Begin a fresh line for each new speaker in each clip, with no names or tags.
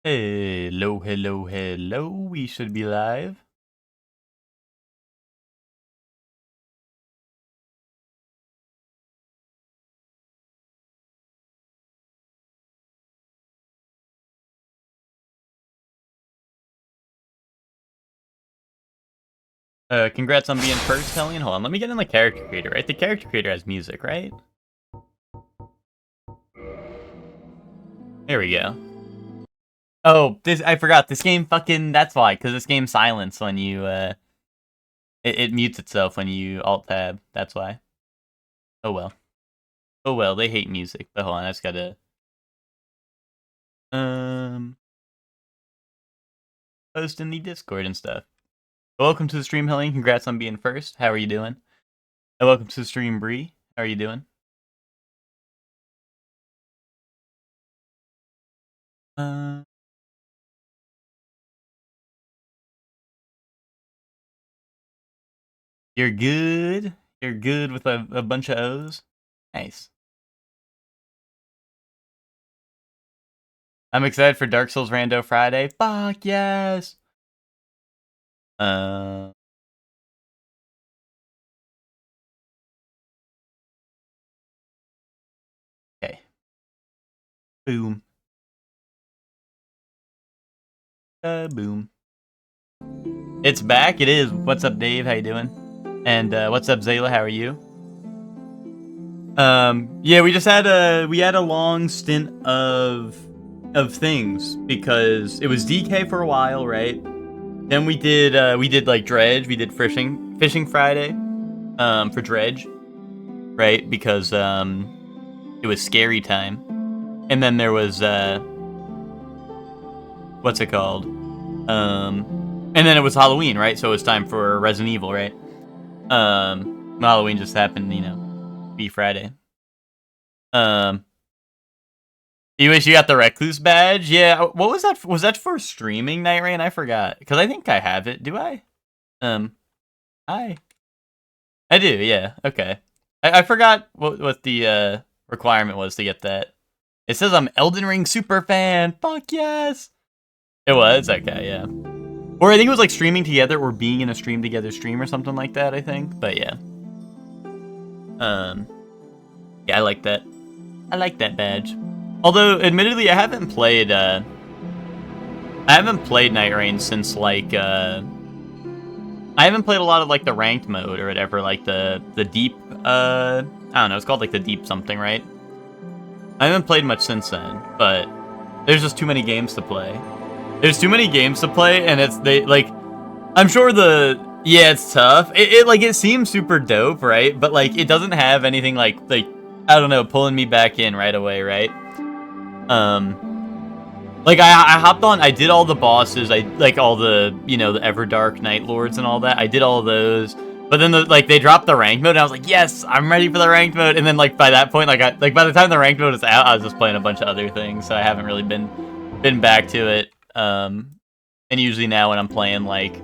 Hello, hello, hello. We should be live. Congrats on being first, Hellion. Hold on, let me get in the character creator, right? The character creator has music, right? There we go. Oh, I forgot. This game fucking, that's why, because this game silence when you, it mutes itself when you alt-tab. That's why. Oh well. Oh well, they hate music. But hold on, I just gotta, post in the Discord and stuff. Welcome to the stream, Hellion. Congrats on being first. How are you doing? And welcome to the stream, Bree. How are you doing? You're good. You're good with a bunch of O's. Nice. I'm excited for Dark Souls Rando Friday. Fuck yes. Okay. Boom. Boom. It's back. It is. What's up, Dave? How you doing? And what's up, Zayla? How are you? Yeah, we just had a long stint of things because it was DK for a while, right? Then we did like Dredge. We did fishing Friday, for Dredge, right? Because it was scary time. And then there was what's it called? And then it was Halloween, right? So it was time for Resident Evil, right? Halloween just happened, be Friday. You wish you got the Recluse badge? Yeah. What was that? Was that for streaming, Night Rain? I forgot because I think I have it. Do I? I do. Yeah. Okay. I forgot what the requirement was to get that. It says I'm Elden Ring super fan. Fuck yes. It was okay. Yeah. Or I think it was like streaming together or being in a stream together stream or something like that. I think. But yeah. Yeah, I like that. I like that badge. Although, admittedly, I haven't played Night Rain since like I haven't played a lot of like the ranked mode or whatever, like the deep I don't know, it's called like the deep something, right? I haven't played much since then, but there's just too many games to play. There's too many games to play, and I'm sure it's tough. It seems super dope, right? But like it doesn't have anything like I don't know, pulling me back in right away, right? Like I hopped on, I did all the bosses, I like all the, the Everdark Night Lords and all that. I did all those. But then they dropped the ranked mode and I was like, "Yes, I'm ready for the ranked mode." And then like by that point, by the time the ranked mode is out, I was just playing a bunch of other things, so I haven't really been back to it. And usually now when I'm playing like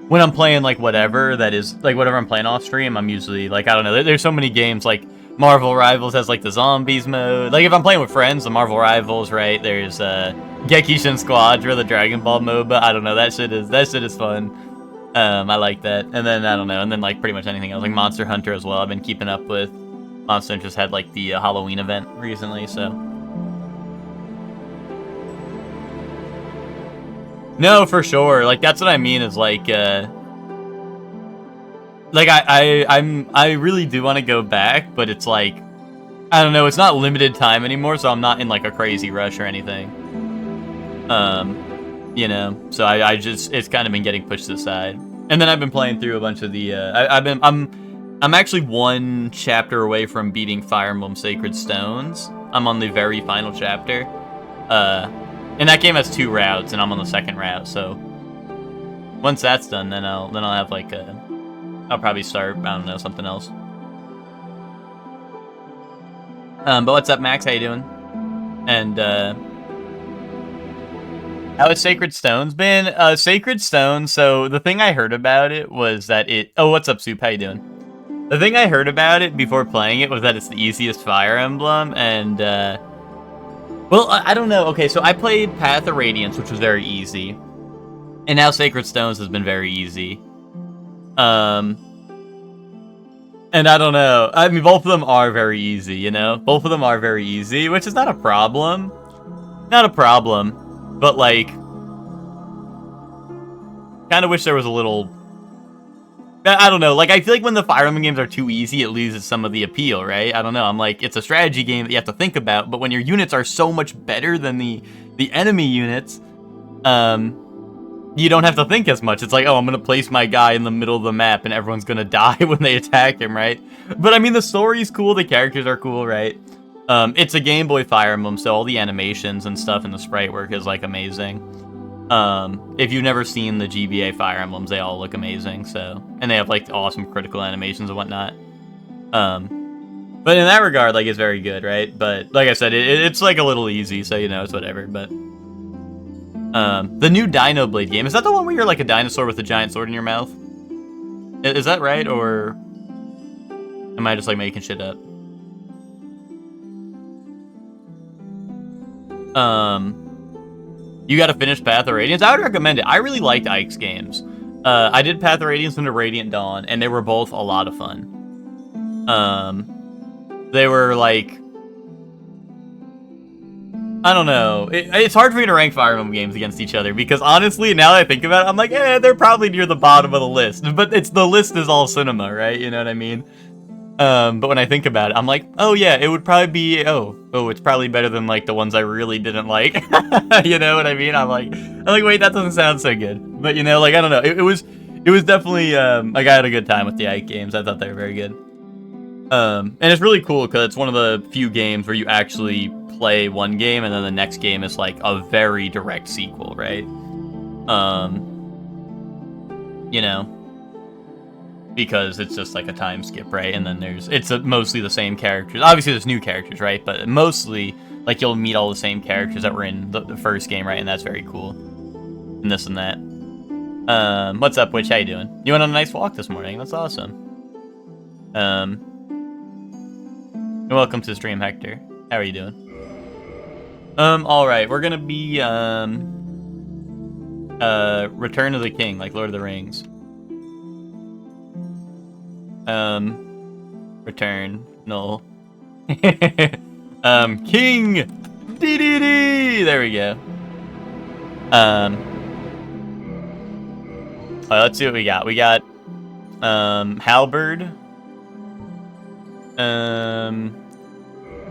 whatever that is, like whatever I'm playing off stream, I'm usually like, I don't know, there's so many games like Marvel Rivals has like the zombies mode. Like if I'm playing with friends, the Marvel Rivals, right? There's Gekishin Squadra, the Dragon Ball MOBA. I don't know, that shit is fun. I like that. And then I don't know, and then like pretty much anything else, like Monster Hunter as well. I've been keeping up with. Monster Hunter just had like the Halloween event recently, so. No, for sure. Like that's what I mean is like I really do want to go back, but it's like, I don't know, it's not limited time anymore, so I'm not in like a crazy rush or anything. So I just, it's kind of been getting pushed aside. And then I've been playing through a bunch of the I'm actually one chapter away from beating Fire Emblem Sacred Stones. I'm on the very final chapter. And that game has 2 routes, and I'm on the 2nd route, so once that's done, then I'll have like I'll probably start, I don't know, something else. But what's up, Max? How you doing? And how has Sacred Stones been? Sacred Stones, so the thing I heard about it was that oh, what's up, Soup? How you doing? The thing I heard about it before playing it was that it's the easiest Fire Emblem, and Well, I don't know. Okay, so I played Path of Radiance, which was very easy. And now Sacred Stones has been very easy. And I don't know. I mean, both of them are very easy, you know? Both of them are very easy, which is not a problem. Not a problem. But, like, kind of wish there was a little... I don't know. Like, I feel like when the Fire Emblem games are too easy, it loses some of the appeal, right? I don't know. I'm like, it's a strategy game that you have to think about, but when your units are so much better than the enemy units, you don't have to think as much. It's like, oh, I'm going to place my guy in the middle of the map and everyone's going to die when they attack him, right? But I mean, the story's cool. The characters are cool, right? It's a Game Boy Fire Emblem, so all the animations and stuff and the sprite work is, like, amazing. If you've never seen the GBA Fire Emblems, they all look amazing, so... And they have, like, awesome critical animations and whatnot. But in that regard, like, it's very good, right? But, like I said, it's, like, a little easy, so, you know, it's whatever, but... the new Dino Blade game, is that the one where you're, like, a dinosaur with a giant sword in your mouth? Is that right, or... Am I just, like, making shit up? You gotta finish Path of Radiance. I would recommend it. I really liked Ike's games. I did Path of Radiance and Radiant Dawn, and they were both a lot of fun. They were like... I don't know. It's hard for me to rank Fire Emblem games against each other, because honestly, now that I think about it, I'm like, they're probably near the bottom of the list. But the list is all cinema, right? You know what I mean? But when I think about it, I'm like, oh yeah, it would probably be, it's probably better than, like, the ones I really didn't like. You know what I mean? I'm like, wait, that doesn't sound so good. But, you know, like, I don't know. It was definitely, like, I had a good time with the Ike games. I thought they were very good. And it's really cool, because it's one of the few games where you actually play one game, and then the next game is, like, a very direct sequel, right? You know? Because it's just like a time skip, right? And then it's mostly the same characters. Obviously, there's new characters, right? But mostly, like, you'll meet all the same characters that were in the first game, right? And that's very cool. And this and that. What's up, Witch? How you doing? You went on a nice walk this morning. That's awesome. Welcome to the stream, Hector. How are you doing? Alright. We're gonna be, Return of the King, like Lord of the Rings. Return. No. King! D-D-D! There we go. Let's see what we got. We got, Halberd.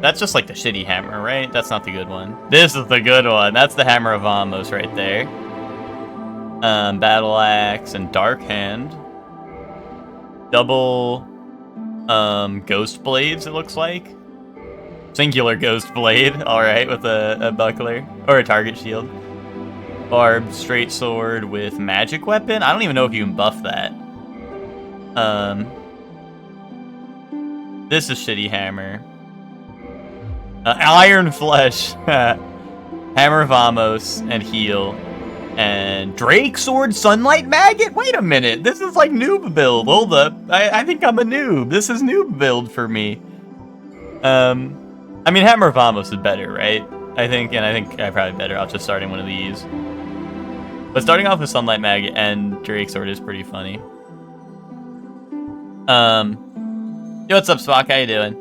That's just like the shitty hammer, right? That's not the good one. This is the good one. That's the Hammer of Amos right there. Battle Axe and Dark Hand. Double, Ghost Blades, it looks like. Singular Ghost Blade, alright, with a buckler. Or a target shield. Barbed Straight Sword with Magic Weapon? I don't even know if you can buff that. This is Shitty Hammer. Iron Flesh. Hammer of Amos and Heal. And Drake Sword Sunlight Maggot? Wait a minute. This is like noob build. Hold up. I think I'm a noob. This is noob build for me. I mean, Hammer of Amos is better, right? I think I'm probably better off just starting one of these. But starting off with Sunlight Maggot and Drake Sword is pretty funny. Yo, what's up, Spock? How you doing?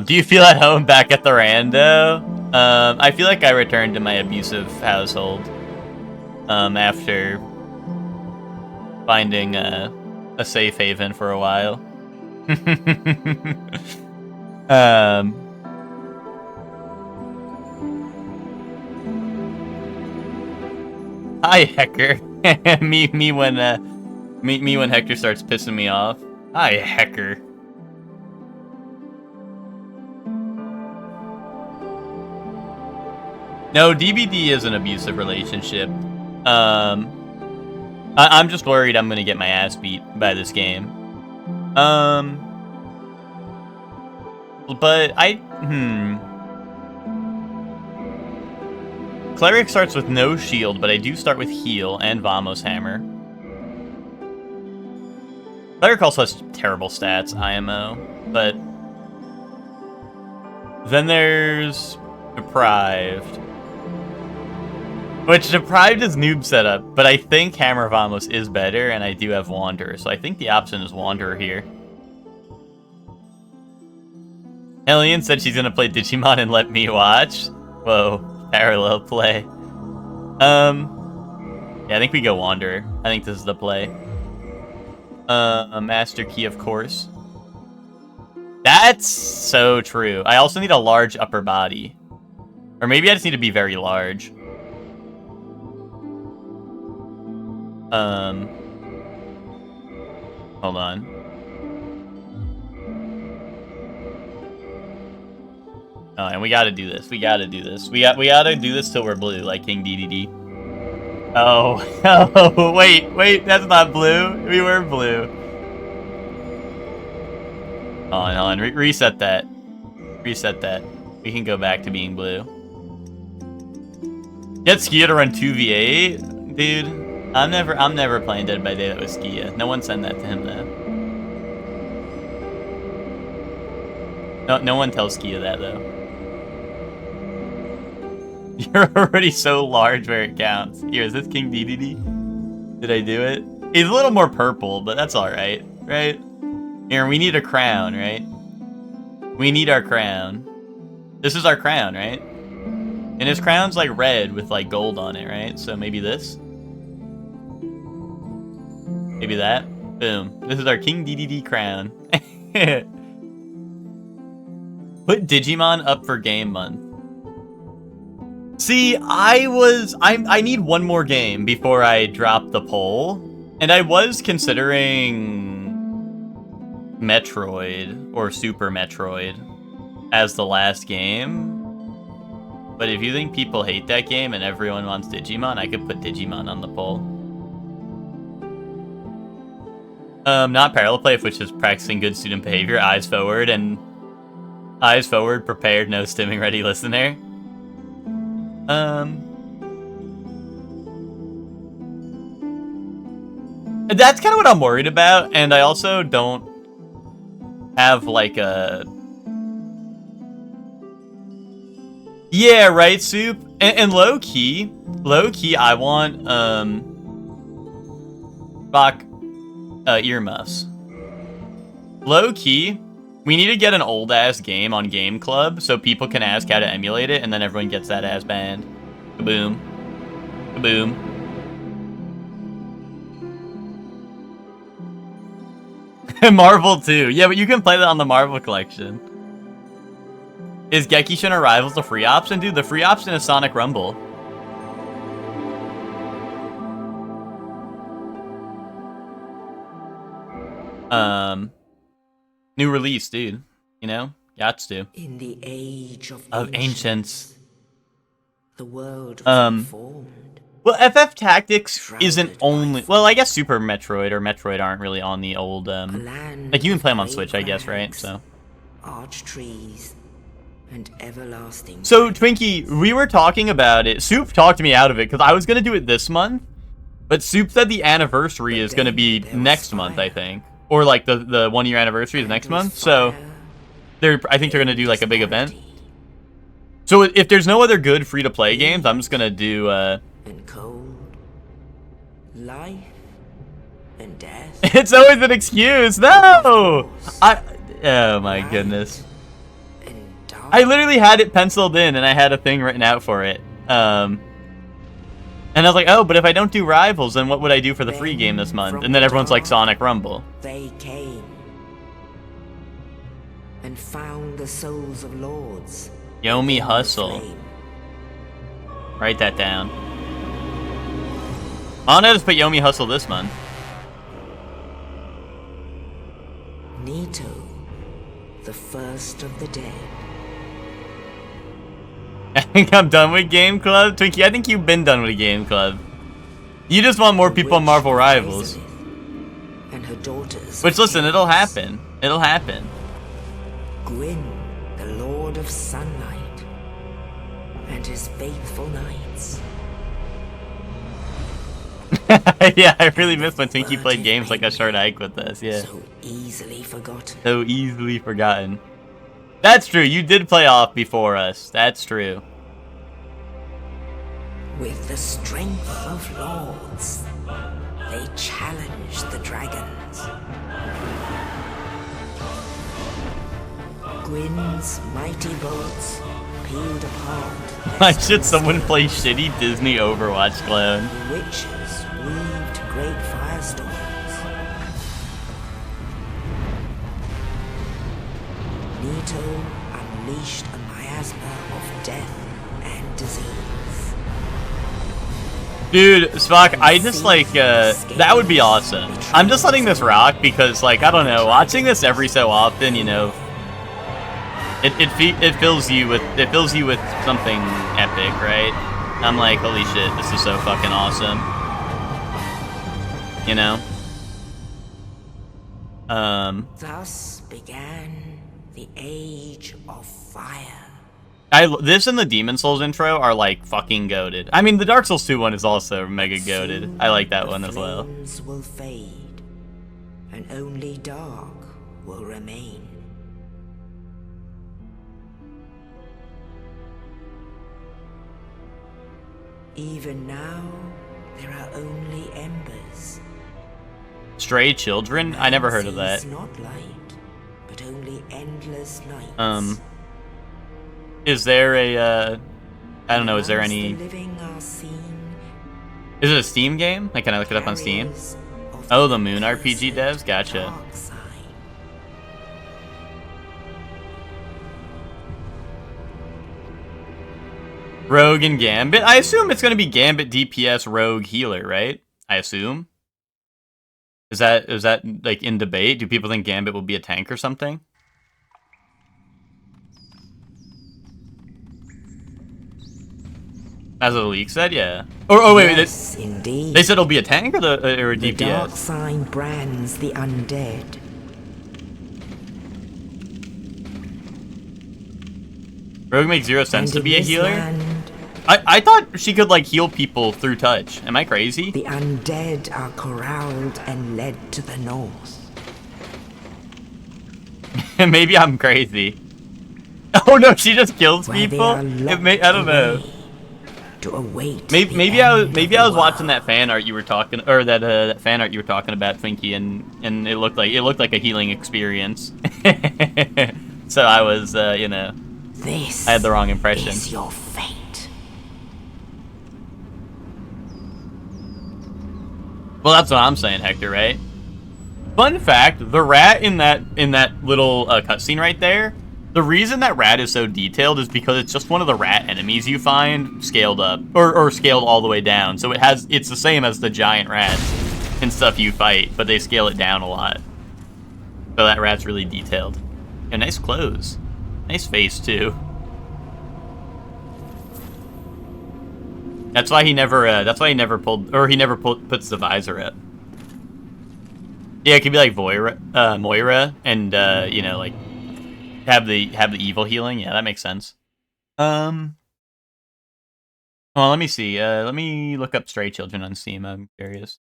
Do you feel at home back at the rando? I feel like I returned to my abusive household. After finding a safe haven for a while. Hi, Hecker. me when Hector starts pissing me off. Hi, Hecker. No, DBD is an abusive relationship. I'm just worried I'm gonna get my ass beat by this game. But Cleric starts with no shield, but I do start with heal and Vamos Hammer. Cleric also has terrible stats, IMO, but then there's Deprived. Which Deprived is noob setup, but I think Hammer of Amos is better, and I do have Wanderer, so I think the option is Wanderer here. Hellion said she's gonna play Digimon and let me watch. Whoa, parallel play. Yeah, I think we go Wanderer. I think this is the play. A Master Key, of course. That's so true. I also need a large upper body. Or maybe I just need to be very large. Hold on. Oh, and we gotta do this. We gotta do this. We gotta do this till we're blue, like King DDD. Oh, oh, wait, that's not blue. We were blue. Hold on, reset that. Reset that. We can go back to being blue. Get Skia to run 2v8? Dude. I'm never playing Dead by Daylight with Skia. No one send that to him though. No one tells Skia that though. You're already so large where it counts. Here, is this King DDD? Did I do it? He's a little more purple, but that's alright, right? Here, we need a crown, right? We need our crown. This is our crown, right? And his crown's like red with like gold on it, right? So maybe this? Maybe that? Boom. This is our King DDD crown. Put Digimon up for game month. See, I need one more game before I drop the poll. And I was considering Metroid or Super Metroid as the last game. But if you think people hate that game and everyone wants Digimon, I could put Digimon on the poll. Not parallel play, which is practicing good student behavior, eyes forward, prepared, no stimming, ready listener. That's kind of what I'm worried about, and I also don't have like a... Yeah, right, Soup? And low-key, I want, Bach, earmuffs. Low-key, we need to get an old-ass game on Game Club so people can ask how to emulate it, and then everyone gets that ass banned. Kaboom. Kaboom. Marvel 2. Yeah, but you can play that on the Marvel collection. Is Gekishin Arrivals the free option? Dude, the free option is Sonic Rumble. New release, dude. You know? Gots to.
In the age of
ancients.
The world was formed.
Well, FF Tactics isn't only... Well, I guess Super Metroid or Metroid aren't really on the old... like, you can play them on Switch, I guess, right? So...
Arch trees and everlasting...
So, Twinkie, we were talking about it. Soup talked me out of it, because I was going to do it this month. But Soup said the anniversary is going to be next month, I think. Or, like, the one-year anniversary is next month. So, I think they're going to do, like, a big event. So, if there's no other good free-to-play games, I'm just going to do,
And cold, life and death.
It's always an excuse. No! Oh, my goodness. I literally had it penciled in, and I had a thing written out for it. And I was like, oh, but if I don't do Rivals, then what would I do for the free game this month? And then everyone's like, Sonic Rumble.
They came and found the souls of lords.
Yomi Hustle. Write that down. I'll just put Yomi Hustle this month.
Nito, the first of the dead.
I think I'm done with Game Club. Twinkie, I think you've been done with Game Club. You just want more people on Marvel Rivals.
And her daughters.
Which, listen, it'll happen. It'll happen.
Gwyn, the Lord of Sunlight, and his faithful knights.
Yeah, I really miss when Twinkie played games like a short hike with us, yeah.
So easily forgotten.
So easily forgotten. That's true. You did play off before us. That's true.
With the strength of lords, they challenge the dragons. Gwyn's mighty bolts peeled apart.
Why should someone play shitty Disney Overwatch clone?
The witches weaved great firestorms. Nito unleashed a miasma of death and disease.
Dude, Spock, I just like, that would be awesome. I'm just letting this rock because, like, I don't know, watching this every so often, you know, it fills you with something epic, right? I'm like, holy shit, this is so fucking awesome. You know?
Thus began the Age of Fire.
This and the Demon Souls intro are like fucking goated. I mean, the Dark Souls 2 one is also mega goated. I like that one as well.
Flames will fade, and only dark will remain. Even now, there are only embers.
Stray Children? I never heard of that.
Not light, but only endless nights.
Is there a, I don't know, is there any... Is it a Steam game? Like, can I look it up on Steam? Oh, the Moon RPG devs? Gotcha. Rogue and Gambit? I assume it's going to be Gambit DPS Rogue Healer, right? I assume. Is that like in debate? Do people think Gambit will be a tank or something? As the leak said, yeah. Oh wait,
yes, indeed.
They said it'll be a tank or a DPS?
The dark sign brands the undead.
Rogue makes zero sense to be a healer? I thought she could, like, heal people through touch. Am I crazy?
The undead are corralled and led to the north.
Maybe I'm crazy. Oh no, she just kills people? I don't know.
To await
maybe I was watching that fan art you were talking, or that fan art you were talking about, Twinkie, and it looked like a healing experience. So I was, you know, I had the wrong impression.
This is your fate.
Well, that's what I'm saying, Hector, right? Fun fact, the rat in that little cutscene right there, the reason that rat is so detailed is because it's just one of the rat enemies you find scaled up, or scaled all the way down. So it's the same as the giant rats and stuff you fight, but they scale it down a lot. So that rat's really detailed. Yeah, nice clothes. Nice face, too. That's why he never puts the visor up. Yeah, it could be like Moira, and you know, like have the evil healing. Yeah, that makes sense. Well, let me see. Let me look up Stray Children on Steam. I'm curious.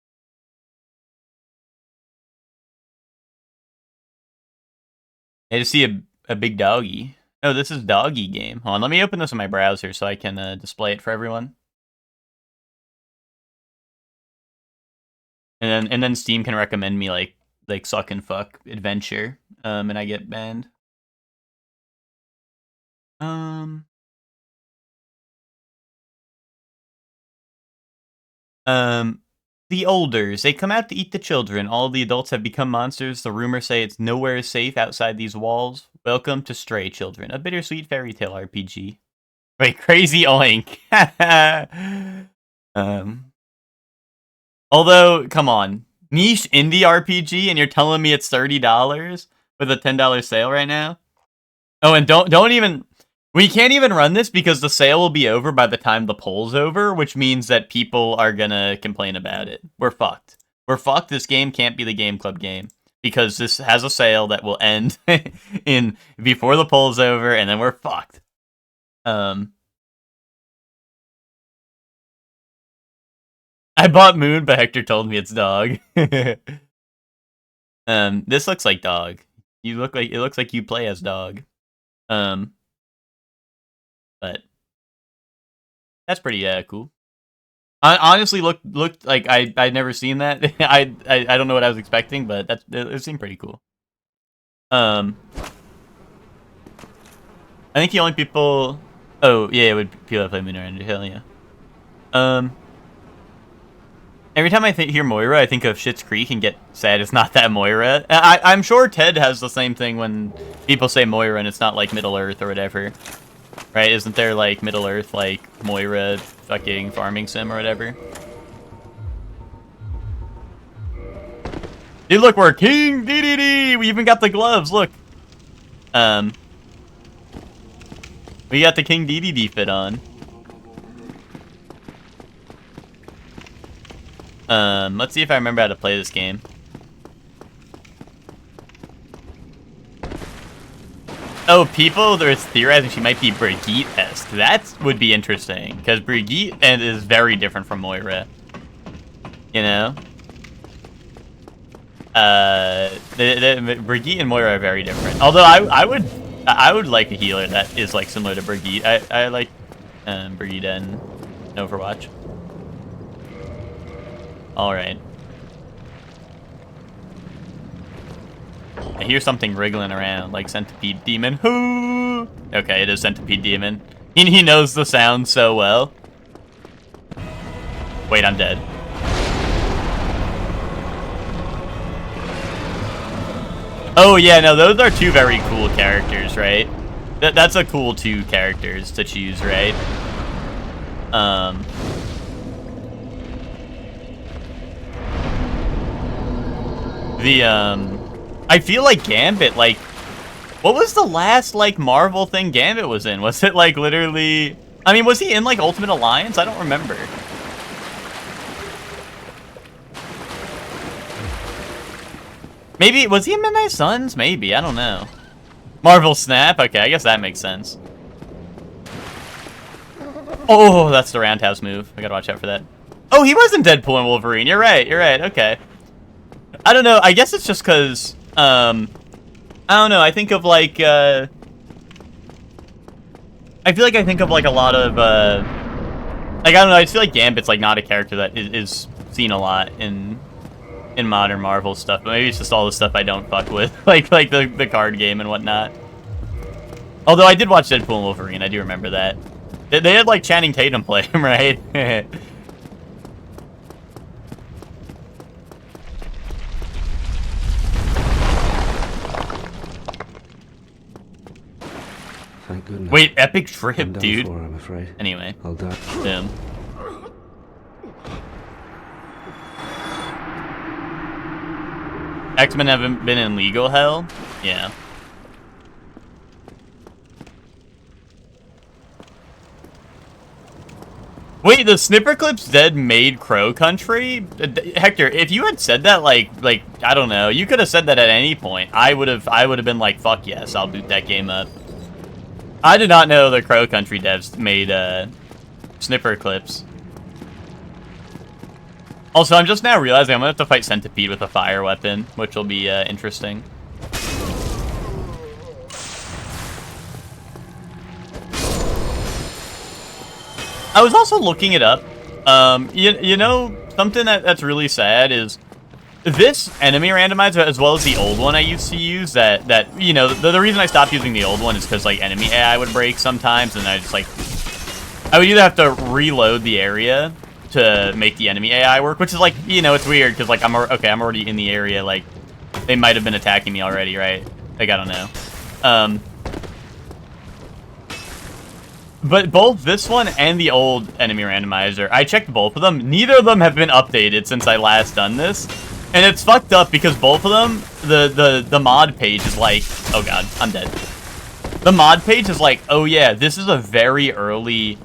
I just see a big doggy. Oh, this is doggy game. Hold on, let me open this in my browser so I can display it for everyone. And then Steam can recommend me like suck and fuck adventure, and I get banned. The Olders. They come out to eat the children. All the adults have become monsters. The rumors say it's nowhere safe outside these walls. Welcome to Stray Children, a bittersweet fairy tale RPG. Wait, crazy oink. Although, come on. Niche indie RPG and you're telling me it's $30 with a $10 sale right now? Oh, and don't even... We can't even run this because the sale will be over by the time the poll's over, which means that people are gonna complain about it. We're fucked. We're fucked. This game can't be the Game Club game because this has a sale that will end before the poll's over, and then we're fucked. I bought Moon, but Hector told me it's dog. This looks like dog. It looks like you play as dog. But that's pretty cool. I honestly looked like I'd never seen that. I don't know what I was expecting, but it seemed pretty cool. I think the only people. Oh yeah, it would people that play Moon Ranger. Hell yeah. Every time I hear Moira, I think of Schitt's Creek and get sad it's not that Moira. I'm sure Ted has the same thing when people say Moira and it's not like Middle Earth or whatever. Right? Isn't there like Middle Earth, like Moira fucking farming sim or whatever? Dude, look, we're King DDD! We even got the gloves, look. We got the King DDD fit on. Let's see if I remember how to play this game. Oh, people, there's theorizing she might be Brigitte-esque. That would be interesting, because Brigitte is very different from Moira. You know? Brigitte and Moira are very different. Although I would like a healer that is like similar to Brigitte. I like Brigitte and Overwatch. Alright. I hear something wriggling around, like Centipede Demon. Hoo! Okay, it is Centipede Demon. He knows the sound so well. Wait, I'm dead. Oh yeah, no, those are two very cool characters, right? That's a cool two characters to choose, right? I feel like Gambit, like, what was the last, like, Marvel thing Gambit was in? Was it, like, literally... I mean, was he in, like, Ultimate Alliance? I don't remember. Maybe, was he in Midnight Suns? Maybe, I don't know. Marvel Snap? Okay, I guess that makes sense. Oh, that's the roundhouse move. I gotta watch out for that. Oh, he was in Deadpool and Wolverine. You're right, okay. I don't know, I guess it's just because, I don't know, I think of, like, I feel like I think of, like, a lot of, like, I don't know, I just feel like Gambit's, like, not a character that is seen a lot in modern Marvel stuff, but maybe it's just all the stuff I don't fuck with, like the card game and whatnot. Although I did watch Deadpool and Wolverine, I do remember that. They had, like, Channing Tatum play him, right?
Thank goodness.
Wait, epic trip, dude.
I'm afraid.
Anyway.
I'll die.
Boom. X-Men haven't been in legal hell? Yeah. Wait, the Snipper Clips Dead made Crow Country? Hector, if you had said that, like, I don't know, you could have said that at any point. I would have been like, fuck yes, I'll boot that game up. I did not know the Crow Country devs made, Snipper Clips. Also, I'm just now realizing I'm gonna have to fight Centipede with a fire weapon, which will be, interesting. I was also looking it up. You know, something that's really sad is this enemy randomizer, as well as the old one I used to use, that you know, the reason I stopped using the old one is because, like, enemy AI would break sometimes, and I just, like, I would either have to reload the area to make the enemy AI work, which is, like, you know, it's weird, because, like, I'm already in the area, like, they might have been attacking me already, right? Like, I don't know. But both this one and the old enemy randomizer, I checked both of them. Neither of them have been updated since I last done this. And it's fucked up because both of them, the mod page is like, oh god, I'm dead. The mod page is like, oh yeah, this is a very early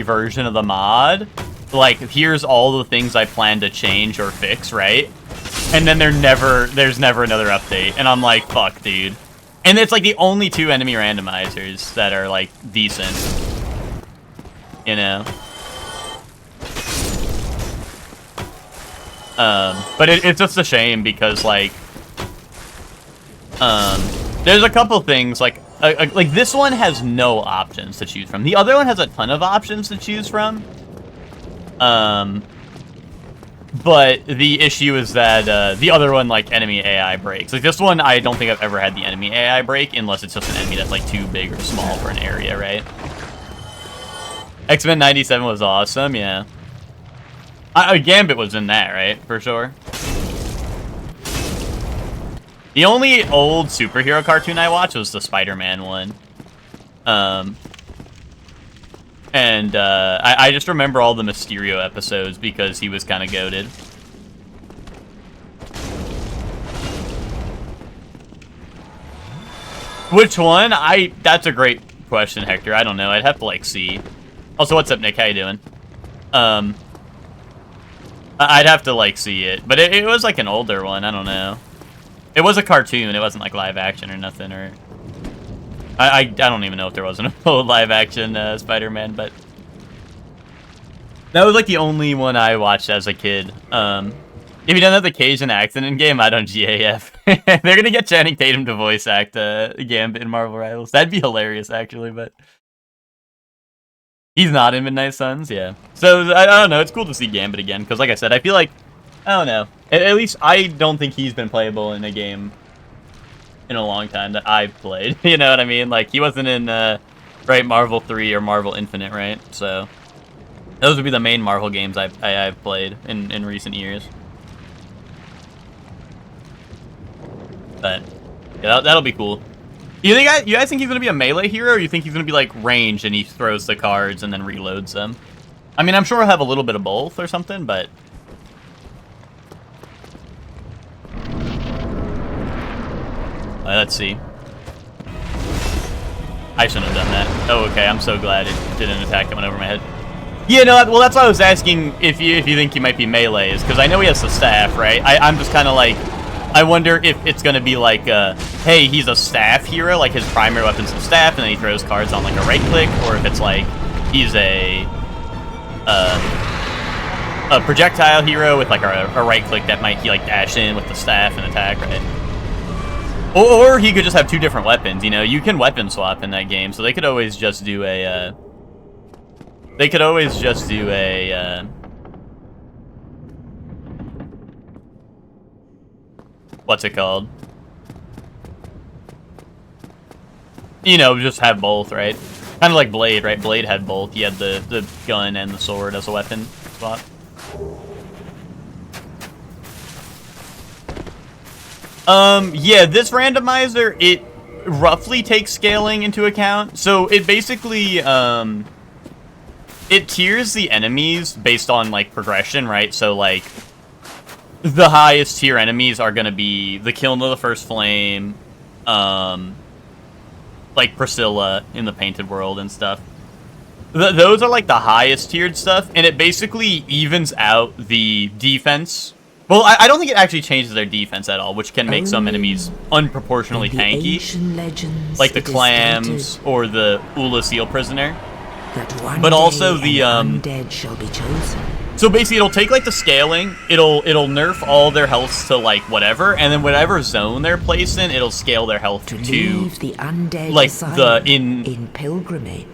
version of the mod. Like, here's all the things I plan to change or fix, right? And then there's never another update. And I'm like, fuck, dude. And it's like the only two enemy randomizers that are, like, decent. You know? But it's just a shame because, like, There's a couple things, like this one has no options to choose from. The other one has a ton of options to choose from. But the issue is that the other one, like, enemy AI breaks. Like, this one, I don't think I've ever had the enemy AI break, unless it's just an enemy that's, like, too big or small for an area, right? X-Men 97 was awesome, yeah. Gambit was in that, right? For sure. The only old superhero cartoon I watched was the Spider-Man one. And I just remember all the Mysterio episodes because he was kind of goated. Which one? That's a great question, Hector. I don't know. I'd have to, like, see. Also, what's up, Nick? How you doing? I'd have to, like, see it. But it was, like, an older one. I don't know. It was a cartoon. It wasn't, like, live action or nothing. Or I don't even know if there was an old live action Spider-Man, but that was, like, the only one I watched as a kid. If you don't have the Cajun accent in game, I don't GAF. They're gonna get Channing Tatum to voice act Gambit in Marvel Rivals. That'd be hilarious, actually, but he's not in Midnight Suns, yeah. So, I don't know, it's cool to see Gambit again, because like I said, I feel like, I don't know, at least I don't think he's been playable in a game in a long time that I've played, you know what I mean? Like, he wasn't in, right, Marvel 3 or Marvel Infinite, right? So, those would be the main Marvel games I've played in recent years. But, yeah, that'll be cool. You guys think he's gonna be a melee hero, or you think he's gonna be like ranged and he throws the cards and then reloads them? I mean, I'm sure he'll have a little bit of both or something, but let's see. I shouldn't have done that. Oh, okay. I'm so glad it didn't attack that went over my head. Yeah, no. Well, that's why I was asking if you think he might be melee, is because I know he has the staff, right? I'm just kind of like, I wonder if it's going to be like, hey, he's a staff hero, like his primary weapon's the staff, and then he throws cards on like a right click, or if it's like he's a projectile hero with like a right click that might he like dash in with the staff and attack, right? Or he could just have two different weapons, you know? You can weapon swap in that game, so they could always just do a, what's it called? You know, just have both, right? Kind of like Blade, right? Blade had both. He had the gun and the sword as a weapon swap. Yeah, this randomizer, it roughly takes scaling into account. So it basically, it tiers the enemies based on, like, progression, right? So, like, the highest tier enemies are gonna be the Kiln of the First Flame, like Priscilla in the Painted World and stuff. Those are, like, the highest tiered stuff, and it basically evens out the defense. Well, I don't think it actually changes their defense at all, which can make some enemies unproportionally tanky, like the clams or the Ula Seal Prisoner. But also the
undead shall be chosen.
So basically, it'll take like the scaling, it'll nerf all their health to like whatever, and then whatever zone they're placed in, it'll scale their health to
the undead
like the in
pilgrimage.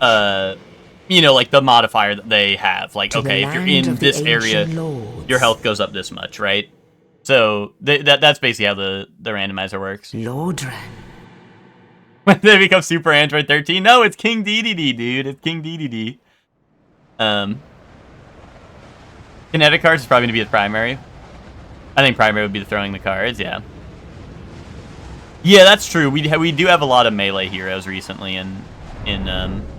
You know, like the modifier that they have. Like, okay, if you're in this area, your health goes up this much, right? So that's basically how the randomizer works.
Lordran.
When they become Super Android 13? No, it's King DDD, dude. It's King DDD. Kinetic cards is probably going to be the primary. I think primary would be throwing the cards, yeah. Yeah, that's true. We do have a lot of melee heroes recently in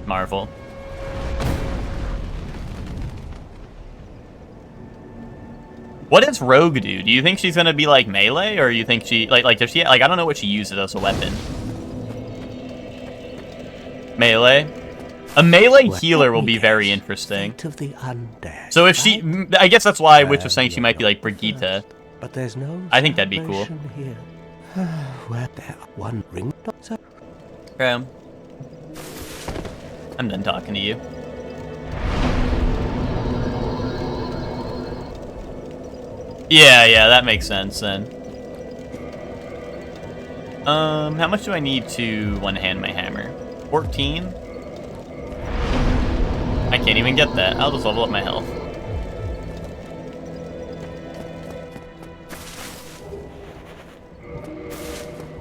Marvel. What does Rogue do? Do you think she's gonna be like melee, or you think she like does she like I don't know what she uses as a weapon. Melee? A melee healer will be very interesting. So if she, I guess that's why Witch was saying she might be like Brigitte.
But there's no.
I think that'd be cool. Okay. I'm done talking to you. Yeah, that makes sense then. How much do I need to one-hand my hammer? 14? I can't even get that. I'll just level up my health.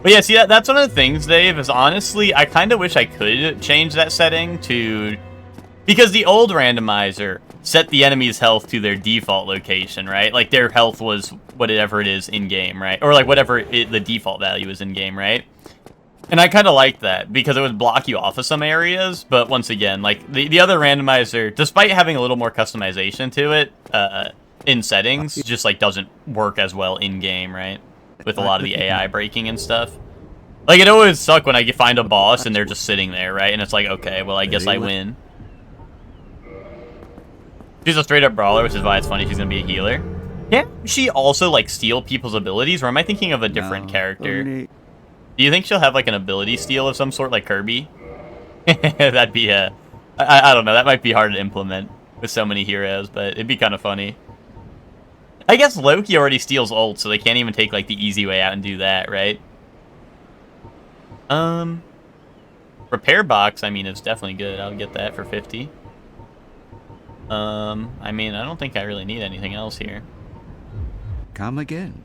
But yeah, see, that's one of the things, Dave, is honestly, I kind of wish I could change that setting to... Because the old randomizer set the enemy's health to their default location, right? Like, their health was whatever it is in-game, right? Or, like, whatever the default value is in-game, right? And I kind of like that, because it would block you off of some areas, but once again, like, the other randomizer, despite having a little more customization to it, in settings, just, like, doesn't work as well in-game, right? With a lot of the AI breaking and stuff. Like, it always sucks when I find a boss and they're just sitting there, right? And it's like, okay, well, I guess I win. She's a straight-up brawler, which is why it's funny she's gonna be a healer. Can't she also, like, steal people's abilities? Or am I thinking of a different character? Do you think she'll have, like, an ability steal of some sort, like Kirby? That'd be, I don't know, that might be hard to implement with so many heroes, but it'd be kind of funny. I guess Loki already steals ult, so they can't even take, like, the easy way out and do that, right? Repair box, I mean, it's definitely good. I'll get that for 50. I mean, I don't think I really need anything else here.
Come again.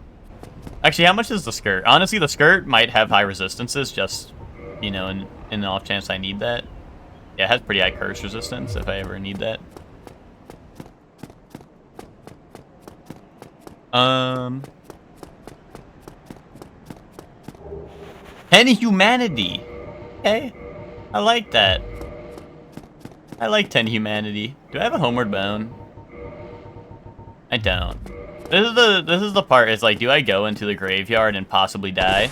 Actually, how much is the skirt? Honestly, the skirt might have high resistances, just, you know, in the off chance I need that. Yeah, it has pretty high curse resistance if I ever need that. Any humanity. Okay. I like that. I like 10 humanity. Do I have a homeward bone? I don't. This is the part, it's like, do I go into the graveyard and possibly die?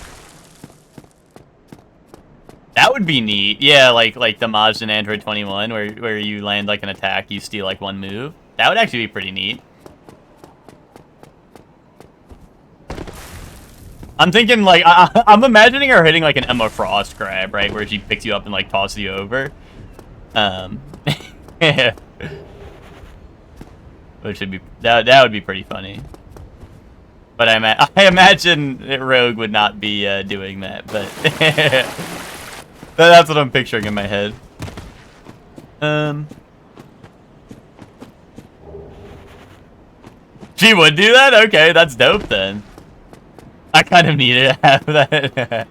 That would be neat. Yeah, like the mods in Android 21 where you land like an attack, you steal like one move. That would actually be pretty neat. I'm thinking, like, I'm imagining her hitting, like, an Emma Frost grab, right? Where she picks you up and, like, tosses you over. Which would be... That would be pretty funny. But I imagine Rogue would not be doing that, but... That's what I'm picturing in my head. She would do that? Okay, that's dope, then. I kind of need to have that.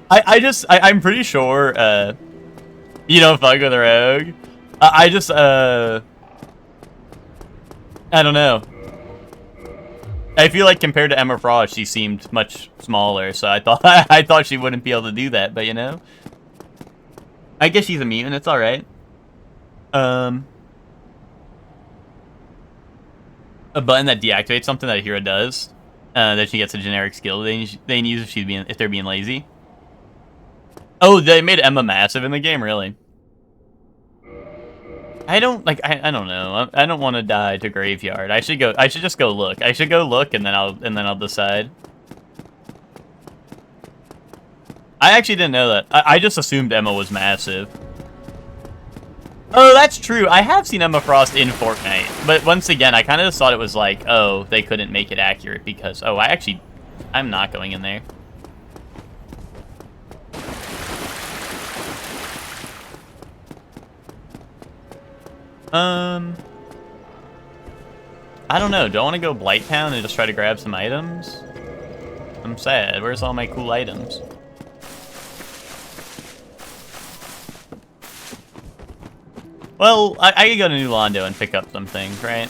I'm pretty sure, you don't fuck with Rogue. I don't know. I feel like compared to Emma Frost, she seemed much smaller, so I thought she wouldn't be able to do that, but you know. I guess she's a mutant, it's alright. A button that deactivates something that a hero does. That she gets a generic skill they use if they're being lazy. Oh, they made Emma massive in the game, really? I don't know. I don't want to die to graveyard. I should just go look. I should go look and then I'll decide. I actually didn't know that. I just assumed Emma was massive. Oh, that's true. I have seen Emma Frost in Fortnite, but once again, I kind of just thought it was like, oh, they couldn't make it accurate because, oh, I'm not going in there. I don't know. Do I want to go Blight Town and just try to grab some items? I'm sad. Where's all my cool items? Well, I could go to New Londo and pick up some things, right?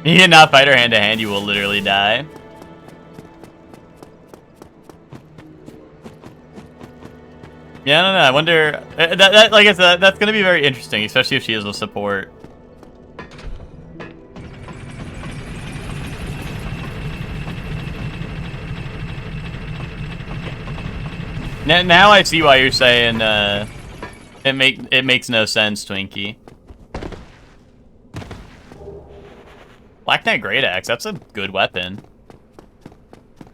You cannot fight her hand-to-hand, you will literally die. Yeah, I don't know. I wonder... like I said, that's going to be very interesting, especially if she is a support. Now I see why you're saying it makes no sense, Twinkie. Black Knight Great Axe, that's a good weapon.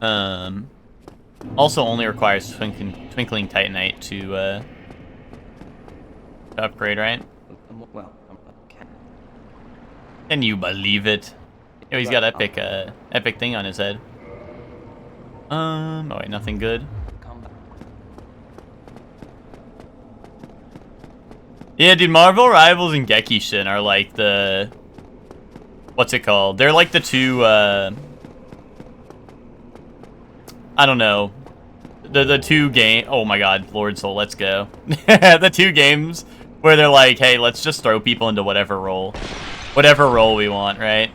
Also only requires Twinkling Titanite to upgrade, right?
Well, okay.
Can you believe it? Oh, he's got epic, epic thing on his head. Oh wait, nothing good. Yeah, dude, Marvel Rivals and Gekishin are like the... What's it called? They're like the two, I don't know. The two game... Oh my god, Lord Soul, let's go. The two games where they're like, hey, let's just throw people into whatever role. Whatever role we want, right?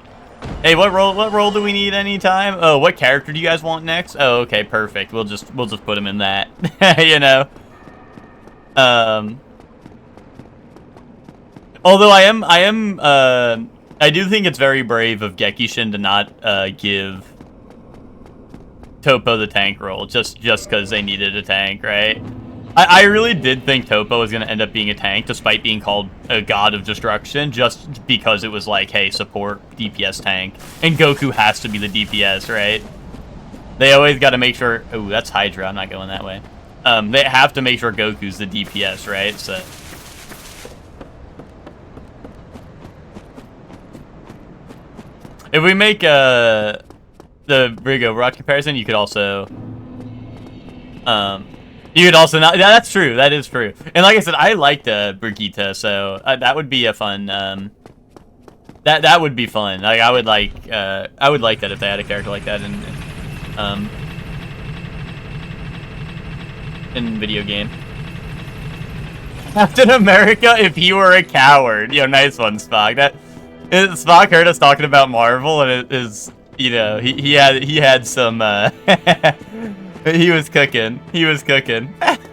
Hey, what role do we need anytime? Oh, what character do you guys want next? Oh, okay, perfect. We'll just put him in that. You know? Although I do think it's very brave of Gekishin to not give Topo the tank role just because they needed a tank, right? I really did think Topo was going to end up being a tank, despite being called a god of destruction, just because it was like, hey, support DPS tank. And Goku has to be the DPS, right? They always got to make sure... Oh, that's Hydra. I'm not going that way. They have to make sure Goku's the DPS, right? So... If we make the Brigo Rod comparison, you could also... You could also not... Yeah, that's true. That is true. And like I said, I liked Brigitte, so that would be a fun... that would be fun. Like I would like that if they had a character like that in video game. Captain America, if he were a coward. Yo, nice one, Spock. Spock heard us talking about Marvel, and it is, you know, he had some. He was cooking. He was cooking. That's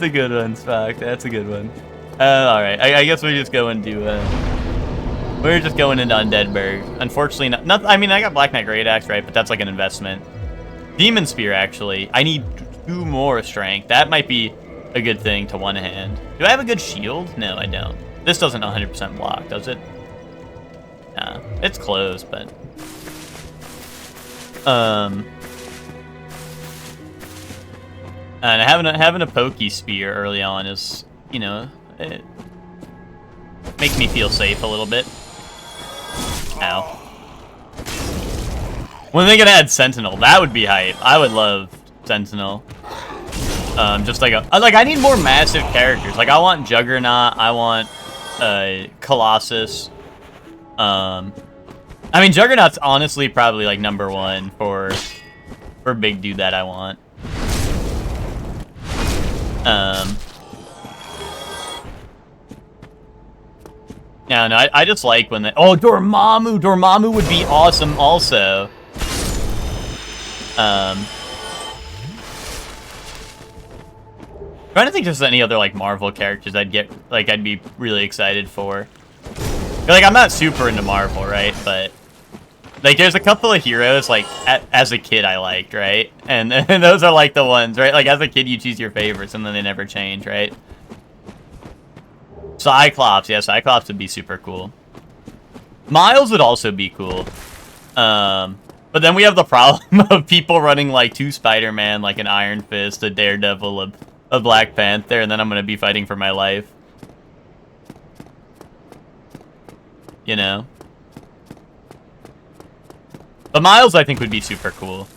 a good one, Spock. That's a good one. All right. I guess we're just going to. We're just going into Undeadburg. Unfortunately, not. I mean, I got Black Knight Great Axe, right? But that's like an investment. Demon Spear, actually. I need 2 more strength. That might be a good thing to one hand. Do I have a good shield? No, I don't. This doesn't 100% block, does it? Nah, it's close, but... And having a pokey spear early on is, you know, it makes me feel safe a little bit. Ow. When are they gonna add Sentinel? That would be hype. I would love Sentinel. Just like I need more massive characters. Like I want Juggernaut. I want Colossus. I mean Juggernaut's honestly probably like #1 for big dude that I want. Yeah, no, I just like when they... Oh, Dormammu! Dormammu would be awesome also. Trying to think if there's any other, like, Marvel characters I'd be really excited for. Like, I'm not super into Marvel, right? But, like, there's a couple of heroes, like, as a kid I liked, right? And those are, like, the ones, right? Like, as a kid, you choose your favorites, and then they never change, right? Cyclops, yeah, Cyclops would be super cool. Miles would also be cool. But then we have the problem of people running, like, 2 Spider-Man, like an Iron Fist, a Daredevil, a Black Panther, and then I'm gonna be fighting for my life. You know? But Miles, I think, would be super cool.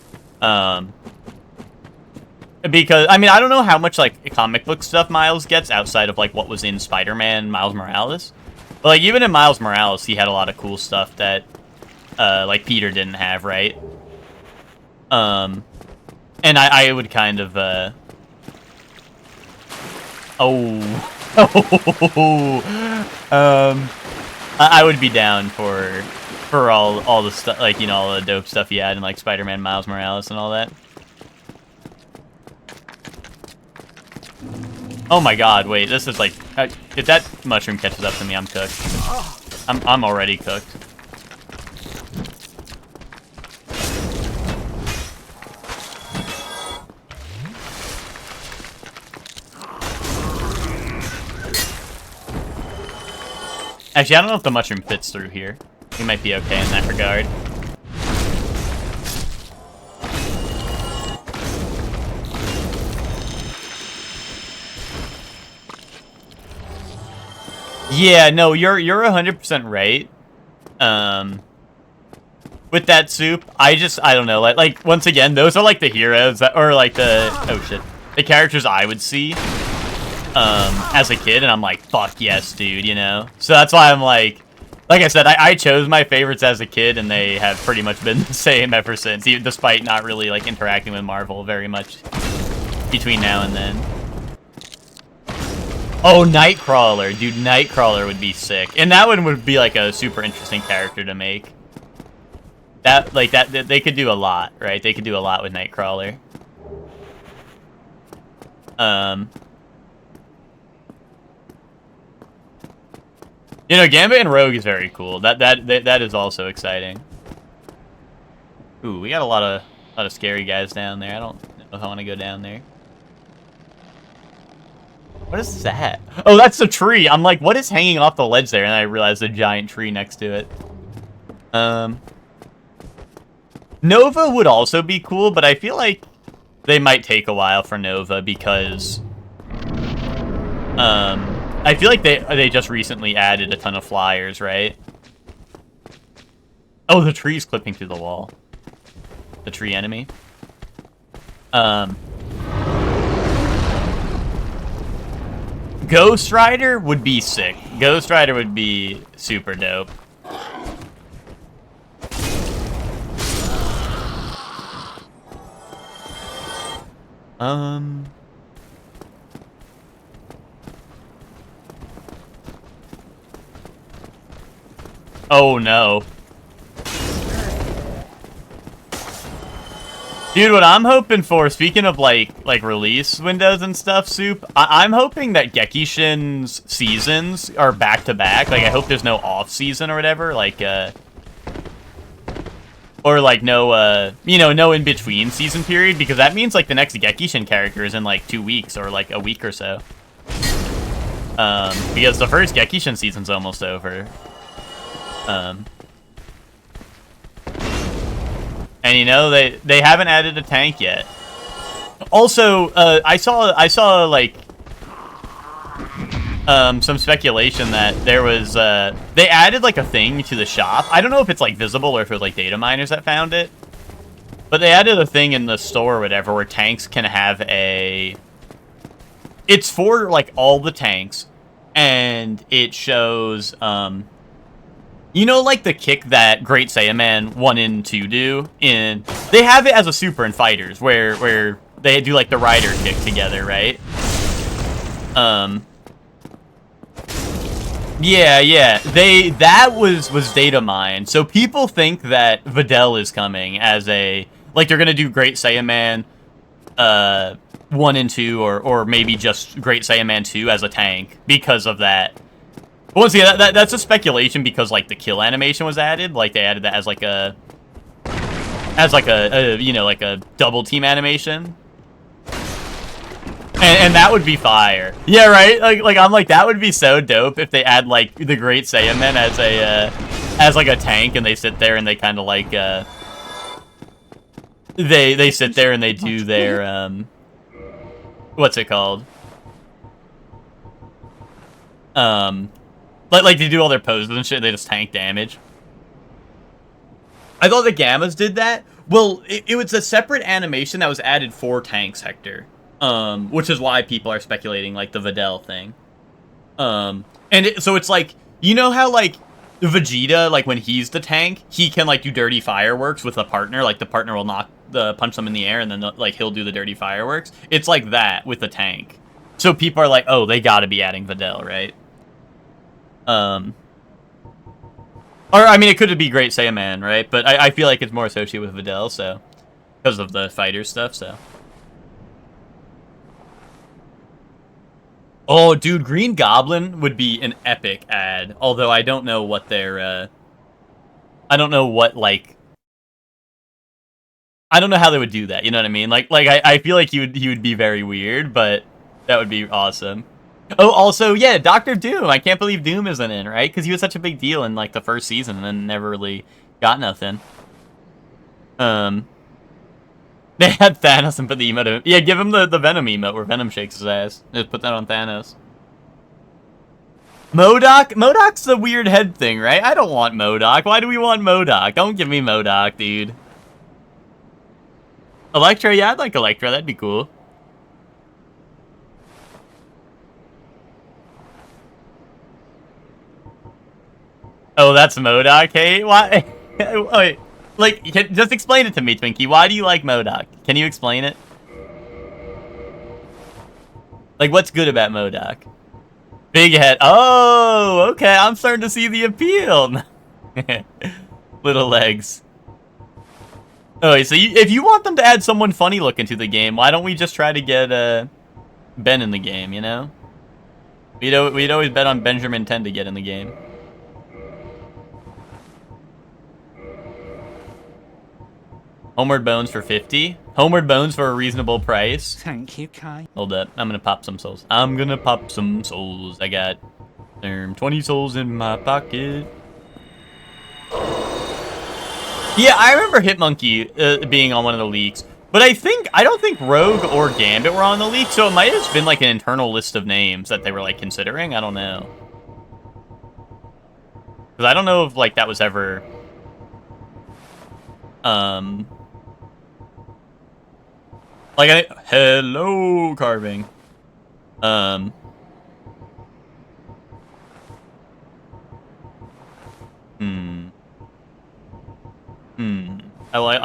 Because, I mean, I don't know how much, like, comic book stuff Miles gets outside of, like, what was in Spider-Man Miles Morales. But, like, even in Miles Morales, he had a lot of cool stuff that, like, Peter didn't have, right? And I would kind of, I would be down for all the stuff, like, you know, all the dope stuff he had in, like, Spider-Man Miles Morales and all that. Oh my god, wait, this is like... if that mushroom catches up to me, I'm cooked. I'm already cooked. Actually, I don't know if the mushroom fits through here. We might be okay in that regard. Yeah, no, you're 100% right. With that soup, I don't know, like once again, those are like the heroes that, or like the characters I would see as a kid, and I'm like, fuck yes, dude, you know? So that's why I'm like I said, I chose my favorites as a kid, and they have pretty much been the same ever since, even despite not really like interacting with Marvel very much between now and then. Oh, Nightcrawler, dude, Nightcrawler would be sick, and that one would be like a super interesting character to make. That they could do a lot, right? They could do a lot with Nightcrawler. You know, Gambit and Rogue is very cool. That is also exciting. Ooh, we got a lot of scary guys down there. I don't know if I want to go down there. What is that? Oh, that's the tree. I'm like, what is hanging off the ledge there? And I realized a giant tree next to it. Nova would also be cool, but I feel like they might take a while for Nova because I feel like they just recently added a ton of flyers, right? Oh, the tree's clipping through the wall. The tree enemy. Ghost Rider would be sick. Ghost Rider would be super dope. Oh no. Dude, what I'm hoping for, speaking of like release windows and stuff, Soup, I'm hoping that Gekishin's seasons are back to back. Like, I hope there's no off season or whatever, like or like no you know, no in between season period, because that means like the next Gekishin character is in like 2 weeks or like a week or so. Because the first Gekishin season's almost over. And you know, they haven't added a tank yet. Also, I saw like some speculation that there was they added like a thing to the shop. I don't know if it's like visible or if it was like data miners that found it, but they added a thing in the store or whatever where tanks can have a. It's for like all the tanks, and it shows you know, like the kick that Great Saiyaman 1 and 2 do in... They have it as a super in Fighters, where they do, like, the rider kick together, right? Yeah. That was data mined. So people think that Videl is coming as a... Like, they're gonna do Great Saiyaman 1 and 2, or maybe just Great Saiyaman 2 as a tank because of that. But once again, that's a speculation because, like, the kill animation was added. Like, they added that as, like, a you know, like a double team animation. And that would be fire. Yeah, right? Like, I'm like, that would be so dope if they add, like, the Great Saiyaman as, like, a tank, and they sit there and they kind of, like, they sit there and they do their, what's it called? Like they do all their poses and shit, they just tank damage. I thought the Gammas did that. Well, it was a separate animation that was added for tanks, Hector. Which is why people are speculating, like, the Videl thing. So it's like, you know how, like, Vegeta, like, when he's the tank, he can, like, do dirty fireworks with a partner. Like, the partner will punch them in the air, and then, like, he'll do the dirty fireworks. It's like that with the tank. So people are like, oh, they gotta be adding Videl, right? Or, I mean, it could be Great Saiyaman, right? But I feel like it's more associated with Videl, so... Because of the fighter stuff, so... Oh, dude, Green Goblin would be an epic ad. Although I don't know what their, I don't know what, like... I don't know how they would do that, you know what I mean? Like I feel like he would be very weird, but that would be awesome. Oh, also, yeah, Dr. Doom. I can't believe Doom isn't in, right? Because he was such a big deal in, like, the first season and then never really got nothing. They had Thanos and put the emote... Yeah, give him the Venom emote where Venom shakes his ass. Just put that on Thanos. MODOK? MODOK's the weird head thing, right? I don't want MODOK. Why do we want MODOK? Don't give me MODOK, dude. Electra? Yeah, I'd like Electra. That'd be cool. Oh, that's MODOK? Hey, why? Wait, like, just explain it to me, Twinkie. Why do you like MODOK? Can you explain it? Like, what's good about MODOK? Big head. Oh, okay. I'm starting to see the appeal. Little legs. Oh, wait, so if you want them to add someone funny looking to the game, why don't we just try to get Ben in the game, you know? We'd always bet on Benjamin 10 to get in the game. Homeward Bones for 50? Homeward Bones for a reasonable price?
Thank you, Kai.
Hold up. I'm gonna pop some souls. I'm gonna pop some souls. I got 20 souls in my pocket. Yeah, I remember Hitmonkey being on one of the leaks. But I don't think Rogue or Gambit were on the leak, so it might have been like an internal list of names that they were like considering. I don't know. Because I don't know if like that was ever... Like, hello, carving. I'll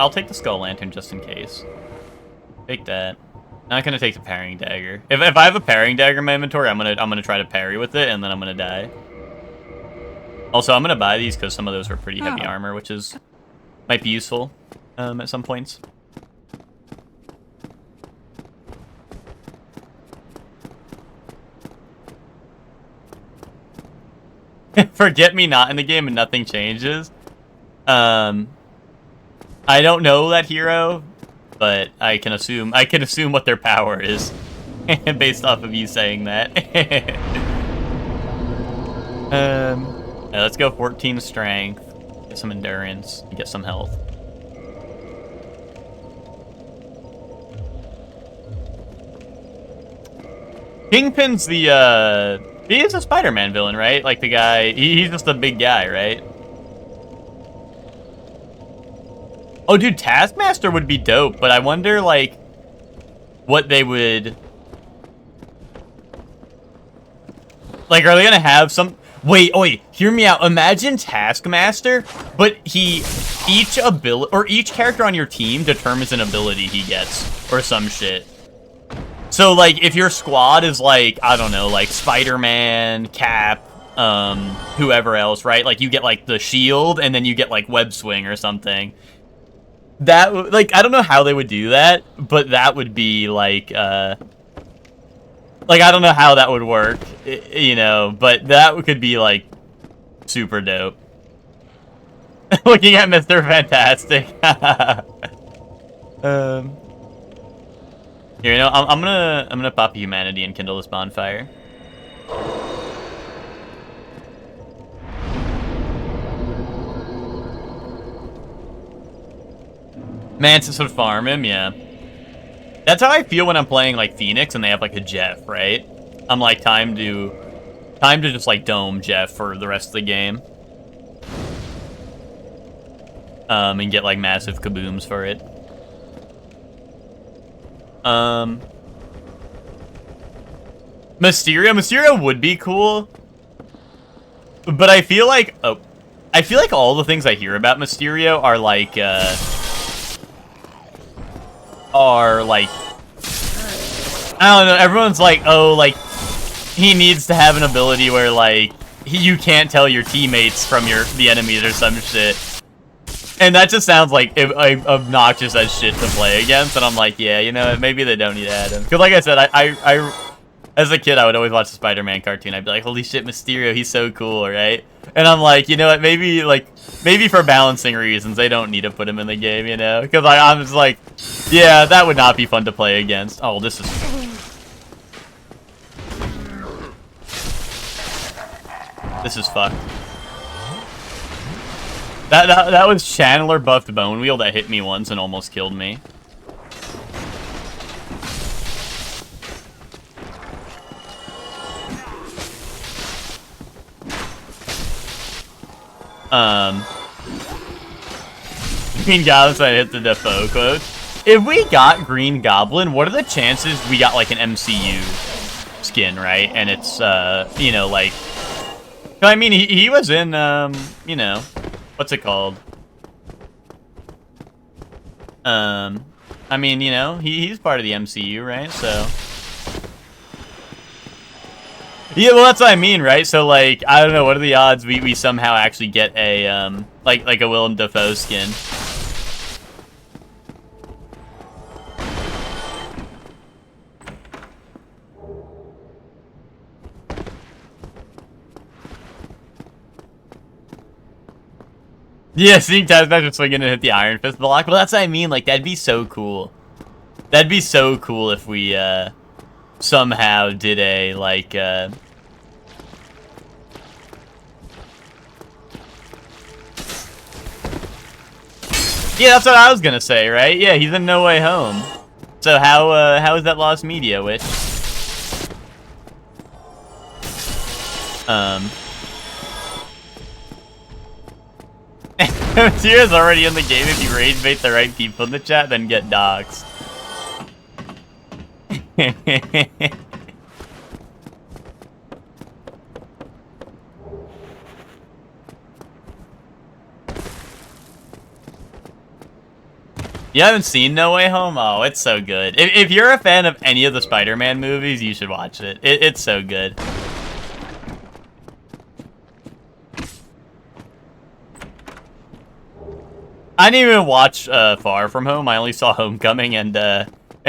take the Skull Lantern just in case. Take that. Not gonna take the Parrying Dagger. If I have a Parrying Dagger in my inventory, I'm gonna try to parry with it, and then I'm gonna die. Also, I'm gonna buy these because some of those are pretty heavy armor, which is might be useful at some points. Forget me not in the game and nothing changes. I don't know that hero, but I can assume what their power is based off of you saying that. Let's go 14 strength, get some endurance, and get some health. Kingpin's the he is a Spider-Man villain, right? Like the guy, he's just a big guy, right? Oh, dude, Taskmaster would be dope, but I wonder, like, what they would... Like, are they gonna have some... Wait, hear me out. Imagine Taskmaster, but each character on your team determines an ability he gets, or some shit. So, like, if your squad is, like, I don't know, like, Spider-Man, Cap, whoever else, right? Like, you get, like, the shield, and then you get, like, Web Swing or something. That, like, I don't know how they would do that, but that would be, like, I don't know how that would work, you know, but that could be, like, super dope. Looking at Mr. Fantastic. Here, you know, I'm gonna pop humanity and kindle this bonfire. Mantis would farm him, yeah. That's how I feel when I'm playing like Phoenix and they have like a Jeff, right? I'm like time to just like dome Jeff for the rest of the game. And get like massive kabooms for it. Mysterio would be cool, but I feel like all the things I hear about Mysterio are like I don't know. Everyone's like, oh, like he needs to have an ability where like you can't tell your teammates from the enemies or some shit. And that just sounds like obnoxious as shit to play against, and I'm like, yeah, you know, maybe they don't need to add him. Because like I said, I as a kid, I would always watch the Spider-Man cartoon. I'd be like, holy shit, Mysterio, he's so cool, right? And I'm like, you know what, maybe for balancing reasons, they don't need to put him in the game, you know? Because I'm just like, yeah, that would not be fun to play against. Oh, this is... This is fucked. That was Chandler buffed Bone Wheel that hit me once and almost killed me. Green Goblin, so I hit the Defoe quote. If we got Green Goblin, what are the chances we got like an MCU skin, right? And it's, you know, like, I mean, he was in, you know, what's it called? I mean, you know, he's part of the MCU, right? So, yeah, well, that's what I mean, right? So, like, I don't know, what are the odds we somehow actually get a, like a Willem Dafoe skin? Yeah, seeing Taskmaster swinging and hit the Iron Fist block. Well, that's what I mean. Like, that'd be so cool. That'd be so cool if we, somehow did a, like, Yeah, that's what I was gonna say, right? Yeah, he's in No Way Home. So how is that lost media, Witch? Tira's already in the game. If you rage bait the right people in the chat, then get doxxed. You haven't seen No Way Home? Oh, it's so good. If you're a fan of any of the Spider-Man movies, you should watch it. It's so good. I didn't even watch Far From Home. I only saw Homecoming and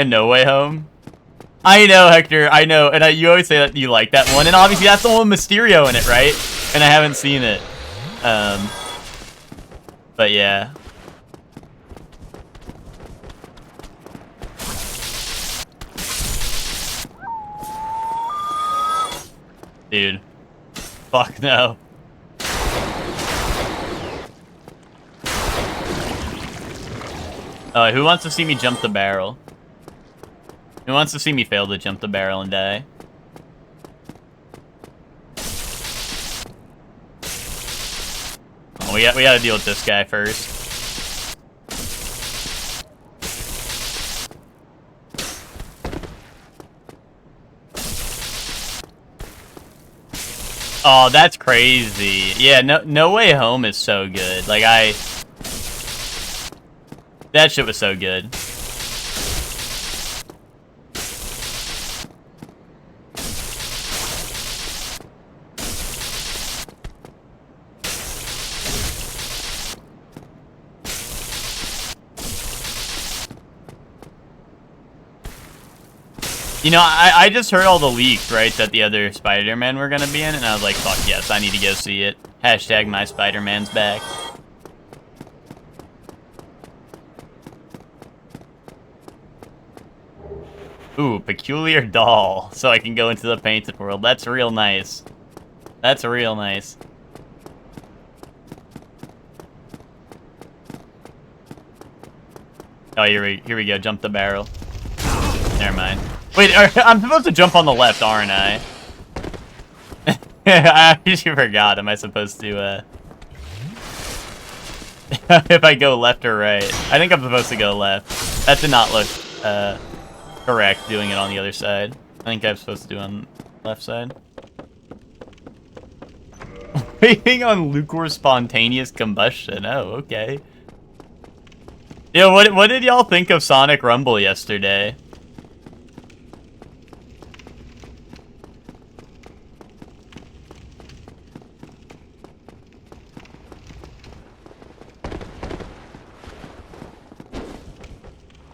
No Way Home. I know, Hector. I know. And you always say that you like that one. And obviously that's the one with Mysterio in it, right? And I haven't seen it. But yeah. Dude. Fuck no. Who wants to see me jump the barrel? Who wants to see me fail to jump the barrel and die? Oh, we gotta deal with this guy first. Oh, that's crazy. Yeah, No Way Home is so good. Like, that shit was so good. You know, I just heard all the leaks, right, that the other Spider-Man were gonna be in, and I was like, fuck yes, I need to go see it. Hashtag my Spider-Man's back. Ooh, peculiar doll, so I can go into the painted world. That's real nice. That's real nice. Oh, here we go. Jump the barrel. Never mind. Wait, I'm supposed to jump on the left, aren't I? I actually forgot. Am I supposed to, if I go left or right? I think I'm supposed to go left. That did not look, correct, doing it on the other side. I think I'm supposed to do it on the left side. Waiting on Lucor spontaneous combustion. Oh, okay. Yeah, what did y'all think of Sonic Rumble yesterday?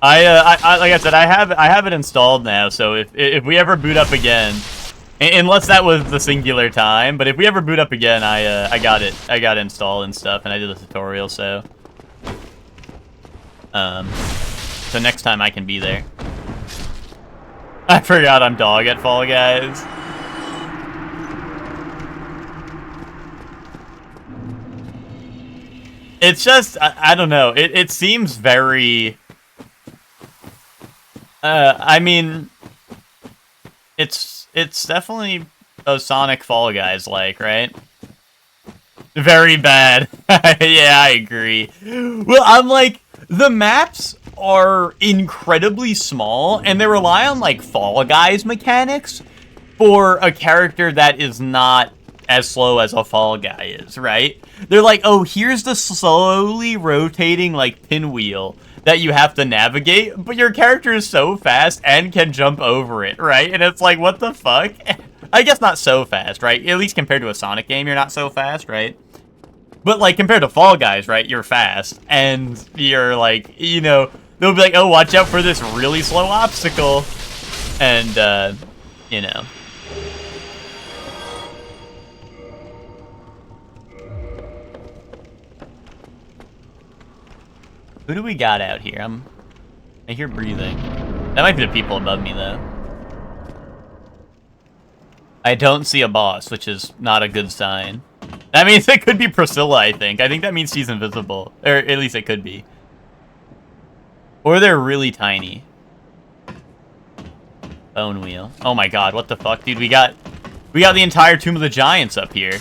I like I said, I have it installed now. So if we ever boot up again, unless that was the singular time, but if we ever boot up again, I got it installed and stuff, and I did a tutorial. So next time I can be there. I forgot I'm dog at Fall Guys. It's just I don't know. It seems very. I mean, it's definitely a Sonic Fall Guys like, right? Very bad. Yeah, I agree. Well, I'm like, the maps are incredibly small, and they rely on, like, Fall Guys mechanics for a character that is not as slow as a Fall Guy is, right? They're like, oh, here's the slowly rotating, like, pinwheel that you have to navigate, but your character is so fast and can jump over it, right? And it's like, what the fuck? I guess not so fast, right? At least compared to a Sonic game, you're not so fast, right? But, like, compared to Fall Guys, right, you're fast, and you're, like, you know, they'll be like, oh, watch out for this really slow obstacle, and, you know. Who do we got out here? I hear breathing. That might be the people above me, though. I don't see a boss, which is not a good sign. That means it could be Priscilla, I think. I think that means she's invisible. Or at least it could be. Or they're really tiny. Bone wheel. Oh my god, what the fuck, dude? We got the entire Tomb of the Giants up here.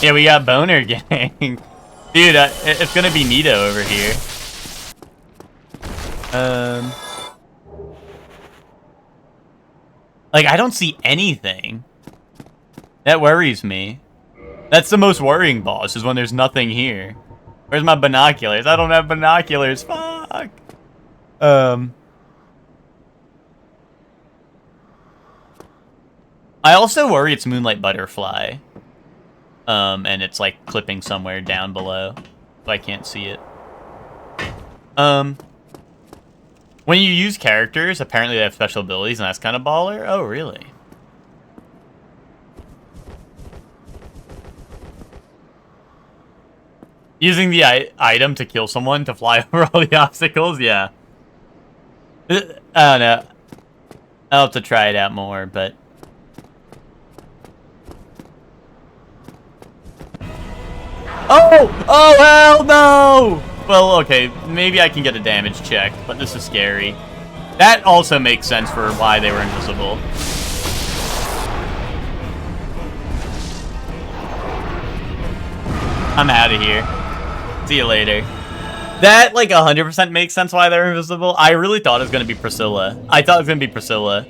Yeah, we got Boner Gang. Dude, it's gonna be Nito over here. Like, I don't see anything. That worries me. That's the most worrying boss, is when there's nothing here. Where's my binoculars? I don't have binoculars. Fuck. I also worry it's Moonlight Butterfly. And it's, like, clipping somewhere down below. So I can't see it. When you use characters, apparently they have special abilities, and that's kind of baller? Oh, really? Using the item to kill someone to fly over all the obstacles? Yeah. I don't know. I'll have to try it out more, but... Oh! Oh, hell no! Well, okay, maybe I can get a damage check, but this is scary. That also makes sense for why they were invisible. I'm out of here. See you later. That, like, 100% makes sense why they're invisible. I really thought it was going to be Priscilla. I thought it was going to be Priscilla.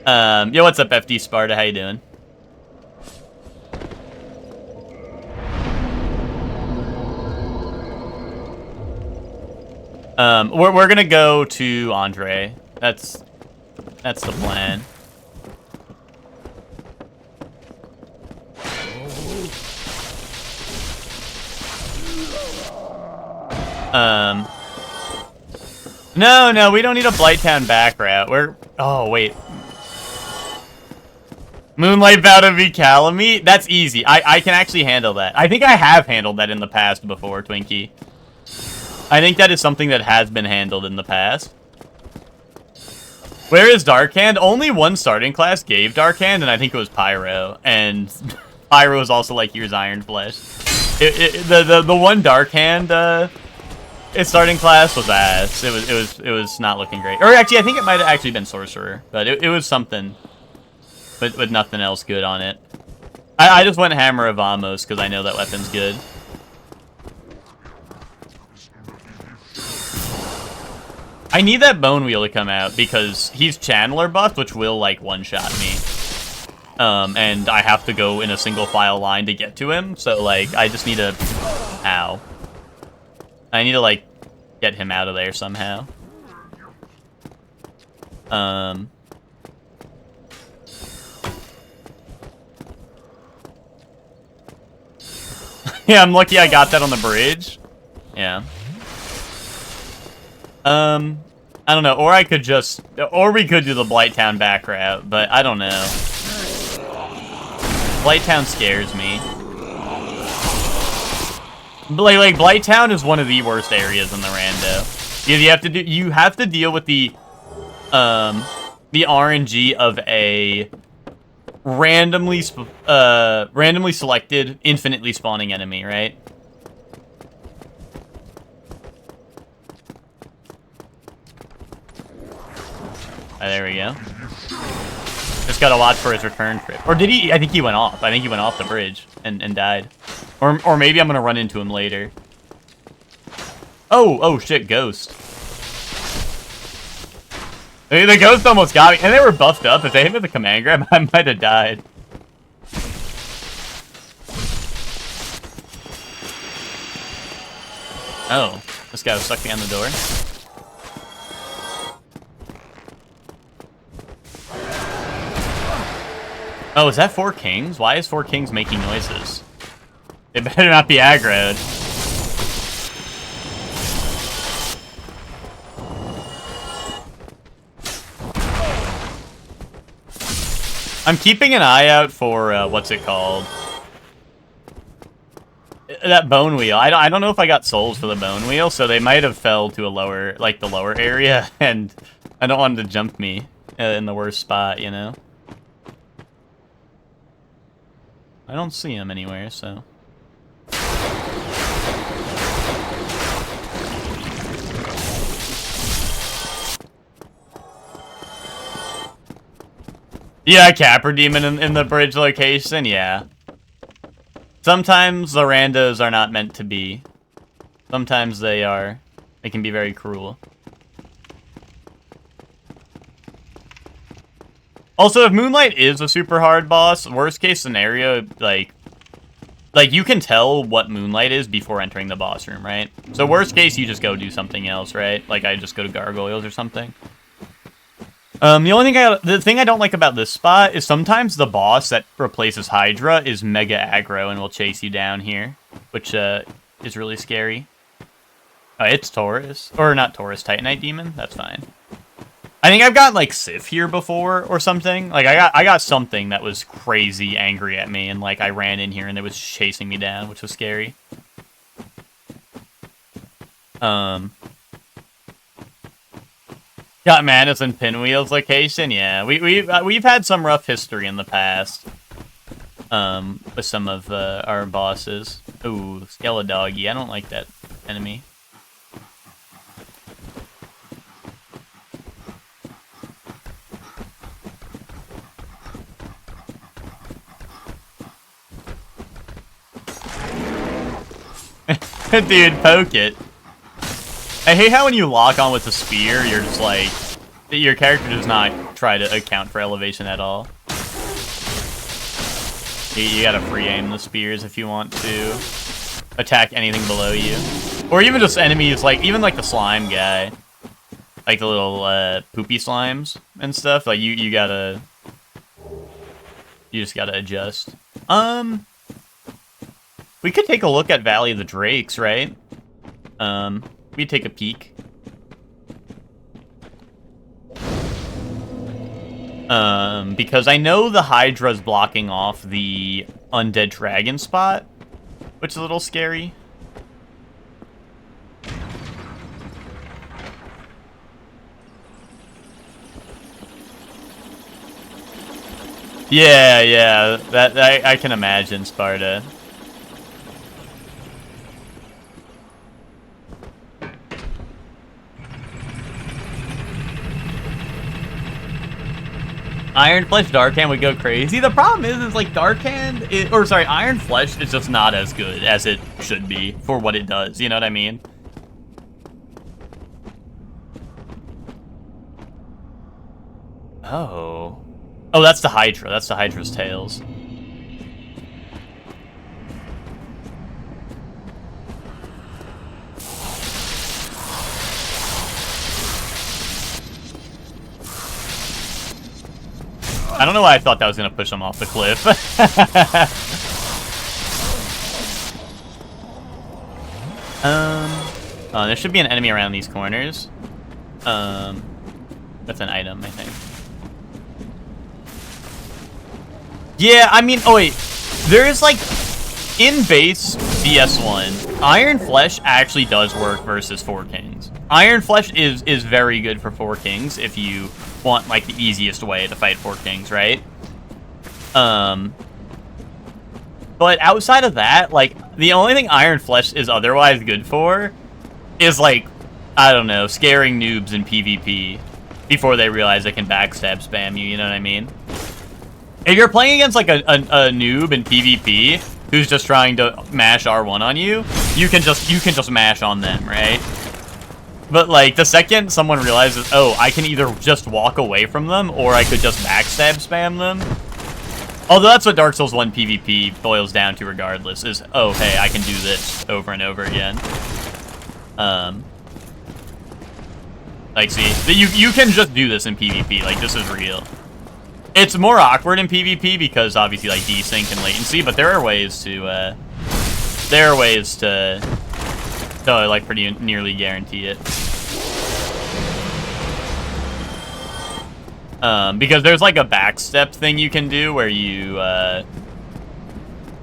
Yo, what's up, FD Sparta? How you doing? We're gonna go to Andre. That's the plan. No, we don't need a Blighttown back route. Oh, wait. Moonlight Bout of Calamity? That's easy. I can actually handle that. I think I have handled that in the past before, Twinkie. I think that is something that has been handled in the past. Where is Darkhand? Only one starting class gave Darkhand, and I think it was Pyro. And Pyro was also like, here's Iron Flesh. The one Darkhand its starting class was ass. It was not looking great. Or actually, I think it might have actually been Sorcerer, but it was something, but with nothing else good on it. I just went Hammer of Amos because I know that weapon's good. I need that Bone Wheel to come out because he's Channeler buffed, which will, like, one-shot me. And I have to go in a single file line to get to him, so, like, I just need to... Ow. I need to, like, get him out of there somehow. Yeah, I'm lucky I got that on the bridge. Yeah. I don't know, or I could just, or we could do the Blighttown back route, but I don't know. Blighttown scares me. Like Blighttown is one of the worst areas in the rando. You have to deal with the RNG of a randomly selected, infinitely spawning enemy, right? there we go. Just gotta watch for his return trip. Or did he? I think he went off. I think he went off the bridge and died. Or maybe I'm gonna run into him later. Oh shit, ghost. The ghost almost got me, and they were buffed up. If they hit me with a command grab, I might have died. Oh, this guy was stuck behind the door. Oh, is that 4 kings? Why is 4 kings making noises? They better not be aggroed. I'm keeping an eye out for, what's it called? That bone wheel. I don't know if I got souls for the bone wheel, so they might have fell to a lower, like the lower area, and I don't want them to jump me in the worst spot, you know? I don't see him anywhere, so... Yeah, Capra Demon in the bridge location, yeah. Sometimes the randos are not meant to be. Sometimes they are. They can be very cruel. Also, if Moonlight is a super hard boss, worst case scenario, like you can tell what Moonlight is before entering the boss room, right? So worst case, you just go do something else, right? Like I just go to Gargoyles or something. The thing I don't like about this spot is sometimes the boss that replaces Hydra is mega aggro and will chase you down here, which is really scary. Oh, it's Taurus. Or not Taurus, Titanite Demon. That's fine. I think I've got, like, Sif here before or something. Like, I got something that was crazy angry at me, and, like, I ran in here and it was chasing me down, which was scary. Got Manus and Pinwheel's location? Yeah, we've had some rough history in the past. With some of our bosses. Ooh, Skeledoggy. I don't like that enemy. Dude, poke it. I hate how when you lock on with the spear, you're just like... Your character does not try to account for elevation at all. You gotta free aim the spears if you want to attack anything below you. Or even just enemies, like, even like the slime guy. Like the little poopy slimes and stuff. Like, you gotta... You just gotta adjust. We could take a look at Valley of the Drakes, right? We'd take a peek. Because I know the Hydra's blocking off the Undead Dragon spot, which is a little scary. Yeah, that I can imagine, Sparta. Iron Flesh Dark Hand would go crazy. The problem is like Dark Hand, Iron Flesh is just not as good as it should be for what it does. You know what I mean? Oh, that's the Hydra. That's the Hydra's tails. I don't know why I thought that was going to push him off the cliff. There should be an enemy around these corners. That's an item, I think. Yeah, I mean, oh wait. There's like, in base BS1, Iron Flesh actually does work versus 4 Kings. Iron Flesh is very good for 4 Kings if you want like the easiest way to fight 4 Kings, right? But outside of that, like the only thing Iron Flesh is otherwise good for is like, I don't know, scaring noobs in PvP. before they realize they can backstab spam you, you know what I mean? If you're playing against like a noob in PvP who's just trying to mash R1 on you, you can just mash on them, right? But like the second someone realizes, oh, I can either just walk away from them or I could just backstab spam them. Although that's what Dark Souls 1 PvP boils down to regardless, is, oh, hey, I can do this over and over again. Like, see, you can just do this in PvP, like, this is real. It's more awkward in PvP because, obviously, like, desync and latency, but there are ways to, like, pretty nearly guarantee it. Because there's, like, a backstep thing you can do where you,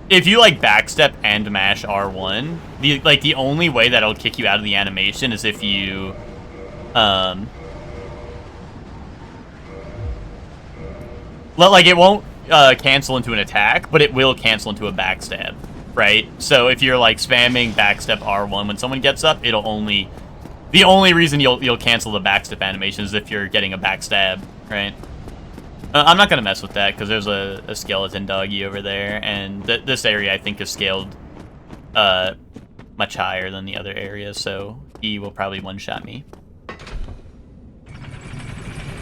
if you, like, backstep and mash R1, the only way that it'll kick you out of the animation is if you, like, it won't, cancel into an attack, but it will cancel into a backstab, right? So if you're, like, spamming backstep R1 when someone gets up, it'll only, the only reason you'll cancel the backstep animation is if you're getting a backstab, right? I'm not gonna mess with that because there's a skeleton doggy over there, and this area I think is scaled much higher than the other areas, so he will probably one-shot me.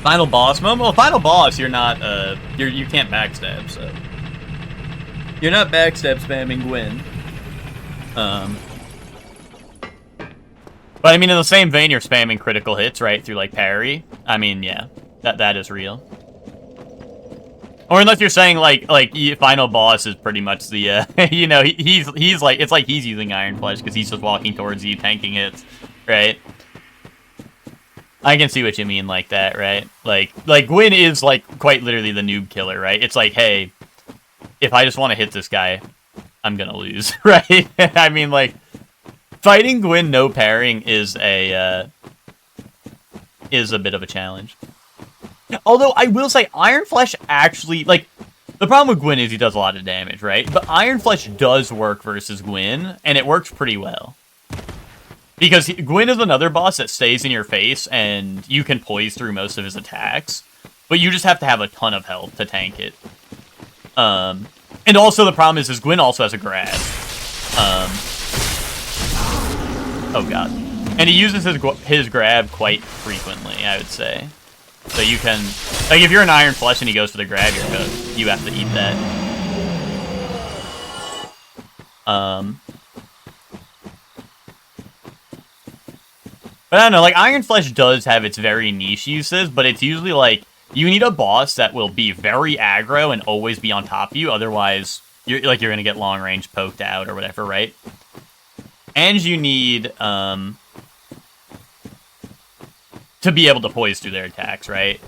Final boss moment? Well, final boss, you're not you can't backstab, so you're not backstab spamming Gwyn. But I mean, in the same vein, you're spamming critical hits, right, through like parry. I mean, yeah, that is real. Or unless you're saying like final boss is pretty much the you know, he's like, it's like he's using Iron Flesh because he's just walking towards you, tanking hits, right? I can see what you mean like that, right? Like Gwyn is like quite literally the noob killer, right? It's like, hey, if I just want to hit this guy, I'm gonna lose, right? I mean, like, fighting Gwyn no parrying is a bit of a challenge. Although, I will say, Iron Flesh actually, like, the problem with Gwyn is he does a lot of damage, right? But Iron Flesh does work versus Gwyn, and it works pretty well. Because Gwyn is another boss that stays in your face, and you can poise through most of his attacks. But you just have to have a ton of health to tank it. And also, the problem is Gwyn also has a grab. Oh god. And he uses his grab quite frequently, I would say. So you can, like, if you're an Iron Flesh and he goes for the grab, you're cooked. You have to eat that. But I don't know, like, Iron Flesh does have its very niche uses, but it's usually, like, you need a boss that will be very aggro and always be on top of you, otherwise, you're gonna get long-range poked out or whatever, right? And you need, to be able to poise through their attacks, right?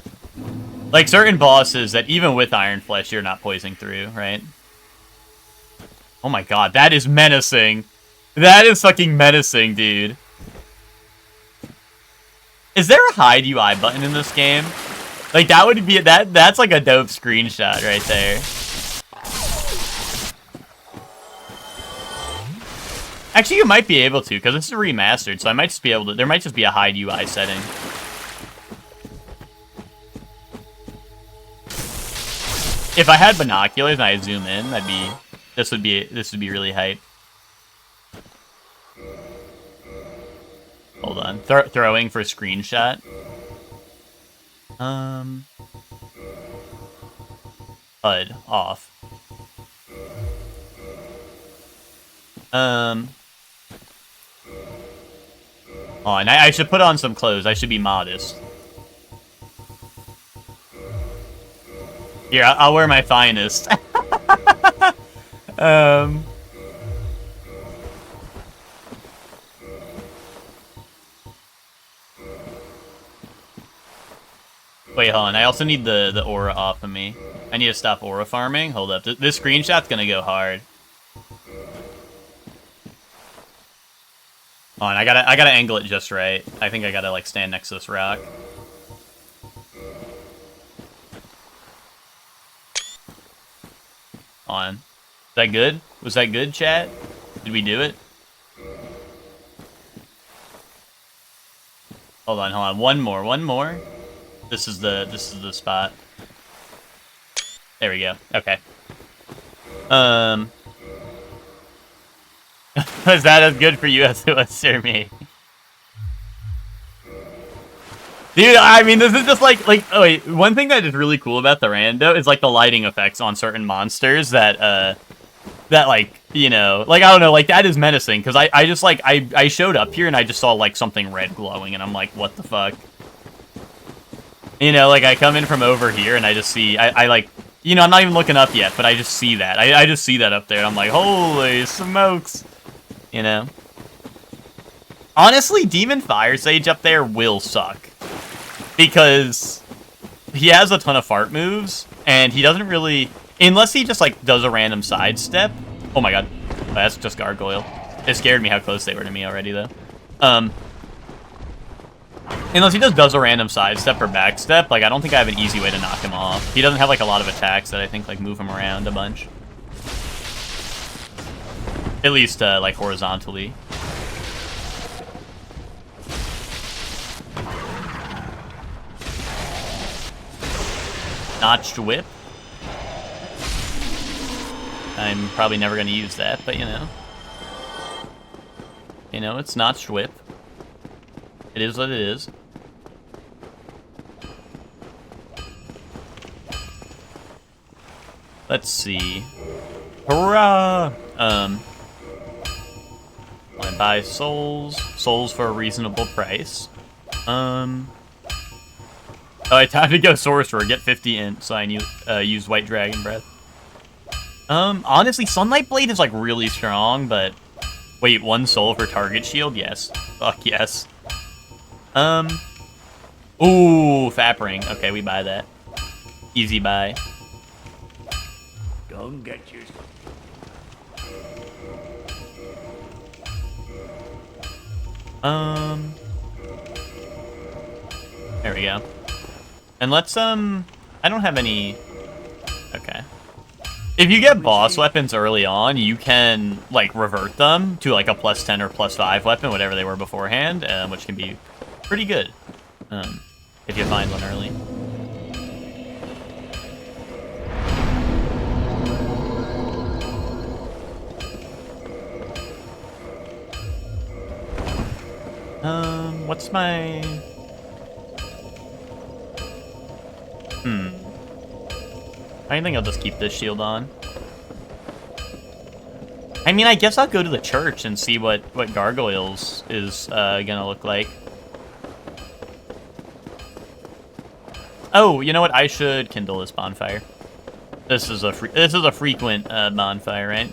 Like, certain bosses that even with Iron Flesh, you're not poising through, right? Oh my god, that is menacing. That is fucking menacing, dude. Is there a hide UI button in this game? Like, that would be, that's like a dope screenshot right there. Actually, you might be able to, because this is remastered, so I might just be able to, there might just be a hide UI setting. If I had binoculars and I zoom in, this would be really hype. Hold on, throwing for screenshot. HUD off. Oh, and I should put on some clothes. I should be modest. Here, I'll wear my finest. Wait, hold on. I also need the aura off of me. I need to stop aura farming. Hold up. This screenshot's gonna go hard. Hold on, I gotta angle it just right. I think I gotta, like, stand next to this rock. Hold on. Is that good? Was that good, chat? Did we do it? Hold on. One more. This is the spot. There we go. Okay. Is that as good for you as it was for me? Dude, I mean, this is just like, oh wait, one thing that is really cool about the rando is like the lighting effects on certain monsters that like, you know, like, I don't know, like, that is menacing, because I just, like, I showed up here and I just saw, like, something red glowing, and I'm like, what the fuck? You know, like, I come in from over here and I just see, I like, you know, I'm not even looking up yet, but I just see that. I just see that up there, and I'm like, holy smokes, you know? Honestly, Demon Fire Sage up there will suck. Because he has a ton of fart moves, and he doesn't really... Unless he just, like, does a random sidestep. Oh my god. Oh, that's just Gargoyle. It scared me how close they were to me already, though. Unless he just does a random sidestep or backstep, like, I don't think I have an easy way to knock him off. He doesn't have, like, a lot of attacks that I think, like, move him around a bunch. At least, like, horizontally. Notched Whip. I'm probably never going to use that, but you know. You know, it's Notched Whip. It is what it is. Let's see. Hurrah! I buy souls. Souls for a reasonable price. Oh, I time to go Sorcerer, get 50 int, so I use White Dragon Breath. Honestly, Sunlight Blade is, like, really strong, but... Wait, 1 soul for target shield? Yes. Fuck yes. Ooh, Fap Ring. Okay, we buy that. Easy buy.
Don't get you.
There we go. And let's, I don't have any... Okay. If you get boss weapons early on, you can, like, revert them to, like, a +10 or +5 weapon, whatever they were beforehand, which can be pretty good, if you find one early. What's my... I think I'll just keep this shield on. I mean, I guess I'll go to the church and see what Gargoyles is gonna look like. Oh, you know what? I should kindle this bonfire. This is a frequent bonfire, right?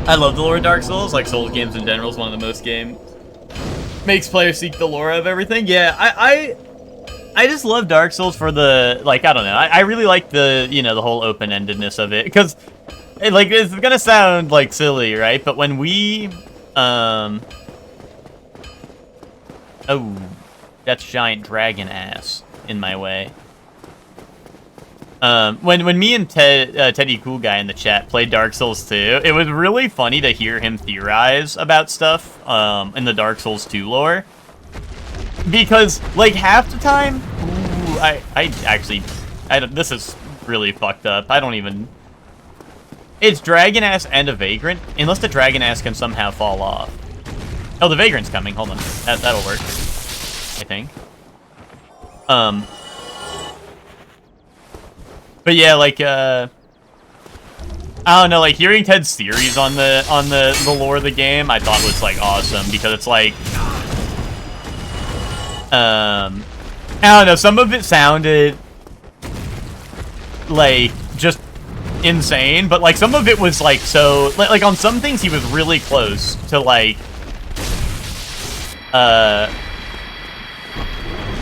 I love the lore of Dark Souls. Like, Souls games in general is one of the most makes players seek the lore of everything. Yeah, I just love Dark Souls for the, like, I don't know. I really like the, you know, the whole open-endedness of it. Because, like, it's gonna sound, like, silly, right? But when we, oh, that's giant dragon ass in my way. When me and Teddy Cool Guy in the chat played Dark Souls 2, it was really funny to hear him theorize about stuff, in the Dark Souls 2 lore. Because, like, half the time, ooh, this is really fucked up. I don't even... It's Dragon Ass and a Vagrant, unless the Dragon Ass can somehow fall off. Oh, the Vagrant's coming. Hold on. That'll work, I think. But yeah, like, I don't know, like, hearing Ted's theories on the lore of the game, I thought was, like, awesome, because it's, like, I don't know, some of it sounded, like, just insane, but, like, some of it was, like, so, like, on some things he was really close to, like,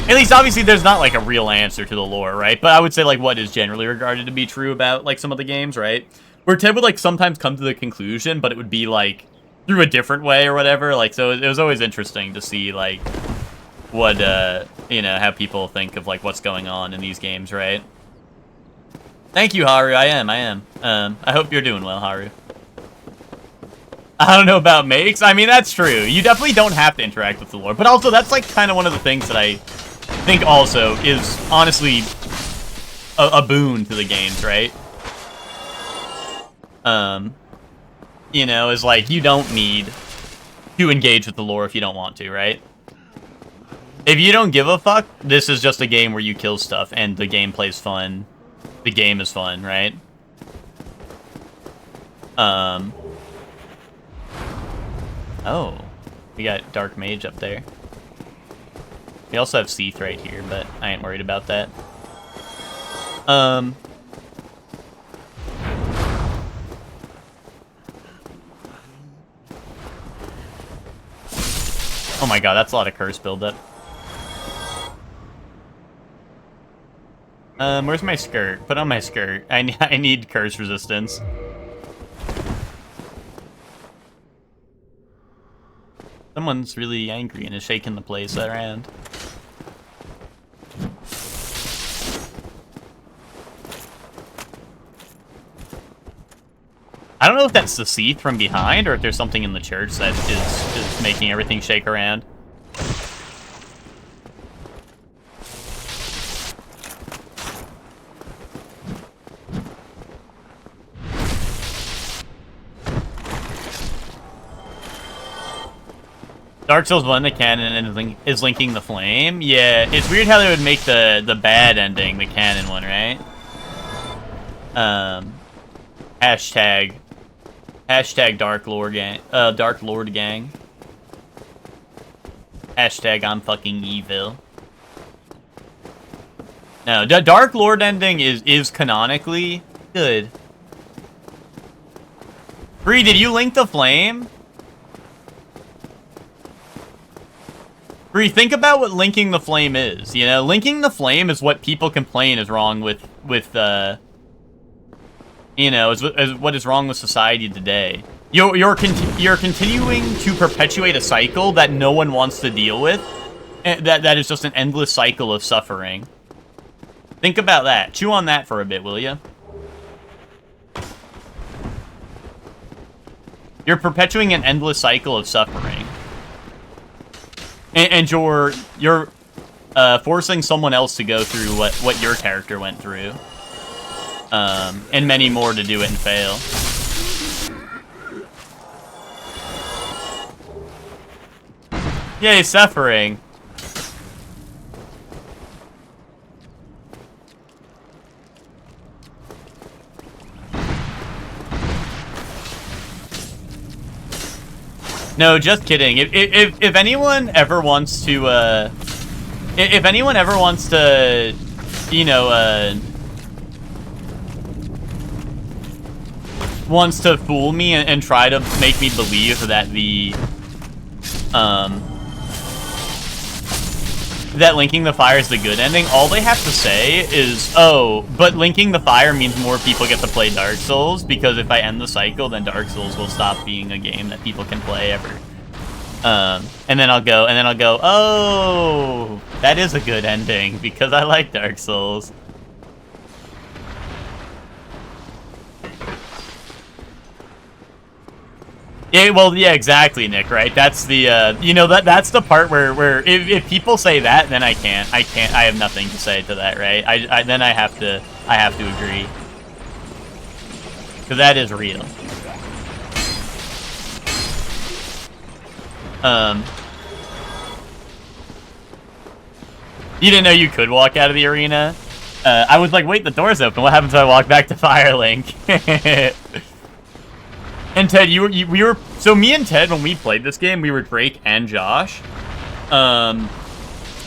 at least, obviously, there's not, like, a real answer to the lore, right? But I would say, like, what is generally regarded to be true about, like, some of the games, right? Where Ted would, like, sometimes come to the conclusion, but it would be, like, through a different way or whatever. Like, so it was always interesting to see, like, what, you know, how people think of, like, what's going on in these games, right? Thank you, Haru. I am. I hope you're doing well, Haru. I don't know about makes. I mean, that's true. You definitely don't have to interact with the lore. But also, that's like kind of one of the things that I think also is honestly a boon to the games, right? You know, is like, you don't need to engage with the lore if you don't want to, right? If you don't give a fuck, this is just a game where you kill stuff and the gameplay's fun. The game is fun, right? Oh, we got Dark Mage up there. We also have Seath right here, but I ain't worried about that. Oh my god, that's a lot of curse buildup. Where's my skirt? Put on my skirt. I need curse resistance. Someone's really angry and is shaking the place around. I don't know if that's the Seath from behind or if there's something in the church that is making everything shake around. Dark Souls 1, the canon, and is linking the flame. Yeah, it's weird how they would make the bad ending the canon one, right? Hashtag Dark Lord gang. Dark Lord gang. Hashtag I'm fucking evil. No, the Dark Lord ending is canonically good. Bree, did you link the flame? Bree, think about what linking the flame is. You know, linking the flame is what people complain is wrong with you know, is what is wrong with society today. You're continuing to perpetuate a cycle that no one wants to deal with. That is just an endless cycle of suffering. Think about that. Chew on that for a bit, will you? You're perpetuating an endless cycle of suffering. And you're forcing someone else to go through what your character went through. And many more to do it and fail. Yay, suffering. No, just kidding. If anyone ever wants to, if anyone ever wants to, you know, wants to fool me and try to make me believe that that linking the fire is the good ending, all they have to say is, oh, but linking the fire means more people get to play Dark Souls, because if I end the cycle, then Dark Souls will stop being a game that people can play ever. And then I'll go, oh, that is a good ending, because I like Dark Souls. Yeah, well, yeah, exactly, Nick, right? That's the, you know, that's the part where if people say that, then I have nothing to say to that, right? Then I have to agree. Because that is real. You didn't know you could walk out of the arena? I was like, wait, the door's open. What happens if I walk back to Firelink? And Ted, we were, so me and Ted, when we played this game, we were Drake and Josh.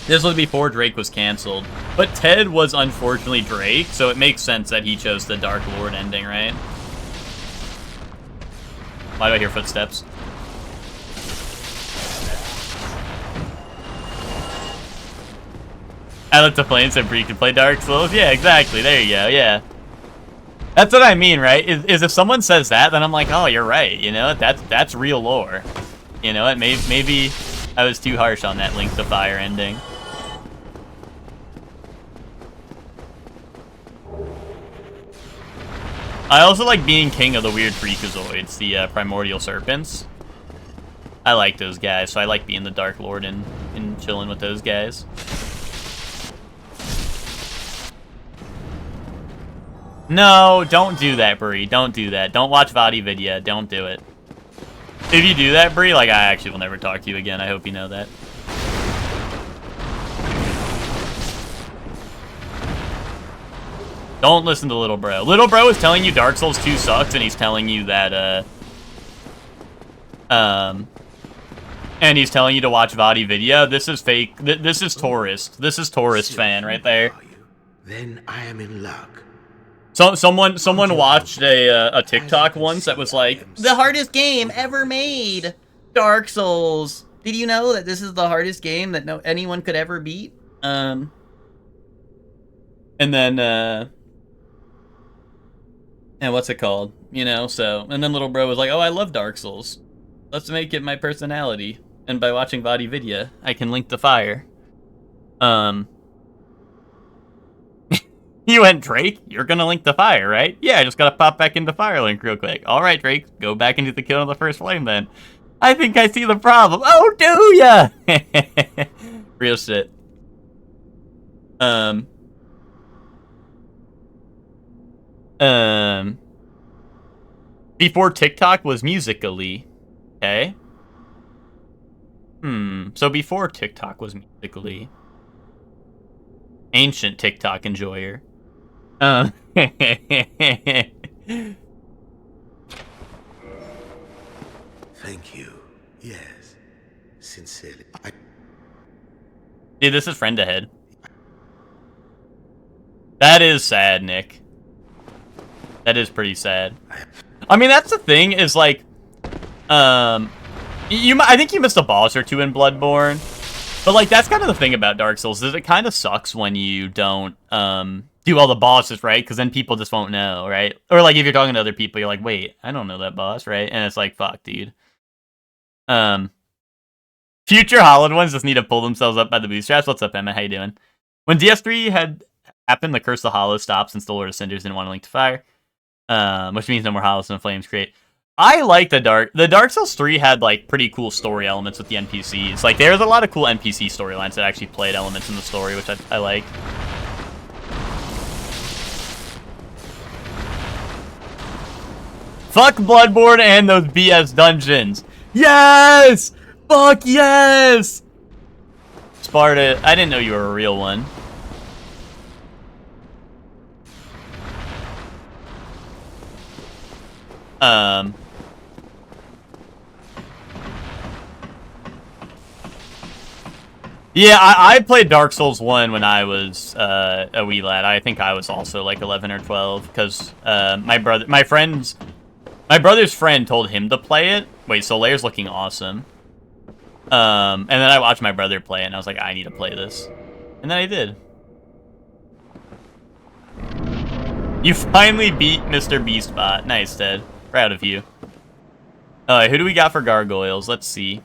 This was before Drake was canceled. But Ted was unfortunately Drake, so it makes sense that he chose the Dark Lord ending, right? Why do I hear footsteps? I looked to play and said Bree can play Dark Souls. Yeah, exactly. There you go. Yeah. That's what I mean, right? Is if someone says that, then I'm like, oh, you're right. You know, that's real lore. You know, maybe I was too harsh on that Link to Fire ending. I also like being king of the weird freakazoids, the primordial serpents. I like those guys, so I like being the Dark Lord and chilling with those guys. No, don't do that, Brie. Don't do that. Don't watch Vadi Vidya. Don't do it. If you do that, Brie, like, I actually will never talk to you again. I hope you know that. Don't listen to Little Bro. Little Bro is telling you Dark Souls 2 sucks, and he's telling you that, and he's telling you to watch Vadi Vidya. This is fake. This is tourist. This is tourist fan right there.
Then I am in luck.
So someone watched a TikTok once that was like, the hardest game ever made, Dark Souls. Did you know that this is the hardest game that anyone could ever beat? And then and what's it called? You know, so and then Little Bro was like, oh, I love Dark Souls. Let's make it my personality. And by watching Vadi Vidya, I can link the fire. You went, Drake, you're gonna link the fire, right? Yeah, I just gotta pop back into Firelink real quick. Alright, Drake, go back into the kill on the first flame then. I think I see the problem. Oh, do ya? Real shit. Before TikTok was Musical.ly. Okay. So before TikTok was Musical.ly. Ancient TikTok enjoyer.
Thank you. Yes. Sincerely.
Dude, this is friend ahead. That is sad, Nick. That is pretty sad. I mean, that's the thing, is like, I think you missed a boss or two in Bloodborne. But, like, that's kind of the thing about Dark Souls, is it kind of sucks when you don't, do all the bosses, right? Because then people just won't know, right? Or, like, if you're talking to other people, you're like, wait, I don't know that boss, right? And it's like, fuck, dude. Future Hollowed ones just need to pull themselves up by the bootstraps. What's up, Emma? How you doing? When DS3 had happened, the Curse of Hollow stopped since the Lord of Cinders didn't want to link to fire. Which means no more Hollows and Flames create. I like the Dark Souls 3 had, like, pretty cool story elements with the NPCs. Like, there's a lot of cool NPC storylines that actually played elements in the story, which I like. Fuck Bloodborne and those BS dungeons. Yes! Fuck yes! Sparta, I didn't know you were a real one. Yeah, I played Dark Souls 1 when I was a wee lad. I think I was also like 11 or 12 because my brother's friend told him to play it. Wait, so Lair's looking awesome. And then I watched my brother play it, and I was like, I need to play this. And then I did. You finally beat Mr. Beastbot. Nice, Ted. Proud of you. Who do we got for gargoyles? Let's see.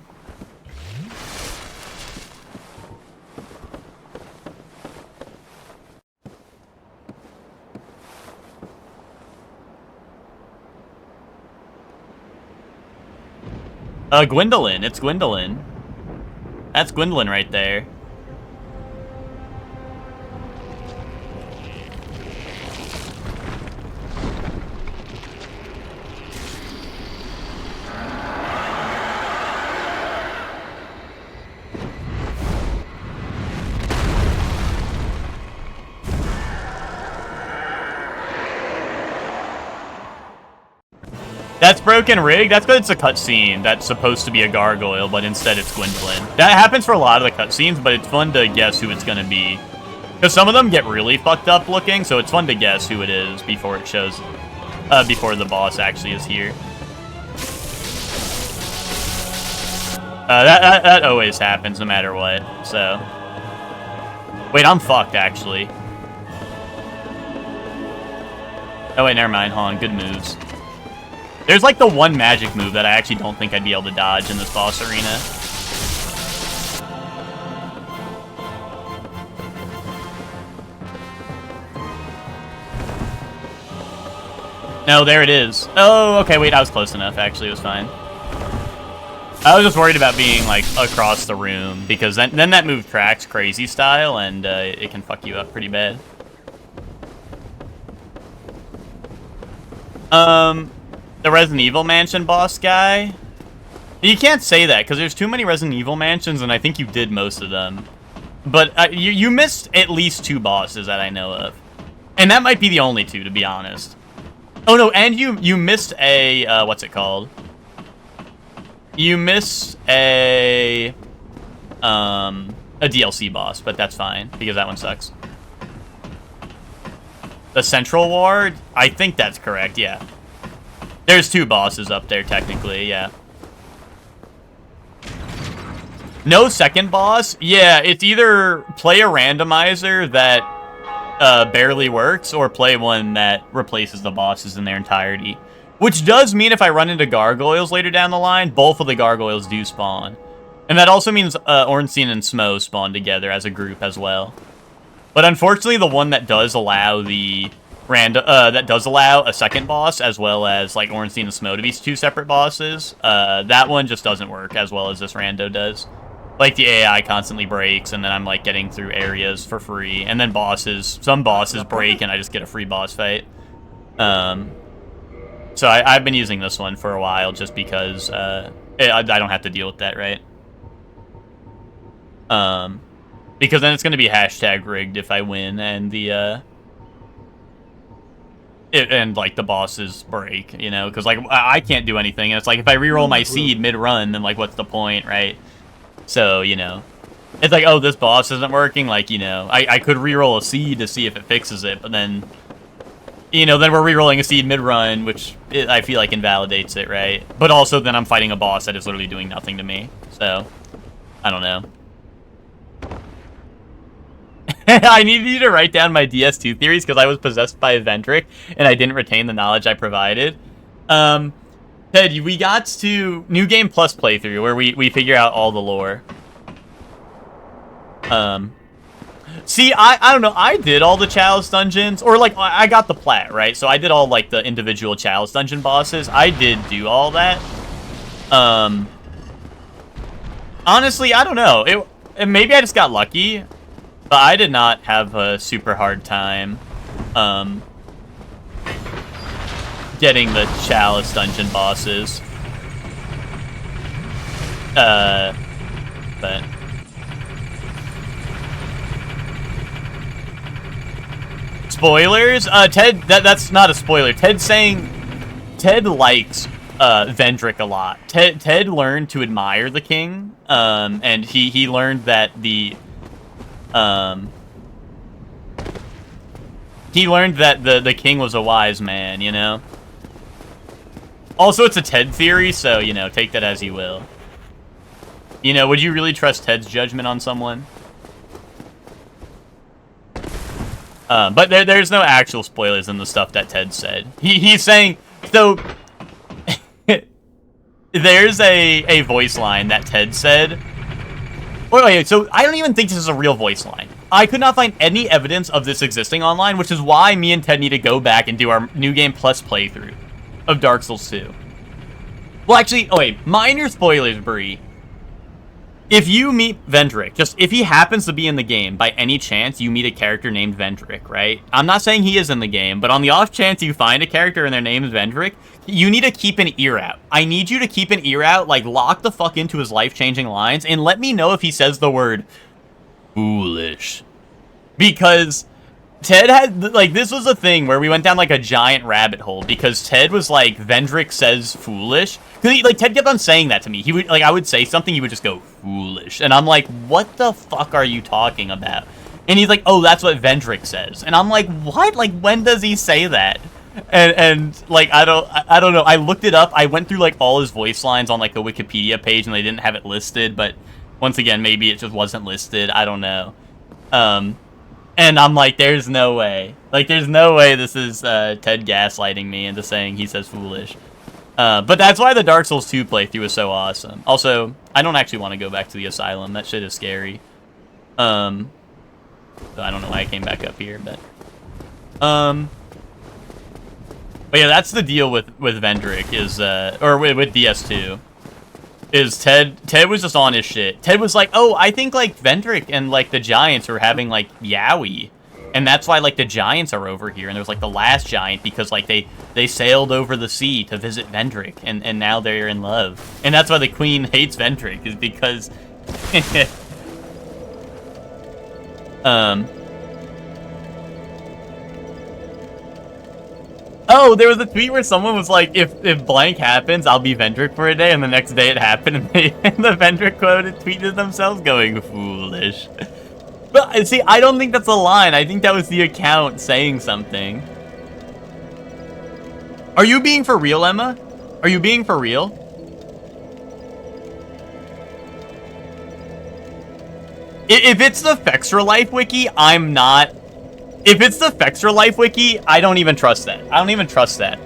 Gwendolyn. It's Gwendolyn. That's Gwendolyn right there. That's Broken Rig? That's because it's a cutscene that's supposed to be a gargoyle, but instead it's Gwendolyn. That happens for a lot of the cutscenes, but it's fun to guess who it's gonna be. Because some of them get really fucked up looking, so it's fun to guess who it is before it shows, before the boss actually is here. That always happens no matter what, so. Wait, I'm fucked, actually. Oh wait, never mind, hold on, good moves. There's like the one magic move that I actually don't think I'd be able to dodge in this boss arena. No, there it is. Oh, okay, wait, I was close enough, actually, it was fine. I was just worried about being, like, across the room, because then that move tracks crazy style, and it can fuck you up pretty bad. The Resident Evil Mansion boss guy? You can't say that, because there's too many Resident Evil Mansions, and I think you did most of them. But you missed at least 2 bosses that I know of. And that might be the only 2, to be honest. Oh, no, and you missed a, what's it called? You missed a DLC boss, but that's fine, because that one sucks. The Central Ward? I think that's correct, yeah. There's 2 bosses up there, technically, yeah. No second boss? Yeah, it's either play a randomizer that barely works, or play one that replaces the bosses in their entirety. Which does mean if I run into gargoyles later down the line, both of the gargoyles do spawn. And that also means Ornstein and Smo spawn together as a group as well. But unfortunately, the one that does allow the a second boss, as well as like Ornstein and Smo to be 2 separate bosses, that one just doesn't work as well as this rando does. Like, the AI constantly breaks, and then I'm, like, getting through areas for free. And then some bosses break, and I just get a free boss fight. So I've been using this one for a while, just because I don't have to deal with that, right? Because then it's going to be hashtag rigged if I win, and like, the bosses break, you know? Because, like, I can't do anything, and it's like, if I reroll my seed mid-run, then, like, what's the point, right? So, you know, it's like, oh, this boss isn't working. Like, you know, I could reroll a seed to see if it fixes it, but then, you know, then we're rerolling a seed mid-run, which I feel like invalidates it, right? But also then I'm fighting a boss that is literally doing nothing to me. So, I don't know. I needed you to write down my DS2 theories because I was possessed by Vendrick, and I didn't retain the knowledge I provided. Ted, we got to New Game Plus playthrough, where we figure out all the lore. See, I don't know, I did all the Chalice dungeons, or, like, I got the plat, right? So I did all, like, the individual Chalice dungeon bosses. I did do all that. Honestly, I don't know. Maybe I just got lucky, but I did not have a super hard time, getting the Chalice dungeon bosses. But spoilers? Ted, that's not a spoiler. Ted's saying Ted likes Vendrick a lot. Ted learned to admire the king, and he learned that the king was a wise man, you know? Also, it's a Ted theory, so, you know, take that as you will. You know, would you really trust Ted's judgment on someone? But there's no actual spoilers in the stuff that Ted said. He's saying, so, there's a voice line that Ted said. Wait, so I don't even think this is a real voice line. I could not find any evidence of this existing online, which is why me and Ted need to go back and do our New Game Plus playthrough of Dark Souls 2. Well, actually, oh wait, minor spoilers, Bree. If you meet Vendrick, just if he happens to be in the game, by any chance you meet a character named Vendrick, right? I'm not saying he is in the game, but on the off chance you find a character and their name is Vendrick, you need to keep an ear out. I need you to keep an ear out, like lock the fuck into his life-changing lines, and let me know if he says the word foolish. Because Ted had, like, this was a thing where we went down, like, a giant rabbit hole, because Ted was like, Vendrick says foolish. Because, like, Ted kept on saying that to me. He would, like, I would say something, he would just go, foolish. And I'm like, what the fuck are you talking about? And he's like, oh, that's what Vendrick says. And I'm like, what? Like, when does he say that? And like, I don't know. I looked it up. I went through, like, all his voice lines on, like, the Wikipedia page, and they didn't have it listed, but once again, maybe it just wasn't listed. I don't know. And I'm like, there's no way. Like, there's no way this is Ted gaslighting me into saying he says foolish. But that's why the Dark Souls 2 playthrough is so awesome. Also, I don't actually want to go back to the asylum. That shit is scary. So I don't know why I came back up here, but But yeah, that's the deal with Vendrick is, or with DS2. Is Ted was just on his shit. Ted was like, oh, I think, like, Vendrick and, like, the Giants are having, like, Yowie. And that's why, like, the Giants are over here. And there's, like, the last Giant because, like, they sailed over the sea to visit Vendrick. And now they're in love. And that's why the Queen hates Vendrick, is because... Oh, there was a tweet where someone was like, if blank happens, I'll be Vendrick for a day, and the next day it happened, and, and the Vendrick quoted tweeted themselves going, foolish. But, see, I don't think that's a line. I think that was the account saying something. Are you being for real, Emma? Are you being for real? If it's the Fextra Life wiki, I'm not... If it's the Fextra Life wiki, I don't even trust that. I don't even trust that.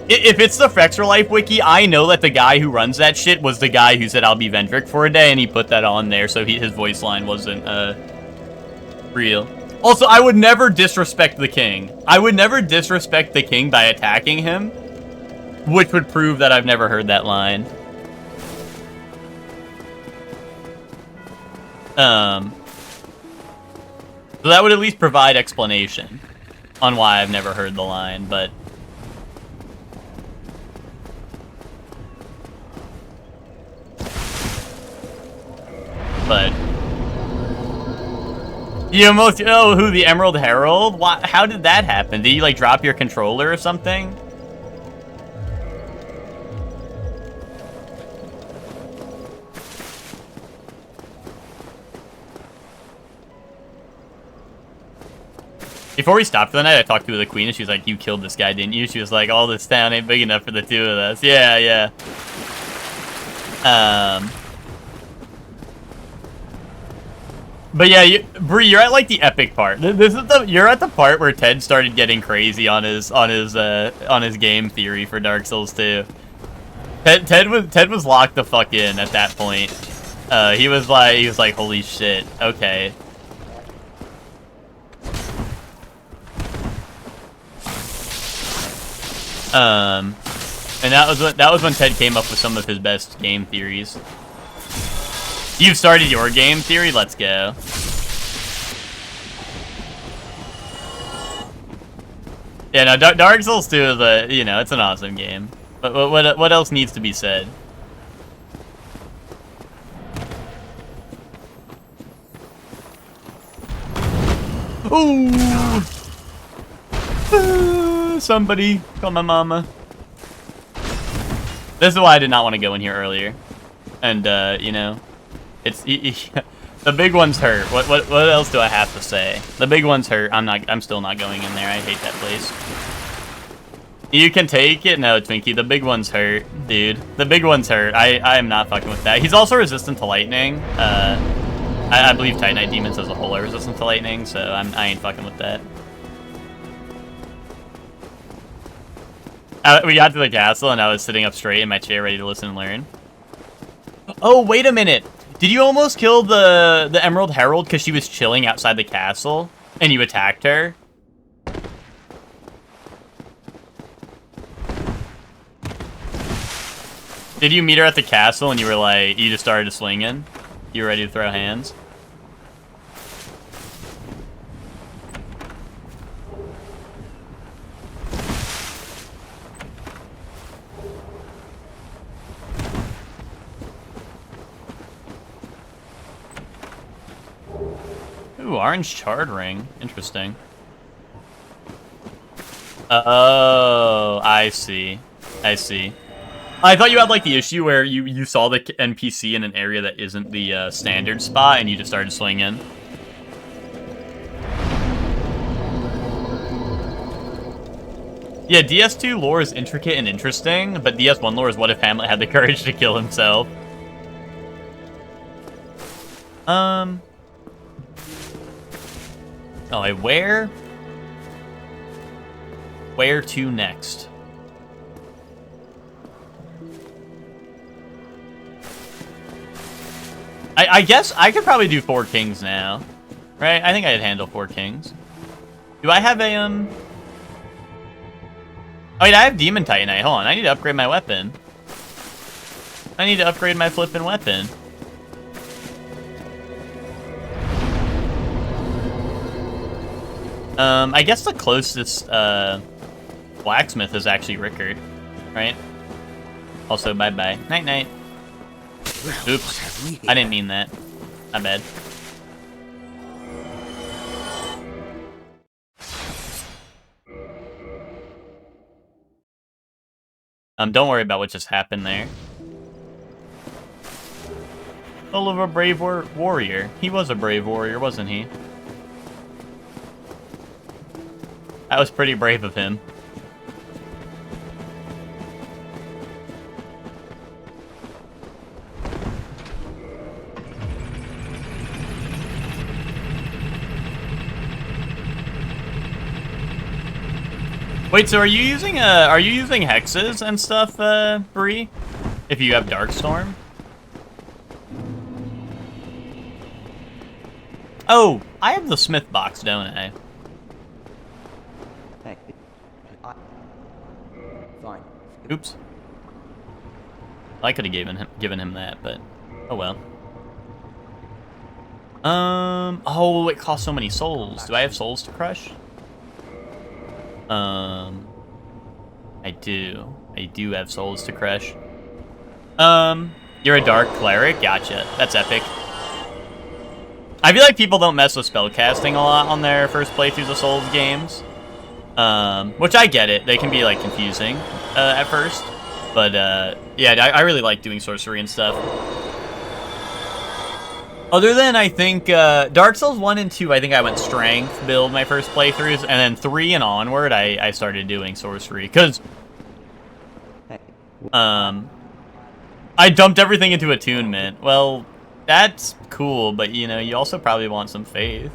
If it's the Fextra Life wiki, I know that the guy who runs that shit was the guy who said I'll be Vendrick for a day, and he put that on there, so his voice line wasn't, real. Also, I would never disrespect the king. I would never disrespect the king by attacking him, which would prove that I've never heard that line. So that would at least provide explanation on why I've never heard the line, but... You almost... Oh, who, the Emerald Herald? Why, how did that happen? Did you, like, drop your controller or something? Before we stopped for the night, I talked to the queen, and she was like, you killed this guy, didn't you? She was like, all this town ain't big enough for the two of us. Yeah, yeah. But yeah, Bree, you're at, like, the epic part. You're at the part where Ted started getting crazy on his game theory for Dark Souls 2. Ted was locked the fuck in at that point. He was like, holy shit, okay. And that was when Ted came up with some of his best game theories. You've started your game theory? Let's go. Yeah, no, Dark Souls 2 is it's an awesome game. But what else needs to be said? Ooh! Somebody call my mama. This is why I did not want to go in here earlier. And, it's... the big ones hurt. What else do I have to say? The big ones hurt. I'm still not going in there. I hate that place. You can take it? No, Twinkie. The big ones hurt, dude. The big ones hurt. I am not fucking with that. He's also resistant to lightning. I believe Titanite demons as a whole are resistant to lightning, so I ain't fucking with that. We got to the castle, and I was sitting up straight in my chair, ready to listen and learn. Oh, wait a minute. Did you almost kill the Emerald Herald because she was chilling outside the castle, and you attacked her? Did you meet her at the castle, and you were like, you just started swinging? You were ready to throw hands? Ooh, orange charred ring. Interesting. Oh, I see. I see. I thought you had, like, the issue where you saw the NPC in an area that isn't the standard spot, and you just started swinging. Yeah, DS2 lore is intricate and interesting, but DS1 lore is what if Hamlet had the courage to kill himself. Oh, where to next? I guess I could probably do 4 kings now, right? I think I'd handle 4 kings. Do I have a Oh, wait, I have Demon Titanite. Hold on, I need to upgrade my weapon. I need to upgrade my flippin' weapon. I guess the closest, blacksmith is actually Rickard, right? Also, bye-bye. Night-night. Oops. I didn't mean that. My bad. Don't worry about what just happened there. Full of a brave warrior. He was a brave warrior, wasn't he? That was pretty brave of him. Wait, so are you using hexes and stuff, Bree? If you have Darkstorm? Oh, I have the Smith box, don't I?
Hey, fine.
Oops. I could have given him that, but oh well. Oh, it costs so many souls. Do I have souls to crush? I do. I do have souls to crush. You're a dark cleric? Gotcha. That's epic. I feel like people don't mess with spellcasting a lot on their first playthroughs of Souls games. Which I get it. They can be, like, confusing, at first. But, yeah, I really like doing sorcery and stuff. Other than, I think, Dark Souls 1 and 2, I think I went Strength build my first playthroughs, and then 3 and onward, I started doing Sorcery, because, I dumped everything into Attunement. Well, that's cool, but, you know, you also probably want some faith.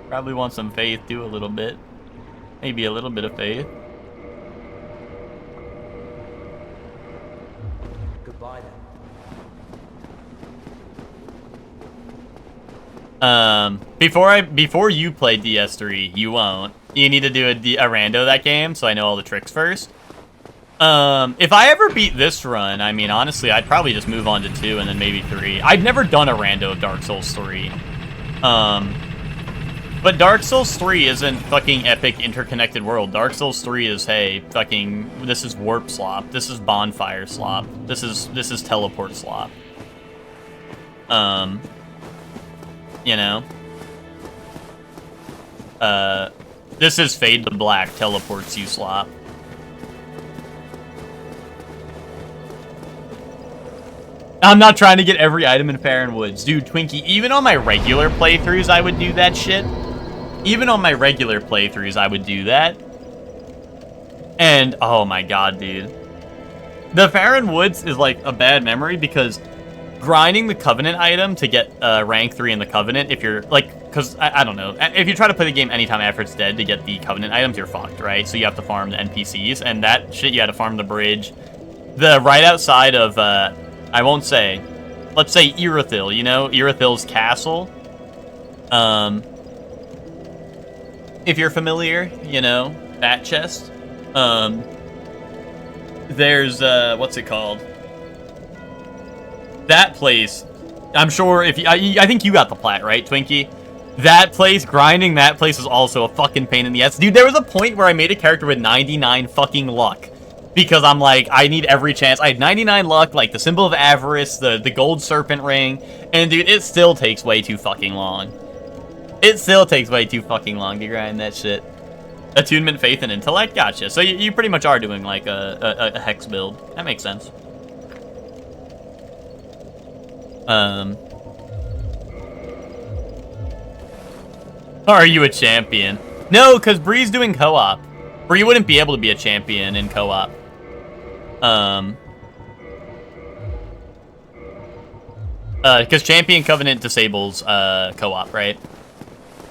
Probably want some faith, too, a little bit. Maybe a little bit of faith.
Goodbye then.
Before you play DS3, you won't. You need to do a rando that game, so I know all the tricks first. If I ever beat this run, I mean, honestly, I'd probably just move on to 2 and then maybe 3. I've never done a rando of Dark Souls 3. But Dark Souls 3 isn't fucking epic interconnected world. Dark Souls 3 is, hey, fucking, this is warp slop. This is bonfire slop. This is teleport slop. You know? This is fade to black, teleports you slop. I'm not trying to get every item in Farron Woods. Dude, Twinkie, even on my regular playthroughs, I would do that shit. Even on my regular playthroughs, I would do that. And, oh my god, dude. The Farron Woods is, like, a bad memory because grinding the Covenant item to get rank 3 in the Covenant, if you're, like, because, I don't know, if you try to play the game anytime after it's dead to get the Covenant items, you're fucked, right? So you have to farm the NPCs, and that shit, you had to farm the bridge. The right outside of, I won't say, let's say Irithyll, you know? Irithyll's castle. If you're familiar, you know, that chest. There's, what's it called? That place, I'm sure if you, I think you got the plat, right, Twinkie? That place, grinding that place is also a fucking pain in the ass. Dude, there was a point where I made a character with 99 fucking luck. Because I'm like, I need every chance. I had 99 luck, like the symbol of avarice, the gold serpent ring. And dude, it still takes way too fucking long. It still takes way too fucking long to grind that shit. Attunement, faith, and intellect? Gotcha. So you pretty much are doing like a hex build. That makes sense. Are you a champion? No, because Bree's doing co-op. Bree wouldn't be able to be a champion in co-op. Because Champion Covenant disables co-op, right?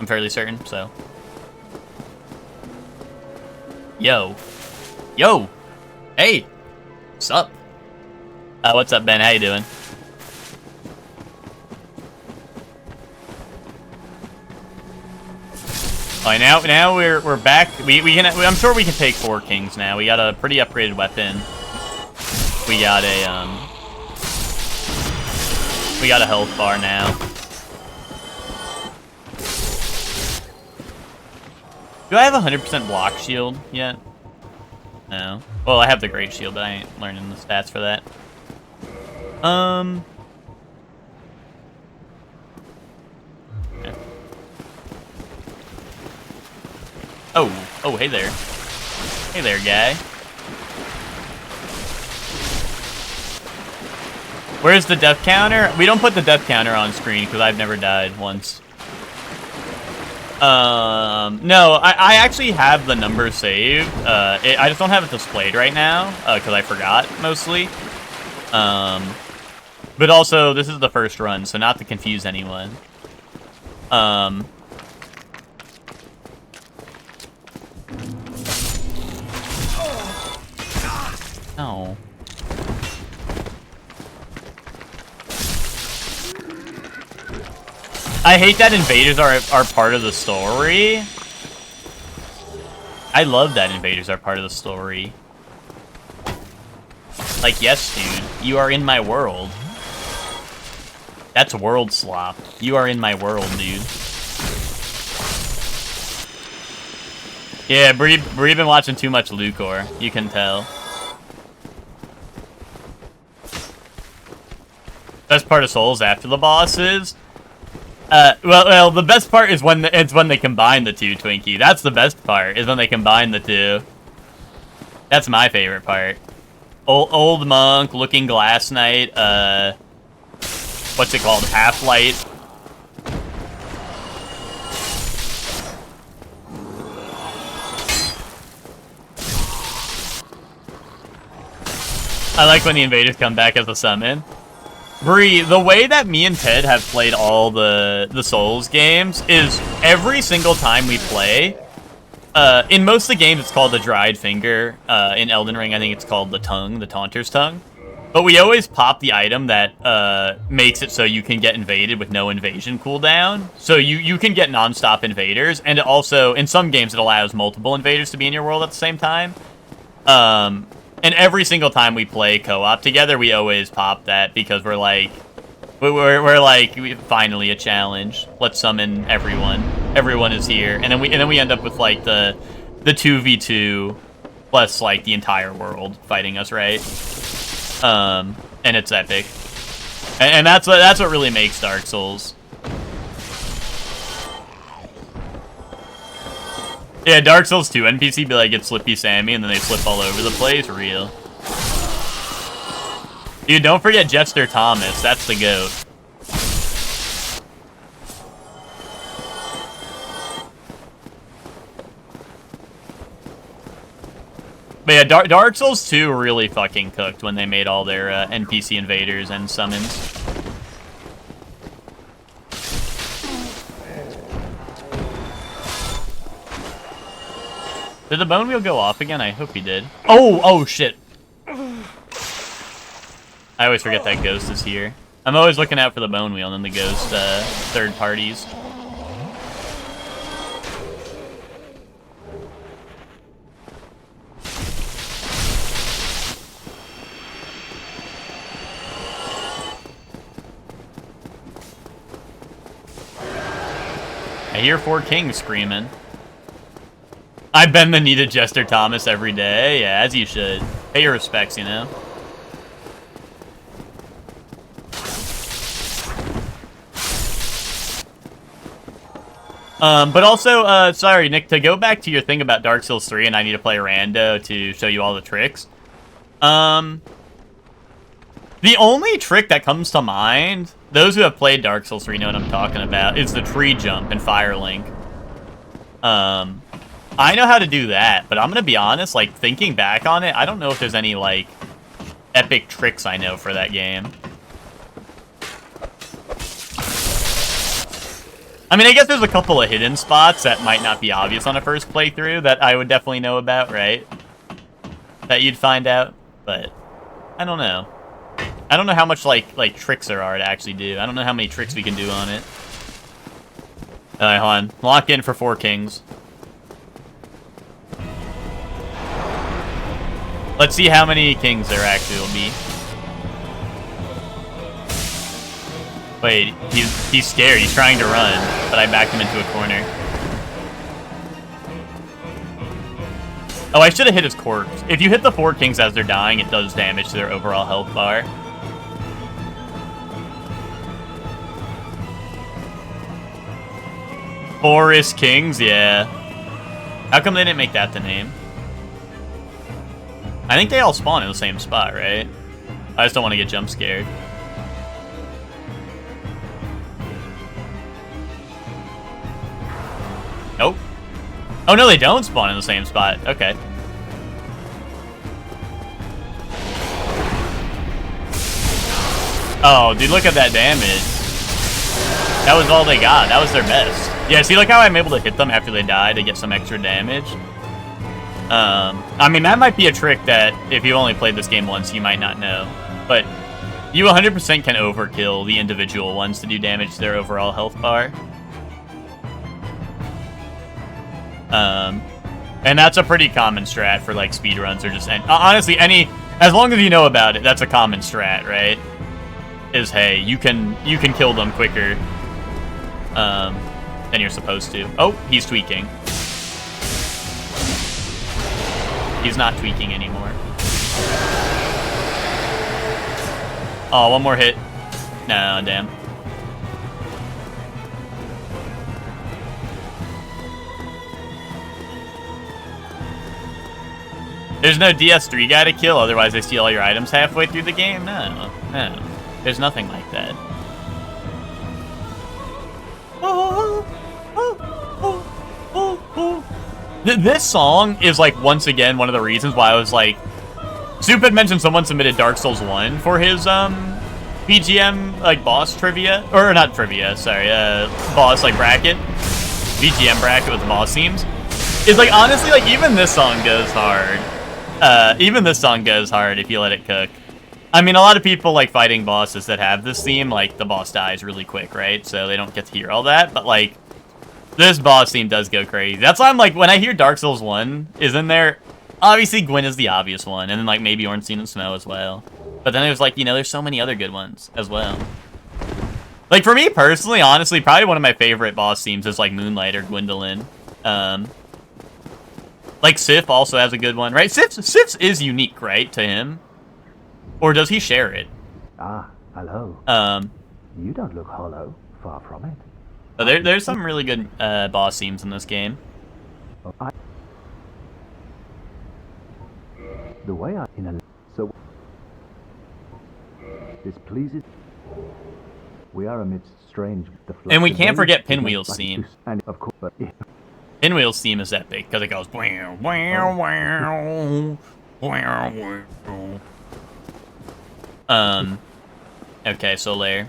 I'm fairly certain, so. Yo. Yo! Hey! Sup? What's up, Ben? How you doing? Alright, now we're back. I'm sure we can take 4 kings now. We got a pretty upgraded weapon. We got a health bar now. Do I have 100% block shield yet? No. Well, I have the great shield, but I ain't learning the stats for that. Yeah. Oh, hey there. Hey there, guy. Where's the death counter? We don't put the death counter on screen because I've never died once. No, I actually have the number saved. I just don't have it displayed right now because I forgot mostly. But also this is the first run, so not to confuse anyone. Oh. I hate that invaders are part of the story. I love that invaders are part of the story. Like, yes, dude, you are in my world. That's world slop. You are in my world, dude. Yeah, Bree been watching too much Lucor. You can tell. Best part of Souls after the bosses. Well, the best part is when they combine the two, Twinkie. That's the best part, is when they combine the two. That's my favorite part. Old Monk, Looking Glass Knight, what's it called? Half-Light. I like when the invaders come back as a summon. Bree, the way that me and Ted have played all the Souls games is every single time we play, in most of the games it's called the dried finger. In Elden Ring, I think it's called the tongue, the Taunter's tongue. But we always pop the item that makes it so you can get invaded with no invasion cooldown. So you can get non-stop invaders, and also, in some games, it allows multiple invaders to be in your world at the same time. And every single time we play co-op together, we always pop that because we're like, finally a challenge. Let's summon everyone. Everyone is here, and then we end up with like the 2v2 plus like the entire world fighting us, right? And it's epic, and that's what really makes Dark Souls. Yeah, Dark Souls 2 NPC be like, get Slippy Sammy, and then they slip all over the place. Real. Dude, don't forget Jester Thomas. That's the GOAT. But yeah, Dark Souls 2 really fucking cooked when they made all their NPC invaders and summons. Did the bone wheel go off again? I hope he did. Oh shit. I always forget that Ghost is here. I'm always looking out for the bone wheel and then the Ghost third parties. I hear 4 kings screaming. I bend the knee to Jester Thomas every day. Yeah, as you should. Pay your respects, you know? But also, sorry, Nick, to go back to your thing about Dark Souls 3 and I need to play Rando to show you all the tricks. The only trick that comes to mind, those who have played Dark Souls 3 know what I'm talking about, is the tree jump in Firelink. I know how to do that, but I'm gonna be honest, like, thinking back on it, I don't know if there's any, like, epic tricks I know for that game. I mean, I guess there's a couple of hidden spots that might not be obvious on a first playthrough that I would definitely know about, right? That you'd find out, but I don't know. I don't know how much, like tricks there are to actually do. I don't know how many tricks we can do on it. Alright, hold on. Lock in for 4 kings. Let's see how many kings there actually will be. Wait, he's scared. He's trying to run, but I backed him into a corner. Oh, I should have hit his corpse. If you hit the 4 kings as they're dying, it does damage to their overall health bar. Forest Kings, yeah. How come they didn't make that the name? I think they all spawn in the same spot, right? I just don't want to get jump scared. Nope. Oh, no, they don't spawn in the same spot. Okay. Oh, dude, look at that damage. That was all they got. That was their best. Yeah, see, look how I'm able to hit them after they die to get some extra damage? I mean, that might be a trick that if you only played this game once, you might not know. But you 100% can overkill the individual ones to do damage to their overall health bar. And that's a pretty common strat for, like, speedruns or just... honestly, as long as you know about it, that's a common strat, right? Is, hey, you can kill them quicker than you're supposed to. Oh, he's tweaking. He's not tweaking anymore. Oh, one more hit. No, damn. There's no DS3 guy to kill, otherwise they steal all your items halfway through the game? No, no. There's nothing like that. This song is, like, once again, one of the reasons why I was, like... Soup had mentioned someone submitted Dark Souls 1 for his, BGM, like, boss trivia. Or, not trivia, sorry, boss, like, bracket. BGM bracket with the boss themes. It's, like, honestly, like, even this song goes hard. Even this song goes hard if you let it cook. I mean, a lot of people like fighting bosses that have this theme, like, the boss dies really quick, right? So they don't get to hear all that, but, like, this boss theme does go crazy. That's why I'm like, when I hear Dark Souls 1 is in there, obviously Gwyn is the obvious one, and then, like, maybe Ornstein and Snow as well. But then there's, like, you know, there's so many other good ones as well. Like, for me personally, honestly, probably one of my favorite boss themes is, like, Moonlight or Gwendolyn. Like, Sif also has a good one, right? Sif's is unique, right, to him? Or does he share it?
Ah, hello. You don't look hollow. Far from it.
Oh, there's some really good boss themes in this game.
The way I in a so this pleases. We are amidst strange.
And we can't forget Pinwheel's theme.
And of course, but
Pinwheel's theme is epic because it goes wow wow wow wow wow. Okay, so Lair.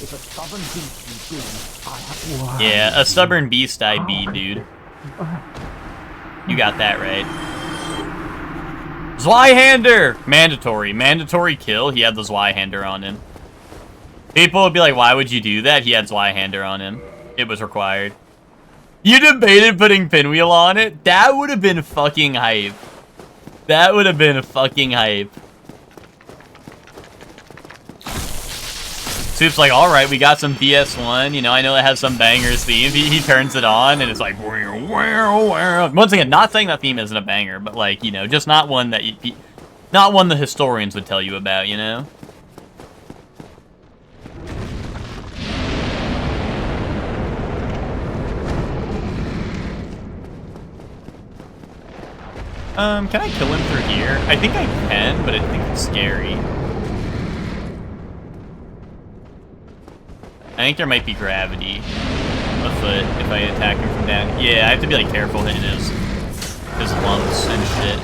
if a stubborn beast you be, I have.
Yeah, a stubborn beast I be, dude. You got that right. Zweihander! Mandatory kill. He had the Zweihander on him. People would be like, why would you do that? He had Zweihander on him. It was required. You debated putting Pinwheel on it? That would have been fucking hype. That would have been fucking hype. Soup's like, alright, we got some DS1. You know, I know it has some bangers themes. He turns it on, and it's like, once again, not saying that theme isn't a banger, but, like, you know, just not one that not one the historians would tell you about, you know? Can I kill him through here? I think I can, but I think it's scary. I think there might be gravity afoot if I attack him from down. Yeah, I have to be, like, careful hitting his lumps and shit.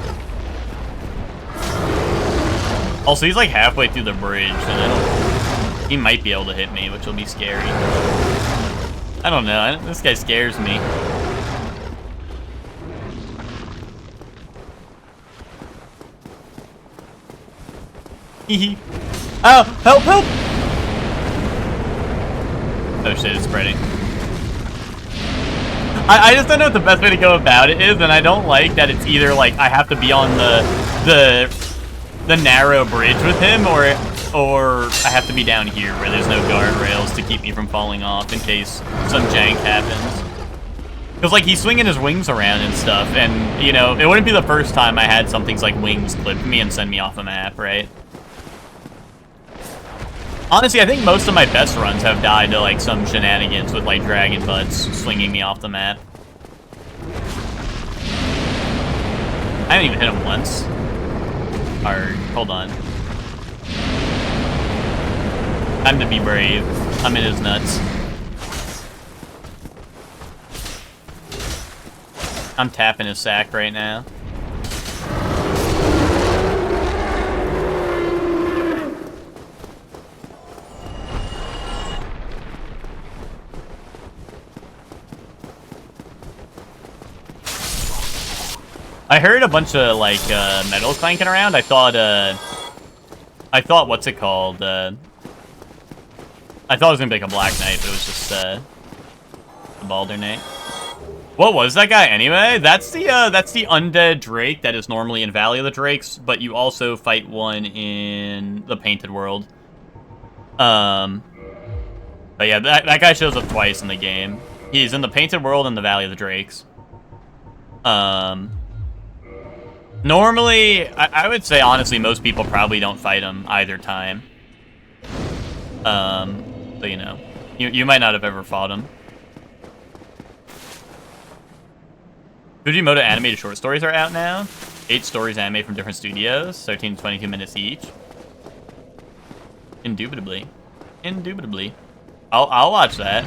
Also, he's, like, halfway through the bridge, and he might be able to hit me, which will be scary. I don't know. This guy scares me. Oh, help, help! Oh shit, it's spreading. I just don't know what the best way to go about it is, and I don't like that it's either like I have to be on the narrow bridge with him, or I have to be down here where there's no guardrails to keep me from falling off in case some jank happens. Because, like, he's swinging his wings around and stuff, and, you know, it wouldn't be the first time I had something's like wings clip me and send me off the map, right? Honestly, I think most of my best runs have died to, like, some shenanigans with, like, dragon butts swinging me off the map. I haven't even hit him once. Or, hold on. Time to be brave. I'm in his nuts. I'm tapping his sack right now. I heard a bunch of, like, metals clanking around. I thought, what's it called? I thought it was gonna be like a Black Knight, but it was just, a Balder Knight. What was that guy anyway? That's the undead Drake that is normally in Valley of the Drakes, but you also fight one in the Painted World. But yeah, that guy shows up twice in the game. He's in the Painted World and the Valley of the Drakes. Normally, I would say, honestly, most people probably don't fight him either time. So, you know, you might not have ever fought him. Fujimoto animated short stories are out now. 8 stories anime from different studios, 13 to 22 minutes each. Indubitably. Indubitably. I'll watch that.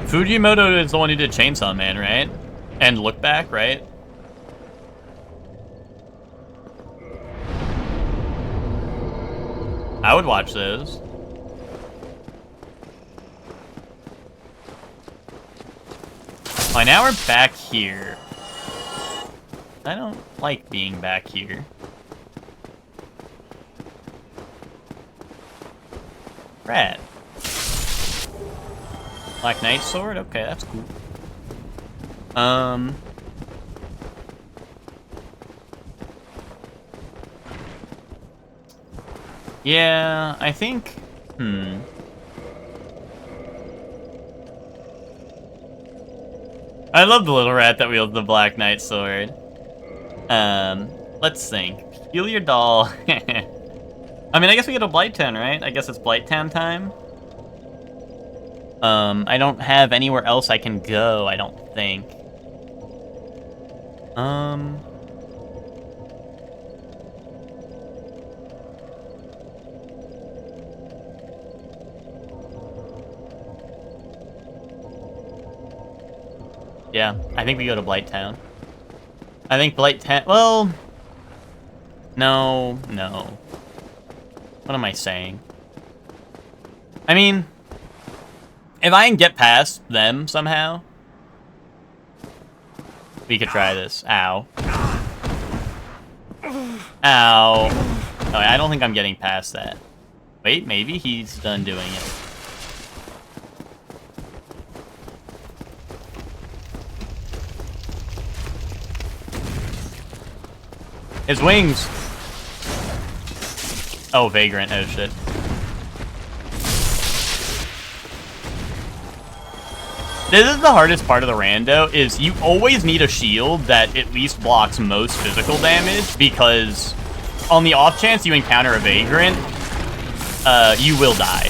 Fujimoto is the one who did Chainsaw Man, right? And Look Back, right? I would watch those. Alright, now we're back here. I don't like being back here. Rat. Black Knight sword? Okay, that's cool. Yeah, I think... I love the little rat that wields the Black Knight sword. Let's think. Heal your doll. I mean, I guess we get a Blighttown, right? I guess it's Blighttown time. I don't have anywhere else I can go, I don't think. Yeah, I think we go to Blighttown. I think Blighttown... Well... No. What am I saying? I mean... If I can get past them somehow... We could try this. Ow. Ow. Oh, I don't think I'm getting past that. Wait, maybe he's done doing it. His wings! Oh, Vagrant. Oh, shit. This is the hardest part of the rando, is you always need a shield that at least blocks most physical damage, because on the off chance you encounter a Vagrant, you will die.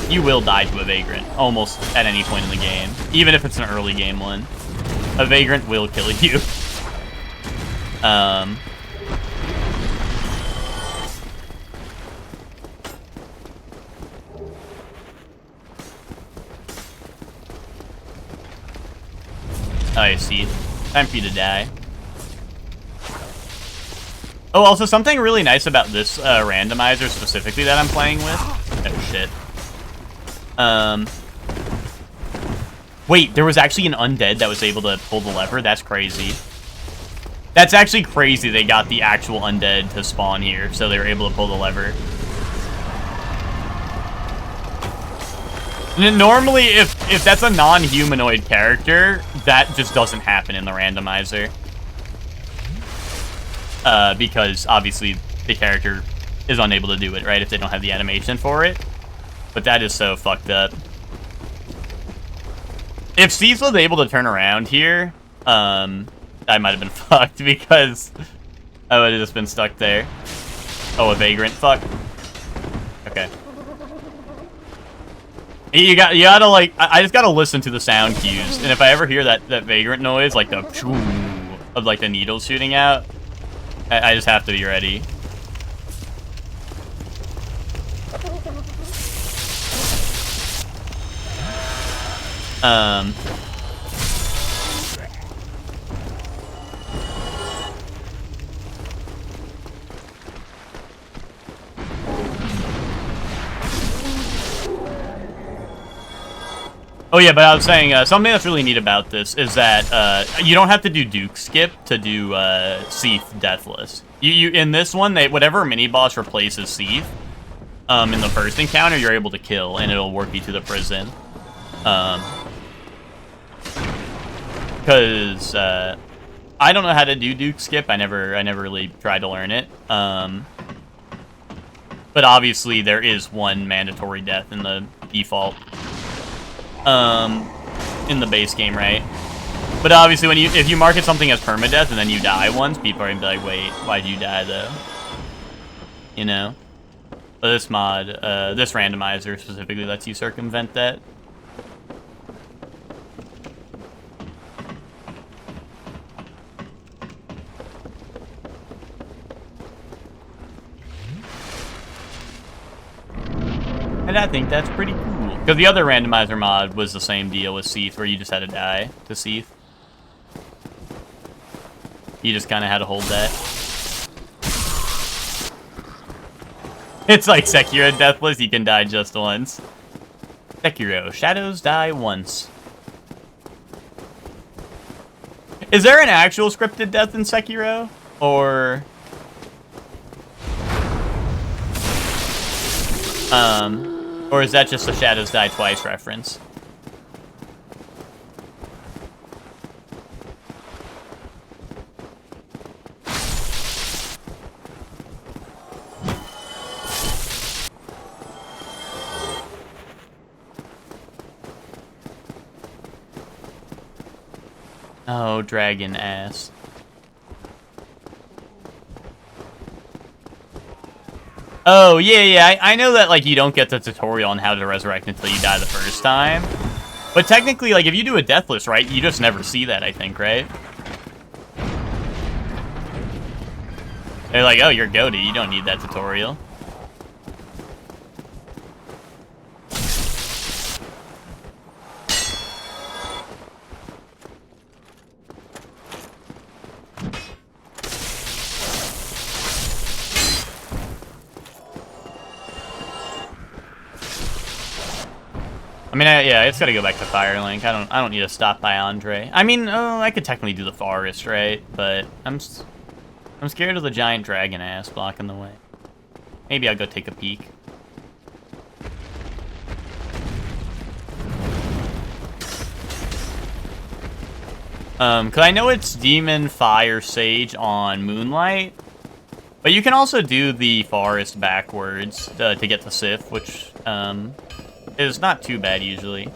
You will die to a Vagrant, almost at any point in the game. Even if it's an early game one. A Vagrant will kill you. I see. Time for you to die. Oh, also something really nice about this randomizer specifically that I'm playing with. Oh shit. Wait, there was actually an undead that was able to pull the lever? That's crazy. That's actually crazy they got the actual undead to spawn here, so they were able to pull the lever. Normally, if that's a non-humanoid character, that just doesn't happen in the randomizer. Because obviously the character is unable to do it, right? If they don't have the animation for it. But that is so fucked up. If Cease was able to turn around here, I might have been fucked because I would have just been stuck there. Oh, a vagrant. Fuck. Okay. You gotta like, I just gotta listen to the sound cues, and if I ever hear that vagrant noise, like the of like the needles shooting out, I just have to be ready. Oh yeah, but I was saying, something that's really neat about this is that you don't have to do Duke Skip to do Seath Deathless. You in this one, whatever mini-boss replaces Seath, in the first encounter, you're able to kill, and it'll work you to the prison. Because I don't know how to do Duke Skip. I never really tried to learn it. But obviously, there is one mandatory death in the default. In the base game, right? But obviously, if you market something as permadeath and then you die once, people are gonna be like, wait, why'd you die though? You know? But this mod, this randomizer specifically lets you circumvent that. And I think that's pretty cool. Because the other randomizer mod was the same deal with Seath, where you just had to die to Seath. You just kind of had to hold that. It's like Sekiro Deathless, you can die just once. Sekiro, shadows die once. Is there an actual scripted death in Sekiro? Or... or is that just a Shadows Die Twice reference? Oh, dragon ass. Oh, yeah, I know that, like, you don't get the tutorial on how to resurrect until you die the first time. But technically, like, if you do a Deathless, right, you just never see that, I think, right? They're like, oh, you're goated, you don't need that tutorial. I mean, yeah, it's gotta go back to Firelink. I don't need to stop by Andre. I mean, I could technically do the forest, right? But I'm scared of the giant dragon ass blocking the way. Maybe I'll go take a peek. Cause I know it's Demon, Fire, Sage on Moonlight, but you can also do the forest backwards to get to Sif, which is not too bad usually.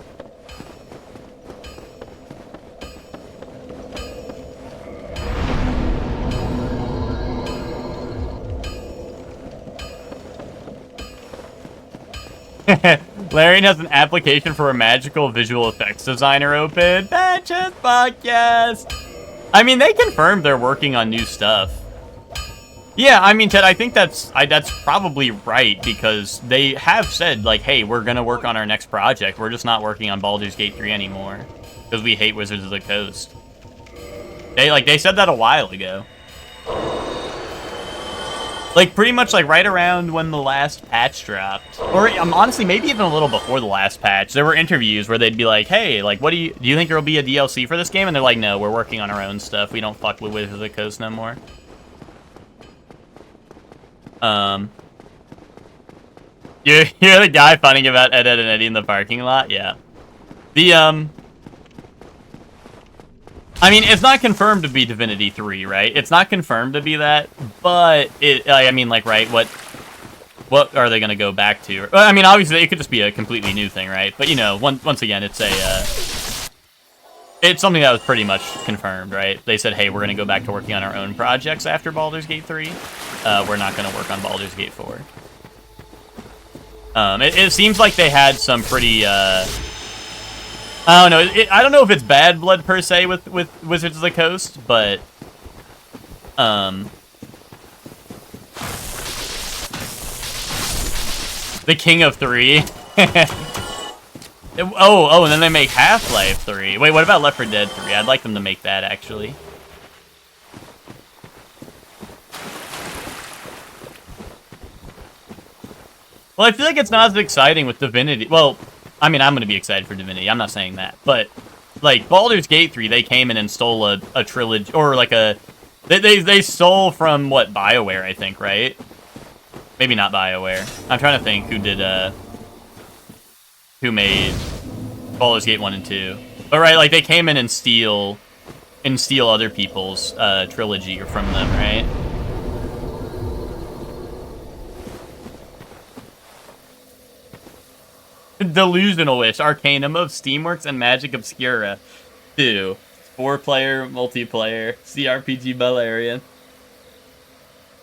Larry has an application for a magical visual effects designer open. Batches, fuck yes. I mean, they confirmed they're working on new stuff. Yeah, I mean, Ted, I think that's probably right, because they have said, like, hey, we're gonna work on our next project. We're just not working on Baldur's Gate 3 anymore, because we hate Wizards of the Coast. They said that a while ago. Like, pretty much, like, right around when the last patch dropped. Or, honestly, maybe even a little before the last patch. There were interviews where they'd be like, hey, like, do you think there will be a DLC for this game? And they're like, no, we're working on our own stuff. We don't fuck with Wizards of the Coast no more. You're the guy finding about Ed, Ed, and Eddie in the parking lot? Yeah. The, I mean, it's not confirmed to be Divinity 3, right? It's not confirmed to be that, but I mean, like, right, what are they gonna go back to? I mean, obviously, it could just be a completely new thing, right? But, you know, once again, it's something that was pretty much confirmed, right? They said, hey, we're gonna go back to working on our own projects after Baldur's Gate 3. We're not gonna work on Baldur's Gate 4. It seems like they had some pretty, I don't know. I don't know if it's bad blood per se with Wizards of the Coast, but the King of 3. Oh, and then they make Half-Life 3. Wait, what about Left 4 Dead 3? I'd like them to make that actually. Well, I feel like it's not as exciting with Divinity. Well, I mean, I'm going to be excited for Divinity. I'm not saying that. But, like, Baldur's Gate 3, they came in and stole a trilogy, or like a... They stole from, what, BioWare, I think, right? Maybe not BioWare. I'm trying to think who made Baldur's Gate 1 and 2. But, right, like, they came in and steal other people's trilogy from them, right? Delusional Wish, Arcanum of Steamworks, and Magic Obscura 2. 4-player, multiplayer, CRPG Balerion.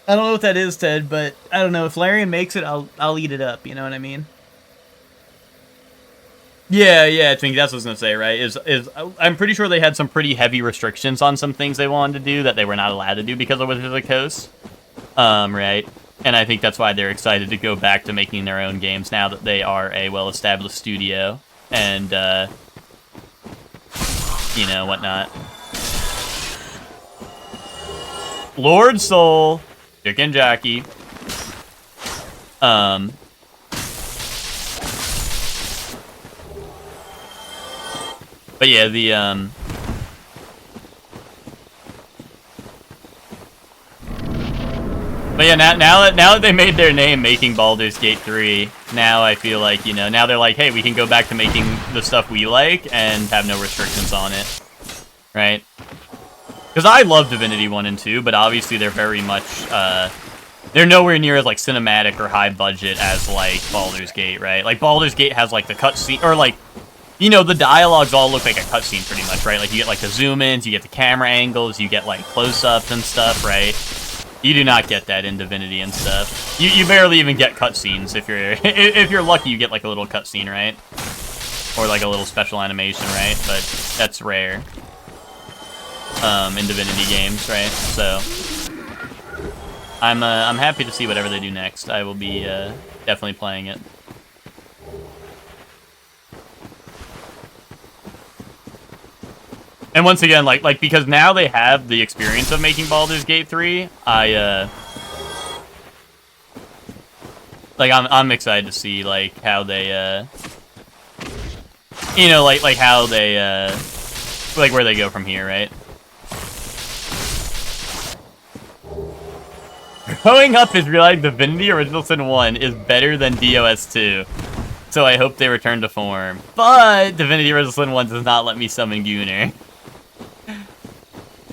I don't know what that is, Ted, but I don't know. If Larian makes it, I'll eat it up, you know what I mean? Yeah, I think that's what I was gonna say, right? I'm pretty sure they had some pretty heavy restrictions on some things they wanted to do that they were not allowed to do because of Wizards of the Coast. Right? And I think that's why they're excited to go back to making their own games now that they are a well-established studio and, you know, whatnot. Lord Soul, Dick and Jackie. But yeah, But yeah, now that they made their name making Baldur's Gate 3, now I feel like, you know, now they're like, hey, we can go back to making the stuff we like and have no restrictions on it, right? Because I love Divinity 1 and 2, but obviously they're very much, they're nowhere near as, like, cinematic or high budget as, like, Baldur's Gate, right? Like, Baldur's Gate has, like, the cutscene, or, like, you know, the dialogues all look like a cutscene pretty much, right? Like, you get, like, the zoom-ins, you get the camera angles, you get, like, close-ups and stuff, right? You do not get that in Divinity and stuff. You barely even get cutscenes. If you're lucky, you get like a little cutscene, right? Or like a little special animation, right? But that's rare. In Divinity games, right? So I'm happy to see whatever they do next. I will be definitely playing it. And once again, like because now they have the experience of making Baldur's Gate 3, I'm excited to see like how they you know, like how they like where they go from here, right? Growing up is realizing Divinity Original Sin 1 is better than DOS 2. So I hope they return to form. But Divinity Original Sin 1 does not let me summon Gunnar.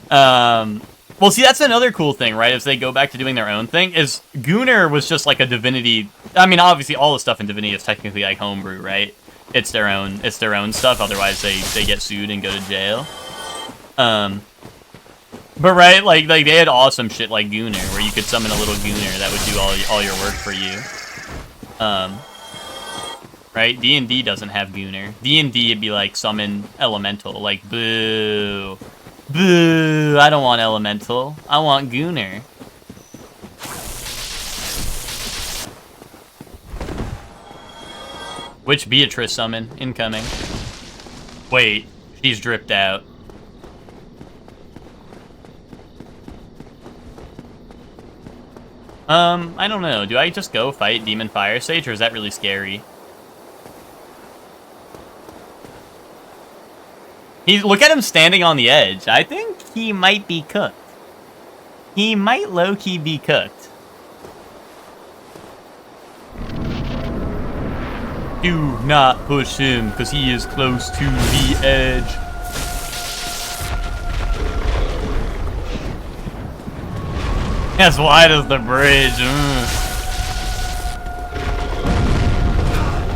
Well, see, that's another cool thing, right? As they go back to doing their own thing, is Gunnar was just like a Divinity. I mean, obviously, all the stuff in Divinity is technically like homebrew, right? It's their own stuff. Otherwise, they get sued and go to jail. But right, like they had awesome shit like Gunnar, where you could summon a little Gunnar that would do all your work for you. Right? D&D doesn't have Gunnar. D&D would be like summon Elemental, like boo. Boo! I don't want Elemental. I want Gunnar. Which Beatrice summon? Incoming. Wait, she's dripped out. I don't know. Do I just go fight Demon Fire Sage, or is that really scary? Look at him standing on the edge. I think he might be cooked. He might low-key be cooked. Do not push him, because he is close to the edge. As wide as the bridge.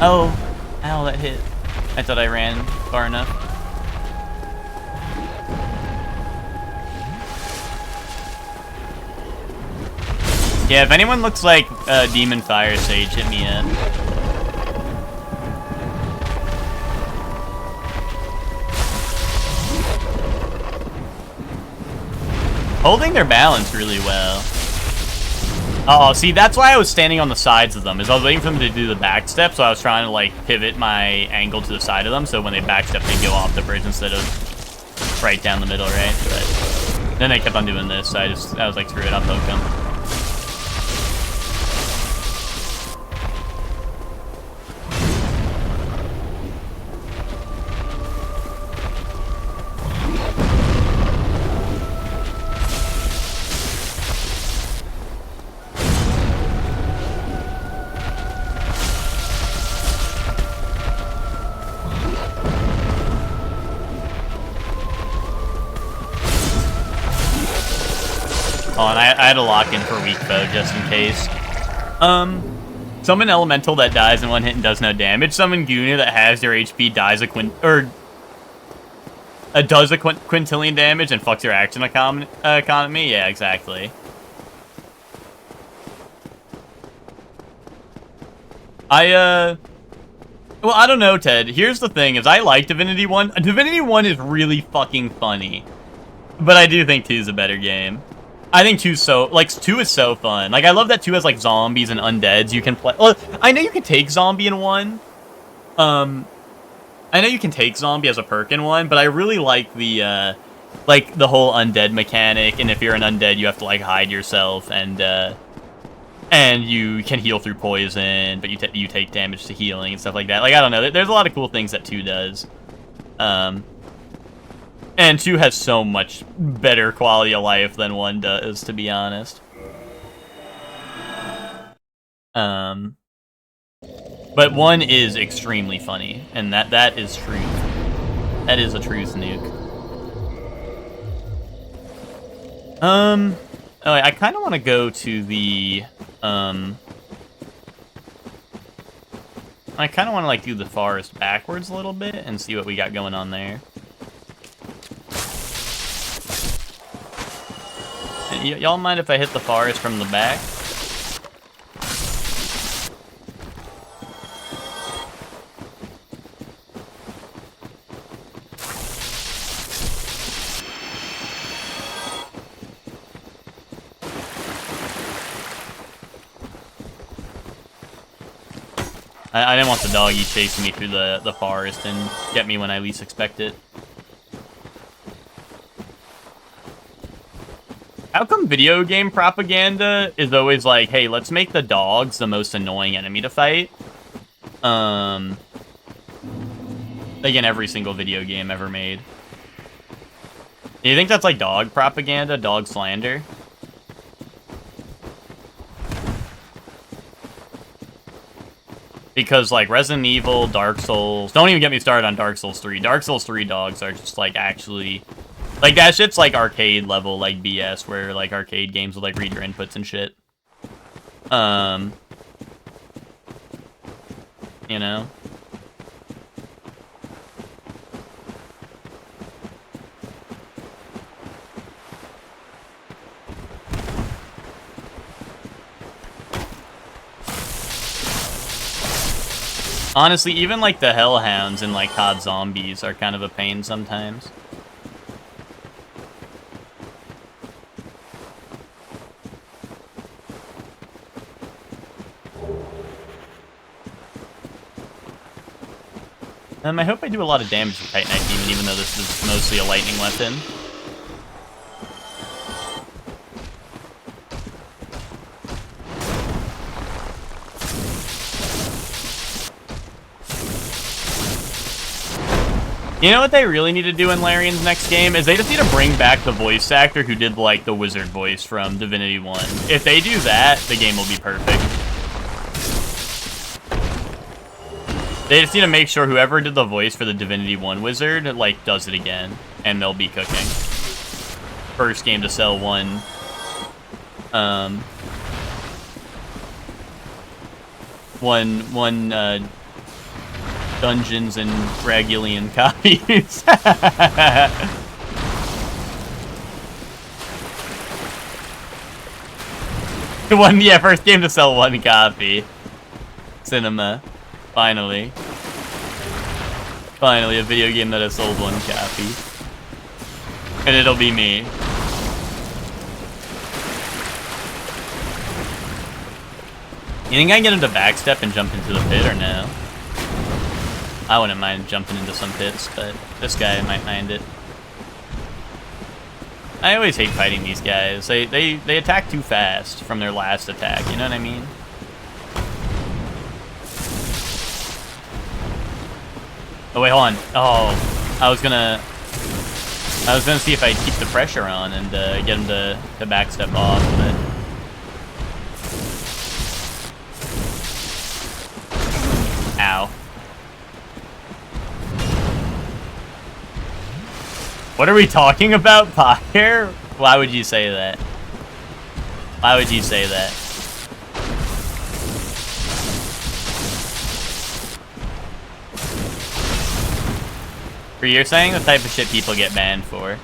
Oh. Ow, that hit. I thought I ran far enough. Yeah, if anyone looks like Demon Fire Sage, hit me up. Holding their balance really well. Oh, see, that's why I was standing on the sides of them, is I was waiting for them to do the back step, so I was trying to, like, pivot my angle to the side of them, so when they backstep, they go off the bridge instead of right down the middle, right? But then they kept on doing this, so I was like, screw it, I'll poke them. Oh, and I had to lock in for weak bow just in case. Summon Elemental that dies in one hit and does no damage. Summon Gunner that has your HP, does a quintillion damage and fucks your action economy. Yeah, exactly. Well, I don't know, Ted. Here's the thing, is I like Divinity 1. Divinity 1 is really fucking funny. But I do think 2 is a better game. I think 2 is so fun. Like, I love that 2 has, like, zombies and undeads you can play. Well, I know you can take zombie in 1. I know you can take zombie as a perk in 1, but I really like the whole undead mechanic, and if you're an undead, you have to, like, hide yourself, and you can heal through poison, but you take damage to healing and stuff like that. Like, I don't know, there's a lot of cool things that 2 does. And 2 has so much better quality of life than 1 does, to be honest. But 1 is extremely funny, and that is truth. That is a truth nuke. Oh, I kind of want to go to the, I kind of want to, like, do the forest backwards a little bit and see what we got going on there. Y'all mind if I hit the forest from the back? I didn't want the doggy chasing me through the forest and get me when I least expect it. How come video game propaganda is always like, hey, let's make the dogs the most annoying enemy to fight? Like in every single video game ever made. Do you think that's like dog propaganda, dog slander? Because, like, Resident Evil, Dark Souls... Don't even get me started on Dark Souls 3. Dark Souls 3 dogs are just, like, actually... Like, that shit's, like, arcade level, like, BS, where, like, arcade games will, like, read your inputs and shit. You know? Honestly, even, like, the Hellhounds and, like, COD Zombies are kind of a pain sometimes. I hope I do a lot of damage with Titanite Demon, even though this is mostly a lightning weapon. You know what they really need to do in Larian's next game? Is they just need to bring back the voice actor who did, like, the wizard voice from Divinity 1. If they do that, the game will be perfect. They just need to make sure whoever did the voice for the Divinity 1 wizard, like, does it again. And they'll be cooking. First game to sell one. One Dungeons and Dragulian copies. First game to sell one copy. Cinema. Finally. Finally, a video game that has sold one copy. And it'll be me. You think I can get him to backstep and jump into the pit or no? I wouldn't mind jumping into some pits, but this guy might mind it. I always hate fighting these guys. They attack too fast from their last attack, you know what I mean? Oh wait, hold on. Oh, I was gonna see if I'd keep the pressure on and get him to backstep off, but ow. What are we talking about, Fire? Why would you say that? Why would you say that? You're saying the type of shit people get banned for.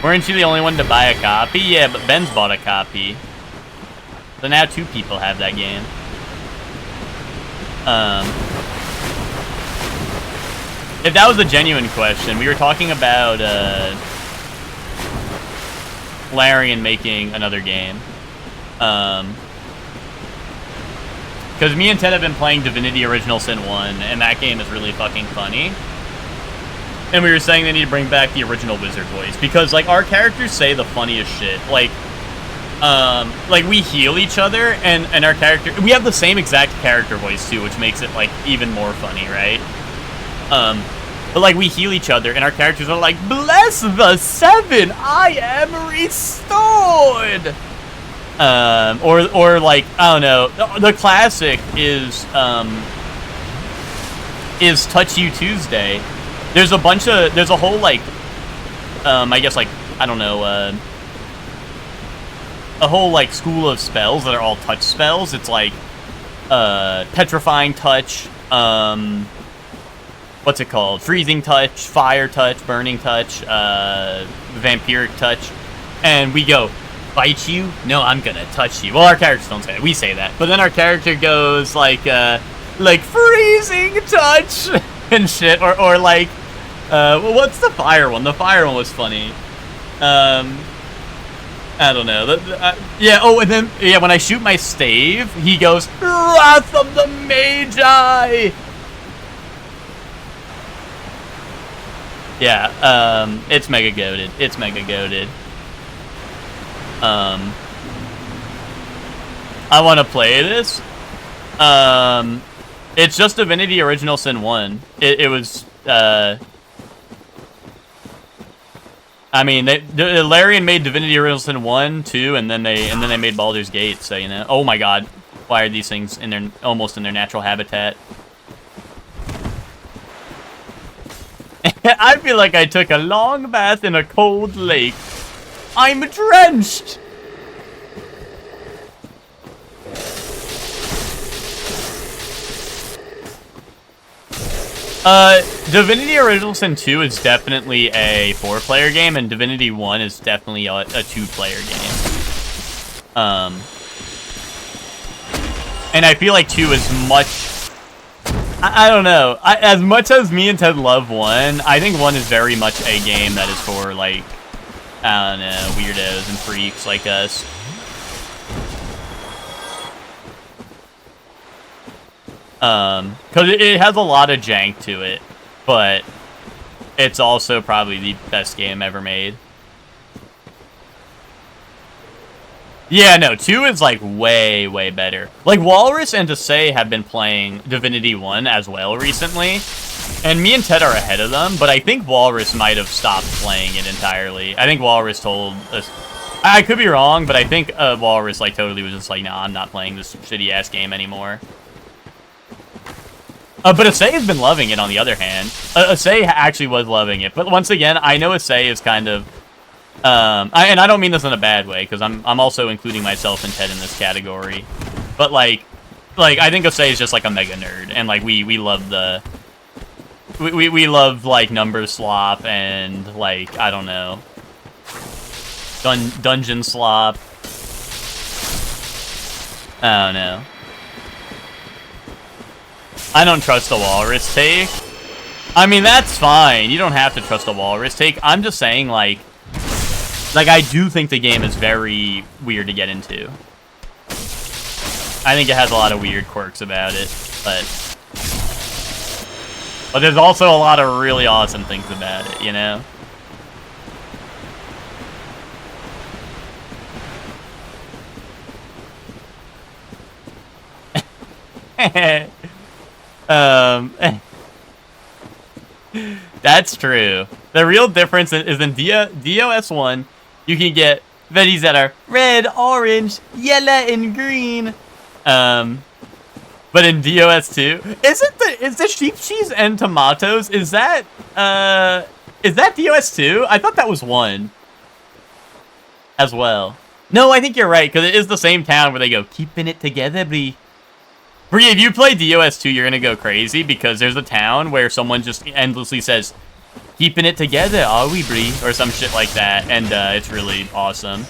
Weren't you the only one to buy a copy? Yeah, but Ben's bought a copy. So now 2 people have that game. If that was a genuine question, we were talking about Larian making another game. Because me and Ted have been playing Divinity Original Sin 1, and that game is really fucking funny. And we were saying they need to bring back the original wizard voice, because, like, our characters say the funniest shit. Like, we heal each other, and our character... We have the same exact character voice, too, which makes it, like, even more funny, right? But, like, we heal each other, and our characters are like, bless the 7, I am restored! Or like, I don't know, the classic is Touch You Tuesday. There's a whole, like, I guess, like, I don't know, a whole, like, school of spells that are all touch spells. It's like, Petrifying Touch, what's it called? Freezing Touch, Fire Touch, Burning Touch, Vampiric Touch. And we go, bite you? No, I'm gonna touch you. Well, our characters don't say that. We say that. But then our character goes, like Freezing Touch and shit. Or like, well, what's the fire one? The fire one was funny. I don't know. Yeah, oh, and then, yeah, when I shoot my stave, he goes, Wrath of the Magi! Yeah, it's mega goated. It's mega goated. I want to play this. It's just Divinity Original Sin 1. It was, I mean, Larian made Divinity Original Sin 1, 2, and then they made Baldur's Gate, so, you know. Oh my god. Why are these things almost in their natural habitat? I feel like I took a long bath in a cold lake. I'm drenched! Divinity Original Sin 2 is definitely a 4-player game, and Divinity 1 is definitely a 2-player game. And I feel like 2 is much... I don't know. As much as me and Ted love 1, I think 1 is very much a game that is for, like, I don't know, weirdos and freaks like us. Because it has a lot of jank to it, but it's also probably the best game ever made. Yeah, no, 2 is, like, way, way better. Like, Walrus and Desai have been playing Divinity 1 as well recently, And me and Ted are ahead of them, but I think Walrus might have stopped playing it entirely. I think Walrus told us... I could be wrong, but I think Walrus, like, totally was just like, nah, I'm not playing this shitty-ass game anymore. But Asay has been loving it, on the other hand. Asay actually was loving it. But once again, I know Asay is kind of... and I don't mean this in a bad way, because I'm also including myself and Ted in this category. But, like I think Asay is just, like, a mega nerd. And, like, we love the... We love, like, number slop and, like, I don't know. Dungeon slop. I don't know. I don't trust the Walrus take. I mean, that's fine. You don't have to trust the Walrus take. I'm just saying, like, I do think the game is very weird to get into. I think it has a lot of weird quirks about it, but there's also a lot of really awesome things about it, you know? That's true. The real difference is in DOS1, you can get veggies that are red, orange, yellow, and green. But in DOS2, is the sheep cheese and tomatoes, is that DOS2? I thought that was 1 as well. No, I think you're right, because it is the same town where they go, keeping it together, Bree. Bree, if you play DOS2, you're gonna go crazy, because there's a town where someone just endlessly says, keeping it together, are we, Bree? Or some shit like that, and it's really awesome.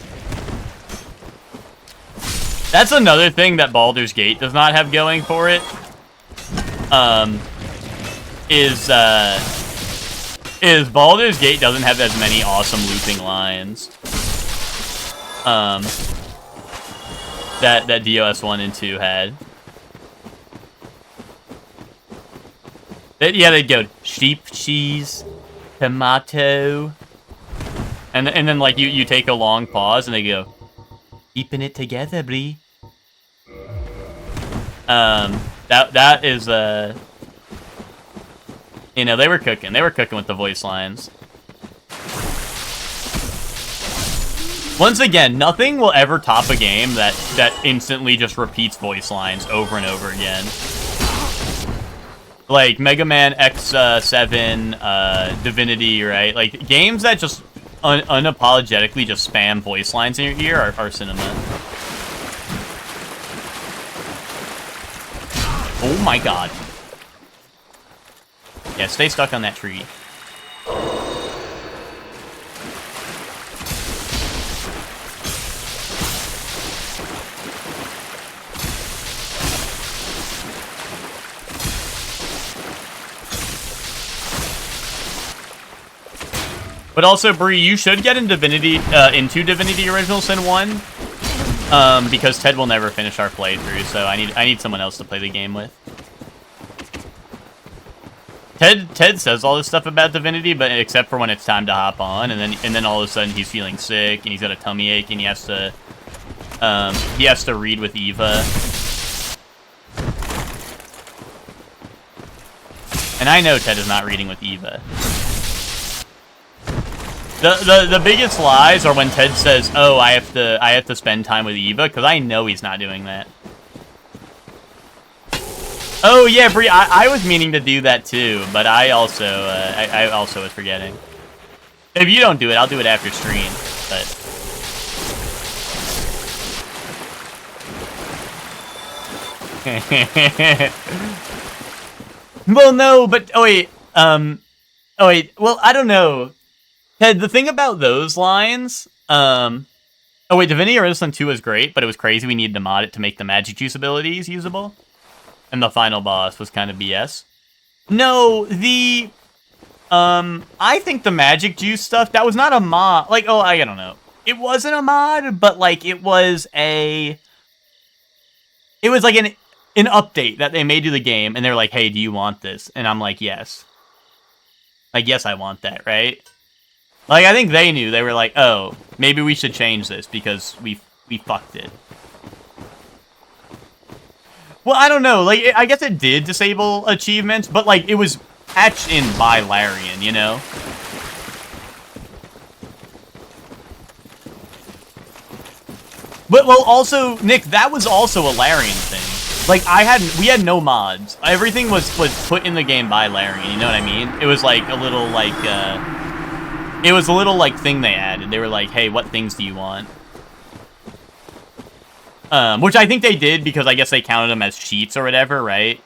That's another thing that Baldur's Gate does not have going for it. Is Baldur's Gate doesn't have as many awesome looping lines. That DOS 1 and 2 had. Yeah, they'd go sheep cheese, tomato, and then like you take a long pause and they go, keeping it together, Bree. That is you know, they were cooking with the voice lines. Once again, nothing will ever top a game that instantly just repeats voice lines over and over again. Like Mega Man X7, Divinity, right? Like games that just unapologetically just spam voice lines in your ear are cinema. Oh my god. Yeah, stay stuck on that tree. But also, Bree, you should get into Divinity Original Sin 1, because Ted will never finish our playthrough, so I need someone else to play the game with. Ted says all this stuff about Divinity, but except for when it's time to hop on, and then all of a sudden he's feeling sick and he's got a tummy ache and he has to read with Eva. And I know Ted is not reading with Eva. The biggest lies are when Ted says, "Oh, I have to spend time with Eva," because I know he's not doing that. Oh yeah, Bree, I was meaning to do that too, but I also was forgetting. If you don't do it, I'll do it after stream. But well, no, but oh wait, well, I don't know. Ted, the thing about those lines, oh wait, Divinity Original Sin 2 was great, but it was crazy we needed to mod it to make the magic juice abilities usable. And the final boss was kind of BS. No, I think the magic juice stuff, that was not a mod. Like, oh, I don't know. It wasn't a mod, but like it was like an update that they made to the game, and they're like, hey, do you want this? And I'm like, yes. Like, yes, I want that, right? Like, I think they knew. They were like, oh, maybe we should change this because we fucked it. Well, I don't know. Like, I guess it did disable achievements, but, like, it was patched in by Larian, you know? But, well, also, Nick, that was also a Larian thing. Like, we had no mods. Everything was put in the game by Larian, you know what I mean? It was like a little, like, it was a little, like, thing they added. They were like, hey, what things do you want? Which I think they did because I guess they counted them as cheats or whatever, right?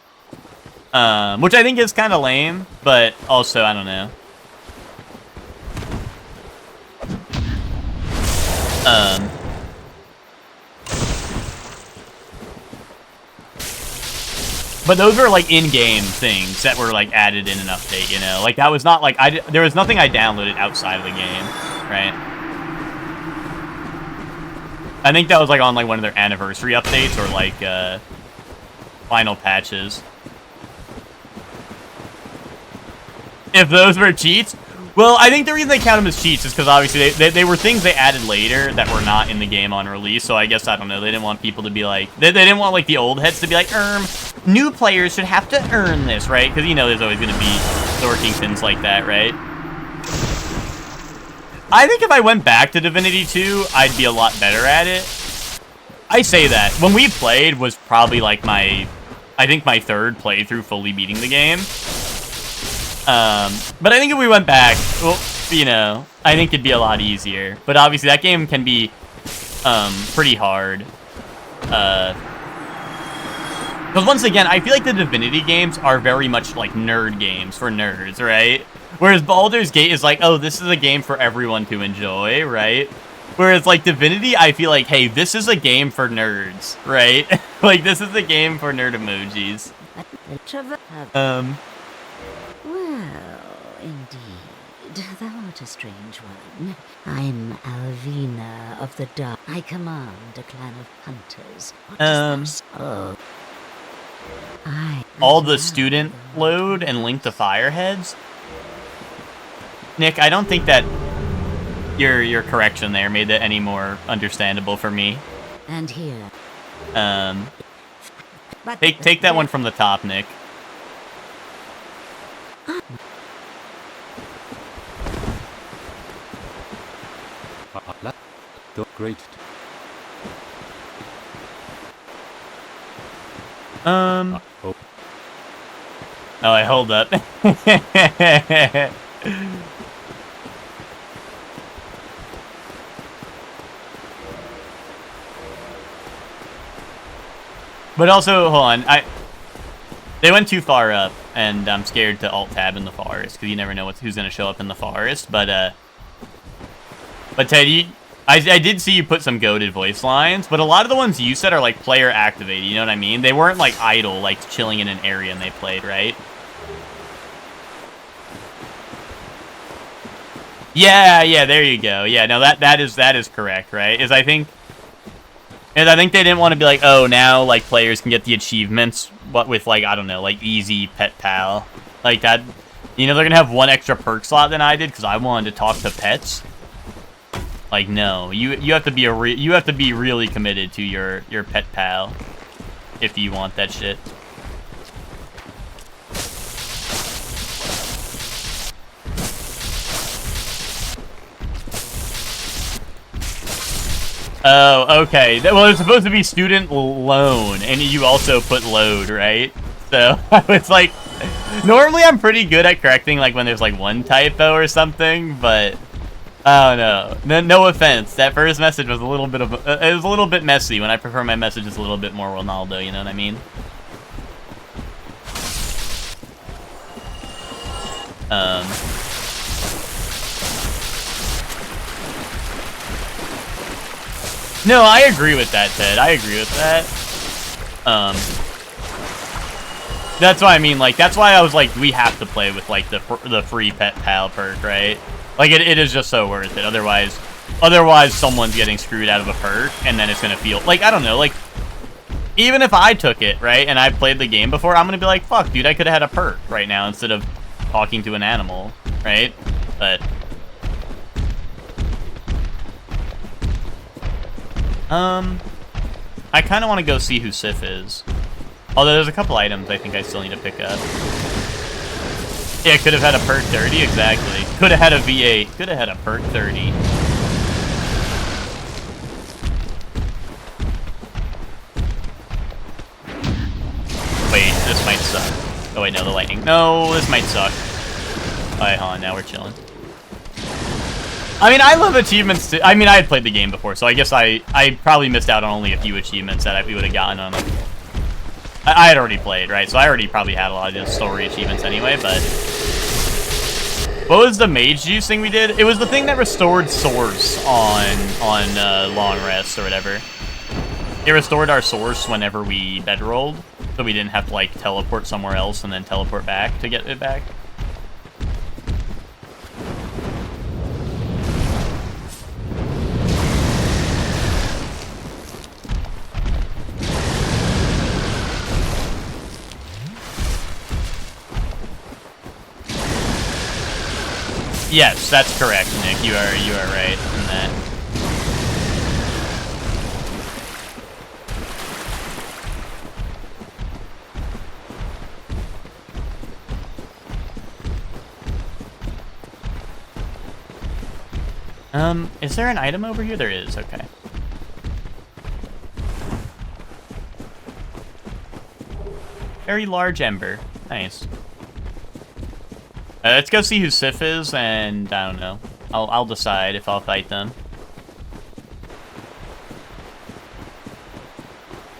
Which I think is kind of lame, but also, I don't know. But those were, like, in-game things that were, like, added in an update, you know? Like, that was not, like, there was nothing I downloaded outside of the game, right? I think that was, like, on, like, one of their anniversary updates or, like, final patches. If those were cheats? Well, I think the reason they count them as cheats is because, obviously, they were things they added later that were not in the game on release, so I guess, I don't know, they didn't want people to be like... They didn't want, like, the old heads to be like, new players should have to earn this, right? Because, you know, there's always going to be lurking things like that, right? I think if I went back to Divinity 2, I'd be a lot better at it. I say that. When we played was probably, like, I think my third playthrough fully beating the game. But I think if we went back, well, you know, I think it'd be a lot easier. But obviously that game can be, pretty hard. Because once again, I feel like the Divinity games are very much like nerd games for nerds, right? Whereas Baldur's Gate is like, oh, this is a game for everyone to enjoy, right? Whereas, like, Divinity, I feel like, hey, this is a game for nerds, right? Like, this is a game for nerd emojis.
Well, indeed, thou art a strange one. I'm Alvina of the Dark. I command a clan of hunters. What does that say?
All the student load and link to Fireheads? Nick, I don't think that your correction there made that any more understandable for me.
And here.
Take that one from the top, Nick.
Great.
Oh, I hold up. But also, hold on, they went too far up, and I'm scared to alt-tab in the forest, because you never know who's going to show up in the forest, but Ted, I did see you put some goated voice lines, but a lot of the ones you said are, like, player activated, you know what I mean? They weren't, like, idle, like, chilling in an area and they played, right? Yeah, there you go. Yeah, no, that is correct, right? I think they didn't want to be like, oh, now, like, players can get the achievements, but with, like, I don't know, like, easy pet pal. Like, that, you know, they're gonna have one extra perk slot than I did, because I wanted to talk to pets. Like, no, you have to be really committed to your pet pal if you want that shit. Oh, okay. Well, it's supposed to be student loan, and you also put load, right? So I was like, normally I'm pretty good at correcting, like, when there's, like, one typo or something, but oh no. No offense. That first message was a little bit of it was a little bit messy when I prefer my messages a little bit more Ronaldo, you know what I mean? No, I agree with that, Ted. I agree with that. That's why I mean, like, that's why I was like, we have to play with, like, the free pet pal perk, right? Like, it is just so worth it. Otherwise, someone's getting screwed out of a perk, and then it's gonna feel like, I don't know, like, even if I took it, right, and I played the game before, I'm gonna be like, fuck, dude, I could have had a perk right now instead of talking to an animal, right? But I kind of want to go see who Sif is. Although there's a couple items I think I still need to pick up. Yeah, could have had a perk 30, exactly. Could have had a V8. Could have had a perk 30. Wait, this might suck. Oh wait, no, the lightning. No, this might suck. Alright, hold on, now we're chilling. I mean, I love achievements too. I mean, I had played the game before, so I guess I probably missed out on only a few achievements that we would have gotten on. I had already played, right? So I already probably had a lot of the story achievements anyway, but... What was the mage juice thing we did? It was the thing that restored source on long rest or whatever. It restored our source whenever we bedrolled, so we didn't have to, like, teleport somewhere else and then teleport back to get it back. Yes, that's correct, Nick. You are right in that. Is there an item over here? There is, okay. Very large ember. Nice. Let's go see who Sif is, and I don't know. I'll decide if I'll fight them.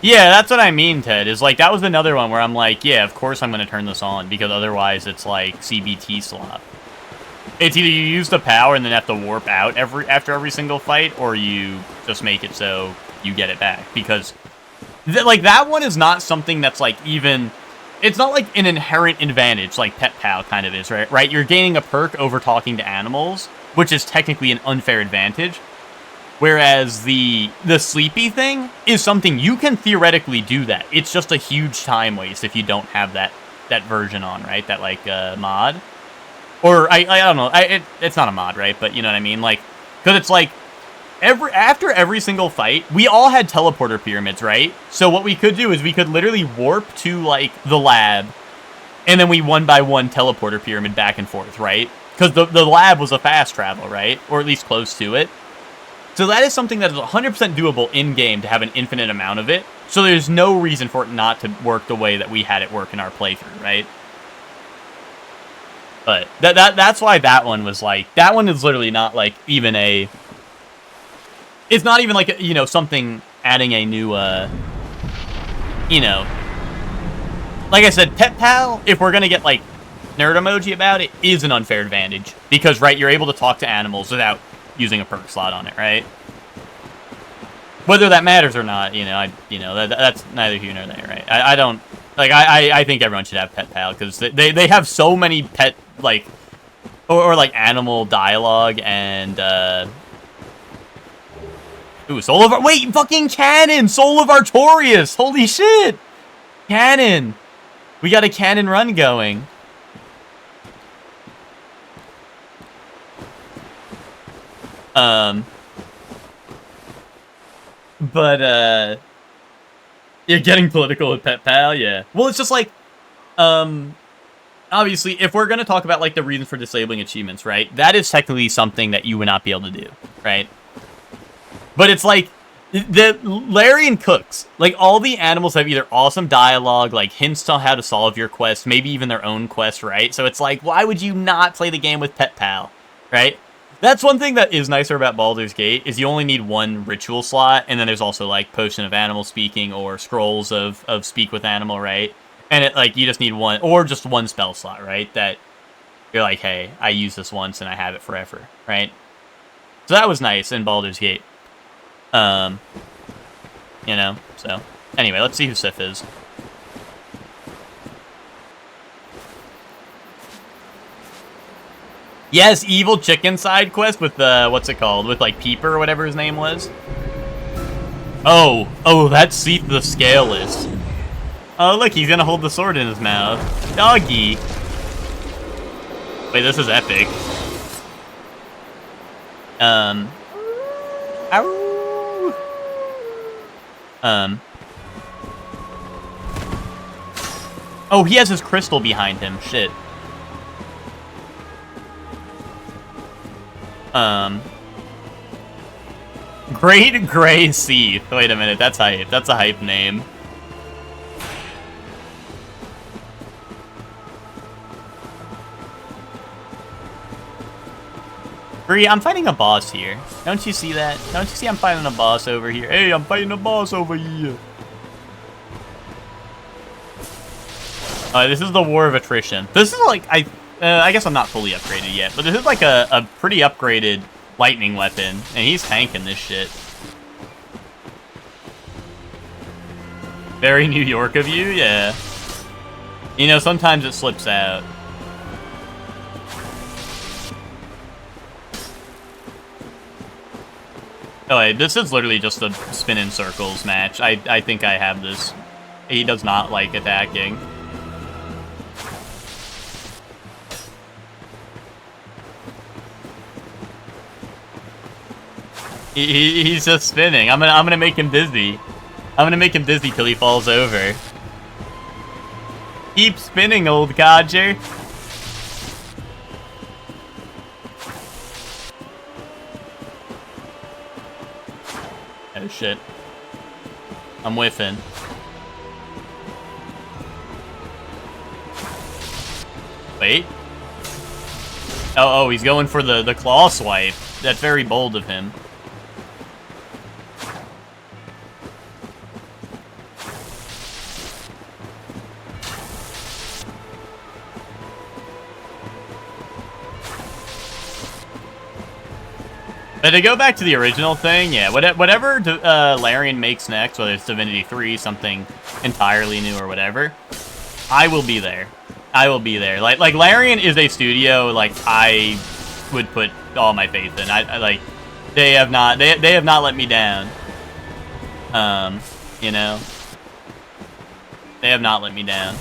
Yeah, that's what I mean, Ted, is like, that was another one where I'm like, yeah, of course I'm gonna turn this on, because otherwise it's like CBT slop. It's either you use the power and then have to warp out after every single fight, or you just make it so you get it back, because like, that one is not something that's like even... It's not like an inherent advantage like Pet Pal kind of is, right? You're gaining a perk over talking to animals, which is technically an unfair advantage. Whereas the sleepy thing is something you can theoretically do that. It's just a huge time waste if you don't have that version on, right? That like mod. Or I don't know. It's not a mod, right? But you know what I mean? Like, because it's like after every single fight, we all had teleporter pyramids, right? So what we could do is we could literally warp to, like, the lab, and then we one by one teleporter pyramid back and forth, right? Because the lab was a fast travel, right? Or at least close to it. So that is something that is 100% doable in-game to have an infinite amount of it. So there's no reason for it not to work the way that we had it work in our playthrough, right? But that's why that one was, like... That one is literally not, like, even a... It's not even like, you know, something adding a new, you know. Like I said, Pet Pal, if we're going to get, like, nerd emoji about it, is an unfair advantage. Because, right, you're able to talk to animals without using a perk slot on it, right? Whether that matters or not, you know, that's neither here nor there, right? I don't, like, I think everyone should have Pet Pal, because they have so many pet, like, or like, animal dialogue and, ooh, Soul of... Wait, fucking cannon! Soul of Artorias! Holy shit! Cannon! We got a cannon run going. But, you're getting political with Pet Pal? Yeah. Well, it's just like, obviously, if we're gonna talk about, like, the reasons for disabling achievements, right? That is technically something that you would not be able to do, right? But it's like, the Larry and Cooks, like, all the animals have either awesome dialogue, like, hints on how to solve your quest, maybe even their own quest, right? So it's like, why would you not play the game with Pet Pal, right? That's one thing that is nicer about Baldur's Gate, is you only need one ritual slot, and then there's also, like, Potion of Animal Speaking, or Scrolls of Speak with Animal, right? And, it like, you just need one, or just one spell slot, right? That you're like, hey, I use this once, and I have it forever, right? So that was nice in Baldur's Gate. You know, so. Anyway, let's see who Sif is. Yes, evil chicken side quest with, what's it called? With, like, Peeper or whatever his name was. Oh, that's Seath the Scaleless. Oh, look, he's gonna hold the sword in his mouth. Doggy. Wait, this is epic. Ow. Oh, he has his crystal behind him. Shit. Great Gray Seath. Wait a minute, that's hype. That's a hype name. Bree, I'm fighting a boss here. Don't you see that? Don't you see I'm fighting a boss over here? Hey, I'm fighting a boss over here. This is the War of Attrition. This is like, I guess I'm not fully upgraded yet, but this is like a pretty upgraded lightning weapon, and he's tanking this shit. Very New York of you, yeah. You know, sometimes it slips out. Oh, wait, this is literally just a spin in circles match. I think I have this. He does not like attacking. He's just spinning. I'm gonna make him dizzy. I'm gonna make him dizzy till he falls over. Keep spinning, old codger. Oh shit. I'm whiffing. Wait. Oh, he's going for the claw swipe. That's very bold of him. But to go back to the original thing, yeah, whatever Larian makes next, whether it's Divinity 3, something entirely new or whatever, I will be there. I will be there. Like Larian is a studio like I would put all my faith in. I like they have not let me down. You know, they have not let me down.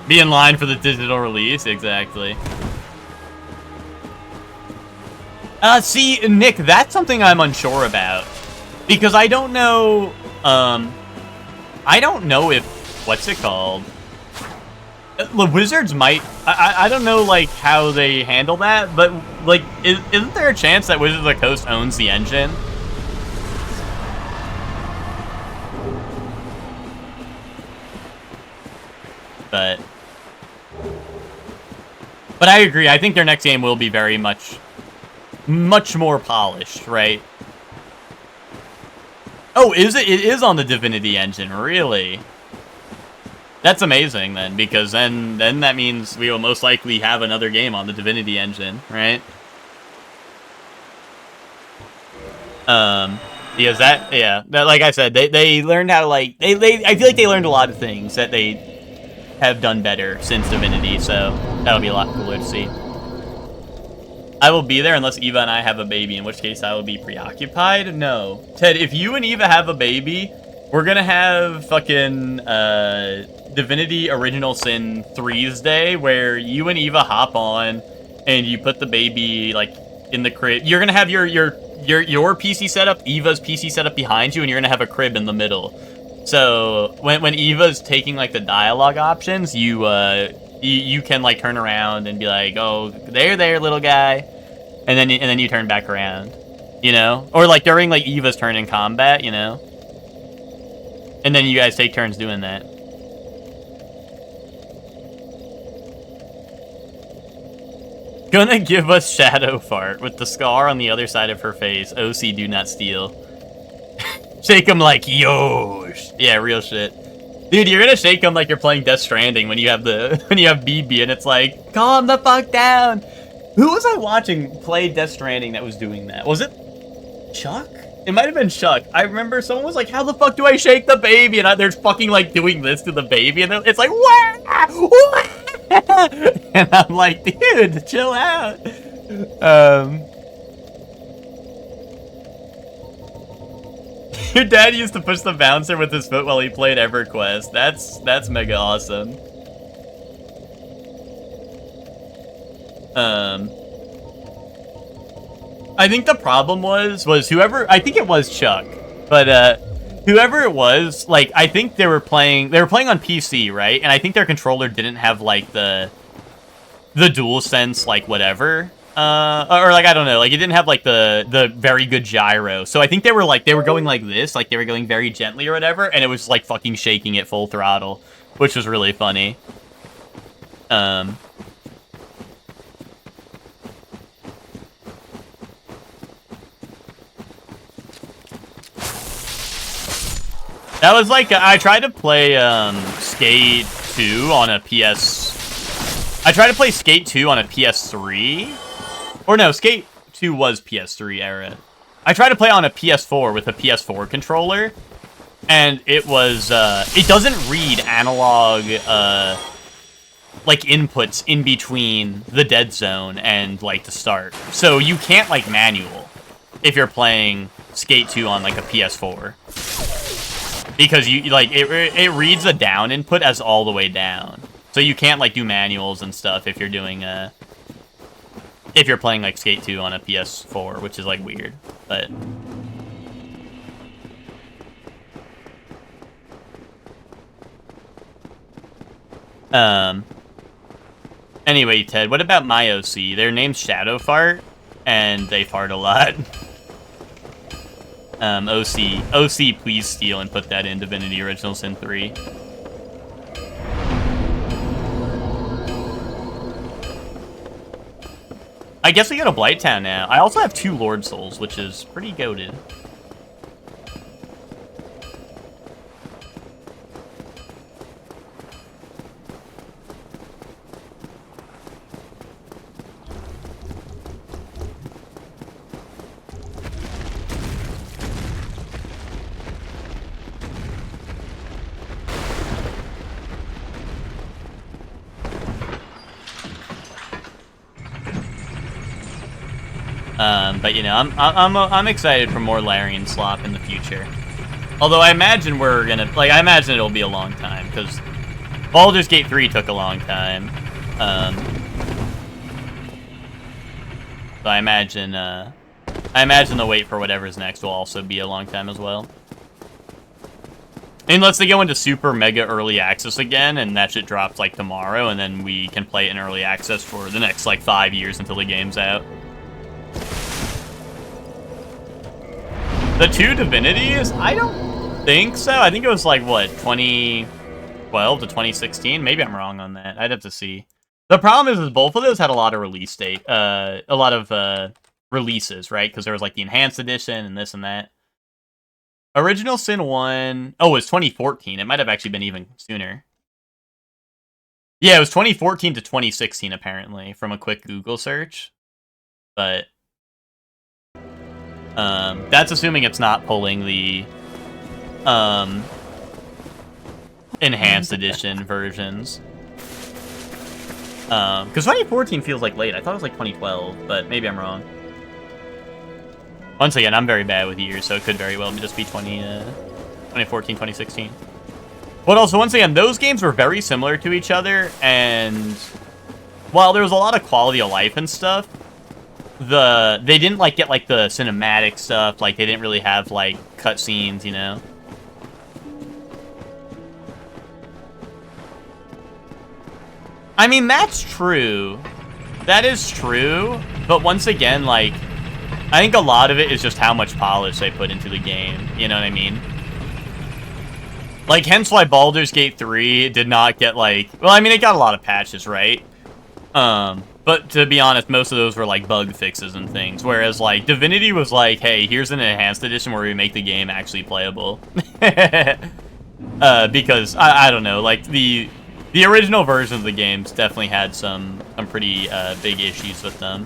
Be in line for the digital release, exactly. See, Nick, that's something I'm unsure about. Because I don't know, I don't know if, what's it called? The Wizards might, I don't know, like, how they handle that, but, like, isn't there a chance that Wizards of the Coast owns the engine? But I agree. I think their next game will be very much more polished, right? Oh, is it? It is on the Divinity engine, really? That's amazing then, because then that means we will most likely have another game on the Divinity engine, right? Because that, yeah, like I said, they learned how to I feel like they learned a lot of things that they have done better since Divinity, so that'll be a lot cooler to see. I will be there unless Eva and I have a baby, in which case I will be preoccupied. No. Ted, if you and Eva have a baby, we're gonna have fucking Divinity Original Sin 3's Day, where you and Eva hop on and you put the baby like in the crib. You're gonna have your PC setup, Eva's PC setup behind you, and you're gonna have a crib in the middle. So when Eva's taking like the dialogue options, you can like turn around and be like, "Oh, there, little guy," and then you turn back around, you know, or like during like Eva's turn in combat, you know, and then you guys take turns doing that. Gonna give us Shadow Fart with the scar on the other side of her face. OC, do not steal. Shake him like yosh. Yeah, real shit. Dude, you're gonna shake him like you're playing Death Stranding when you have BB and it's like, calm the fuck down. Who was I watching play Death Stranding that was doing that? Was it Chuck? It might have been Chuck. I remember someone was like, how the fuck do I shake the baby? And they're fucking like doing this to the baby and it's like, what? And I'm like, dude, chill out. Your dad used to push the bouncer with his foot while he played EverQuest. That's mega awesome. I think the problem was whoever, I think it was Chuck, but whoever it was, like, I think they were playing on PC, right? And I think their controller didn't have, like, the DualSense, like, whatever. Or, like, I don't know, like, it didn't have, like, the very good gyro. So I think they were going like this, like, they were going very gently or whatever, and it was, like, fucking shaking at full throttle, which was really funny. That was like, I tried to play, Skate 2 on a I tried to play Skate 2 on a PS3. Or no, Skate 2 was PS3 era. I tried to play on a PS4 with a PS4 controller. And it was, it doesn't read analog, like, inputs in between the dead zone and, like, the start. So you can't, like, manual if you're playing Skate 2 on, like, a PS4. Because you like it reads a down input as all the way down, so you can't like do manuals and stuff if you're doing if you're playing like Skate 2 on a PS4, which is like weird. But anyway, Ted, what about my OC? Their name's Shadow Fart, and they fart a lot. OC, please steal and put that in Divinity Original Sin 3. I guess we go to Blighttown now. I also have 2 Lord Souls, which is pretty goated. But you know, I'm excited for more Larian slop in the future. Although I imagine we're gonna I imagine it'll be a long time because Baldur's Gate 3 took a long time. So I imagine the wait for whatever's next will also be a long time as well. Unless they go into super mega early access again, and that shit drops like tomorrow, and then we can play it in early access for the next like 5 years until the game's out. The 2 Divinities? I don't think so. I think it was like, what, 2012 to 2016? Maybe I'm wrong on that. I'd have to see. The problem is both of those had a lot of release date, a lot of releases, right? Because there was like the Enhanced Edition and this and that. Original Sin 1, oh, it was 2014. It might have actually been even sooner. Yeah, it was 2014 to 2016, apparently, from a quick Google search. But that's assuming it's not pulling the Enhanced Edition versions. Because 2014 feels like late. I thought it was like 2012, but maybe I'm wrong. Once again, I'm very bad with years, so it could very well just be 2014, 2016. But also, once again, those games were very similar to each other, and while there was a lot of quality of life and stuff, they didn't like get like the cinematic stuff. Like they didn't really have like cutscenes, you know. I mean, that's true. That is true. But once again, like, I think a lot of it is just how much polish they put into the game. You know what I mean? Like, hence why Baldur's Gate 3 did not get like, well, I mean, it got a lot of patches, right? But to be honest, most of those were like bug fixes and things. Whereas like Divinity was like, hey, here's an enhanced edition where we make the game actually playable. Because I don't know, like the original version of the games definitely had some pretty big issues with them.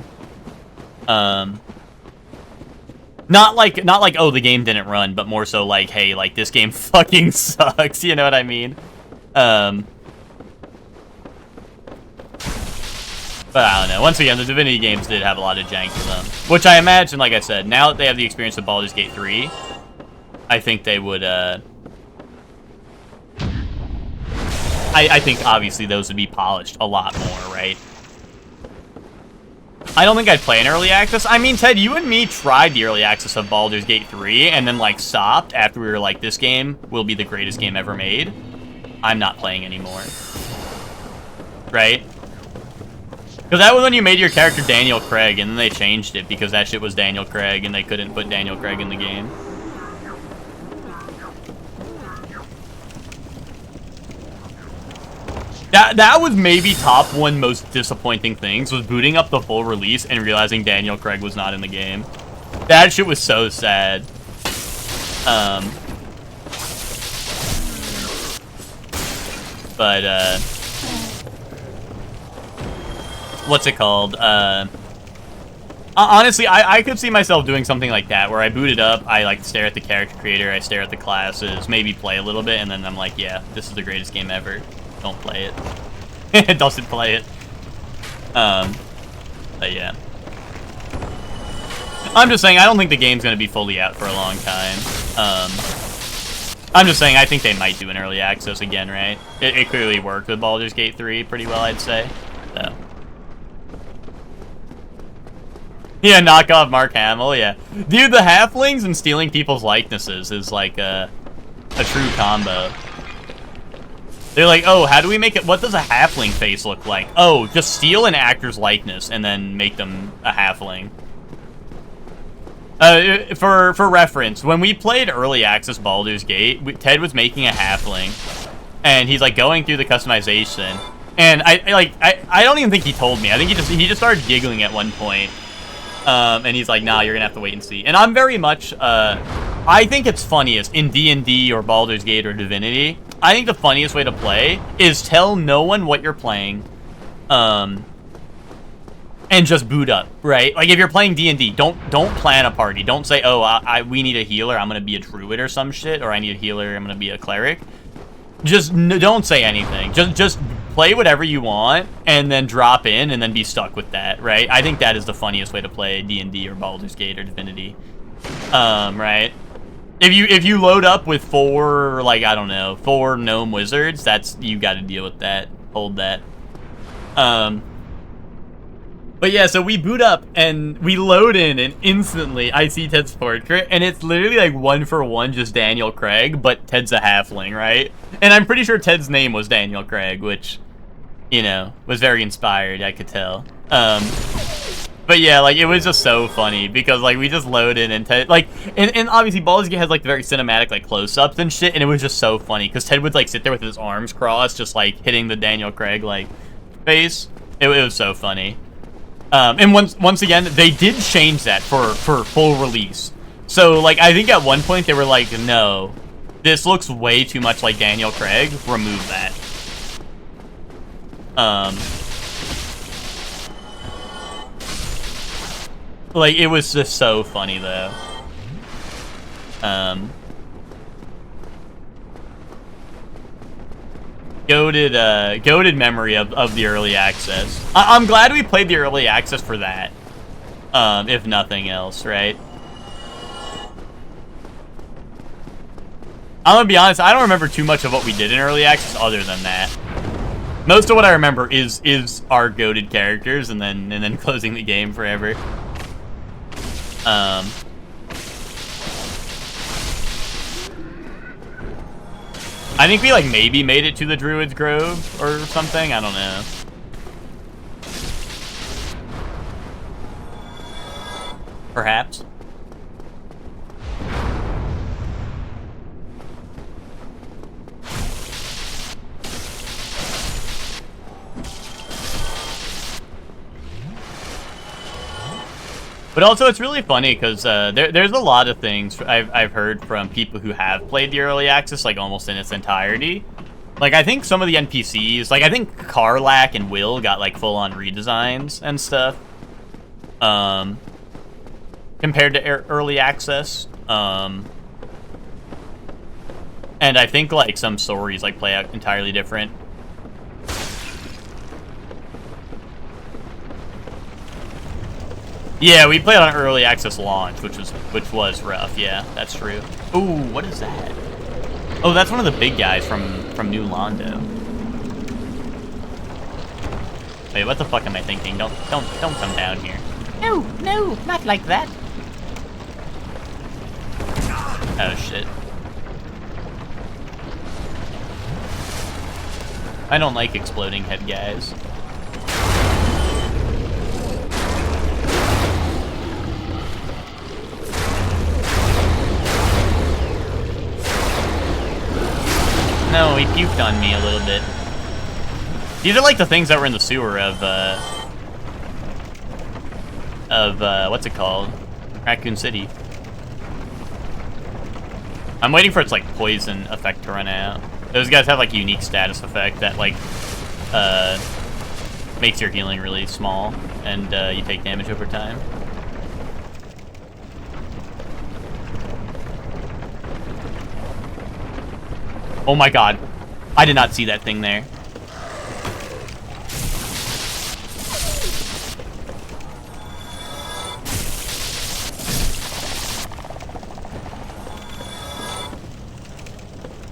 Not like oh, the game didn't run, but more so like, hey, like this game fucking sucks. You know what I mean? But I don't know. Once again, the Divinity games did have a lot of jank to them. Which I imagine, like I said, now that they have the experience of Baldur's Gate 3, I think they would, I think, obviously, those would be polished a lot more, right? I don't think I'd play an early access. I mean, Ted, you and me tried the early access of Baldur's Gate 3 and then, like, stopped after we were like, this game will be the greatest game ever made. I'm not playing anymore. Right? Because that was when you made your character Daniel Craig, and then they changed it because that shit was Daniel Craig, and they couldn't put Daniel Craig in the game. That was maybe top one most disappointing things, was booting up the full release and realizing Daniel Craig was not in the game. That shit was so sad. But, what's it called? Honestly, I could see myself doing something like that, where I boot it up, I, like, stare at the character creator, I stare at the classes, maybe play a little bit, and then I'm like, yeah, this is the greatest game ever. Don't play it. It doesn't play it. But yeah. I'm just saying, I don't think the game's gonna be fully out for a long time. I'm just saying, I think they might do an early access again, right? It clearly worked with Baldur's Gate 3 pretty well, I'd say. So. Yeah, knock off Mark Hamill, yeah. Dude, the halflings and stealing people's likenesses is like a true combo. They're like, oh, how do we make it? What does a halfling face look like? Oh, just steal an actor's likeness and then make them a halfling. For reference, when we played early access Baldur's Gate, Ted was making a halfling, and he's like going through the customization, and I don't even think he told me. I think he just started giggling at one point, and he's like, nah, you're gonna have to wait and see. And I'm very much I think it's funniest in D&D or Baldur's Gate or Divinity. I think the funniest way to play is tell no one what you're playing, and just boot up, right? Like if you're playing D&D, don't plan a party. Don't say, oh, we need a healer, I'm gonna be a druid or some shit, or I need a healer, I'm gonna be a cleric. Just don't say anything. Just play whatever you want, and then drop in, and then be stuck with that, right? I think that is the funniest way to play D&D or Baldur's Gate or Divinity, right? If you load up with 4, like, I don't know, 4 gnome wizards, you gotta deal with that. Hold that. But yeah, so we boot up, and we load in, and instantly I see Ted's portrait, and it's literally like 1-for-1 just Daniel Craig, but Ted's a halfling, right? And I'm pretty sure Ted's name was Daniel Craig, which, you know, was very inspired, I could tell. But yeah, like, it was just so funny, because, like, we just load in, and Ted, like, and obviously Baldur's Gate has, like, the very cinematic, like, close-ups and shit, and it was just so funny, because Ted would, like, sit there with his arms crossed, just, like, hitting the Daniel Craig, like, face. It was so funny. And once again, they did change that for full release. So, like, I think at one point they were like, no, this looks way too much like Daniel Craig, remove that. Like, it was just so funny, though. Goated memory of the early access. I'm glad we played the early access for that. If nothing else, right? I'm gonna be honest, I don't remember too much of what we did in early access other than that. Most of what I remember is our goated characters and then closing the game forever. I think we, like, maybe made it to the Druid's Grove or something. I don't know. Perhaps. But also, it's really funny because there's a lot of things I've heard from people who have played the early access, like, almost in its entirety. Like, I think some of the NPCs, like, I think Karlak and Will got, like, full-on redesigns and stuff. Compared to early access. And I think, like, some stories, like, play out entirely different. Yeah, we played on early access launch, which was rough. Yeah, that's true. Ooh, what is that? Oh, that's one of the big guys from New Londo. Wait, what the fuck am I thinking? Don't come down here. No, no, not like that. Oh shit. I don't like exploding head guys. No, he puked on me a little bit. These are like the things that were in the sewer of what's it called? Raccoon City. I'm waiting for its like poison effect to run out. Those guys have like a unique status effect that like makes your healing really small and you take damage over time. Oh my god. I did not see that thing there.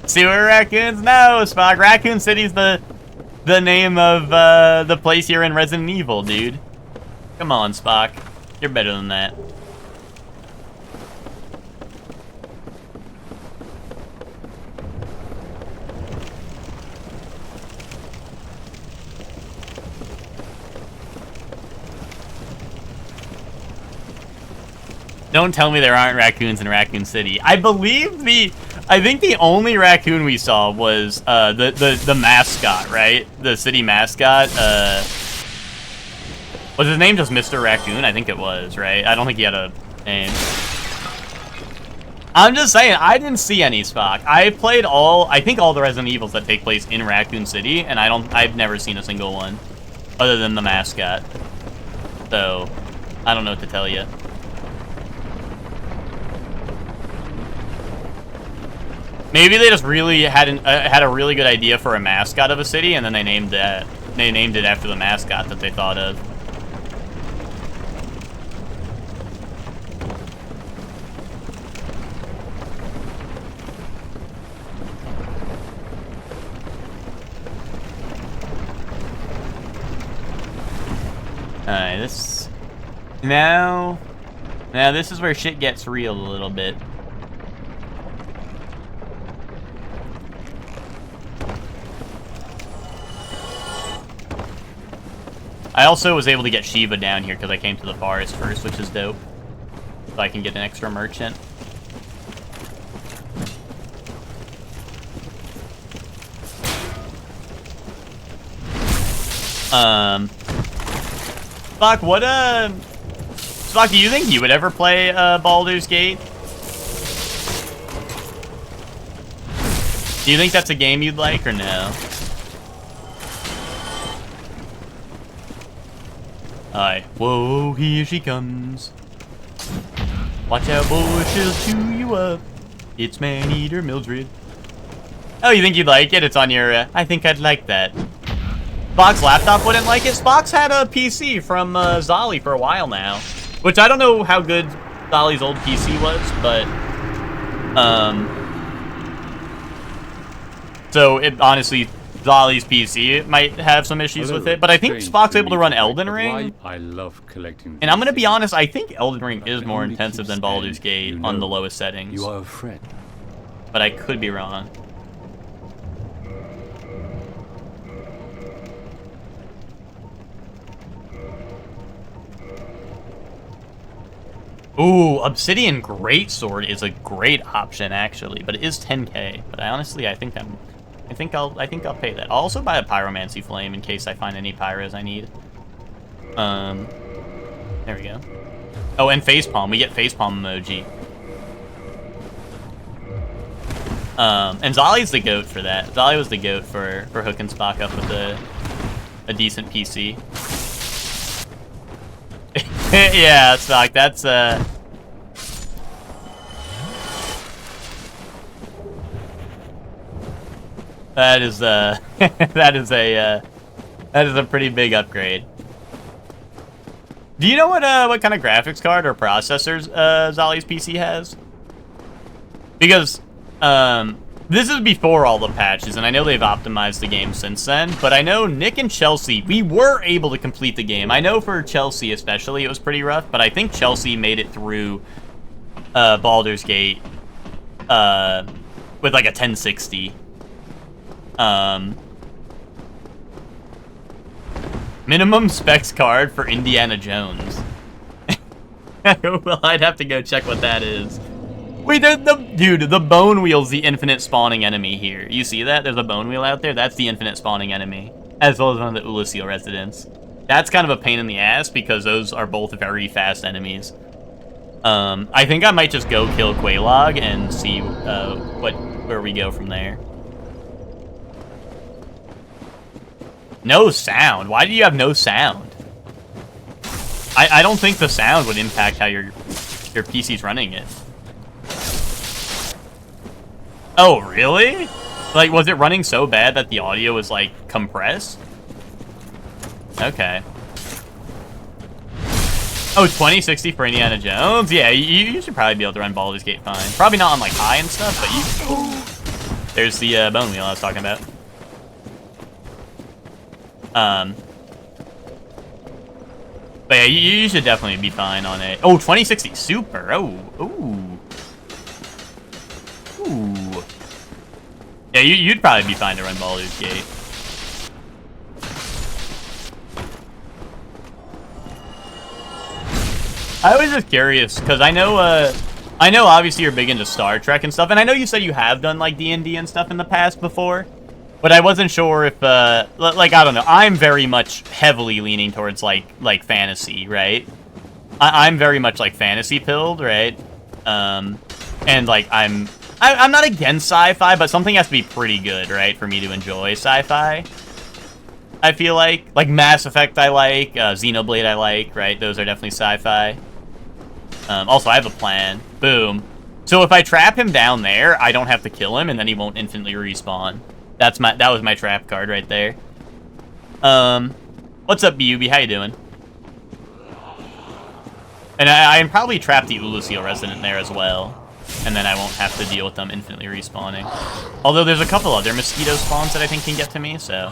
Sewer raccoons? No, Spock. Raccoon City's the name of the place you're in Resident Evil, dude. Come on, Spock. You're better than that. Don't tell me there aren't raccoons in Raccoon City. I think the only raccoon we saw was the mascot, right? The city mascot. Was his name just Mr. Raccoon? I think it was, right? I don't think he had a name. I'm just saying, I didn't see any, Spock. I played I think all the Resident Evils that take place in Raccoon City, and I've never seen a single one other than the mascot. So, I don't know what to tell you. Maybe they just really had a really good idea for a mascot of a city, and then they named it after the mascot that they thought of. Alright, now this is where shit gets real a little bit. I also was able to get Shiva down here because I came to the forest first, which is dope. So I can get an extra merchant. Spock, do you think you would ever play Baldur's Gate? Do you think that's a game you'd like or no? Aye. Whoa, here she comes. Watch out, boy, she'll chew you up. It's Man-Eater Mildred. Oh, you think you'd like it? It's on your, I think I'd like that. Spock's laptop wouldn't like it? Spock's had a PC from Zolly for a while now. Which I don't know how good Zolly's old PC was, but... So, it honestly... Zolly's PC might have some issues with it, but I think Spock's able to run Elden Ring.
I love collecting.
And I'm gonna be honest, I think Elden Ring is more intensive than Baldur's Gate on the lowest settings.
You are a friend.
But I could be wrong. Ooh, Obsidian Greatsword is a great option actually, but it is 10k. But I think I'll pay that. I'll also buy a Pyromancy Flame in case I find any pyros I need. There we go. Oh, and Facepalm. We get Facepalm emoji. And Zolly's the goat for that. Zolly was the goat for hooking Spock up with a decent PC. Yeah, Spock, that's that is that is a pretty big upgrade. Do you know what kind of graphics card or processors Zolly's PC has? Because This is before all the patches, and I know they've optimized the game since then, but I know Nick and Chelsea, we were able to complete the game. I know for Chelsea especially, it was pretty rough, but I think Chelsea made it through Baldur's Gate with like a 1060. Minimum specs card for Indiana Jones. Well, I'd have to go check what that is. Wait, dude, the bone wheel's the infinite spawning enemy here. You see that? There's a bone wheel out there. That's the infinite spawning enemy, as well as one of the Ulasil residents. That's kind of a pain in the ass because those are both very fast enemies. I think I might just go kill Quelaag and see where we go from there. No sound. Why do you have no sound? I don't think the sound would impact how your PC's running it. Oh, really? Like, was it running so bad that the audio was, like, compressed? Okay. Oh, 2060 for Indiana Jones? Yeah, you should probably be able to run Baldur's Gate fine. Probably not on, like, high and stuff, but you... Ooh. There's the bone wheel I was talking about. But yeah, you should definitely be fine on it. Oh, 2060 Super. Oh, ooh. Ooh. Yeah, you'd probably be fine to run Baldur's Gate. I was just curious, because I know obviously you're big into Star Trek and stuff, and I know you said you have done, like, D&D and stuff in the past before, but I wasn't sure if, like, I don't know, I'm very much heavily leaning towards, like fantasy, right? I'm very much, like, fantasy-pilled, right? And, like, I'm not against sci-fi, but something has to be pretty good, right, for me to enjoy sci-fi. I feel like Mass Effect I like, Xenoblade I like, right? Those are definitely sci-fi. Also, I have a plan. Boom. So if I trap him down there, I don't have to kill him, and then he won't infinitely respawn. That was my trap card right there. What's up, BUB? How you doing? And I can probably trap the Ulasil resident there as well, and then I won't have to deal with them infinitely respawning. Although there's a couple other mosquito spawns that I think can get to me, so...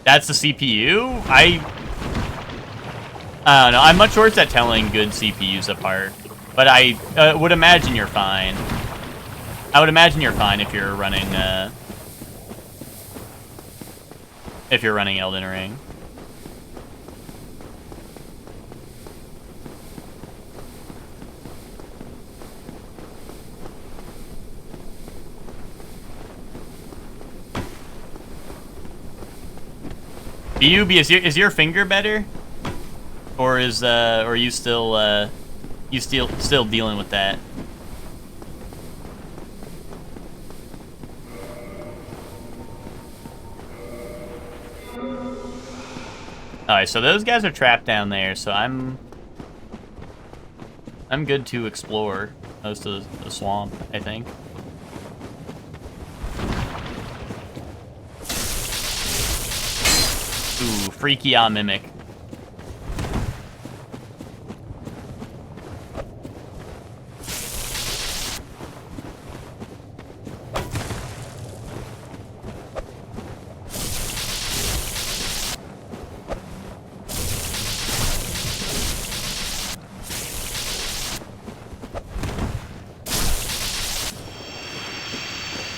That's the CPU? I don't know. I'm much worse at telling good CPUs apart. But I would imagine you're fine. I would imagine you're fine if you're running Elden Ring. BUB, is your finger better, or are you still dealing with that? All right, so those guys are trapped down there, so I'm good to explore most of the swamp, I think. Ooh, freaky mimic.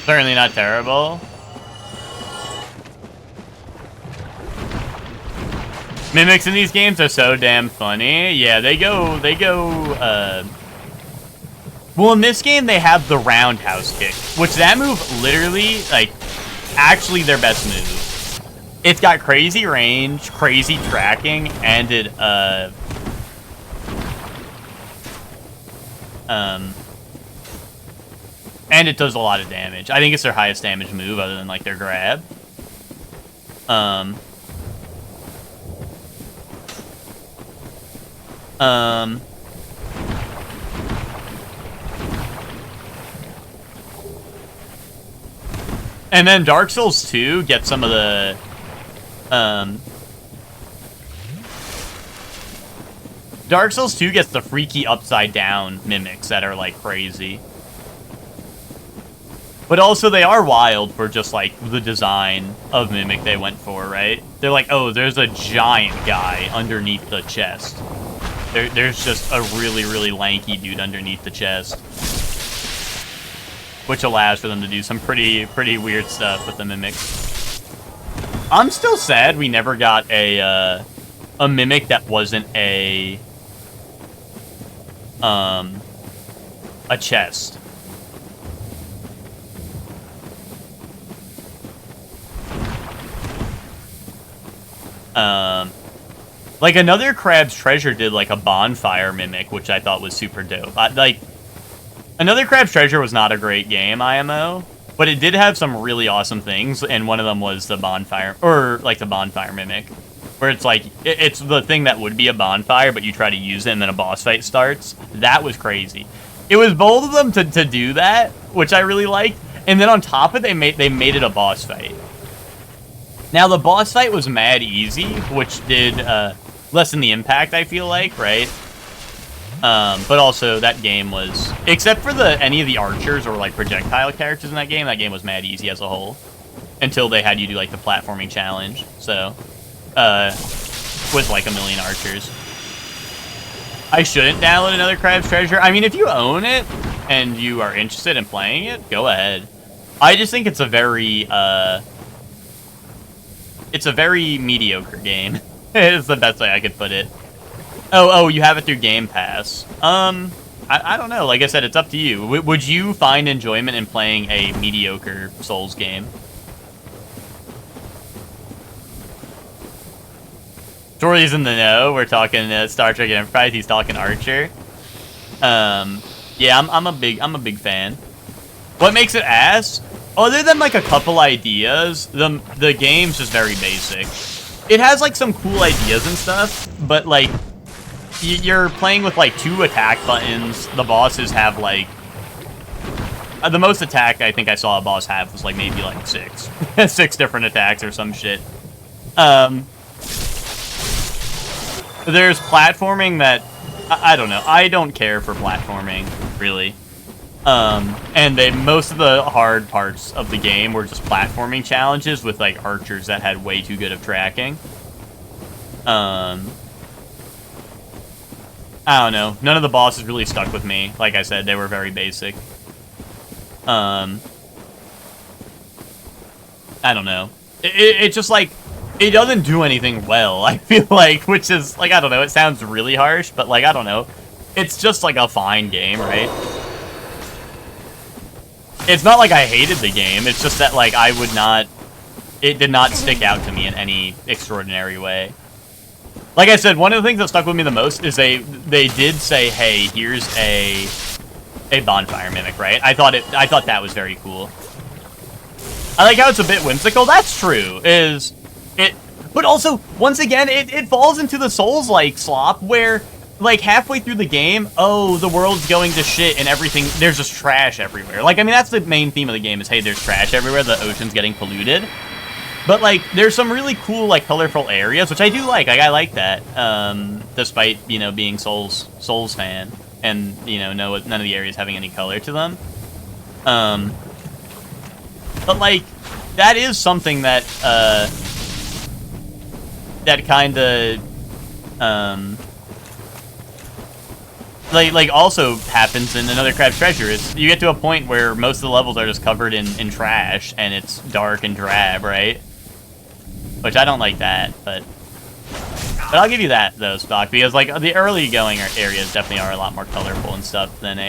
Certainly not terrible. Mimics in these games are so damn funny. Yeah, they go, well, in this game, they have the roundhouse kick, which that move literally, like, actually their best move. It's got crazy range, crazy tracking, and it, and it does a lot of damage. I think it's their highest damage move other than, like, their grab. And then Dark Souls 2 gets some of the, Dark Souls 2 gets the freaky upside down mimics that are, like, crazy. But also, they are wild for just, like, the design of Mimic they went for, right? They're like, oh, there's a giant guy underneath the chest. There's just a really, really lanky dude underneath the chest. Which allows for them to do some pretty weird stuff with the Mimic. I'm still sad we never got a Mimic that wasn't a chest. Like, another Crab's Treasure did, like, a bonfire Mimic, which I thought was super dope. Another Crab's Treasure was not a great game, IMO, but it did have some really awesome things, and one of them was the bonfire, or, like, the bonfire Mimic, where it's, like, it's the thing that would be a bonfire, but you try to use it, and then a boss fight starts. That was crazy. It was bold of them to do that, which I really liked, and then on top of it, they made it a boss fight. Now, the boss fight was mad easy, which did lessen the impact, I feel like, right? But also, that game was... Except for any of the archers or, like, projectile characters in that game was mad easy as a whole. Until they had you do, like, the platforming challenge. So, with, like, a million archers. I shouldn't download another Crab's Treasure. I mean, if you own it, and you are interested in playing it, go ahead. I just think it's a very, it's a very mediocre game. It's the best way I could put it. Oh, you have it through Game Pass. I don't know. Like I said, it's up to you. Would you find enjoyment in playing a mediocre Souls game? Tori's in the know. We're talking Star Trek Enterprise. He's talking Archer. Yeah, I'm a big fan. What makes it ass? Other than like a couple ideas, the game's just very basic. It has like some cool ideas and stuff, but like you're playing with like 2 attack buttons. The bosses have like the most attack I think I saw a boss have was like maybe like 6 6 different attacks or some shit. There's platforming that I don't know. I don't care for platforming really. And most of the hard parts of the game were just platforming challenges with like archers that had way too good of tracking. I don't know. None of the bosses really stuck with me. Like I said, they were very basic. I don't know. It just like it doesn't do anything well. I feel like, which is like I don't know. It sounds really harsh, but like I don't know. It's just like a fine game, right? It's not like I hated the game, it's just that, like, it did not stick out to me in any extraordinary way. Like I said, one of the things that stuck with me the most is they did say, hey, here's a bonfire mimic, right? I thought that was very cool. I like how it's a bit whimsical, that's true, but also, once again, it falls into the Souls-like slop where... Like, halfway through the game, oh, the world's going to shit and everything, there's just trash everywhere. Like, I mean, that's the main theme of the game is, hey, there's trash everywhere, the ocean's getting polluted. But, like, there's some really cool, like, colorful areas, which I do like. I like that, despite, you know, being Souls fan and, you know, none of the areas having any color to them. But, like, that is something that, that kind of, like also happens in another Crab's Treasure is you get to a point where most of the levels are just covered in trash and it's dark and drab, right? Which I don't like that, but I'll give you that though, Spock, because like the early going areas definitely are a lot more colorful and stuff than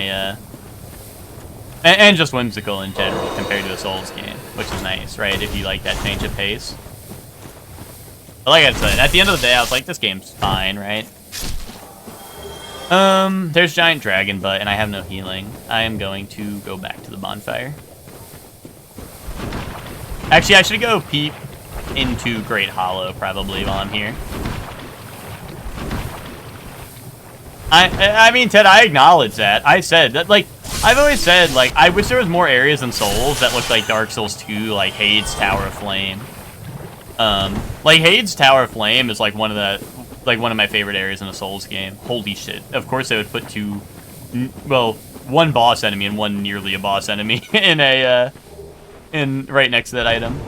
and just whimsical in general compared to a Souls game, which is nice, right? If you like that change of pace. But like I said, at the end of the day, I was like, this game's fine, right? There's giant dragon butt, and I have no healing. I am going to go back to the bonfire. Actually, I should go peep into Great Hollow, probably, while I'm here. I mean, Ted, I acknowledge that. I said that, like, I've always said, like, I wish there was more areas in Souls that looked like Dark Souls 2, like Hades Tower of Flame. Like, Hades Tower of Flame is, like, one of my favorite areas in a Souls game. Holy shit. Of course they would put one boss enemy and one nearly a boss enemy in in right next to that item.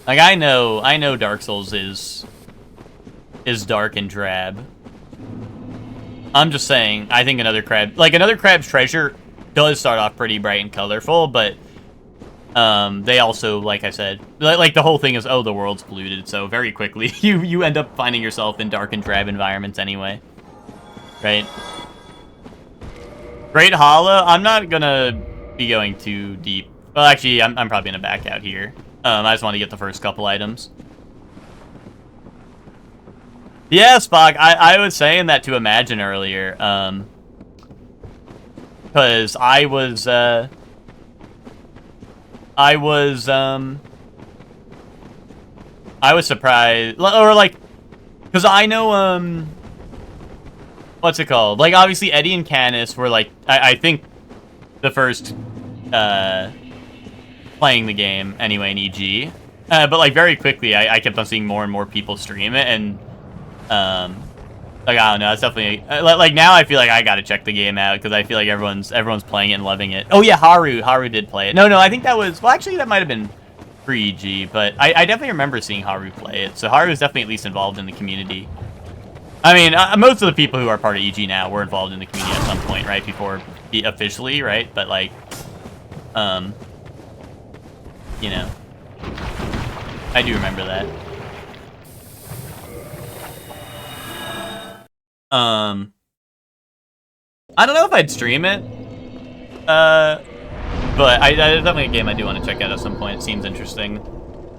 Like I know Dark Souls is dark and drab. I'm just saying, I think Another Crab's Treasure does start off pretty bright and colorful, but they also, like I said, like the whole thing is, oh, the world's polluted, so very quickly you end up finding yourself in dark and drab environments anyway, right? Great Hollow, I'm not gonna be going too deep. Well, actually, I'm probably gonna back out here. I just want to get the first couple items. Yeah, Spock, I was saying that to Imagine earlier, because I was surprised, or like, because I know, what's it called? Like, obviously, Eddie and Canis were, like, I think the first, playing the game, anyway, in EG. But, like, very quickly, I kept on seeing more and more people stream it, and, like, I don't know, it's definitely, like, now I feel like I gotta check the game out, because I feel like everyone's playing it and loving it. Oh, yeah, Haru did play it. No, I think that was, well, actually, that might have been pre-EG, but I definitely remember seeing Haru play it, so Haru is definitely at least involved in the community. I mean, most of the people who are part of EG now were involved in the community at some point, right, before officially, right, but, like, you know, I do remember that. I don't know if I'd stream it, but it's definitely a game I do want to check out at some point. It seems interesting,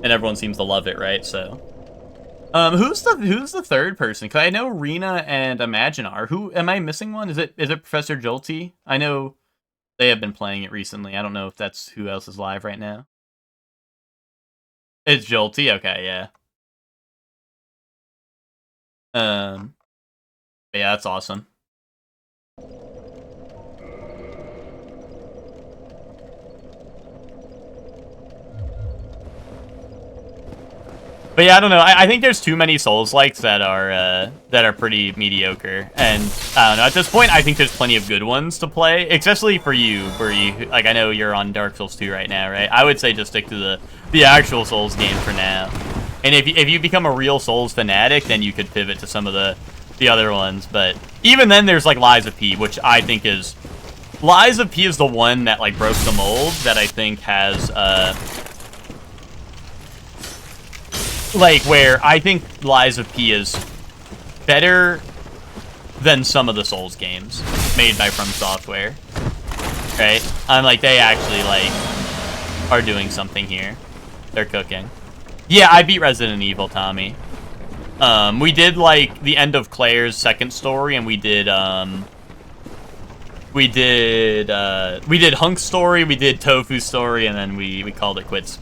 and everyone seems to love it, right? So, who's the third person? Because I know Rena and Imagine are. Who am I missing? One? Is it Professor Jolty? I know they have been playing it recently. I don't know if that's who else is live right now. It's Jolty. Okay, yeah. Yeah, that's awesome. But yeah, I don't know. I think there's too many Souls-likes that are pretty mediocre, and I don't know. At this point, I think there's plenty of good ones to play, especially for you, where you, like, I know you're on Dark Souls 2 right now, right? I would say just stick to the actual Souls game for now. And if you become a real Souls fanatic, then you could pivot to some of the other ones. But even then, there's like Lies of P, which I think is Lies of P is the one that like broke the mold that I think has like where I think Lies of P is better than some of the Souls games made by From Software. Right? I'm like, they actually like are doing something here. They're cooking. Yeah, I beat Resident Evil, Tommy. We did like the end of Claire's second story, and we did Hunk's story, we did Tofu's story, and then we called it quits.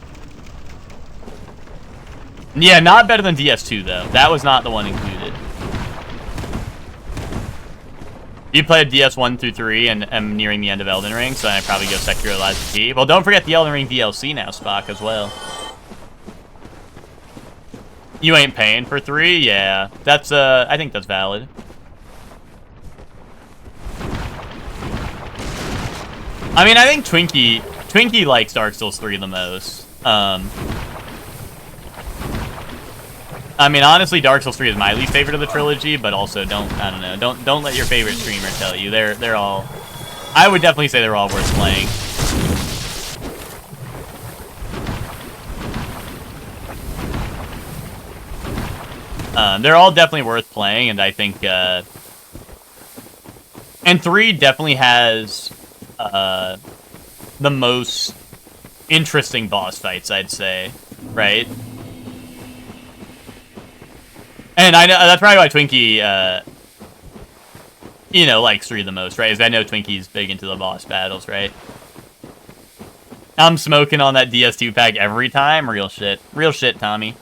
Yeah, not better than DS2 though. That was not the one included. You played DS1 through 3 and am nearing the end of Elden Ring, so I'd probably go Sekiro Lies of P. Well, don't forget the Elden Ring DLC now, Spock, as well. You ain't paying for 3? Yeah. That's, I think that's valid. I mean, I think Twinkie likes Dark Souls 3 the most. I mean, honestly, Dark Souls 3 is my least favorite of the trilogy, but also don't let your favorite streamer tell you. They're all, I would definitely say they're all worth playing. They're all definitely worth playing, and I think, and 3 definitely has, the most interesting boss fights, I'd say, right? And I know that's probably why Twinkie, you know, likes 3 the most, right? Is I know Twinkie's big into the boss battles, right? I'm smoking on that DS2 pack every time. Real shit, Tommy.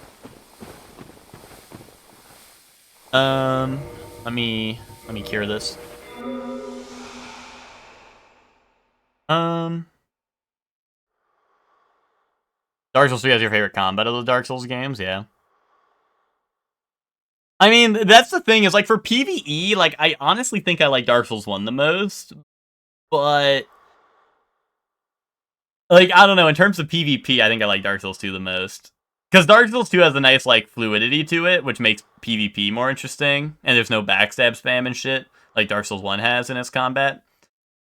Let me cure this. Dark Souls 3 has your favorite combat of the Dark Souls games, yeah. I mean, that's the thing, is, like, for PvE, like, I honestly think I like Dark Souls 1 the most, but, like, I don't know, in terms of PvP, I think I like Dark Souls 2 the most. Because Dark Souls 2 has a nice, like, fluidity to it, which makes PvP more interesting, and there's no backstab spam and shit, like Dark Souls 1 has in its combat.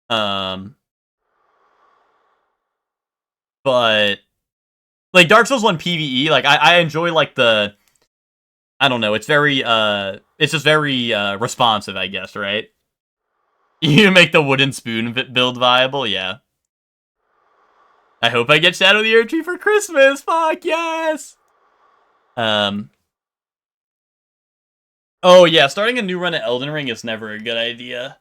But, like, Dark Souls 1 PvE, like, I enjoy, like, the... I don't know, it's very, it's just very, responsive, I guess, right? You make the wooden spoon build viable, yeah. I hope I get Shadow of the Erdtree for Christmas, fuck, yes! Oh, yeah, starting a new run at Elden Ring is never a good idea.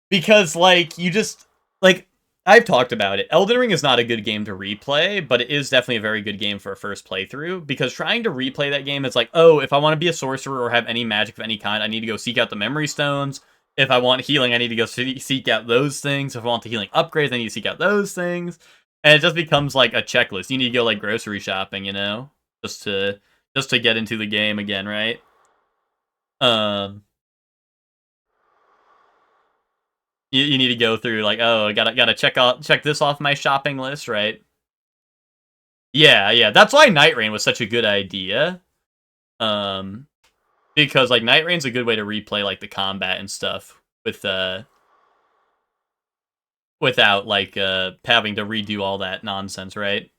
Because, like, you just, like, I've talked about it. Elden Ring is not a good game to replay, but it is definitely a very good game for a first playthrough, because trying to replay that game is like, oh, if I want to be a sorcerer or have any magic of any kind, I need to go seek out the memory stones. If I want healing, I need to go seek out those things. If I want the healing upgrades, I need to seek out those things. And it just becomes like a checklist. You need to go like grocery shopping, you know? Just to get into the game again, right? You need to go through, like, oh, I gotta check this off my shopping list, right? Yeah, that's why Night Rain was such a good idea. Because, like, Night Rain's a good way to replay, like, the combat and stuff with, without, like, having to redo all that nonsense, right?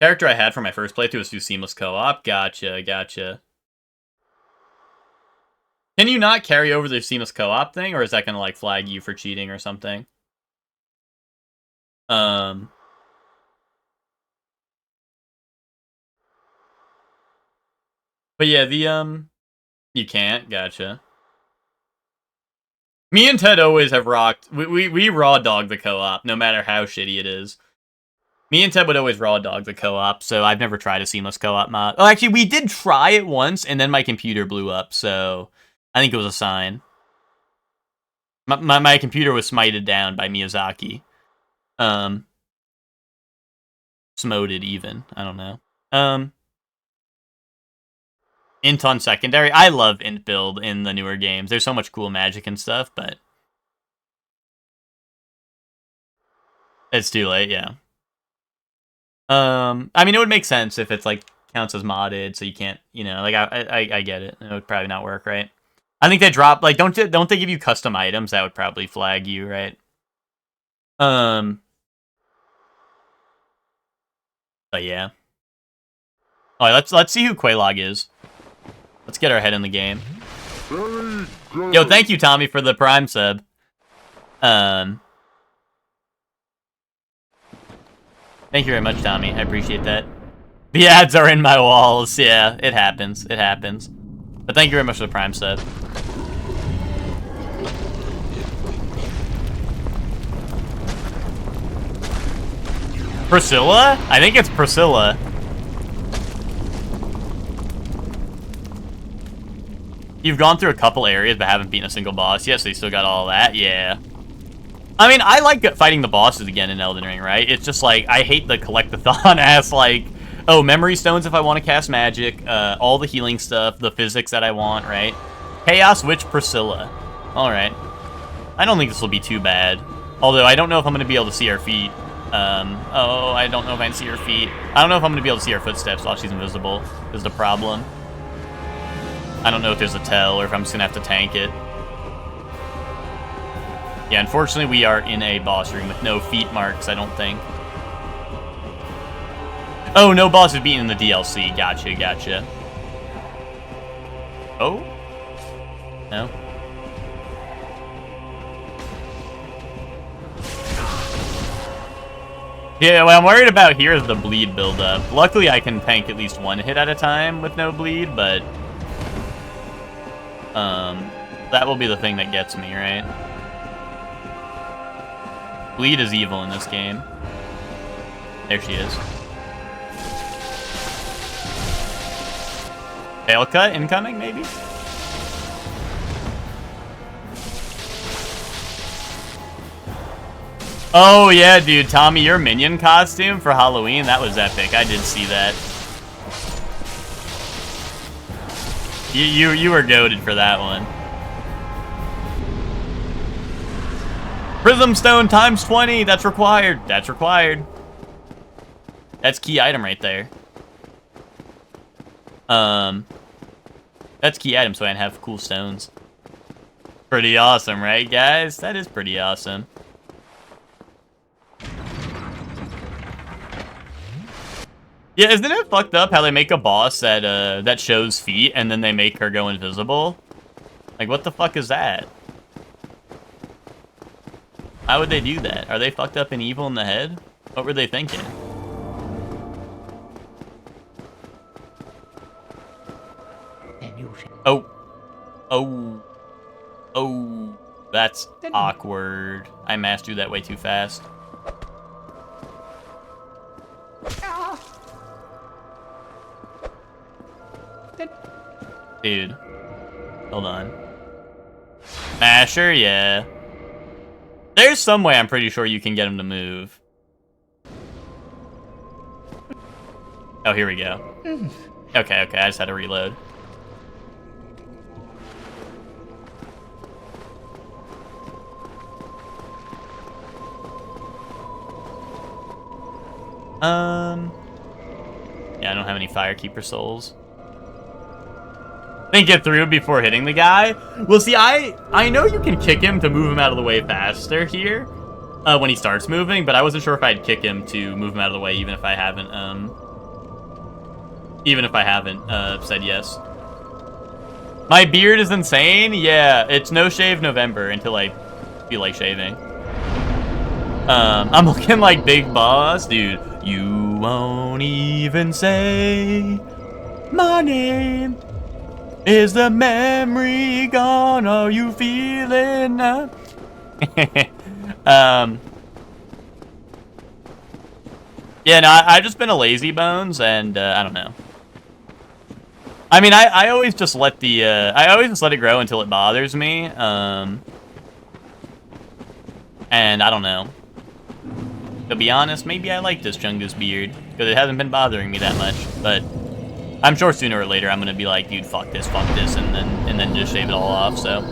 Character I had for my first playthrough was through Seamless Co-op. Gotcha. Can you not carry over the Seamless Co-op thing, or is that gonna, like, flag you for cheating or something? But yeah, you can't, gotcha. Me and Ted always have rocked, we raw dog the co-op, no matter how shitty it is. Me and Ted would always raw dog the co-op, so I've never tried a Seamless Co-op mod. Oh, actually, we did try it once, and then my computer blew up, so... I think it was a sign. My computer was smited down by Miyazaki. Smoted even. I don't know. Int on secondary. I love int build in the newer games. There's so much cool magic and stuff, but it's too late, yeah. I mean, it would make sense if it's like counts as modded, so you can't, you know, like I get it. It would probably not work, right? I think they drop, like, don't they give you custom items? That would probably flag you, right? But yeah. Alright, let's see who Quelaag is. Let's get our head in the game. Yo, thank you, Tommy, for the Prime sub. Thank you very much, Tommy. I appreciate that. The ads are in my walls. Yeah, it happens. It happens. But thank you very much for the Prime sub. Priscilla? I think it's Priscilla. You've gone through a couple areas but haven't beaten a single boss yet, so you still got all that? Yeah. I mean, I like fighting the bosses again in Elden Ring, right? It's just like, I hate the collect-a-thon ass, like, oh, memory stones if I want to cast magic, all the healing stuff, the physics that I want, right? Chaos Witch Priscilla. Alright. I don't think this will be too bad. Although, I don't know if I'm going to be able to see her feet. Oh, I don't know if I can see her feet. I don't know if I'm going to be able to see her footsteps while she's invisible, is the problem. I don't know if there's a tell or if I'm just going to have to tank it. Yeah, unfortunately, we are in a boss room with no feet marks, I don't think. Oh, no boss is beaten in the DLC. Gotcha. Oh? No? Yeah, what I'm worried about here is the bleed buildup. Luckily, I can tank at least one hit at a time with no bleed, but... that will be the thing that gets me, right? Bleed is evil in this game. There she is. Fail cut incoming, maybe? Oh yeah, dude, Tommy, your minion costume for Halloween, that was epic. I did see that. You were goated for that one. Prism Stone times 20, that's required. That's required. That's key item right there. That's key item so I can have cool stones. Pretty awesome, right, guys? That is pretty awesome. Yeah, isn't it fucked up how they make a boss that that shows feet and then they make her go invisible? Like, what the fuck is that? How would they do that? Are they fucked up and evil in the head? What were they thinking? Oh. Oh. Oh. That's awkward. I massed through that way too fast. Dude. Hold on. Masher, yeah. There's some way I'm pretty sure you can get him to move. Oh, here we go. Okay, I just had to reload. Yeah, I don't have any Firekeeper souls. Think it through before hitting the guy. Well, see, I know you can kick him to move him out of the way faster here when he starts moving, but I wasn't sure if I'd kick him to move him out of the way, even if I haven't said yes. My beard is insane. Yeah, it's no shave November until I feel like shaving. I'm looking like Big Boss, dude. You won't even say my name. Is the memory gone? Are you feeling now? Yeah, no, I've just been a lazy bones, and I don't know. I mean, I always just let the I always just let it grow until it bothers me. And I don't know. To be honest, maybe I like this Chungus beard because it hasn't been bothering me that much, but. I'm sure sooner or later I'm gonna be like, dude, fuck this, and then just shave it all off. So,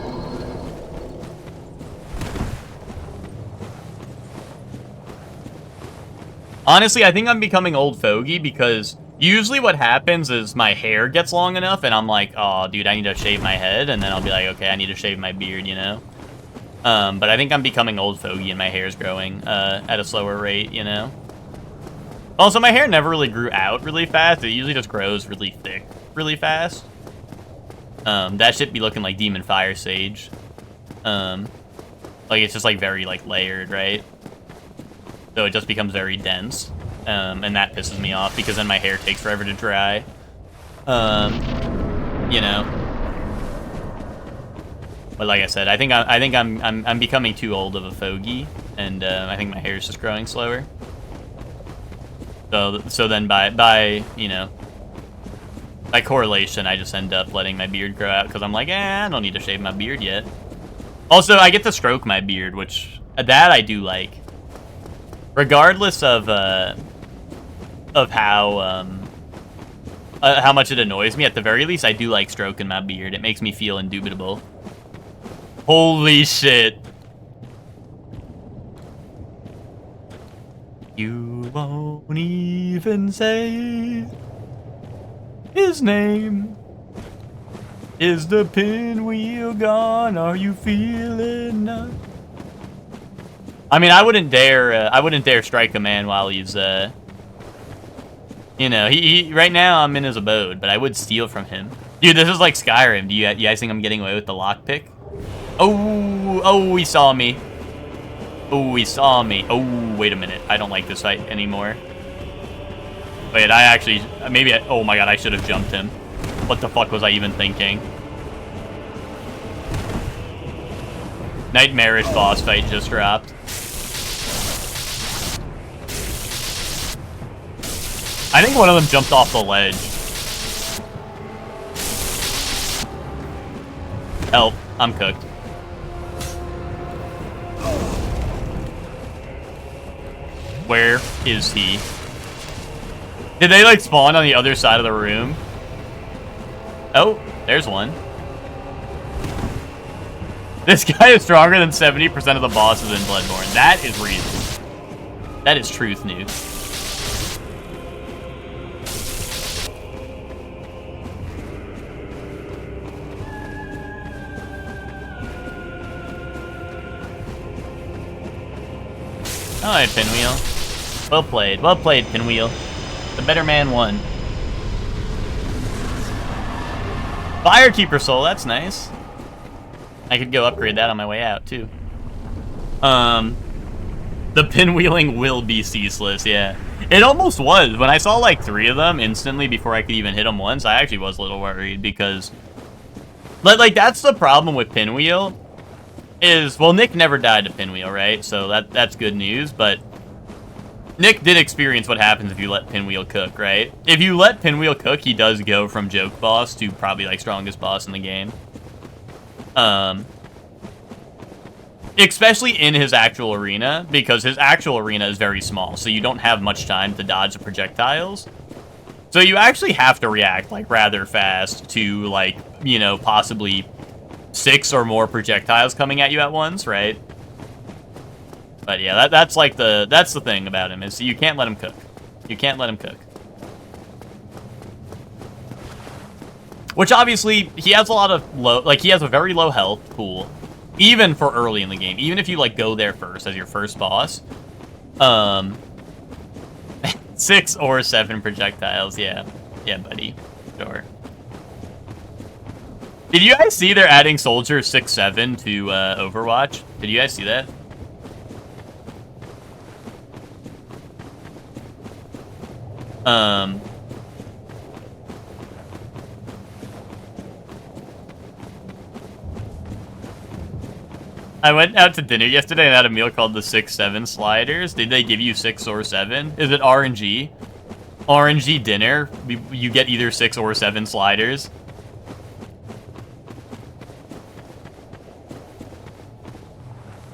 honestly, I think I'm becoming old fogey because usually what happens is my hair gets long enough, and I'm like, oh, dude, I need to shave my head, and then I'll be like, okay, I need to shave my beard, you know. But I think I'm becoming old fogey, and my hair's growing at a slower rate, you know. Also, my hair never really grew out really fast. It usually just grows really thick really fast. That should be looking like Demon Fire Sage. Like, it's just, like, very, like, layered, right? So it just becomes very dense. And that pisses me off because then my hair takes forever to dry. You know. But like I said, I think I'm becoming too old of a fogey. And I think my hair is just growing slower. So then by you know, by correlation, I just end up letting my beard grow out because I'm like, I don't need to shave my beard yet. Also, I get to stroke my beard, which that I do like. Regardless of how much it annoys me, at the very least, I do like stroking my beard. It makes me feel indubitable. Holy shit. You won't even say his name. Is the pinwheel gone? Are you feeling up? I mean, I wouldn't dare strike a man while he's you know, he right now I'm in his abode, but I would steal from him. Dude, this is like Skyrim. Do you guys think I'm getting away with the lockpick? Oh, he saw me. Oh, he saw me. Oh, wait a minute. I don't like this fight anymore. Wait, I actually... Maybe I... Oh my god, I should have jumped him. What the fuck was I even thinking? Nightmarish boss fight just dropped. I think one of them jumped off the ledge. Help. I'm cooked. Where is he? Did they, like, spawn on the other side of the room? Oh, there's one. This guy is stronger than 70% of the bosses in Bloodborne. That is reason. That is truth news. Alright, Pinwheel. Well played, Pinwheel. The better man won. Firekeeper soul, that's nice. I could go upgrade that on my way out, too. The pinwheeling will be ceaseless, yeah. It almost was. When I saw, like, 3 of them instantly before I could even hit them once, I actually was a little worried, because... Like, that's the problem with Pinwheel, is... Well, Nick never died to Pinwheel, right? So that's good news, but... Nick did experience what happens if you let Pinwheel cook, right? If you let Pinwheel cook, he does go from joke boss to probably, like, strongest boss in the game. Especially in his actual arena, because his actual arena is very small, so you don't have much time to dodge the projectiles. So you actually have to react, like, rather fast to, like, you know, possibly 6 or more projectiles coming at you at once, right? But yeah, that's the thing about him, is you can't let him cook. You can't let him cook. Which obviously, he has a lot of low, like, he has a very low health pool. Even for early in the game. Even if you, like, go there first as your first boss. 6 or 7 projectiles, yeah. Yeah, buddy. Sure. Did you guys see they're adding Soldier 6-7 to Overwatch? Did you guys see that? I went out to dinner yesterday and had a meal called the 6-7 sliders. Did they give you 6 or 7? Is it RNG? RNG dinner? You get either 6 or 7 sliders.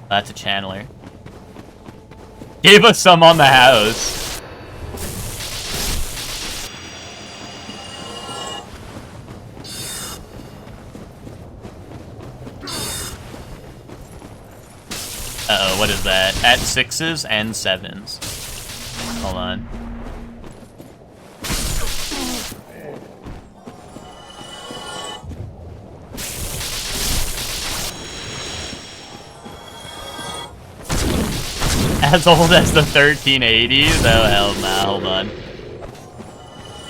That's a channeler. Gave us some on the house. Uh-oh, what is that? At 6s and 7s. Hold on. As old as the 1380s? Oh, hell nah, hold on.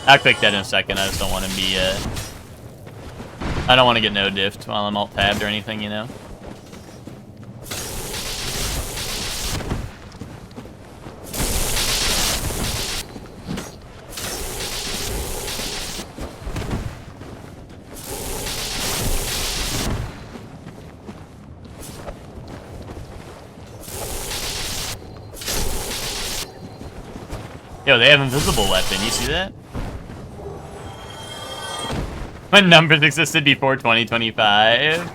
I'll click that in a second, I just don't want to be, I don't want to get no diffed while I'm alt-tabbed or anything, you know? Yo, they have invisible weapon, you see that? When numbers existed before 2025?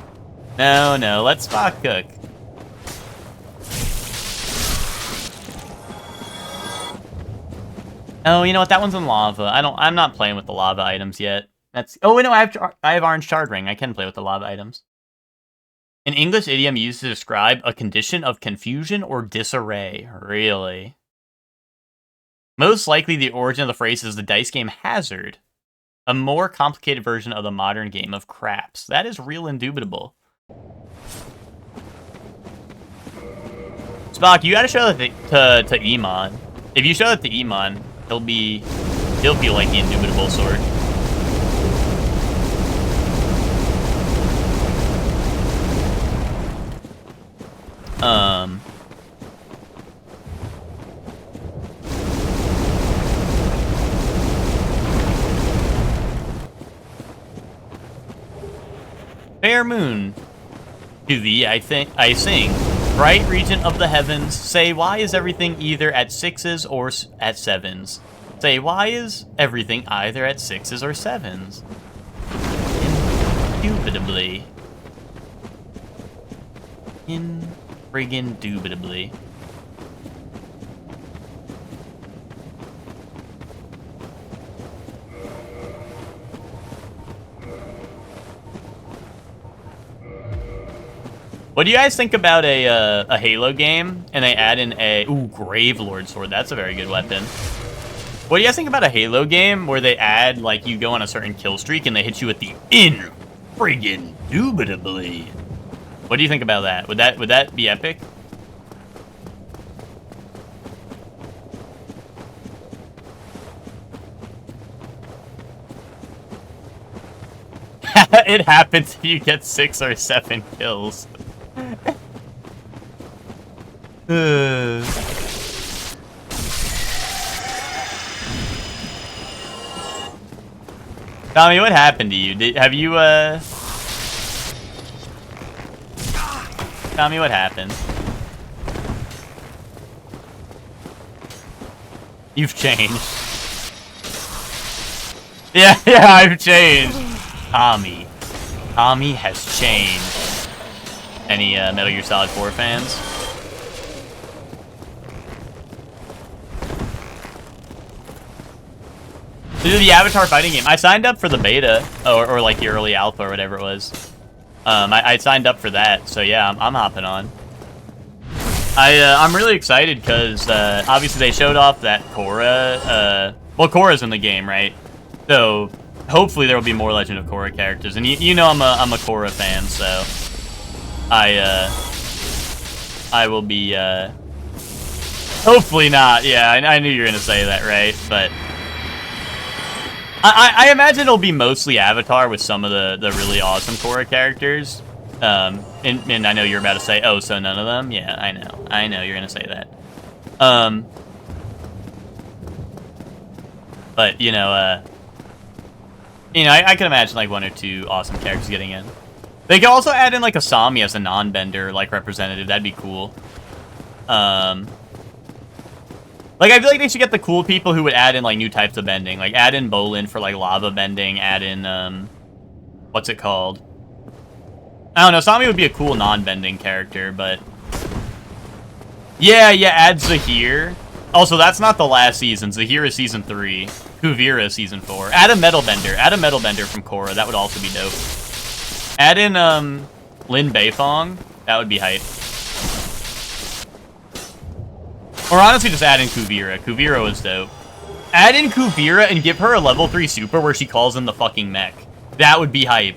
No, let Spock cook. Oh, you know what? That one's in lava. I'm not playing with the lava items yet. That's. Oh, wait, no, I have orange shard ring. I can play with the lava items. An English idiom used to describe a condition of confusion or disarray. Really? Most likely the origin of the phrase is the dice game Hazard, a more complicated version of the modern game of craps. That is real indubitable. Spock, you gotta show that to Iman. If you show that to Iman, he'll feel like the indubitable sort. Fair moon, to thee I sing, bright regent of the heavens, say why is everything either at 6s or at 7s? Say why is everything either at 6s or 7s? Indubitably. Indubitably. What do you guys think about a Halo game and they add in a Gravelord sword? That's a very good weapon. What do you guys think about a Halo game where they add like you go on a certain kill streak and they hit you with the friggin' indubitably? What do you think about that? Would that be epic? It happens if you get 6 or 7 kills. Tommy, what happened to you? Have you, Tommy, what happened? You've changed. Yeah, I've changed. Tommy has changed. Any Metal Gear Solid 4 fans? This is the Avatar fighting game. I signed up for the beta, or like the early alpha or whatever it was. I signed up for that, so yeah, I'm hopping on. I'm really excited because obviously they showed off that Korra. Well, Korra's in the game, right? So hopefully there will be more Legend of Korra characters, and you know I'm a Korra fan, so I will be hopefully not. Yeah, I knew you were gonna say that, right? But I imagine it'll be mostly Avatar with some of the really awesome Korra characters. And I know you're about to say, oh, so none of them? Yeah, I know you're gonna say that. But you know, I can imagine like 1 or 2 awesome characters getting in. They could also add in like Asami as a non-bender like representative. That'd be cool. Like, I feel like they should get the cool people who would add in, like, new types of bending. Like, add in Bolin for, like, lava bending. Add in, what's it called? I don't know. Sami would be a cool non-bending character, but... Yeah, add Zahir. Also, that's not the last season. Zahir is season 3. Kuvira is season 4. Add a metal bender. Add a metal bender from Korra. That would also be dope. Add in, Lin Beifong. That would be hype. Or honestly, just add in Kuvira. Kuvira was dope. Add in Kuvira and give her a level 3 super where she calls in the fucking mech. That would be hype.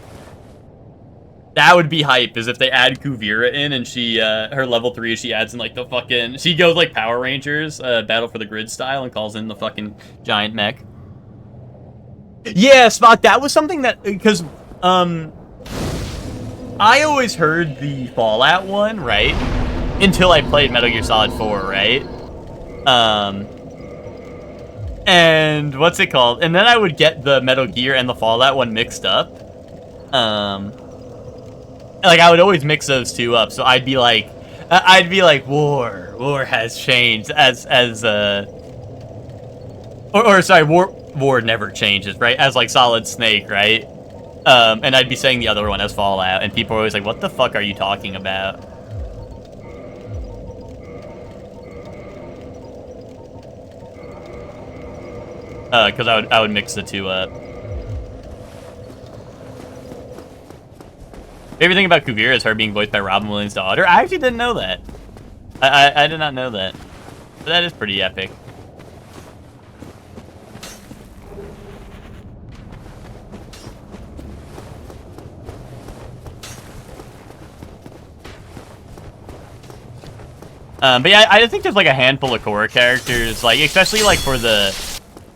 That would be hype, is if they add Kuvira in and she, her level 3, she adds in, like, the fucking... She goes, like, Power Rangers, Battle for the Grid style, and calls in the fucking giant mech. Yeah, Spock, that was something that... Because, I always heard the Fallout one, right? Until I played Metal Gear Solid 4, right? And what's it called? And then I would get the Metal Gear and the Fallout one mixed up. Like, I would always mix those two up, so I'd be like, war has changed, sorry, war never changes, right? As, like, Solid Snake, right? And I'd be saying the other one as Fallout, and people are always like, what the fuck are you talking about? Because I would mix the two up. Favorite thing about Kuvira is her being voiced by Robin Williams' daughter. I actually didn't know that. I did not know that. But that is pretty epic. But yeah, I think there's like a handful of Korra characters, like especially like for the,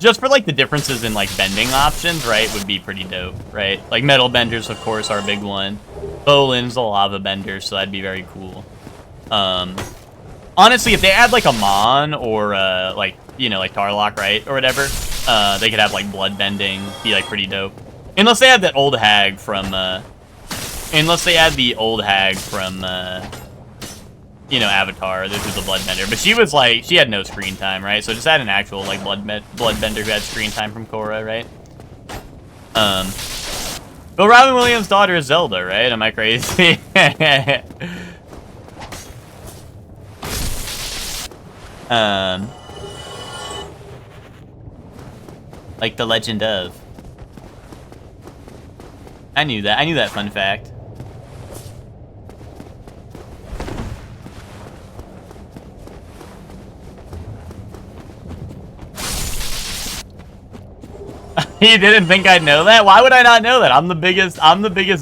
just for like the differences in like bending options, right, would be pretty dope, right? Like metal benders, of course, are a big one. Bolin's a lava bender, so that'd be very cool. Honestly, if they add like a Mon or like, you know, like Tarlock, right, or whatever, they could have like blood bending, be like pretty dope. Unless they have that old hag from, unless they add the old hag from, you know, Avatar, this is a bloodbender. But she was like, she had no screen time, right? So just add an actual like bloodbender who had screen time from Korra, right? But Robin Williams' daughter is Zelda, right? Am I crazy? Like the Legend of. I knew that. I knew that fun fact. You didn't think I'd know that? Why would I not know that? I'm the biggest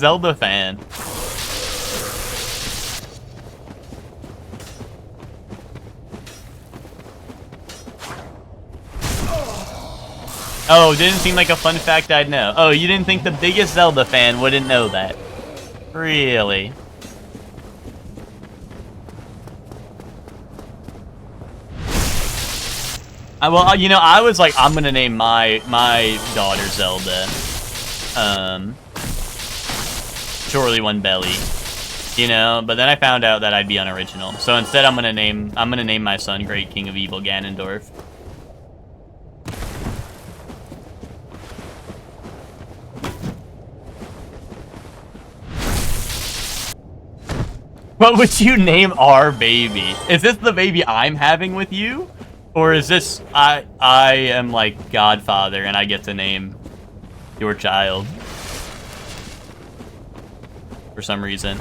Zelda fan. Oh, didn't seem like a fun fact I'd know. Oh, you didn't think the biggest Zelda fan wouldn't know that? Really? Well, you know, I was like, I'm gonna name my daughter Zelda. Surely One Belly. You know, but then I found out that I'd be unoriginal. So instead, I'm gonna name my son Great King of Evil Ganondorf. What would you name our baby? Is this the baby I'm having with you? Or is this, I am like Godfather and I get to name your child? For some reason.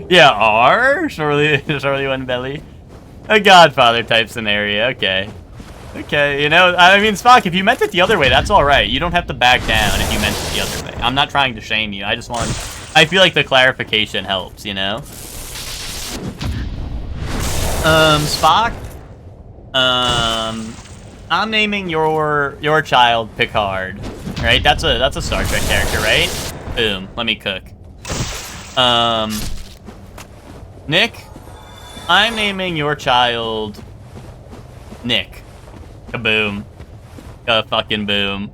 Yeah, R? Surely One Belly? A Godfather type scenario, okay. Okay, you know, I mean, Spock, if you meant it the other way, that's alright. You don't have to back down if you meant it the other way. I'm not trying to shame you. I feel like the clarification helps, you know? Spock? I'm naming your child Picard. Right? That's a Star Trek character, right? Boom. Let me cook. Nick? I'm naming your child Nick. Kaboom. Fucking boom.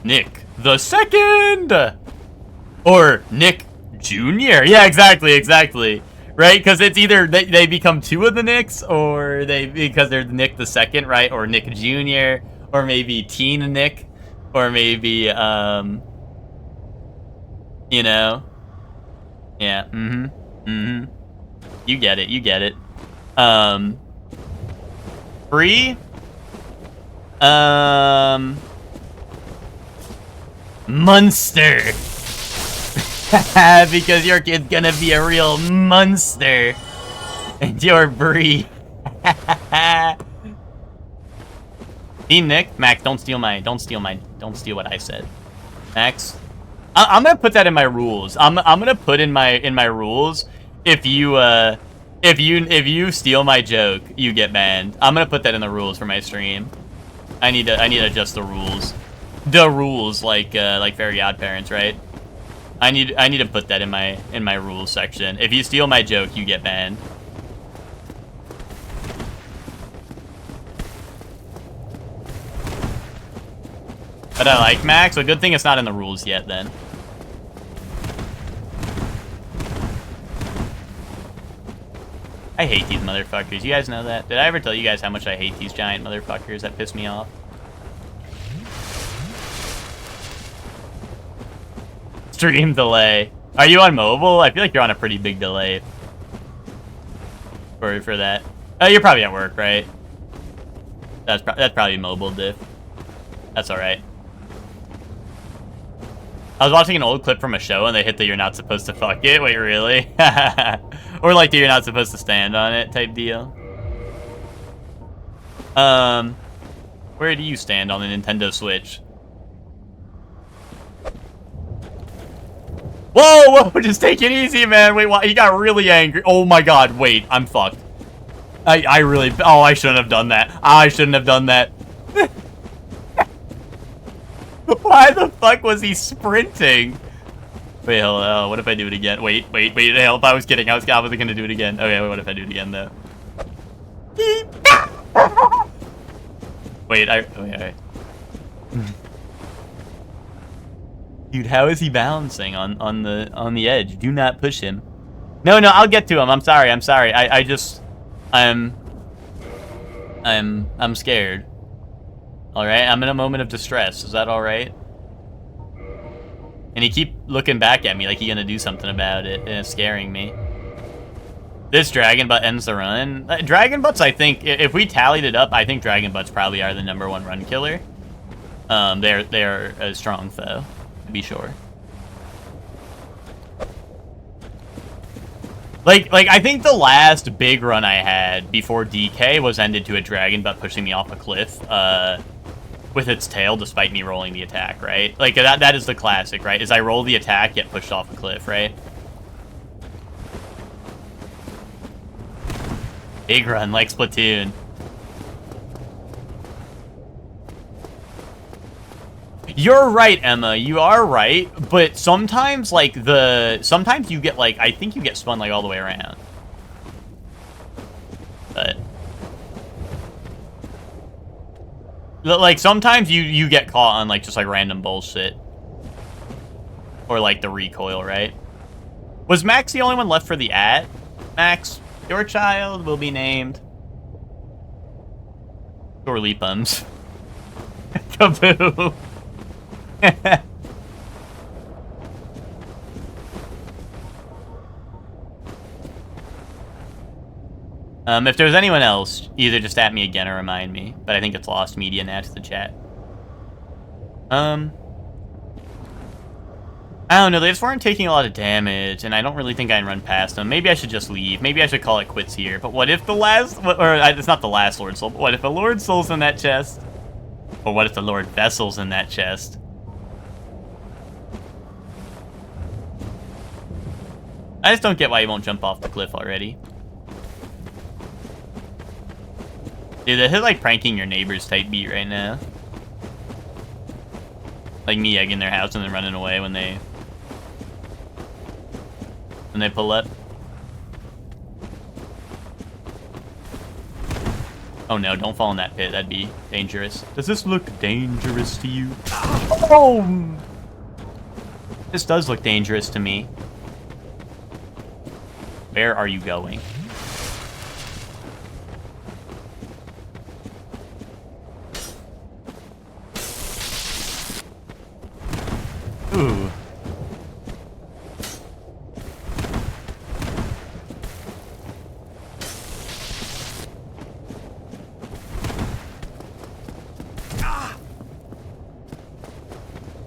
Nick the Second! Or Nick Jr.? Yeah, exactly. Right? Because it's either they become two of the Nicks, or because they're Nick the Second, right? Or Nick Jr., or maybe Teen Nick, or maybe, you know? Yeah, You get it. Free? Monster. Because your kid's gonna be a real monster. And you're Bree. Team Nick? Max, don't steal what I said. Max? I'm gonna put that in my rules. I'm gonna put in my rules, if you steal my joke, you get banned. I'm gonna put that in the rules for my stream. I need to adjust the rules. The rules, like Very Odd Parents, right? I need to put that in my rules section. If you steal my joke, you get banned. But I like Max. A good thing it's not in the rules yet, then. I hate these motherfuckers. You guys know that? Did I ever tell you guys how much I hate these giant motherfuckers that piss me off? Stream delay. Are you on mobile? I feel like you're on a pretty big delay. For that. Oh, you're probably at work, right? That's probably mobile diff. That's alright. I was watching an old clip from a show and they hit the "you're not supposed to fuck it." Wait, really? Or like the "you're not supposed to stand on it" type deal. Where do you stand on the Nintendo Switch? Whoa, just take it easy, man. Wait, what? He got really angry. Oh my god, wait, I'm fucked. I shouldn't have done that. I shouldn't have done that. Why the fuck was he sprinting? Wait, hell, what if I do it again? Wait, hell, if I was kidding, I wasn't gonna do it again. Okay, wait, what if I do it again, though? Wait, okay. Dude, how is he balancing on the edge? Do not push him. No, I'll get to him. I'm sorry. I'm scared. Alright, I'm in a moment of distress. Is that alright? And he keep looking back at me like he's gonna do something about it, and it's scaring me. This Dragon Butt ends the run. Dragon Butts, I think, if we tallied it up, I think Dragon Butts probably are the #1 run killer. They're a strong foe, to be sure. Like, I think the last big run I had before DK was ended to a dragon but pushing me off a cliff, with its tail despite me rolling the attack, right? Like, that is the classic, right? Is I roll the attack, get pushed off a cliff, right? Big run, like Splatoon. You're right, Emma. You are right, but sometimes, like, sometimes you get, like, I think you get spun, like, all the way around. But... like, sometimes you get caught on, like, just, like, random bullshit. Or, like, the recoil, right? Was Max the only one left for the @ Max, your child will be named... Dorleapums. Kaboo! If there's anyone else, either just at me again or remind me. But I think it's lost media now to the chat. I don't know, they just weren't taking a lot of damage, and I don't really think I can run past them. Maybe I should just leave. Maybe I should call it quits here. But what if the last... or, it's not the last Lord Soul, but what if the Lord Soul's in that chest? Or what if the Lord Vessel's in that chest? I just don't get why he won't jump off the cliff already. Dude, that hit like pranking your neighbors type beat right now. Like me egging their house and then running away when they pull up. Oh no, don't fall in that pit. That'd be dangerous. Does this look dangerous to you? Oh! This does look dangerous to me. Where are you going? Ooh.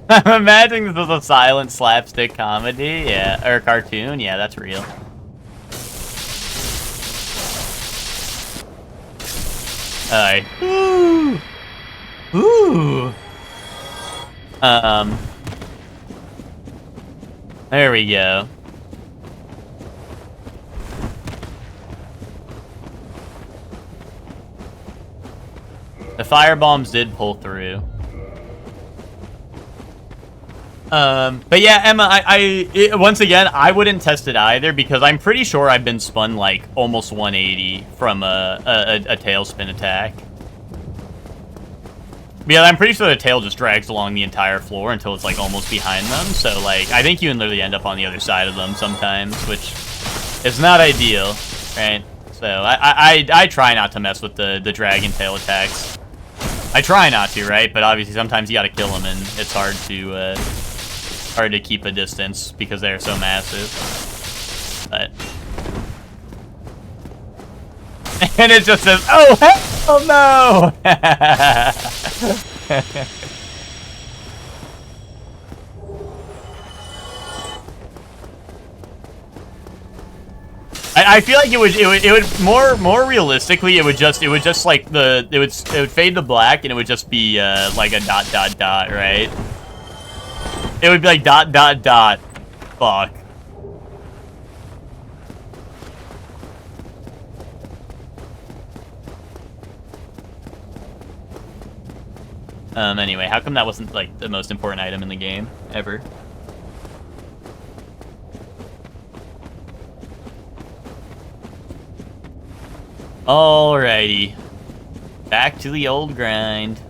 I'm imagining this was a silent slapstick comedy, yeah, or cartoon, yeah, that's real. Alright. Ooh. Ooh. There we go. The fire bombs did pull through. But yeah, Emma, once again, I wouldn't test it either because I'm pretty sure I've been spun like almost 180 from a tailspin attack. But yeah, I'm pretty sure the tail just drags along the entire floor until it's like almost behind them. So like, I think you can literally end up on the other side of them sometimes, which is not ideal, right? So I try not to mess with the dragon tail attacks. I try not to, right? But obviously sometimes you gotta kill them, and it's hard to keep a distance because they're so massive. But and it just says, "Oh hell no!" I feel like it would more realistically it would just like it would fade to black and it would just be like a ... right? It would be like ... fuck. Anyway, how come that wasn't like the most important item in the game ever? Alrighty. Back to the old grind.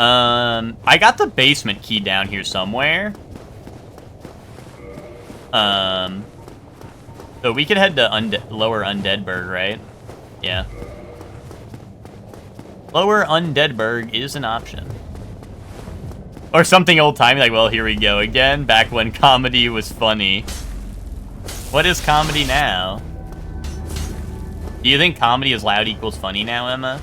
I got the basement key down here somewhere. So we could head to Lower Undeadburg, right? Yeah. Lower Undeadburg is an option. Or something old-timey, like, well, here we go again, back when comedy was funny. What is comedy now? Do you think comedy is loud equals funny now, Emma?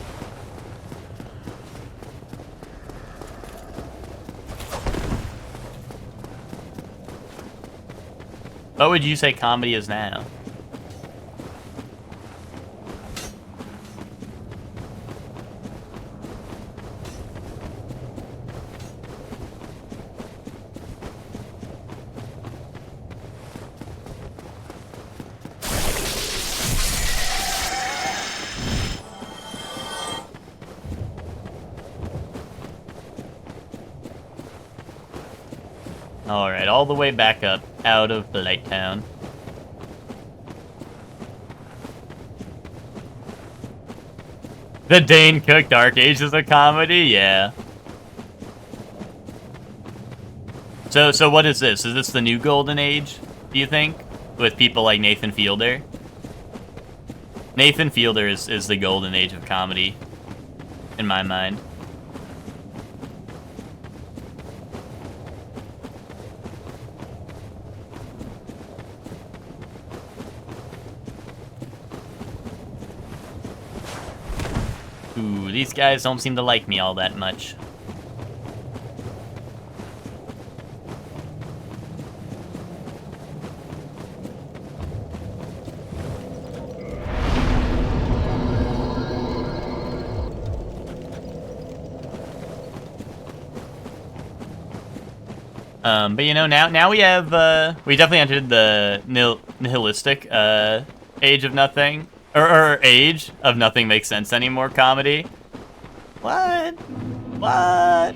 What would you say comedy is now? Alright, all the way back up, out of Blighttown. The Dane Cook Dark Age is a comedy? Yeah. So what is this? Is this the new golden age, do you think? With people like Nathan Fielder? Nathan Fielder is the golden age of comedy, in my mind. Ooh, these guys don't seem to like me all that much. But you know, now we have, we definitely entered the nihilistic, age of nothing. Or age of nothing makes sense anymore comedy. What? I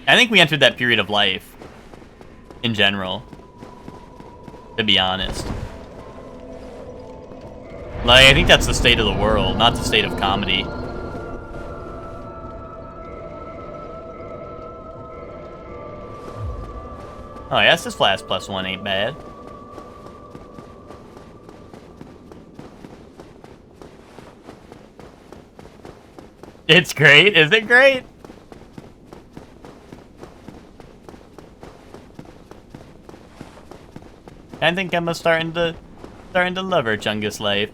think we entered that period of life. In general. To be honest. Like, I think that's the state of the world, not the state of comedy. Oh, yeah, this Flash +1 ain't bad. It's great. Is it great? I think I'm starting to love her Chungus life.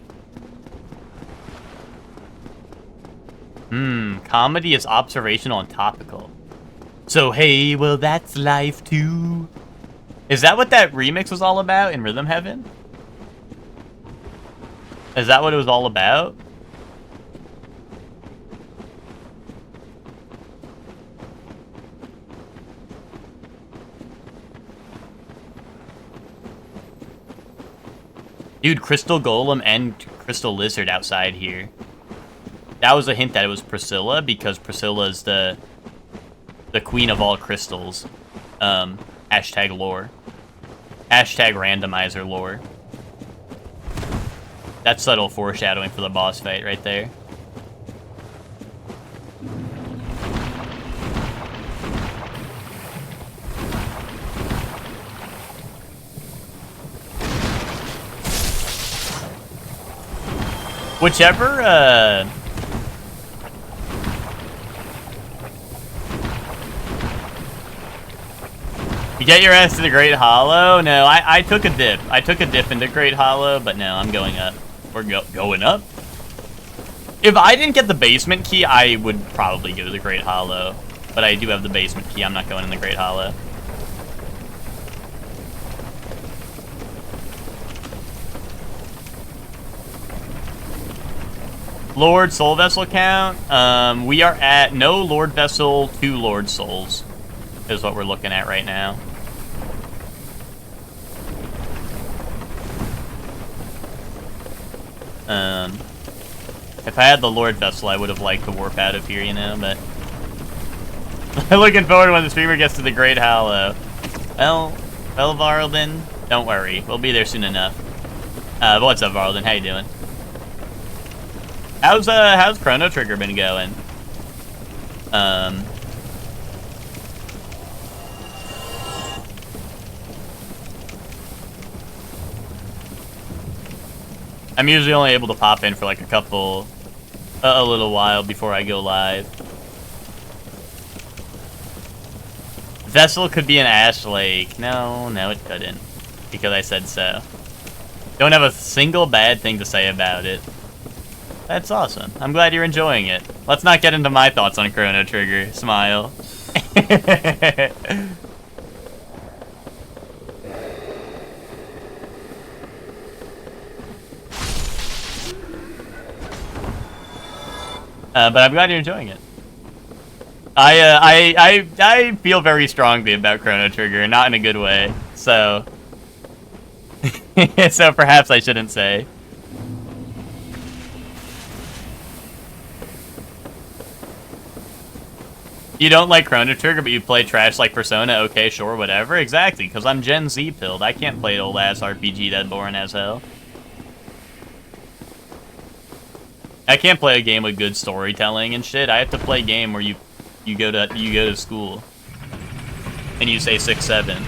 Comedy is observational and topical. So hey, well that's life too. Is that what that remix was all about in Rhythm Heaven? Is that what it was all about? Dude, Crystal Golem and Crystal Lizard outside here. That was a hint that it was Priscilla, because Priscilla is the queen of all crystals. Hashtag lore. Hashtag randomizer lore. That's subtle foreshadowing for the boss fight right there. Whichever, you get your ass to the Great Hollow? No, I took a dip. I took a dip into Great Hollow, but no, I'm going up. We're going up? If I didn't get the basement key, I would probably go to the Great Hollow. But I do have the basement key. I'm not going in the Great Hollow. Lord Soul Vessel count? We are at no Lord Vessel, 2 Lord Souls. Is what we're looking at right now. If I had the Lord Vessel, I would have liked to warp out of here, you know, but... Looking forward when the streamer gets to the Great Hollow. Well, Varlden, don't worry. We'll be there soon enough. What's up, Varlden? How you doing? How's Chrono Trigger been going? I'm usually only able to pop in for like a little while before I go live. Vessel could be an Ash Lake. No, it couldn't. Because I said so. Don't have a single bad thing to say about it. That's awesome. I'm glad you're enjoying it. Let's not get into my thoughts on Chrono Trigger. Smile. But I'm glad you're enjoying it. I feel very strongly about Chrono Trigger, not in a good way. So, so perhaps I shouldn't say. You don't like Chrono Trigger, but you play trash like Persona? Okay, sure, whatever. Exactly, because I'm Gen Z pilled. I can't play old-ass RPG that's boring as hell. I can't play a game with good storytelling and shit. I have to play a game where you go to school and you say 6-7.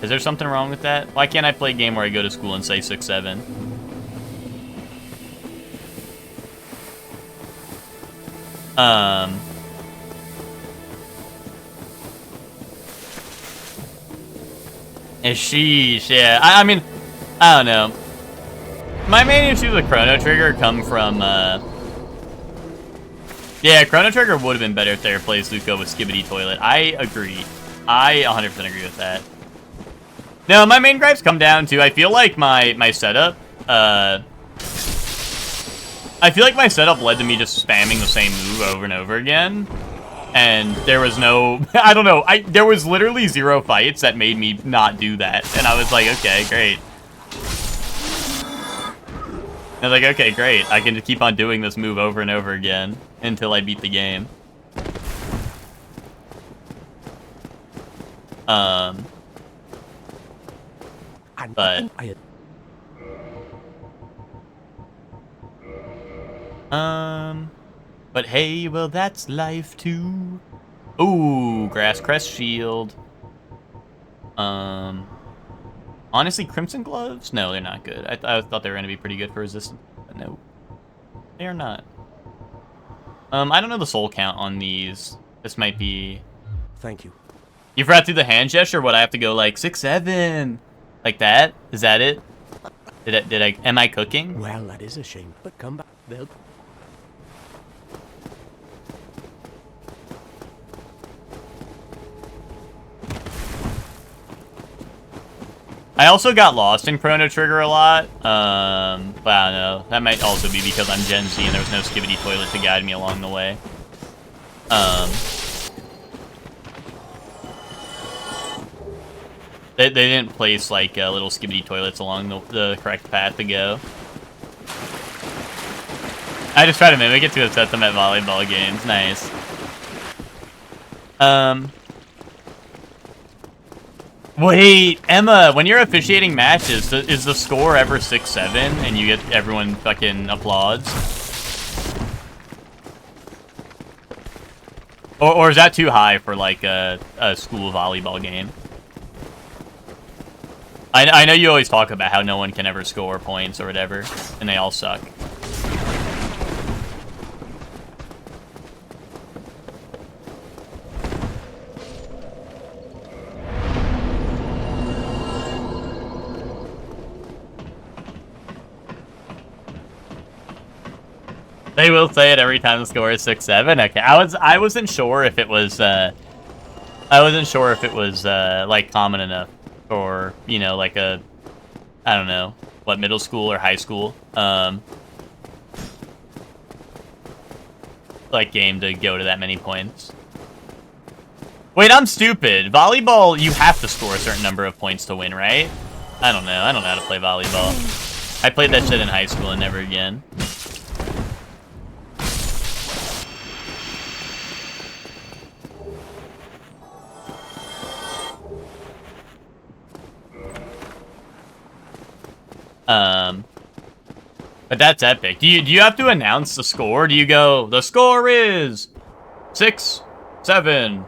Is there something wrong with that? Why can't I play a game where I go to school and say 6-7? Sheesh, yeah. I mean, I don't know. My main issues with Chrono Trigger come from, yeah, Chrono Trigger would have been better if they replaced Zuko with Skibidi Toilet. I agree. I 100% agree with that. No, my main gripes come down to, I feel like my setup, I feel like my setup led to me just spamming the same move over and over again. And there was no, I don't know, there was literally 0 fights that made me not do that. And I was like, okay, great. I was like, okay, great. I can just keep on doing this move over and over again until I beat the game. But hey, well, that's life too. Ooh, Grass Crest Shield. Honestly, Crimson Gloves? No, they're not good. I thought they were going to be pretty good for resistance, but no. They are not. I don't know the soul count on these. This might be...
Thank you.
You forgot to do the hand gesture? What, I have to go like 6-7? Like that? Is that it? Am I cooking?
Well, that is a shame, but come back. They'll...
I also got lost in Chrono Trigger a lot, but I don't know. That might also be because I'm Gen Z and there was no Skibidi Toilet to guide me along the way. They didn't place, like, little Skibidi Toilets along the correct path to go. I just try to mimic it to upset them at volleyball games. Nice. Wait, Emma, when you're officiating matches, is the score ever 6-7 and you get everyone fucking applauds? Or is that too high for, like, a school volleyball game? I know you always talk about how no one can ever score points or whatever, and they all suck. They will say it every time the score is 6-7. Okay, I wasn't sure if it was like common enough for, you know, like a, I don't know, what, middle school or high school like game to go to that many points. Wait, I'm stupid. Volleyball, you have to score a certain number of points to win, right? I don't know. I don't know how to play volleyball. I played that shit in high school and never again. But that's epic. Do you have to announce the score? Do you go, the score is 6-7?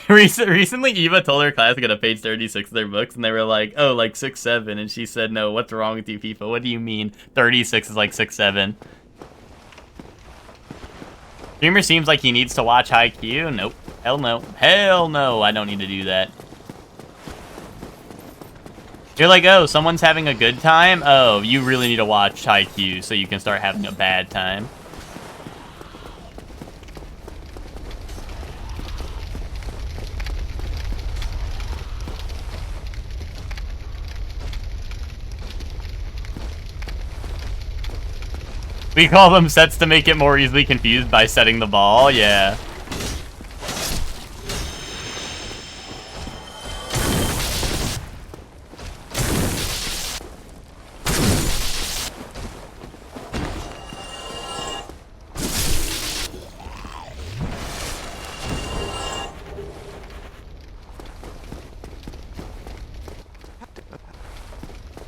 Recently Eva told her class to go to page 36 of their books, and they were like, oh, like 6-7, and she said, no, what's wrong with you people? What do you mean 36 is like 6-7? Dreamer seems like he needs to watch Haikyuu. Nope. Hell no. Hell no, I don't need to do that. You're like, oh, someone's having a good time? Oh, you really need to watch Haikyuu so you can start having a bad time. We call them sets to make it more easily confused by setting the ball, yeah.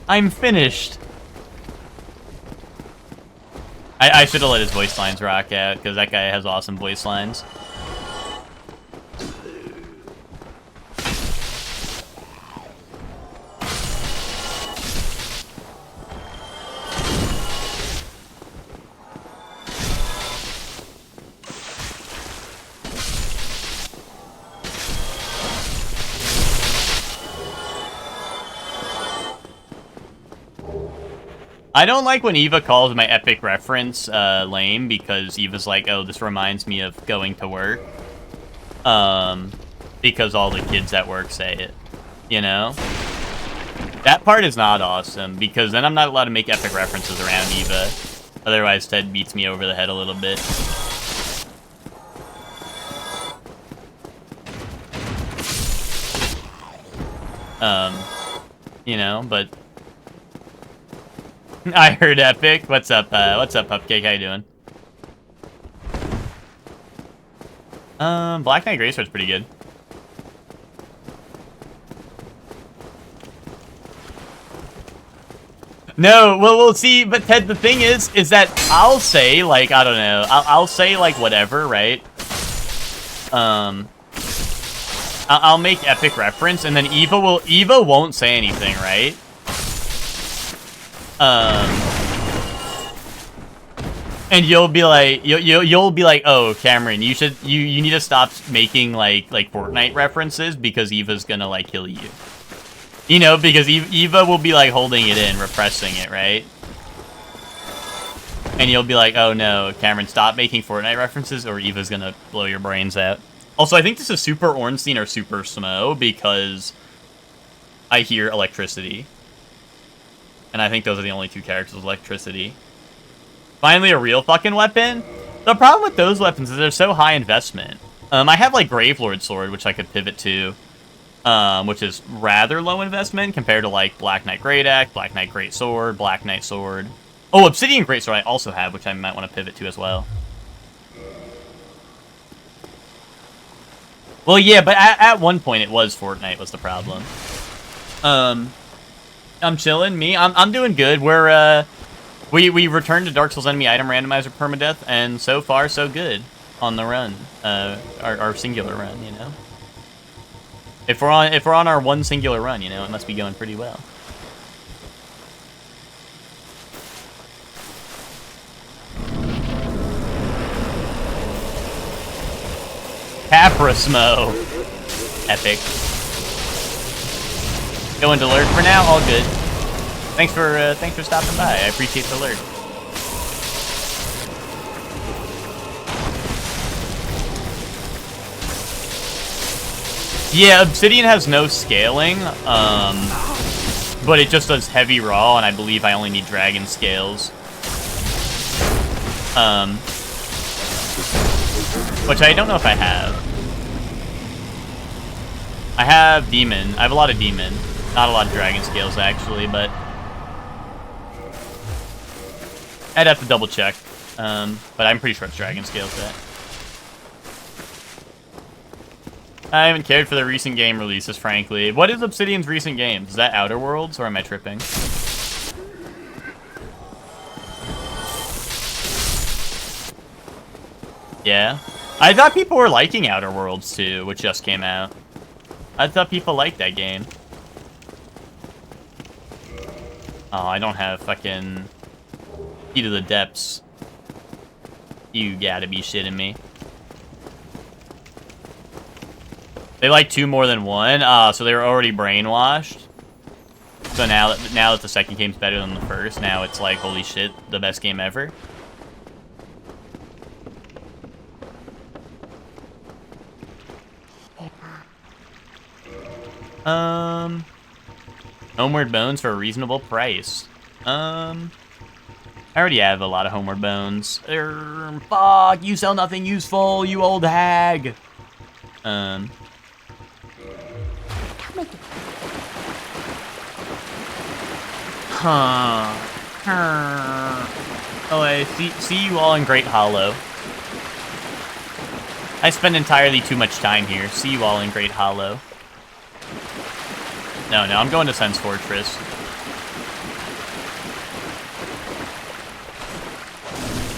I'm finished. I should have let his voice lines rock out, because that guy has awesome voice lines. I don't like when Eva calls my epic reference lame, because Eva's like, oh, this reminds me of going to work. Because all the kids at work say it, you know? That part is not awesome, because then I'm not allowed to make epic references around Eva. Otherwise, Ted beats me over the head a little bit. You know, but... I heard epic. What's up, Pupcake? How you doing? Black Knight Greatsword's pretty good. No, well, we'll see, but Ted, the thing is that I'll say, like, I don't know, I'll say, like, whatever, right? I'll make epic reference, and then Eva won't say anything, right? And you'll be like, you'll be like, oh, Cameron, you need to stop making like Fortnite references, because Eva's gonna like kill you. You know, because Eva will be like holding it in, repressing it, right? And you'll be like, oh no, Cameron, stop making Fortnite references, or Eva's gonna blow your brains out. Also, I think this is Super Ornstein or Super Smo, because I hear electricity. And I think those are the only two characters with electricity. Finally, a real fucking weapon? The problem with those weapons is they're so high investment. I have, like, Gravelord Sword, which I could pivot to, which is rather low investment compared to, like, Black Knight Great Axe, Black Knight Great Sword, Black Knight Sword. Oh, Obsidian Great Sword I also have, which I might want to pivot to as well. Well, yeah, but at one point it was Fortnite was the problem. I'm chilling. I'm doing good. We returned to Dark Souls enemy item randomizer permadeath, and so far so good on the run, our singular run. You know, if we're on our one singular run, you know, it must be going pretty well. Caprasmo, epic. Going to lurk for now. All good. Thanks for stopping by. I appreciate the lurk. Yeah, Obsidian has no scaling, but it just does heavy raw, and I believe I only need dragon scales. Which I don't know if I have. I have demon. I have a lot of demon. Not a lot of dragon scales, actually, but I'd have to double check. But I'm pretty sure it's dragon scales that. I haven't cared for the recent game releases, frankly. What is Obsidian's recent games? Is that Outer Worlds, or am I tripping? Yeah. I thought people were liking Outer Worlds, too, which just came out. I thought people liked that game. Oh, I don't have fucking Key to the Depths. You gotta be shitting me. They like two more than one? So they were already brainwashed. So now that the second game's better than the first, now it's like, holy shit, the best game ever. Homeward Bones for a reasonable price. I already have a lot of homeward bones. Fuck, you sell nothing useful, you old hag. Oh, I see you all in Great Hollow. I spend entirely too much time here. See you all in Great Hollow. No, I'm going to Sense Fortress.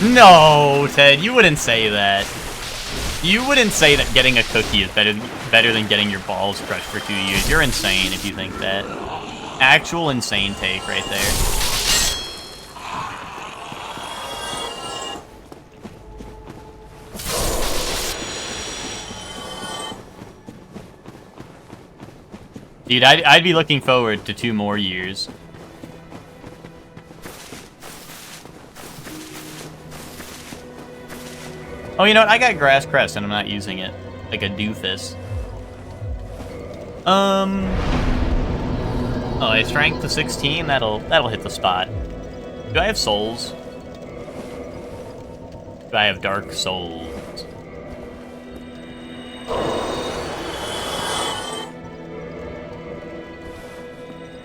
No, Ted, you wouldn't say that. You wouldn't say that getting a cookie is better than getting your balls crushed for 2 years. You're insane if you think that. Actual insane take right there. Dude, I'd be looking forward to 2 more years. Oh, you know what? I got Grass Crest and I'm not using it. Like a doofus. Oh, I strength to 16. That'll hit the spot. Do I have souls? Do I have dark souls?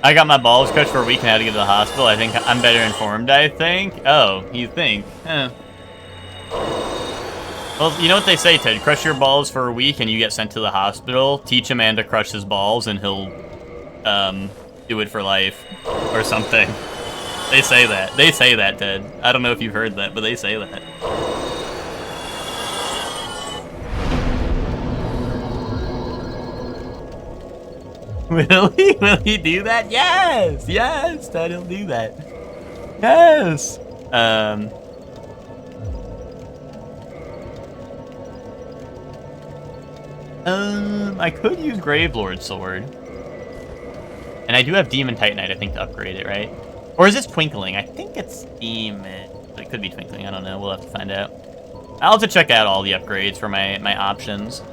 I got my balls crushed for a week and had to get to the hospital. I think I'm better informed, I think. Oh, you think? Huh. Well, you know what they say, Ted? Crush your balls for a week and you get sent to the hospital. Teach a man to crush his balls and he'll, do it for life. Or something. They say that. They say that, Ted. I don't know if you've heard that, but they say that. Will he? Will he do that? Yes! Yes, Ted, he'll do that. Yes! I could use Gravelord's Sword. And I do have Demon Titanite, I think, to upgrade it, right? Or is this Twinkling? I think it's Demon. It could be Twinkling, I don't know. We'll have to find out. I'll have to check out all the upgrades for my options.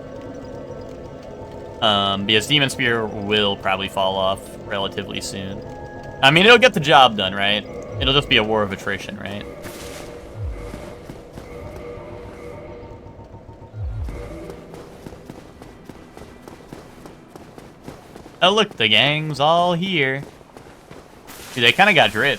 Because Demon Spear will probably fall off relatively soon. I mean, it'll get the job done, right? It'll just be a war of attrition, right? Oh, look, the gang's all here. Dude, they kind of got drip.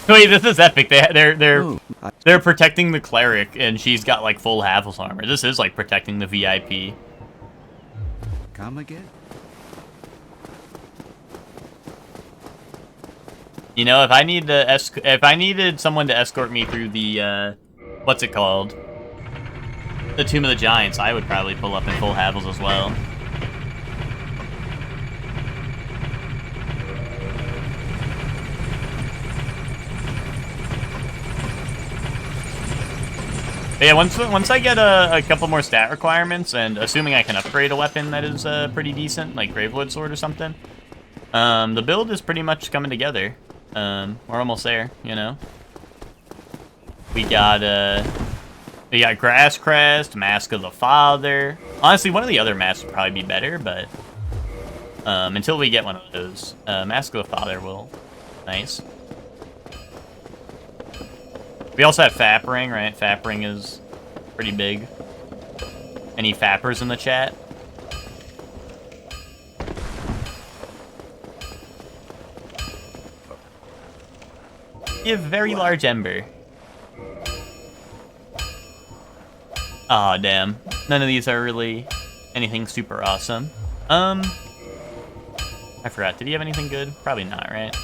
Wait, this is epic. They're protecting the cleric, and she's got like full Havels armor. This is like protecting the VIP.
Come again?
You know, if I needed someone to escort me through the what's it called? The Tomb of the Giants, I would probably pull up in full Havels as well. But yeah, once I get a couple more stat requirements, and assuming I can upgrade a weapon that is pretty decent, like Gravewood Sword or something, the build is pretty much coming together. We're almost there, you know. We got Grass Crest, Mask of the Father. Honestly, one of the other masks would probably be better, but until we get one of those, Mask of the Father will nice. We also have Fappering, right? Fappering is pretty big. Any Fappers in the chat? You have very large ember. Aw, damn. None of these are really anything super awesome. I forgot. Did he have anything good? Probably not, right?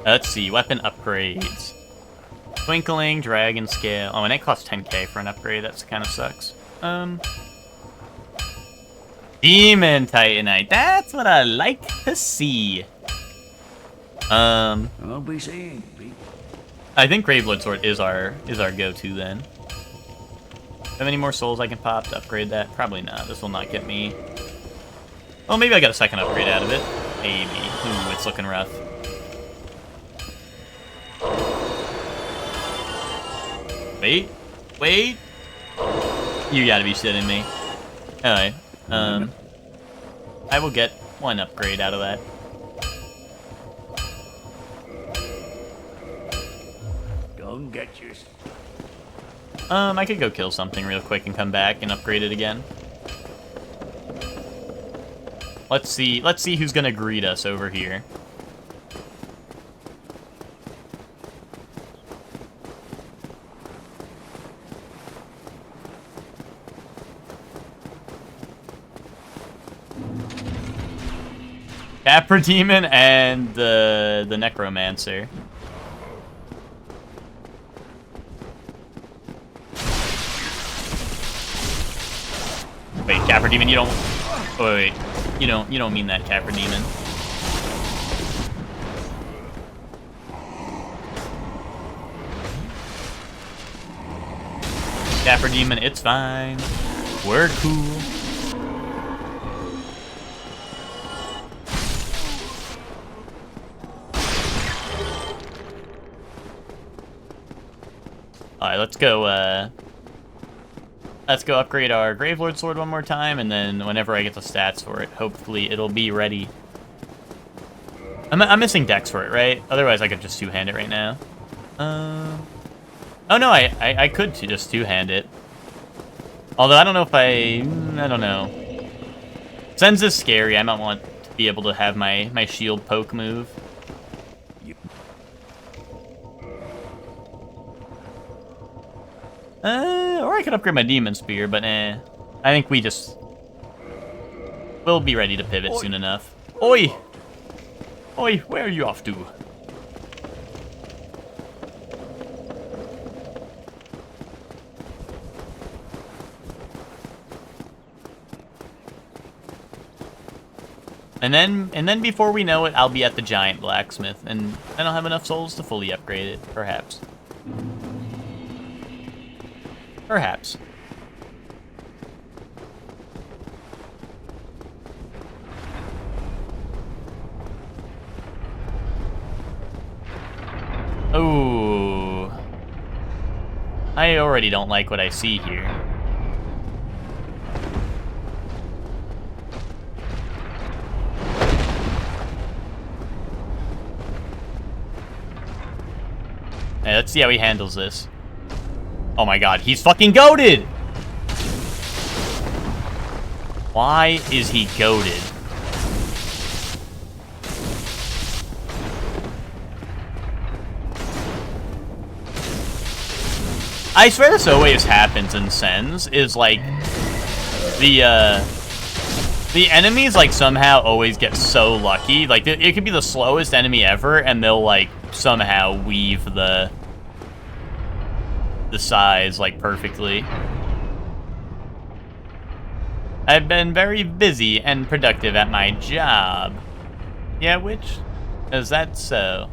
Let's see, weapon upgrades. Twinkling, Dragon Scale. Oh, and it costs 10k for an upgrade. That kind of sucks. Demon Titanite. That's what I like to see.
I'll be seeing.
I think Gravewood Sword is our go-to then. Have any more souls I can pop to upgrade that? Probably not. This will not get me. Oh, maybe I got a second upgrade out of it. Maybe. Ooh, it's looking rough. Wait. You gotta be shitting me. Alright, I will get one upgrade out of that.
Come get you.
I could go kill something real quick and come back and upgrade it again. Let's see who's gonna greet us over here. Capra Demon and the Necromancer. Wait, Capra Demon, you don't. Oh, wait, you don't mean that, Capra Demon. Capra Demon, it's fine. We're cool. Alright, let's go upgrade our Gravelord Sword one more time, and then whenever I get the stats for it, hopefully it'll be ready. I'm missing Dex for it, right? Otherwise I could just two-hand it right now. Oh no, I could just two-hand it. Although I don't know if I don't know. Sen's is scary, I might want to be able to have my shield poke move. Or I could upgrade my Demon Spear, but I think we'll be ready to pivot soon enough. Oi! Oi, where are you off to? And then before we know it, I'll be at the giant blacksmith, and then I'll have enough souls to fully upgrade it, perhaps. Perhaps. Ooh. I already don't like what I see here. Hey, let's see how he handles this. Oh my god, he's fucking goated! Why is he goated? I swear this always happens in Sens, is like, the enemies like somehow always get so lucky. Like, it could be the slowest enemy ever, and they'll like somehow weave the size like perfectly. I've been very busy and productive at my job. Yeah, which? Is that so?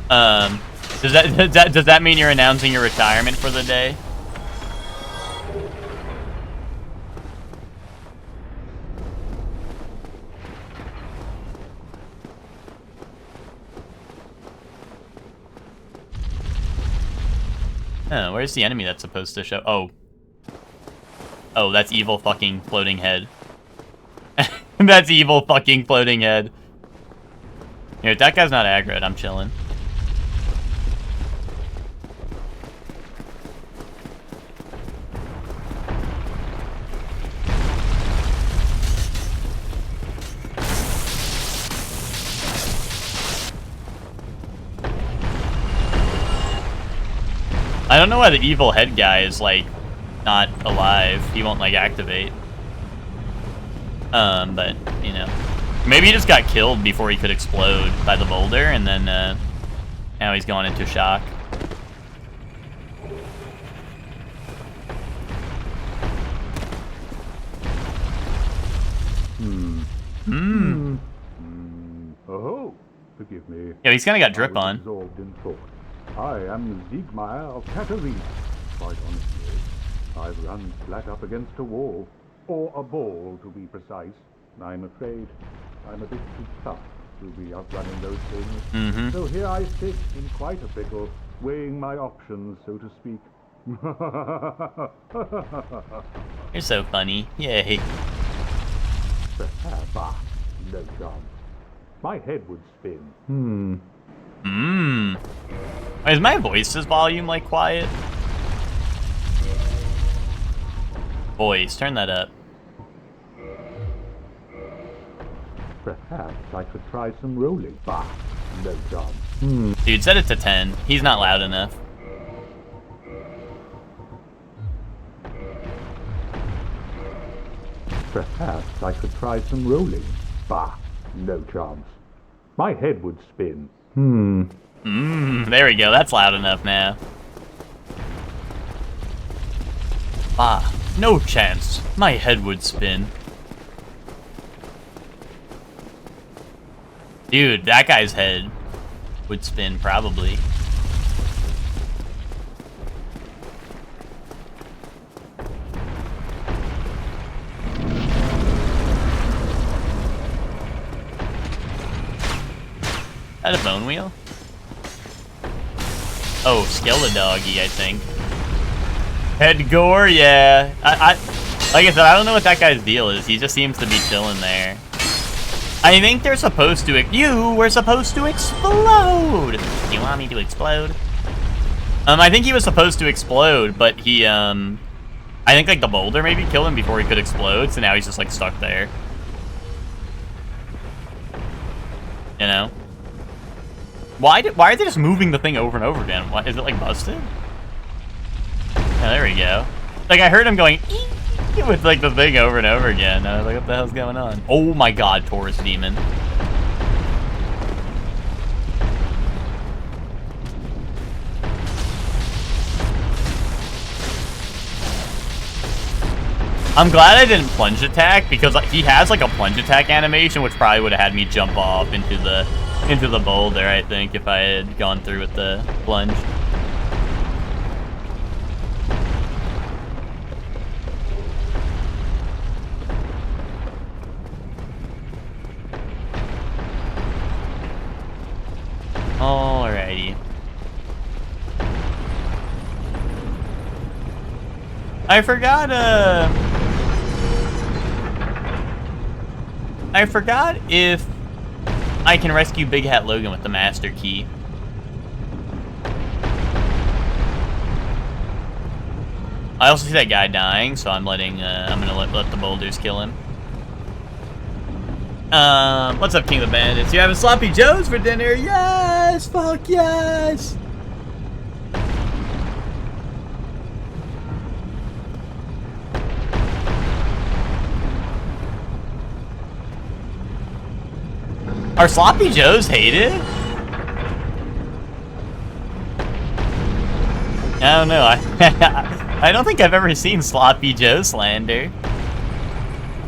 Does that mean you're announcing your retirement for the day? Oh, where's the enemy that's supposed to show? Oh. Oh, that's evil fucking floating head. That's evil fucking floating head. Here, that guy's not aggroed, I'm chilling. I don't know why the evil head guy is, like, not alive. He won't, like, activate. But, you know. Maybe he just got killed before he could explode by the boulder, and then, now he's going into shock.
Oh, forgive me.
Yeah, he's kind of got drip
I was
on.
absorbed in thought. I am Siegmeyer of Katarina. Quite honestly, I've run flat up against a wall. Or a ball, to be precise. I'm afraid I'm a bit too tough to be outrunning those things. So here I sit in quite a pickle, weighing my options, so to speak.
You're so funny. Yay.
Bah, no chance. My head would spin.
Is my voice's volume, like, quiet? Voice, turn that up.
Perhaps I could try some rolling. Bah, no chance.
Dude, set it to 10. He's not loud enough.
Perhaps I could try some rolling. Bah, no chance. My head would spin.
There we go, that's loud enough now. Ah, no chance. My head would spin. Dude, that guy's head would spin, probably. Is that a bone wheel? Oh, Skeleton Doggy, I think. Head gore, yeah. Like I said, I don't know what that guy's deal is. He just seems to be chilling there. I think they're supposed to. You were supposed to explode. You want me to explode? I think he was supposed to explode, but he, I think like the boulder maybe killed him before he could explode, so now he's just like stuck there. You know? Why are they just moving the thing over and over again? What, is it like busted? Yeah, there we go. Like I heard him going with like the thing over and over again. I was like, what the hell's going on? Oh my god, Taurus Demon. I'm glad I didn't plunge attack because like, he has like a plunge attack animation, which probably would have had me jump off into the boulder, I think, if I had gone through with the plunge. Alrighty. I forgot if I can rescue Big Hat Logan with the Master Key. I also see that guy dying, so I'm gonna let the boulders kill him. What's up, King of the Bandits? You having Sloppy Joes for dinner? Yes! Fuck yes! Are Sloppy Joes hated? I don't know. I don't think I've ever seen Sloppy Joe slander.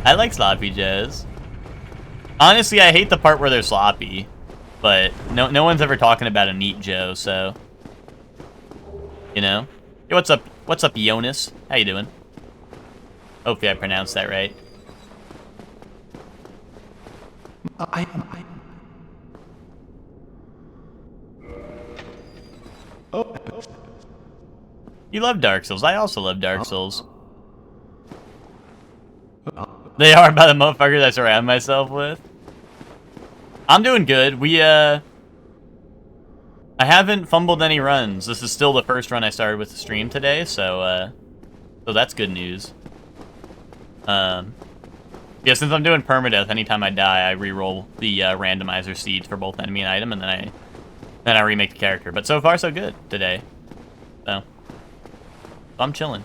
I like Sloppy Joes. Honestly, I hate the part where they're sloppy, but no one's ever talking about a neat Joe, so you know. Hey, what's up? What's up, Jonas? How you doing? Hopefully I pronounced that right. You love Dark Souls. I also love Dark Souls. They are about the motherfuckers I surround myself with. I'm doing good. I haven't fumbled any runs. This is still the first run I started with the stream today, so that's good news. Yeah, since I'm doing permadeath, anytime I die, I re-roll the randomizer seeds for both enemy and item, and then I remake the character. But so far, so good today. So I'm chilling.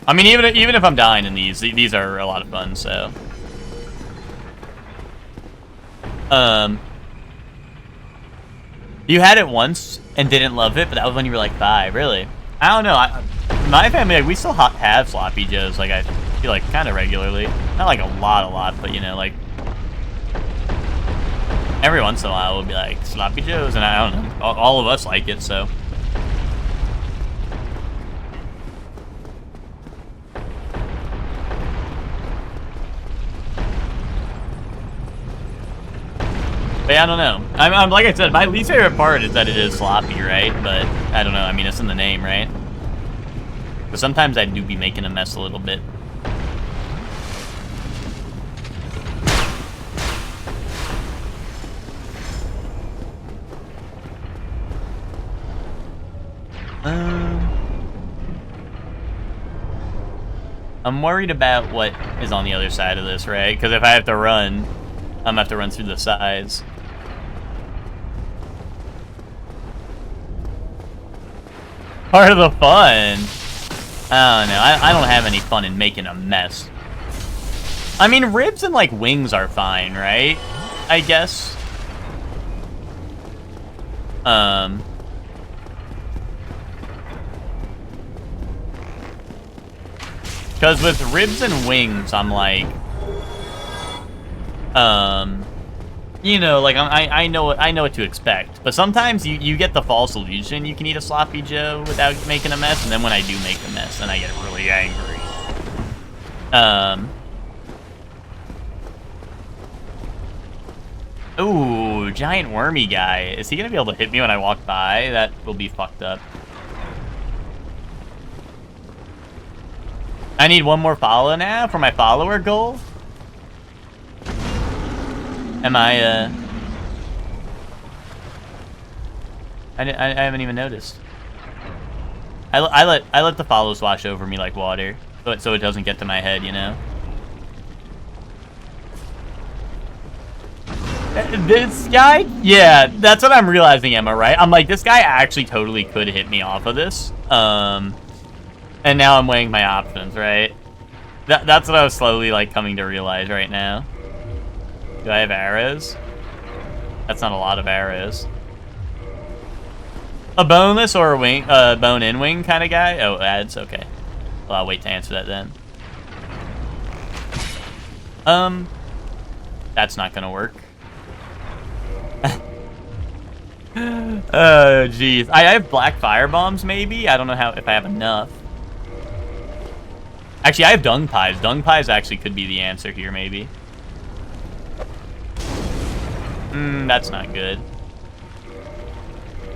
I mean, even if I'm dying in these are a lot of fun. So, you had it once and didn't love it, but that was when you were like 5. Really? I don't know. My family, like, we still have Sloppy Joes. Like I feel like kind of regularly, not like a lot, but you know, like every once in a while we'll be like Sloppy Joes, and I don't know. All of us like it, so. But yeah, I don't know. I'm like I said, my least favorite part is that it is sloppy, right? But I don't know. I mean, it's in the name, right? But sometimes I do be making a mess a little bit. I'm worried about what is on the other side of this, right? Because if I have to run, I'm gonna have to run through the sides. Part of the fun. I don't know. I don't have any fun in making a mess. I mean, ribs and, like, wings are fine, right? I guess. Because with ribs and wings, I'm like, you know, like I know what to expect. But sometimes you get the false illusion you can eat a sloppy Joe without making a mess, and then when I do make a mess, then I get really angry. Ooh, giant wormy guy. Is he gonna be able to hit me when I walk by? That will be fucked up. I need one more follow now for my follower goal. Am I, I haven't even noticed. I let the follows wash over me like water, so it doesn't get to my head, you know? This guy? Yeah, that's what I'm realizing, Emma, right? I'm like, this guy actually totally could hit me off of this. And now I'm weighing my options, right? That's what I was slowly, like, coming to realize right now. Do I have arrows? That's not a lot of arrows. A boneless or a wing, bone-in wing kind of guy? Oh, ads, okay. Well, I'll wait to answer that then. That's not gonna work. Oh, jeez. I have black fire bombs, maybe? I don't know if I have enough. Actually, I have dung pies. Dung pies actually could be the answer here, maybe. That's not good.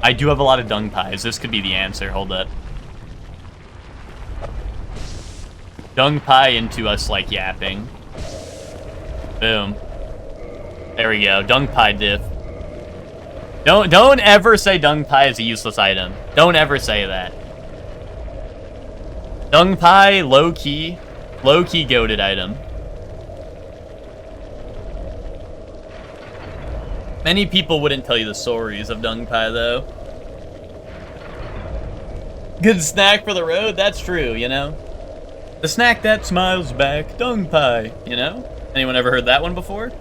I do have a lot of dung pies. This could be the answer. Hold up. Dung pie into us, like, yapping. Boom. There we go. Dung pie diff. Don't ever say dung pie is a useless item. Don't ever say that. Dung pie, low-key goated item. Many people wouldn't tell you the stories of dung pie, though. Good snack for the road, that's true, you know? The snack that smiles back, dung pie, you know? Anyone ever heard that one before?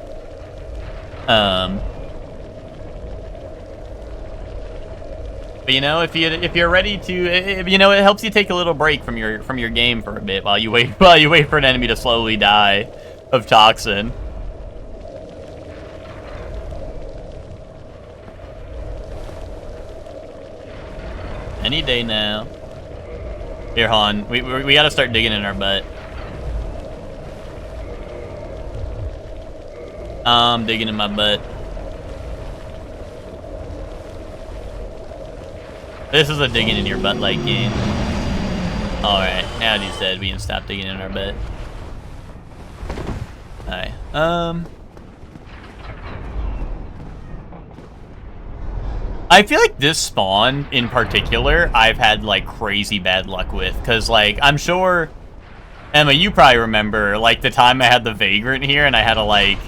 But you know, if you're ready to, you know, it helps you take a little break from your game for a bit while you wait for an enemy to slowly die of toxin. Any day now. Here, Han, we gotta start digging in our butt. I'm digging in my butt. This is a digging in your butt like game. Alright, now that he's dead, we can stop digging in our butt. Alright, I feel like this spawn, in particular, I've had, like, crazy bad luck with. Because, like, I'm sure... Emma, you probably remember, like, the time I had the Vagrant here and I had to, like,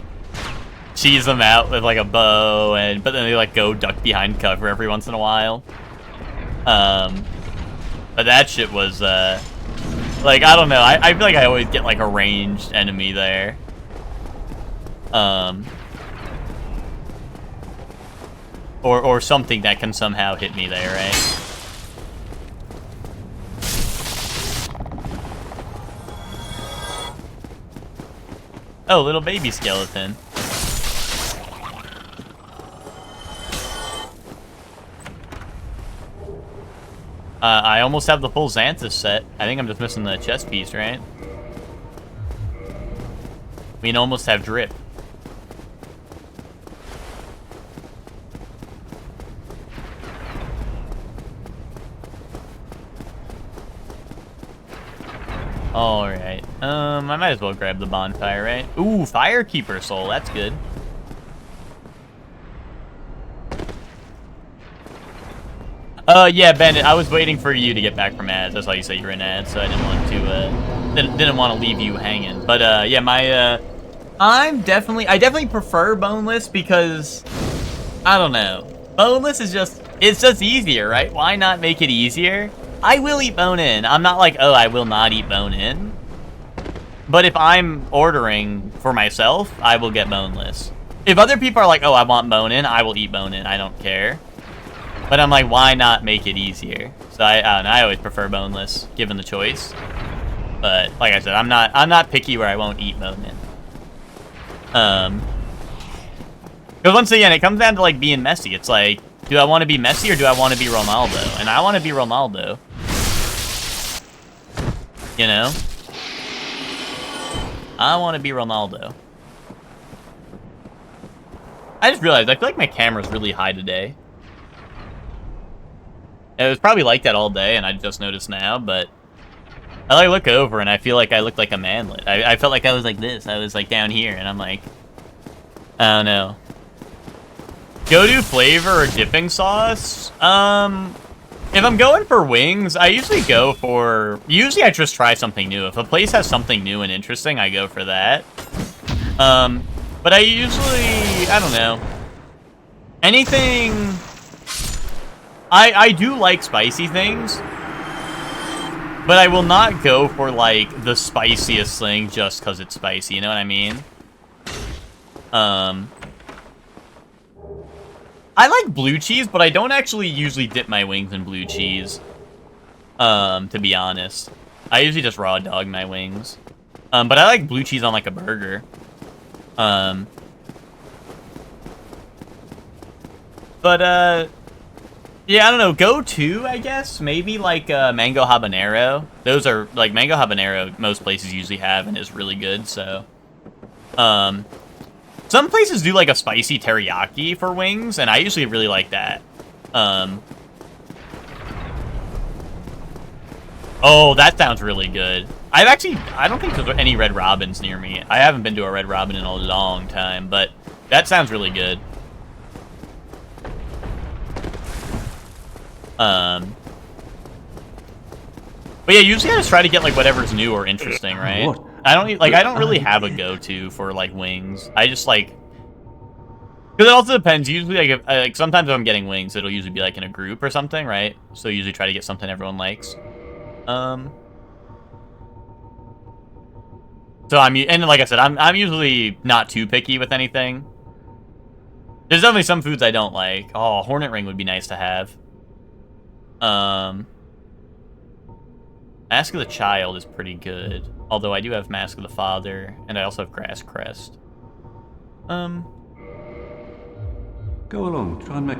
cheese them out with, like, a bow, but then they, like, go duck behind cover every once in a while. But that shit was, like, I don't know. I feel like I always get, like, a ranged enemy there. Or something that can somehow hit me there, right? Oh, little baby skeleton. I almost have the full Xanthus set. I think I'm just missing the chest piece, right? We can almost have drip. Alright. I might as well grab the bonfire, right? Ooh, Firekeeper soul. That's good. Yeah, Bandit, I was waiting for you to get back from ads. That's why you said you were in ads, so I didn't want to, didn't want to leave you hanging. But, yeah, I definitely prefer boneless because, I don't know. Boneless is it's just easier, right? Why not make it easier? I will eat bone-in. I'm not like, oh, I will not eat bone-in. But if I'm ordering for myself, I will get boneless. If other people are like, oh, I want bone-in, I will eat bone-in. I don't care. But I'm like, why not make it easier? So I don't know, I always prefer boneless, given the choice. But like I said, I'm not picky where I won't eat bone-in. Because once again, it comes down to like being messy. It's like, do I want to be Messi or do I want to be Ronaldo? And I want to be Ronaldo. You know? I want to be Ronaldo. I just realized, I feel like my camera's really high today. It was probably like that all day, and I just noticed now, but I like look over, and I feel like I look like a manlet. I felt like I was like this. I was like down here, and I'm like, I don't know. Go-to flavor or dipping sauce? If I'm going for wings, I usually go for... Usually I just try something new. If a place has something new and interesting, I go for that. But I usually... I don't know. Anything... I do like spicy things. But I will not go for, like, the spiciest thing just because it's spicy. You know what I mean? I like blue cheese, but I don't actually usually dip my wings in blue cheese. To be honest. I usually just raw dog my wings. But I like blue cheese on, like, a burger. Yeah, I don't know. Go-to, I guess? Maybe, like, mango habanero. Those are, like, mango habanero most places usually have and is really good, so... Some places do, like, a spicy teriyaki for wings, and I usually really like that. Oh, that sounds really good. I don't think there's any Red Robins near me. I haven't been to a Red Robin in a long time, but that sounds really good. But yeah, usually I just try to get, like, whatever's new or interesting, right?
What?
I don't really have a go-to for, like, wings. I just, like... Because it also depends. Usually, like, sometimes if I'm getting wings, it'll usually be, like, in a group or something, right? So I usually try to get something everyone likes. So and like I said, I'm usually not too picky with anything. There's definitely some foods I don't like. Oh, hornet ring would be nice to have. Mask of the Child is pretty good. Although I do have Mask of the Father, and I also have Grass Crest.
Go along, try and make...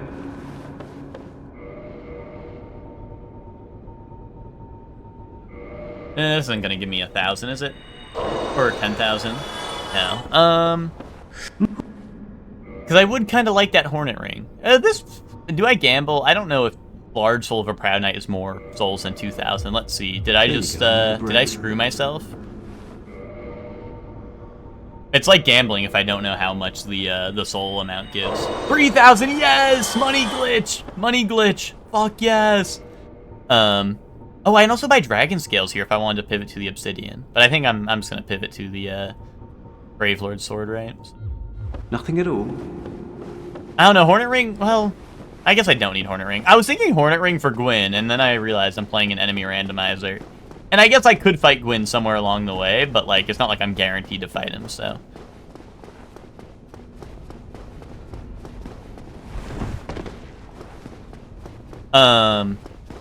This isn't gonna give me 1,000, is it? Or 10,000? No. Because I would kind of like that Hornet Ring. Do I gamble? I don't know if Large Soul of a Proud Knight is more souls than 2,000. Let's see. Did I just, did I screw myself? It's like gambling if I don't know how much the soul amount gives. 3,000, yes! Money glitch! Money glitch! Fuck yes! Oh, I can also buy dragon scales here if I wanted to pivot to the obsidian. But I think I'm just gonna pivot to the Brave Lord sword, right?
Nothing at all?
I don't know, Hornet Ring, well, I guess I don't need Hornet Ring. I was thinking Hornet Ring for Gwyn, and then I realized I'm playing an enemy randomizer. And I guess I could fight Gwyn somewhere along the way, but, like, it's not like I'm guaranteed to fight him, so.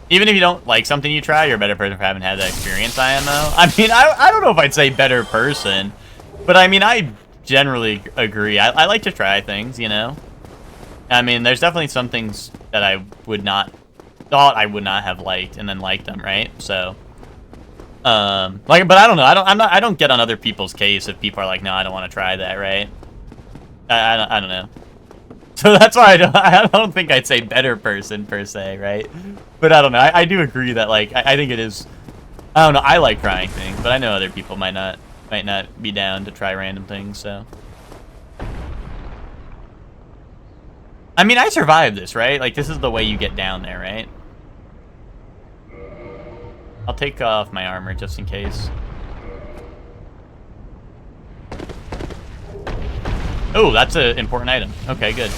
Even if you don't like something you try, you're a better person for having had that experience, IMO. I mean, I don't know if I'd say better person, but I mean, I generally agree. I like to try things, you know? I mean, there's definitely some things that I thought I would not have liked and then liked them, right? So, like, but I don't know. I don't get on other people's case if people are like, no, I don't want to try that, right? I don't know. So that's why I don't think I'd say better person per se, right? But I don't know. I do agree that, like, I think it is. I don't know. I like trying things, but I know other people might not be down to try random things. So, I mean, I survived this, right? Like, this is the way you get down there, right? I'll take off my armor just in case. Oh, that's an important item. Okay, good.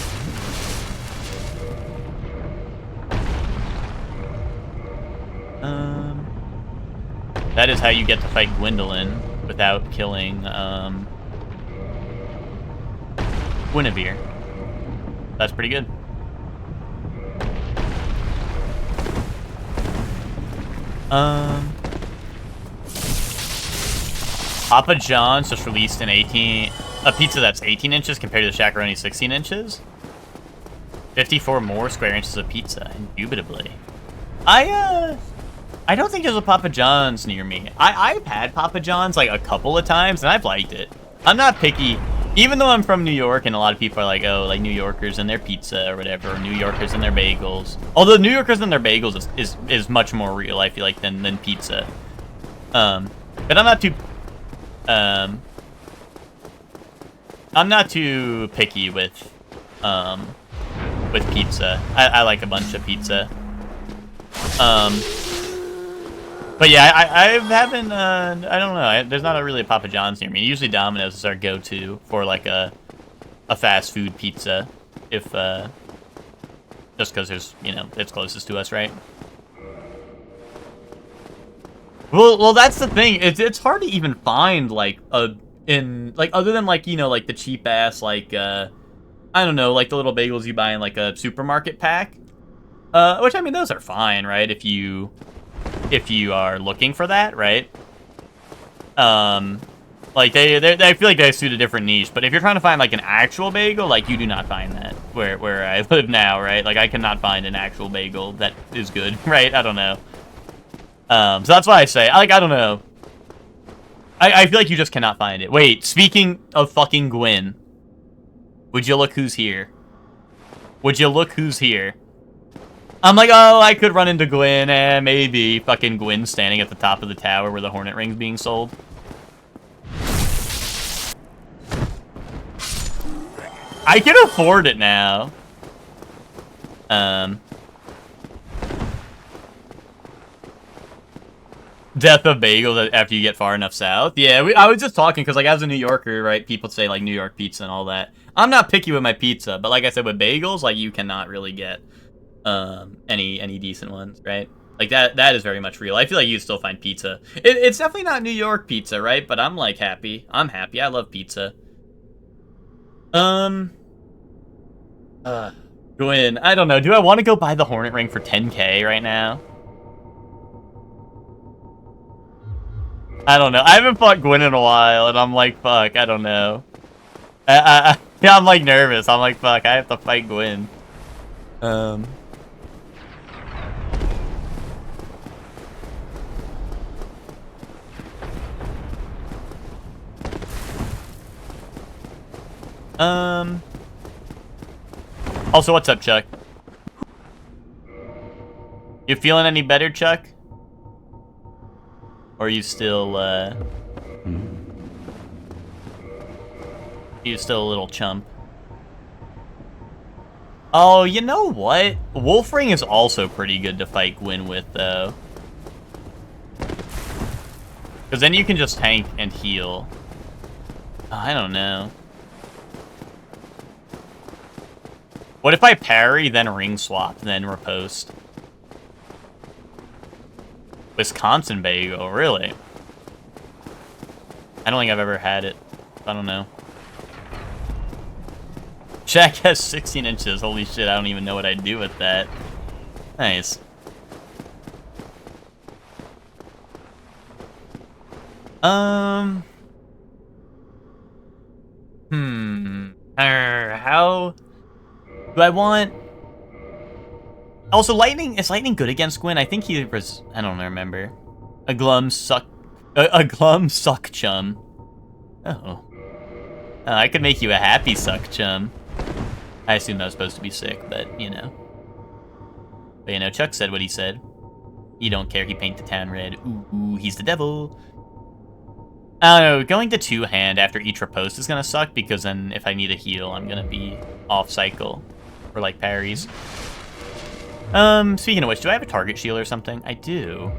That is how you get to fight Gwendolyn without killing, Guinevere. That's pretty good. Papa John's just released a pizza that's 18 inches compared to the Shakaroni 16 inches. 54 more square inches of pizza, indubitably. I don't think there's a Papa John's near me. I've had Papa John's like a couple of times, and I've liked it. I'm not picky. Even though I'm from New York, and a lot of people are like, oh, like New Yorkers and their pizza or whatever, or New Yorkers and their bagels. Although New Yorkers and their bagels is much more real, I feel like, than pizza. But I'm not too picky with pizza. I like a bunch of pizza. But yeah, I haven't, I don't know, there's not really a Papa John's near me. Usually Domino's is our go-to for like a fast food pizza, if, just because there's, you know, it's closest to us, right? Well, that's the thing. It's hard to even find like other than like, you know, like the cheap ass like I don't know, like the little bagels you buy in like a supermarket pack. Which I mean those are fine, right? If you are looking for that, right? Like I feel like they suit a different niche, but if you're trying to find like an actual bagel, like you do not find that where I live now, right? Like I cannot find an actual bagel that is good, right? I don't know. So that's why I say, I don't know. I feel like you just cannot find it. Wait, speaking of fucking Gwen, would you look who's here? Would you look who's here? I'm like, oh, I could run into Gwen, maybe. Fucking Gwen standing at the top of the tower where the Hornet Ring's being sold. I can afford it now. Death of bagels after you get far enough south. Yeah, I was just talking because, like, as a New Yorker, right, people say, like, New York pizza and all that. I'm not picky with my pizza, but like I said, with bagels, like, you cannot really get any decent ones, right? Like, that is very much real. I feel like you still find pizza. It's definitely not New York pizza, right? But I'm, like, happy. I'm happy. I love pizza. Gwen, I don't know. Do I want to go buy the Hornet Ring for 10K right now? I don't know. I haven't fought Gwen in a while, and I'm like, fuck, I don't know. Yeah, I'm like nervous. I'm like, fuck, I have to fight Gwen. Also, what's up, Chuck? You feeling any better, Chuck? Or are you still, you still a little chump? Oh, you know what? Wolf Ring is also pretty good to fight Gwen with, though. Because then you can just tank and heal. Oh, I don't know. What if I parry, then ring swap, then riposte? Wisconsin bagel, really? I don't think I've ever had it. I don't know. Jack has 16 inches. Holy shit, I don't even know what I'd do with that. Nice. How do I want? Also, lightning is lightning good against Gwen? I think he was. I don't remember. A glum suck chum. Oh. I could make you a happy suck chum. I assume that was supposed to be sick, but you know. But you know, Chuck said what he said. You don't care he paint the town red. Ooh, he's the devil. I don't know, going to two-hand after each riposte is gonna suck, because then if I need a heal, I'm gonna be off-cycle for, like, parries. Speaking of which, do I have a target shield or something? I do.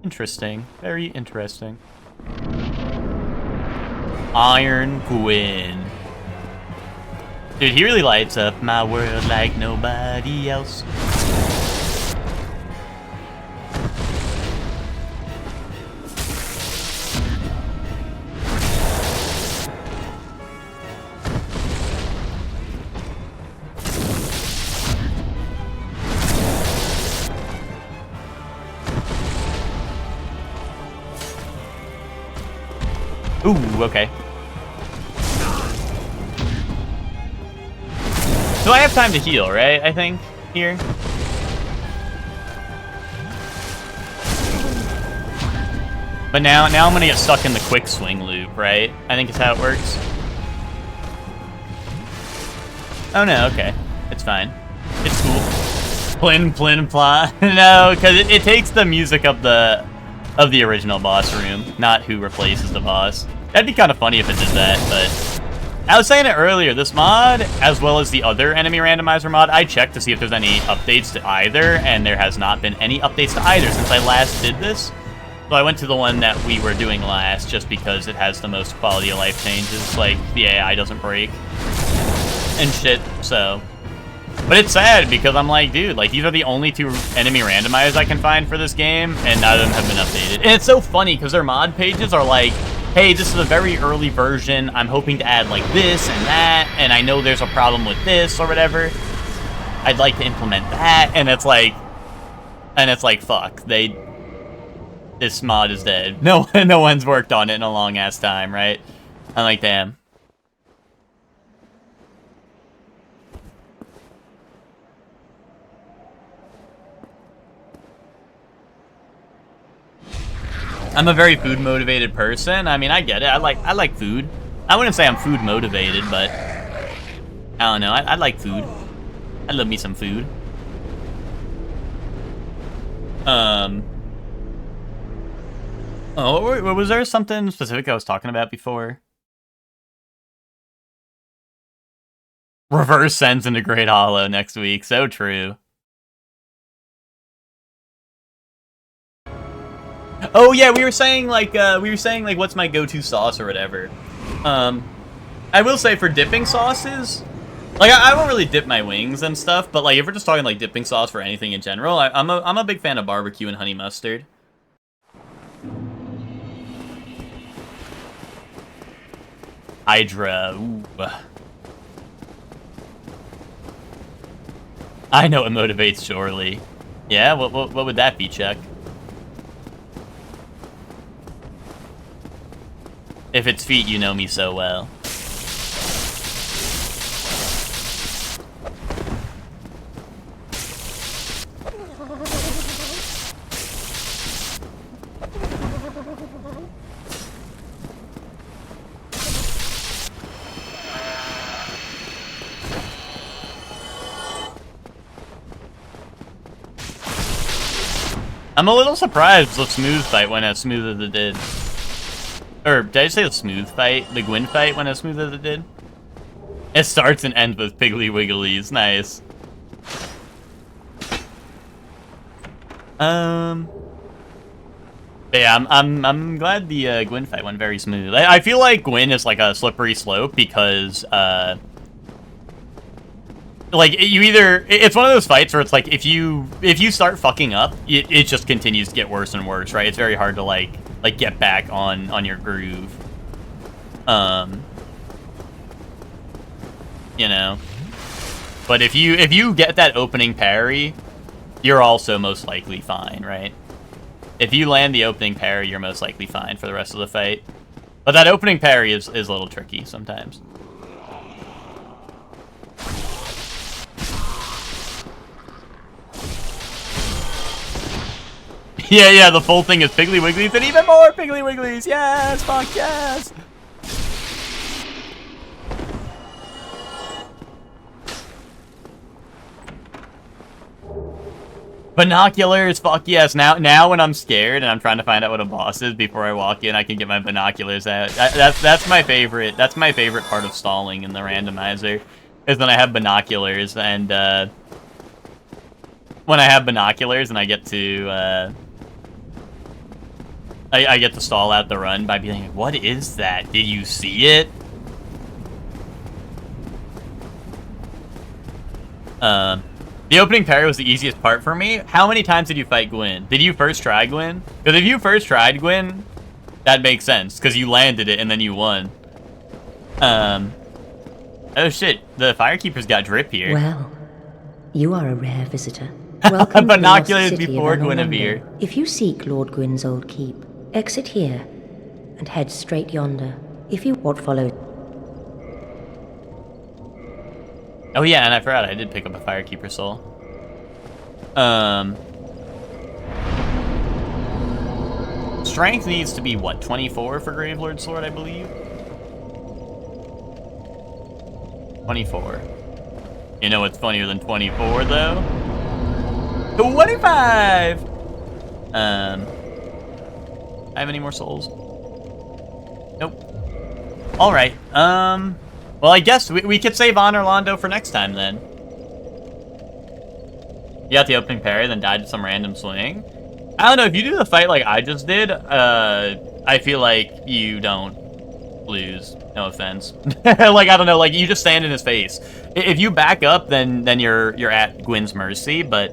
Interesting. Very interesting. Iron Gwyn. Dude, he really lights up my world like nobody else. Ooh, okay. So I have time to heal, right? I think, here. But now I'm gonna get stuck in the quick swing loop, right? I think is how it works. Oh no, okay. It's fine. It's cool. Plin, plin, plot. No, because it takes the music of the original boss room, not who replaces the boss. That'd be kind of funny if it did that, but... I was saying it earlier, this mod, as well as the other enemy randomizer mod, I checked to see if there's any updates to either, and there has not been any updates to either since I last did this. So I went to the one that we were doing last, just because it has the most quality of life changes, like, the AI doesn't break, and shit, so... But it's sad, because I'm like, dude, like, these are the only two enemy randomizers I can find for this game, and none of them have been updated. And it's so funny, because their mod pages are like, hey, this is a very early version, I'm hoping to add, like, this and that, and I know there's a problem with this, or whatever. I'd like to implement that, and it's like, fuck, this mod is dead. No one's worked on it in a long-ass time, right? I'm like, damn. I'm a very food-motivated person. I mean, I get it. I like food. I wouldn't say I'm food-motivated, but... I don't know. I like food. I love me some food. Oh, was there something specific I was talking about before? Reverse sends into Great Hollow next week. So true. Oh yeah, we were saying like what's my go-to sauce or whatever. I will say for dipping sauces, like I won't really dip my wings and stuff, but like if we're just talking like dipping sauce for anything in general, I'm a big fan of barbecue and honey mustard. Hydra, ooh. I know it motivates surely. Yeah, what would that be, Chuck? If it's feet, you know me so well. I'm a little surprised the smooth fight went as smooth as it did. Or, did I say the smooth fight? The Gwyn fight went as smooth as it did? It starts and ends with Piggly Wigglies. Nice. Yeah, I'm glad the Gwyn fight went very smooth. I feel like Gwyn is like a slippery slope because, like, it's one of those fights where it's like, if you start fucking up, it just continues to get worse and worse, right? It's very hard to, like get back on your groove. You know? But if you get that opening parry, you're also most likely fine, right? If you land the opening parry, you're most likely fine for the rest of the fight. But that opening parry is a little tricky sometimes. Yeah, the full thing is Piggly Wigglies and even more Piggly Wigglies! Yes! Fuck yes! Binoculars, fuck yes. Now when I'm scared and I'm trying to find out what a boss is before I walk in, I can get my binoculars out. That's my favorite. That's my favorite part of stalling in the randomizer, is when I have binoculars and when I have binoculars and I get to I get to stall out the run by being like, what is that? Did you see it? The opening parry was the easiest part for me. How many times did you fight Gwyn? Did you first try Gwyn? Because if you first tried Gwyn, that makes sense, because you landed it and then you won. Oh shit, the Firekeeper's got drip here.
Well, you are a rare visitor. Welcome
Binoculars
to the lost city
before
of
Guinevere.
Randomizer. If you seek Lord Gwyn's old keep, exit here and head straight yonder. If you what follows.
Oh yeah, and I forgot I did pick up a Firekeeper soul. Strength needs to be, what, 24 for Gravelord Sword, I believe? 24. You know what's funnier than 24, though? 25! I have any more souls? Nope. Alright, well, I guess we could save on Orlando for next time, then. You got the opening parry, then died to some random swing. I don't know, if you do the fight like I just did, I feel like you don't lose. No offense. Like, I don't know, like, you just stand in his face. If you back up, then you're at Gwyn's mercy, but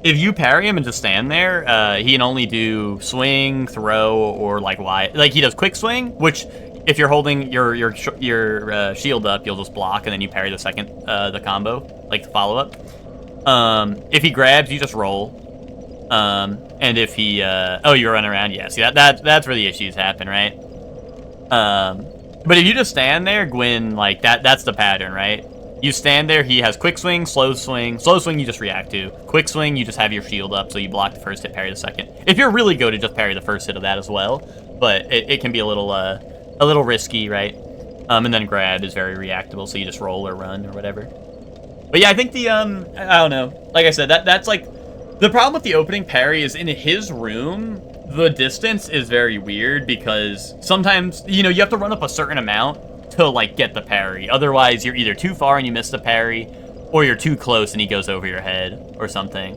if you parry him and just stand there, he can only do swing, throw, or, like, wide. Like, he does quick swing, which, if you're holding your shield up, you'll just block, and then you parry the second, the combo, like the follow-up. If he grabs, you just roll. And if he, oh, you run around, yeah, see, that's where the issues happen, right? But if you just stand there, Gwyn, like, that's the pattern, right? You stand there, he has quick swing, slow swing. Slow swing, you just react to. Quick swing, you just have your shield up, so you block the first hit, parry the second. If you're really good, to just parry the first hit of that as well, but it can be a little risky, right? And then grab is very reactable, so you just roll or run or whatever. But yeah, I think the, I don't know. Like I said, that's like, the problem with the opening parry is in his room, the distance is very weird because sometimes, you know, you have to run up a certain amount to, like, get the parry. Otherwise, you're either too far and you miss the parry, or you're too close and he goes over your head or something.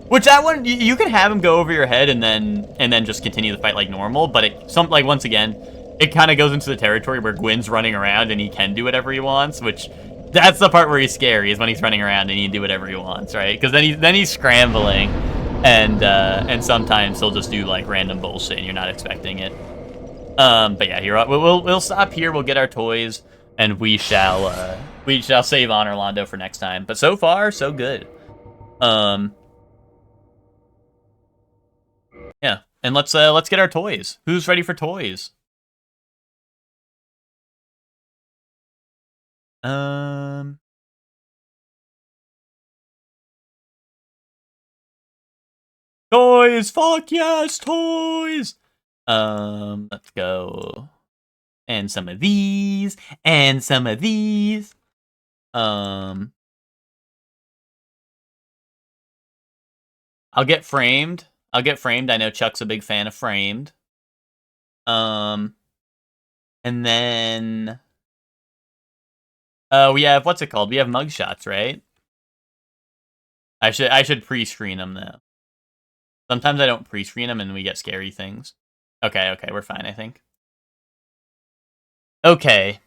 Which that one, you can have him go over your head and then just continue the fight like normal, but like, once again, it kind of goes into the territory where Gwyn's running around and he can do whatever he wants, which that's the part where he's scary, is when he's running around and he can do whatever he wants, right? Because then he's scrambling, and sometimes he'll just do like random bullshit and you're not expecting it. But yeah, here we'll stop here. We'll get our toys, and we shall save on Orlando for next time. But so far, so good. Yeah, and let's get our toys. Who's ready for toys? Toys, fuck yes, toys! Let's go. And some of these, and some of these. I'll get framed. I know Chuck's a big fan of framed. And then we have, what's it called? We have mugshots, right? I should pre-screen them though. Sometimes I don't pre-screen them and we get scary things. Okay, we're fine, I think. Okay.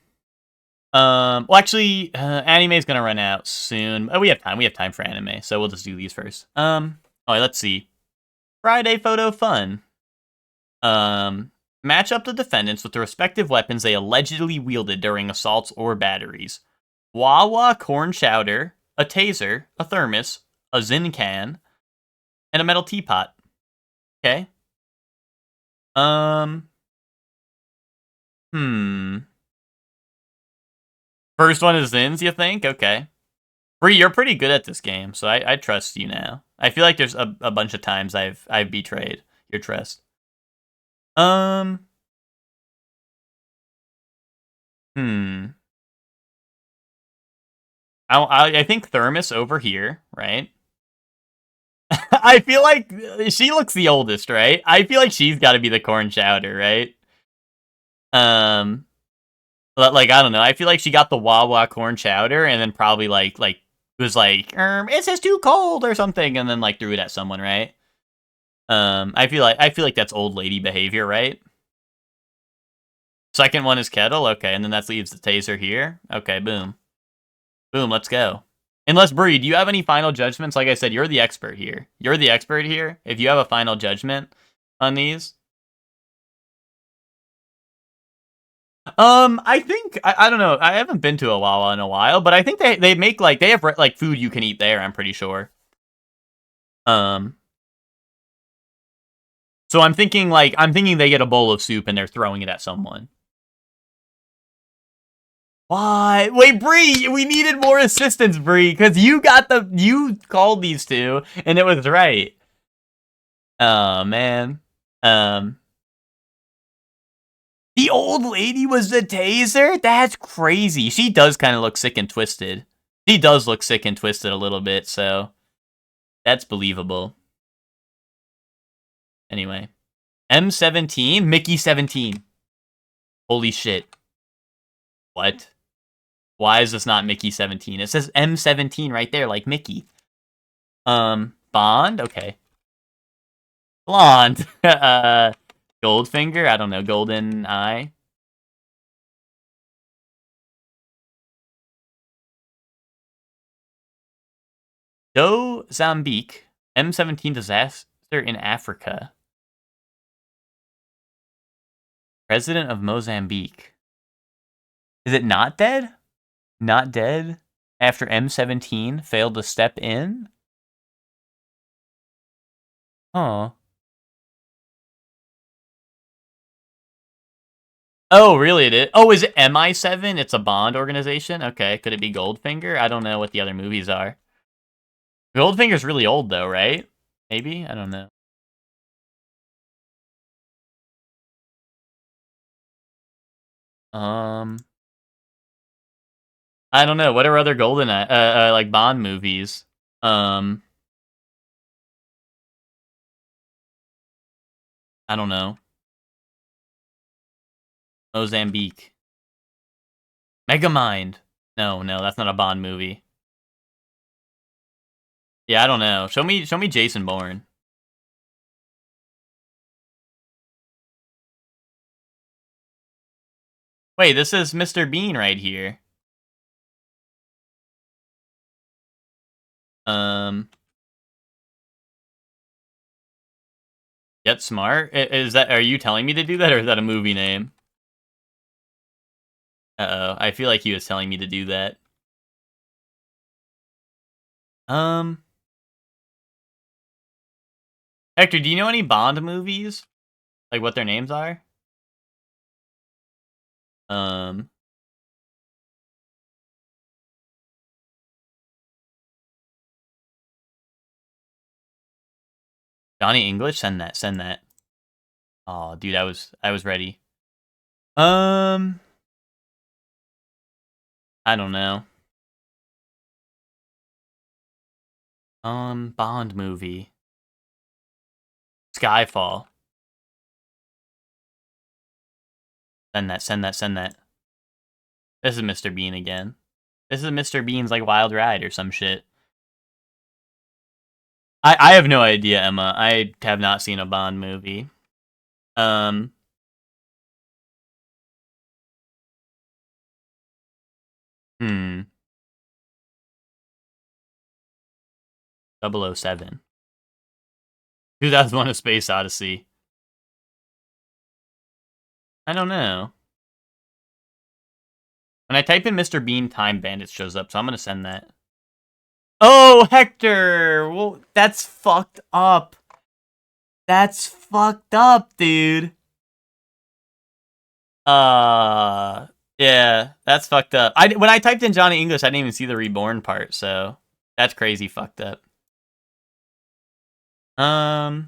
Well, actually, anime's gonna run out soon. Oh, we have time for anime, so we'll just do these first. Alright, let's see. Friday Photo Fun. Match up the defendants with the respective weapons they allegedly wielded during assaults or batteries. Wawa corn chowder, a taser, a thermos, a Zin can, and a metal teapot. Okay. First one is Zins, you think? Okay. Bree, you're pretty good at this game, so I trust you now. I feel like there's a bunch of times I've betrayed your trust. I think thermos over here, right? I feel like she looks the oldest, right? I feel like she's got to be the corn chowder, right? Like I don't know. I feel like she got the Wawa corn chowder and then probably like was like, it's just too cold or something, and then like threw it at someone, right? I feel like that's old lady behavior, right? Second one is kettle, okay, and then that leaves the taser here. Okay, boom, boom, let's go. Unless Bree, do you have any final judgments? Like I said, you're the expert here. You're the expert here. If you have a final judgment on these. I think I don't know. I haven't been to a Wawa in a while, but I think they make like they have like food you can eat there. I'm pretty sure. So I'm thinking they get a bowl of soup and they're throwing it at someone. Why? Wait, Bree, we needed more assistance, Bree, because you called these two and it was right. Oh man. The old lady was the taser? That's crazy. She does kind of look sick and twisted. She does look sick and twisted a little bit, so that's believable. Anyway. M17? Mickey 17. Holy shit. What? Why is this not Mickey 17? It says M17 right there, like Mickey. Bond? Okay. Blonde. Goldfinger? I don't know. Golden Eye? Mozambique. M17 disaster in Africa. President of Mozambique. Is it not dead? Not dead? After M17 failed to step in? Huh. Oh, really it is? Oh, is it MI7? It's a Bond organization? Okay, could it be Goldfinger? I don't know what the other movies are. Goldfinger's really old though, right? Maybe? I don't know. I don't know. What are other Golden like Bond movies? I don't know. Mozambique. Megamind. No, that's not a Bond movie. Yeah, I don't know. Show me Jason Bourne. Wait, this is Mr. Bean right here. Get Smart? Are you telling me to do that, or is that a movie name? Uh-oh, I feel like he was telling me to do that. Hector, do you know any Bond movies? Like what their names are? Johnny English? Send that. Oh, dude, I was ready. I don't know. Bond movie. Skyfall. Send that. This is Mr. Bean again. This is Mr. Bean's like Wild Ride or some shit. I have no idea, Emma. I have not seen a Bond movie. 007. 2001: A Space Odyssey. I don't know. When I type in Mr. Bean, Time Bandits shows up, so I'm gonna send that. Oh, Hector! Well, that's fucked up. That's fucked up, dude. Yeah, that's fucked up. When I typed in Johnny English, I didn't even see the reborn part, so that's crazy fucked up. Oh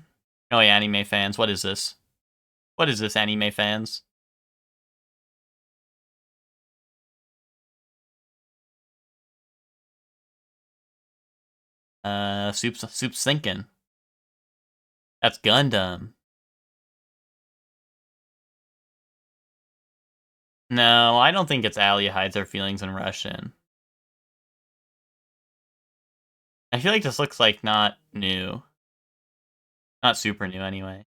yeah, anime fans. What is this? What is this, anime fans? Soup's thinking. That's Gundam. No, I don't think it's Alia hides her feelings in Russian. I feel like this looks like not new. Not super new anyway.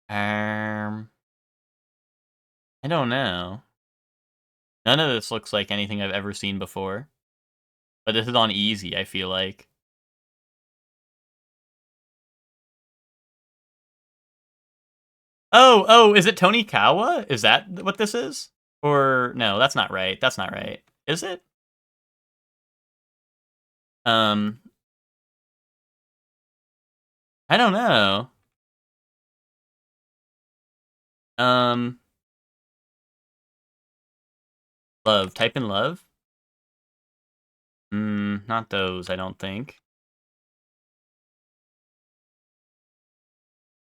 I don't know. None of this looks like anything I've ever seen before. But this is on easy, I feel like. Oh, is it Tony Kawa? Is that what this is? Or no, that's not right. That's not right. Is it? I don't know. Love. Type in love. Not those, I don't think.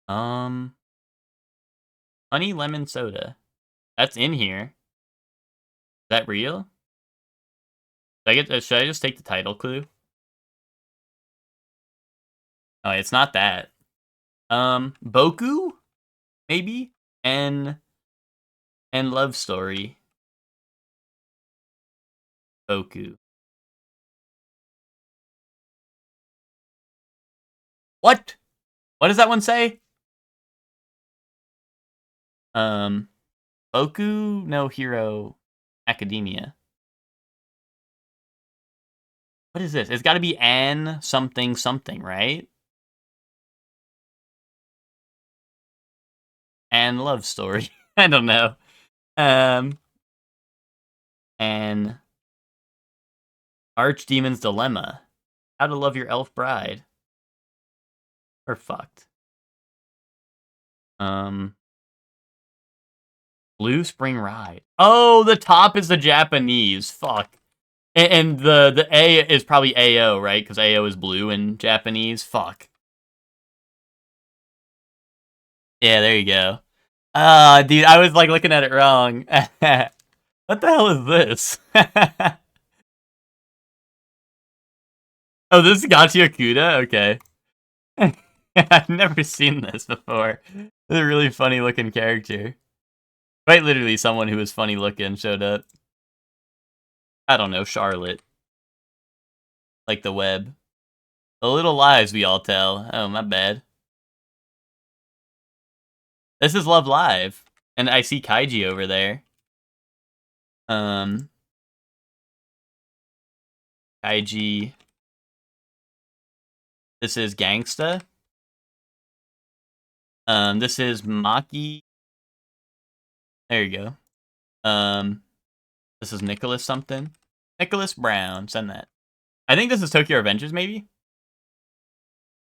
Honey lemon soda. That's in here. Is that real? Should I just take the title clue? Oh, it's not that. Boku? Maybe? And Love Story. Boku. What? What does that one say? Boku no Hero Academia. What is this? It's got to be an something something, right? And Love Story. I don't know. And Archdemon's Dilemma. How to Love Your Elf Bride. We're fucked. Blue Spring Ride. Oh, the top is the Japanese. Fuck. And the A is probably AO, right? Because AO is blue in Japanese. Fuck. Yeah, there you go. Dude, I was like looking at it wrong. What the hell is this? Oh, this is Gachi Okuda? Okay. I've never seen this before. It's a really funny looking character. Quite literally someone who was funny looking showed up. I don't know, Charlotte. Like the web. The little lies we all tell. Oh, my bad. This is Love Live. And I see Kaiji over there. Kaiji. This is Gangsta. This is Maki. There you go. This is Nicholas something. Nicholas Brown. Send that. I think this is Tokyo Revengers, maybe?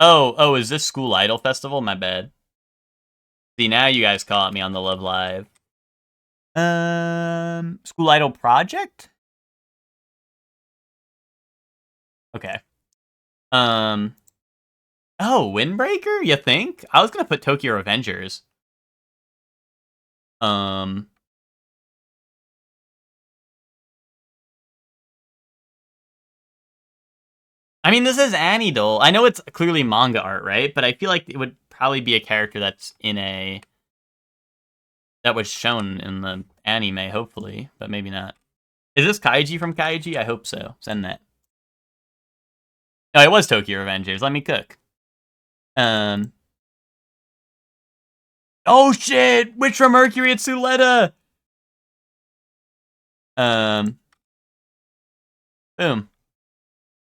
Oh, is this School Idol Festival? My bad. See, now you guys caught me on the Love Live. School Idol Project? Okay. Oh, Windbreaker? You think? I was gonna put Tokyo Revengers. I mean, this is Anidol. I know it's clearly manga art, right? But I feel like it would probably be a character that's that was shown in the anime, hopefully, but maybe not. Is this Kaiji from Kaiji? I hope so. Send that. Oh, it was Tokyo Revengers. Let me cook. Oh shit! Witch from Mercury at Suletta! Boom.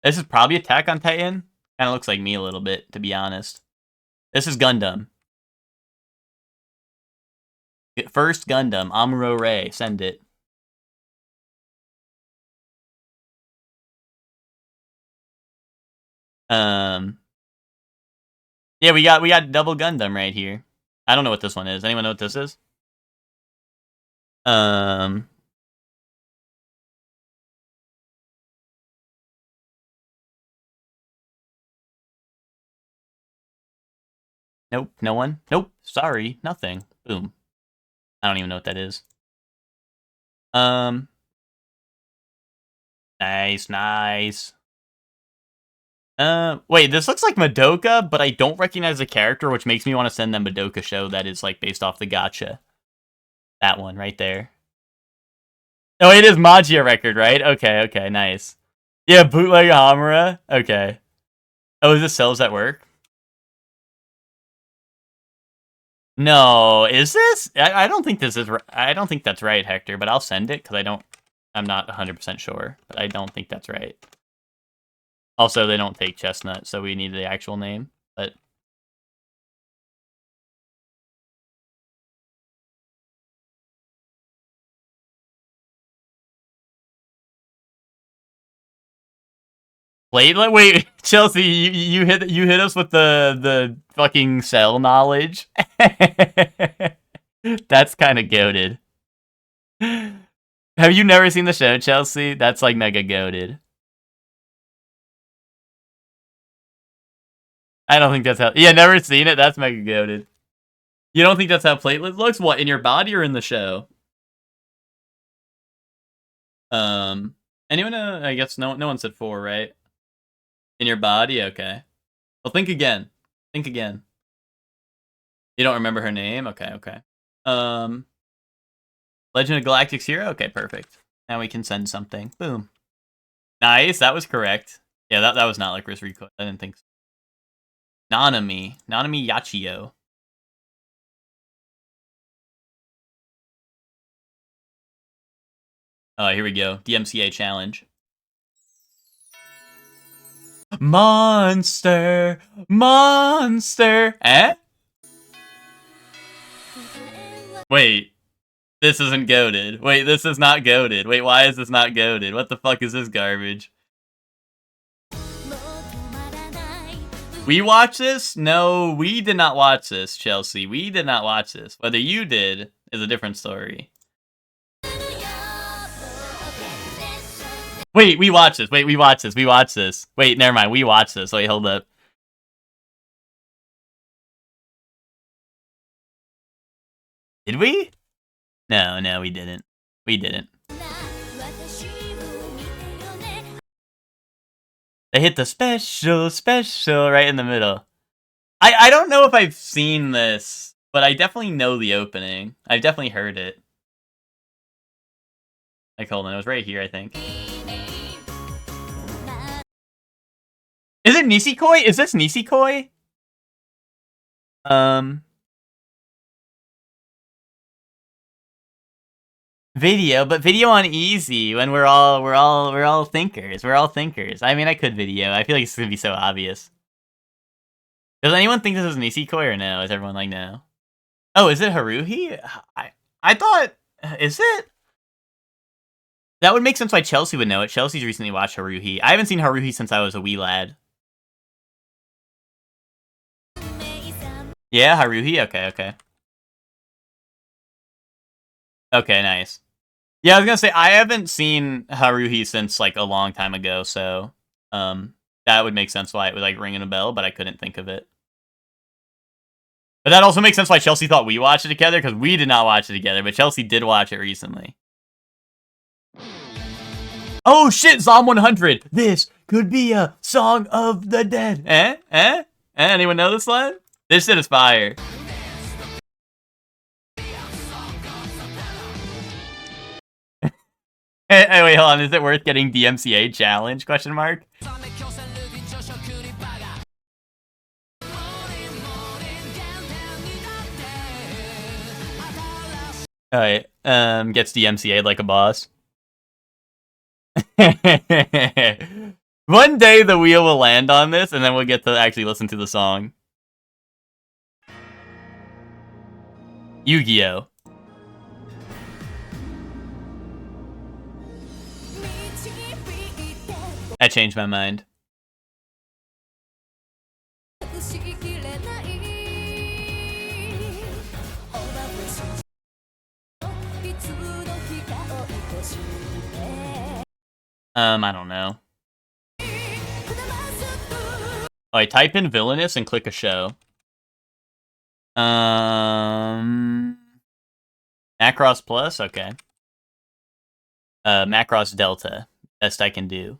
This is probably Attack on Titan. Kinda looks like me a little bit, to be honest. This is Gundam. First Gundam, Amuro Ray. Send it. Yeah, we got double Gundam right here. I don't know what this one is. Anyone know what this is? Nope, no one. Nope, sorry, nothing. Boom. I don't even know what that is. Nice, nice. Wait, this looks like Madoka, but I don't recognize the character, which makes me want to send them Madoka show that is, like, based off the gacha. That one right there. Oh, it is Magia record, right? Okay, okay, nice. Yeah, bootleg Hamura. Okay. Oh, is this sales at work? No, is this? I don't think this is. I don't think that's right, Hector. But I'll send it because I'm not 100% sure, but I don't think that's right. Also, they don't take Chestnut, so we need the actual name. But wait, Chelsea, you hit us with the fucking cell knowledge. That's kind of goated. Have you never seen the show, Chelsea? That's like mega goated. I don't think that's how. Yeah, never seen it. That's mega goated. You don't think that's how platelet looks? What, in your body or in the show? Anyone? I guess no one said 4, right? In your body? Okay. Well, think again. Think again. You don't remember her name? Okay, okay. Legend of Galactic's hero? Okay, perfect. Now we can send something. Boom. Nice, that was correct. Yeah, that was not Licorice Recoil. I didn't think so. Nanami Yachio. Oh, here we go. DMCA challenge. Monster! Monster! Eh? Wait. This isn't goated. Wait, this is not goated. Wait, why is this not goated? What the fuck is this garbage? We watch this? No, we did not watch this, Chelsea. We did not watch this. Whether you did is a different story. Wait, we watched this. Wait, we watched this. We watched this. Wait, never mind. We watched this. Wait, hold up. Did we? No, we didn't. We didn't. They hit the special right in the middle. I don't know if I've seen this, but I definitely know the opening. I've definitely heard it. Like, hold on, it was right here, I think. Is it Nisekoi? Is this Nisekoi? Video, but video on easy when we're all thinkers. We're all thinkers. I mean, I could video. I feel like it's gonna be so obvious. Does anyone think this is Nisekoi or no? Is everyone like no? Oh, is it Haruhi? I thought, is it? That would make sense why Chelsea would know it. Chelsea's recently watched Haruhi. I haven't seen Haruhi since I was a wee lad. Yeah, Haruhi? Okay, okay. Okay, nice. Yeah, I was gonna say, I haven't seen Haruhi since, like, a long time ago, so, that would make sense why it was, like, ringing a bell, but I couldn't think of it. But that also makes sense why Chelsea thought we watched it together, because we did not watch it together, but Chelsea did watch it recently. Oh shit, Zom 100! This could be a Song of the Dead! Eh? Anyone know this line? This shit is fire. Hey, wait, hold on. Is it worth getting DMCA challenge? Question mark. Alright, gets DMCA'd like a boss. One day the wheel will land on this, and then we'll get to actually listen to the song. Yu-Gi-Oh! I changed my mind. I don't know. Oh, I type in villainous and click a show. Macross Plus? Okay. Macross Delta. Best I can do.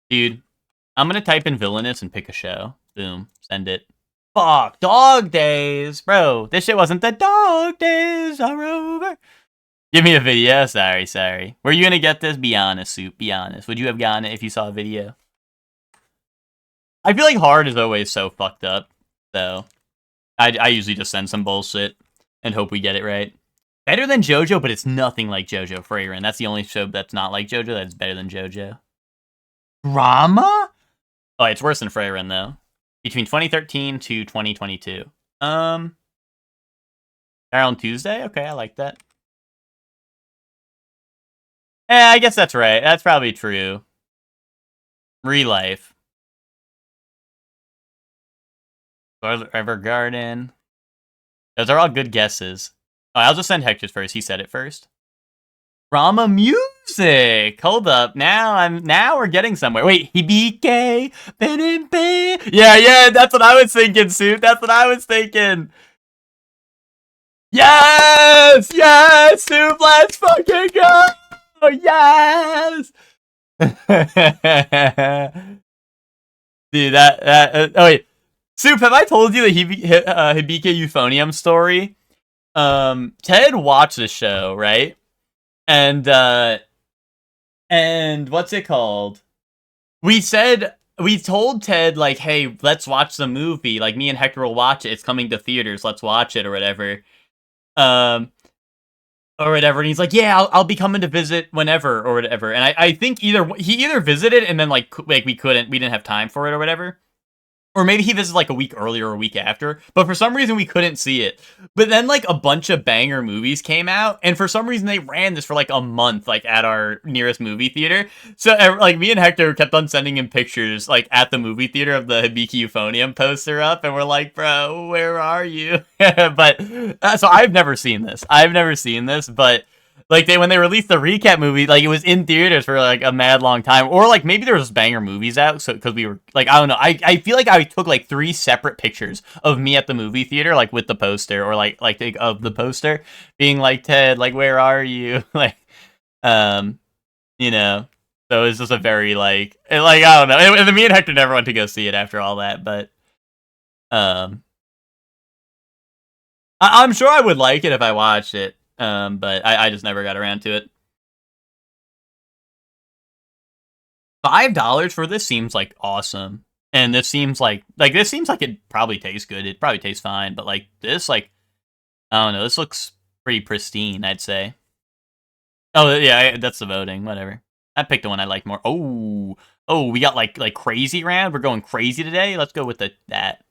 Dude, I'm gonna type in villainous and pick a show. Boom. Send it. Fuck. Dog days. Bro, this shit wasn't the dog days are over. Give me a video. Sorry. Were you gonna get this? Be honest, Soup. Be honest. Would you have gotten it if you saw a video? I feel like hard is always so fucked up. So, I usually just send some bullshit and hope we get it right. Better than JoJo, but it's nothing like JoJo Freyrin. That's the only show that's not like JoJo that's better than JoJo. Drama? Oh, it's worse than Freyrin, though. Between 2013 to 2022. Carol on Tuesday? Okay, I like that. I guess that's right. That's probably true. Relife. Evergarden. Those are all good guesses. Oh, I'll just send Hector's first. He said it first. Drama music. Hold up. Now we're getting somewhere. Wait, Hibike. Yeah, that's what I was thinking, Suit. That's what I was thinking. Yes! Soup, let's fucking go! Yes! Dude, oh wait. Soup, have I told you the Hibike Euphonium story? Ted watched the show, right? And what's it called? We told Ted, like, hey, let's watch the movie. Like, me and Hector will watch it. It's coming to theaters. Let's watch it or whatever. And he's like, yeah, I'll be coming to visit whenever or whatever. And I think he either visited and then like we didn't have time for it or whatever. Or maybe he visited like a week earlier or a week after, but for some reason we couldn't see it. But then like a bunch of banger movies came out, and for some reason they ran this for like a month, like at our nearest movie theater. So like me and Hector kept on sending him pictures like at the movie theater of the Hibiki Euphonium poster up, and we're like, bro, where are you? But so I've never seen this, but like when they released the recap movie, like it was in theaters for like a mad long time, or like maybe there was banger movies out, so because we were like, I don't know, I feel like I took like 3 separate pictures of me at the movie theater, like with the poster, or like of the poster being like, Ted, like where are you? Like, you know, so it's just a very like I don't know, and me and Hector never went to go see it after all that, but I'm sure I would like it if I watched it. But I just never got around to it. $5 for this seems like awesome. And this seems like it probably tastes good. It probably tastes fine, but like this, like, I don't know, this looks pretty pristine, I'd say. Oh yeah, that's the voting, whatever. I picked the one I like more. Oh, we got like crazy round. We're going crazy today. Let's go with that.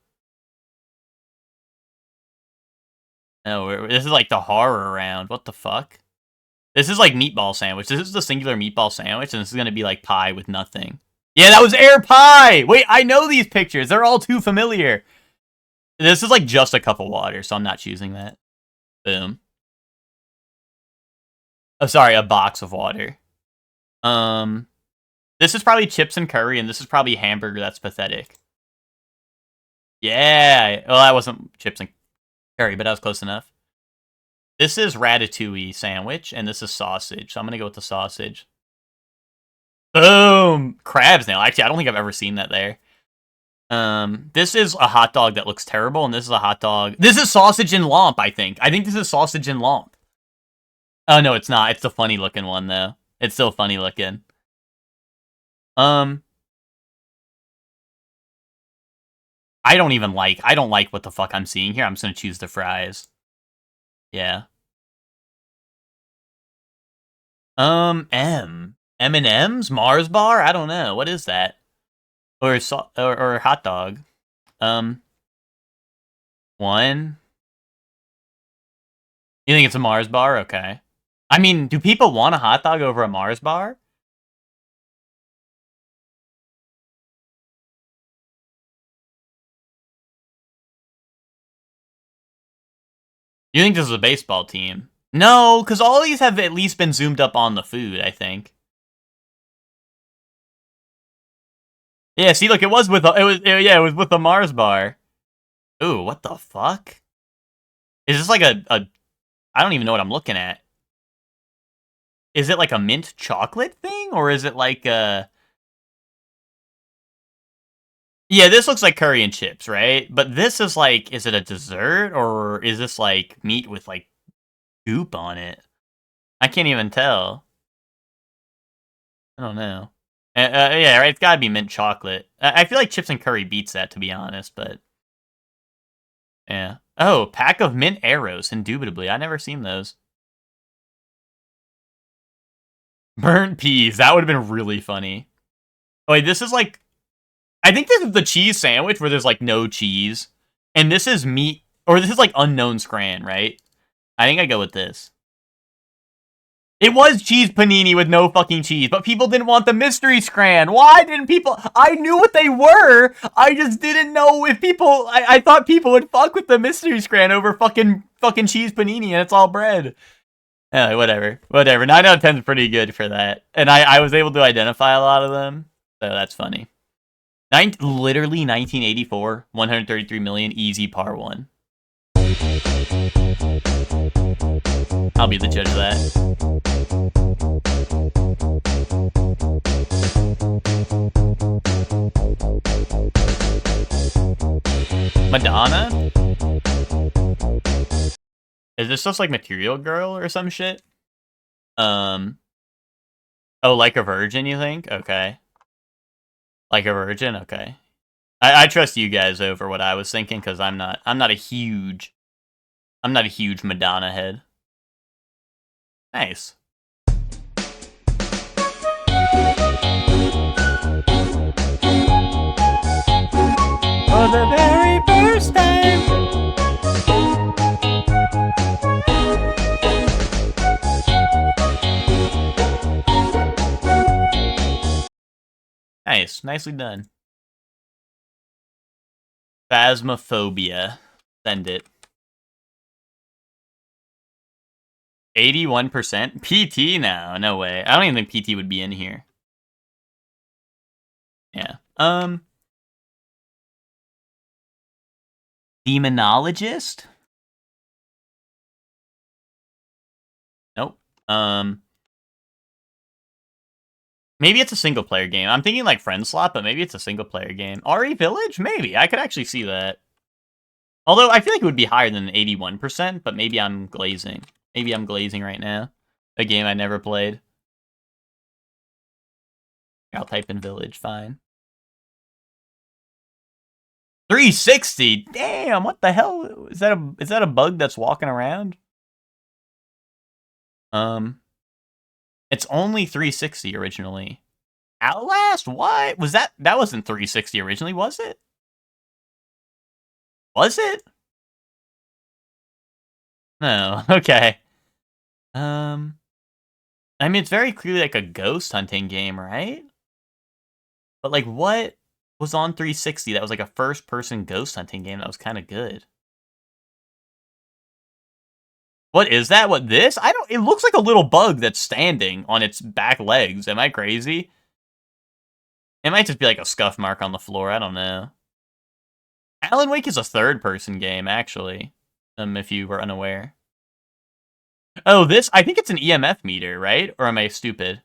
No, this is like the horror round. What the fuck? This is like meatball sandwich. This is the singular meatball sandwich, and this is gonna be like pie with nothing. Yeah, that was air pie! Wait, I know these pictures. They're all too familiar. This is like just a cup of water, so I'm not choosing that. Boom. Oh, sorry, a box of water. This is probably chips and curry, and this is probably hamburger. That's pathetic. Yeah. Well, that wasn't chips and curry, but that was close enough. This is ratatouille sandwich, and this is sausage. So I'm gonna go with the sausage. Boom! Crab's nail. Actually, I don't think I've ever seen that there. This is a hot dog that looks terrible, and this is a hot dog. This is sausage and lump, I think. I think this is sausage and lump. Oh, no, it's not. It's the funny looking one, though. It's still funny looking. I don't like what the fuck I'm seeing here. I'm just gonna choose the fries. Yeah. M&M's? Mars bar? I don't know. What is that? Or hot dog. One. You think it's a Mars bar? Okay. I mean, do people want a hot dog over a Mars bar? You think this is a baseball team? No, because all these have at least been zoomed up on the food, I think. Yeah, see, look, it was with the Mars bar. Ooh, what the fuck? Is this like a I don't even know what I'm looking at. Is it like a mint chocolate thing, or is it like a... Yeah, this looks like curry and chips, right? But this is like, is it a dessert, or is this like meat with like goop on it? I can't even tell. I don't know. Yeah, right. It's gotta be mint chocolate. I feel like chips and curry beats that, to be honest. But yeah. Oh, pack of mint arrows. Indubitably, I never seen those. Burnt peas. That would have been really funny. Oh, wait, this is like... I think this is the cheese sandwich where there's like no cheese. And this is meat... Or this is like unknown scran, right? I think I go with this. It was cheese panini with no fucking cheese, but people didn't want the mystery scran. Why didn't people... I knew what they were. I just didn't know if people... I thought people would fuck with the mystery scran over fucking cheese panini and it's all bread. Whatever. 9 out of 10 is pretty good for that. And I was able to identify a lot of them. So that's funny. Literally 1984, 133 million, easy par 1. I'll be the judge of that. Madonna? Is this just like Material Girl or some shit? Oh, Like a Virgin, you think? Okay. Like a Virgin? Okay. I trust you guys over what I was thinking, because I'm not a huge Madonna head. Nice. For the very first time. Nice. Nicely done. Phasmophobia. Send it. 81%? PT now? No way. I don't even think PT would be in here. Yeah. Demonologist? Nope. Maybe it's a single player game. I'm thinking like Friend Slot, but maybe it's a single player game. RE Village? Maybe. I could actually see that. Although I feel like it would be higher than 81%, but maybe I'm glazing. Maybe I'm glazing right now. A game I never played. I'll type in Village, fine. 360? Damn, what the hell? Is that a bug that's walking around? It's only 360 originally. Outlast? What? That wasn't 360 originally, was it? Was it? No, okay. I mean, it's very clearly like a ghost hunting game, right? But like, what was on 360 that was like a first-person ghost hunting game that was kind of good? What is that? What, this? It looks like a little bug that's standing on its back legs. Am I crazy? It might just be like a scuff mark on the floor. I don't know. Alan Wake is a third-person game, actually. If you were unaware. Oh, I think it's an EMF meter, right? Or am I stupid?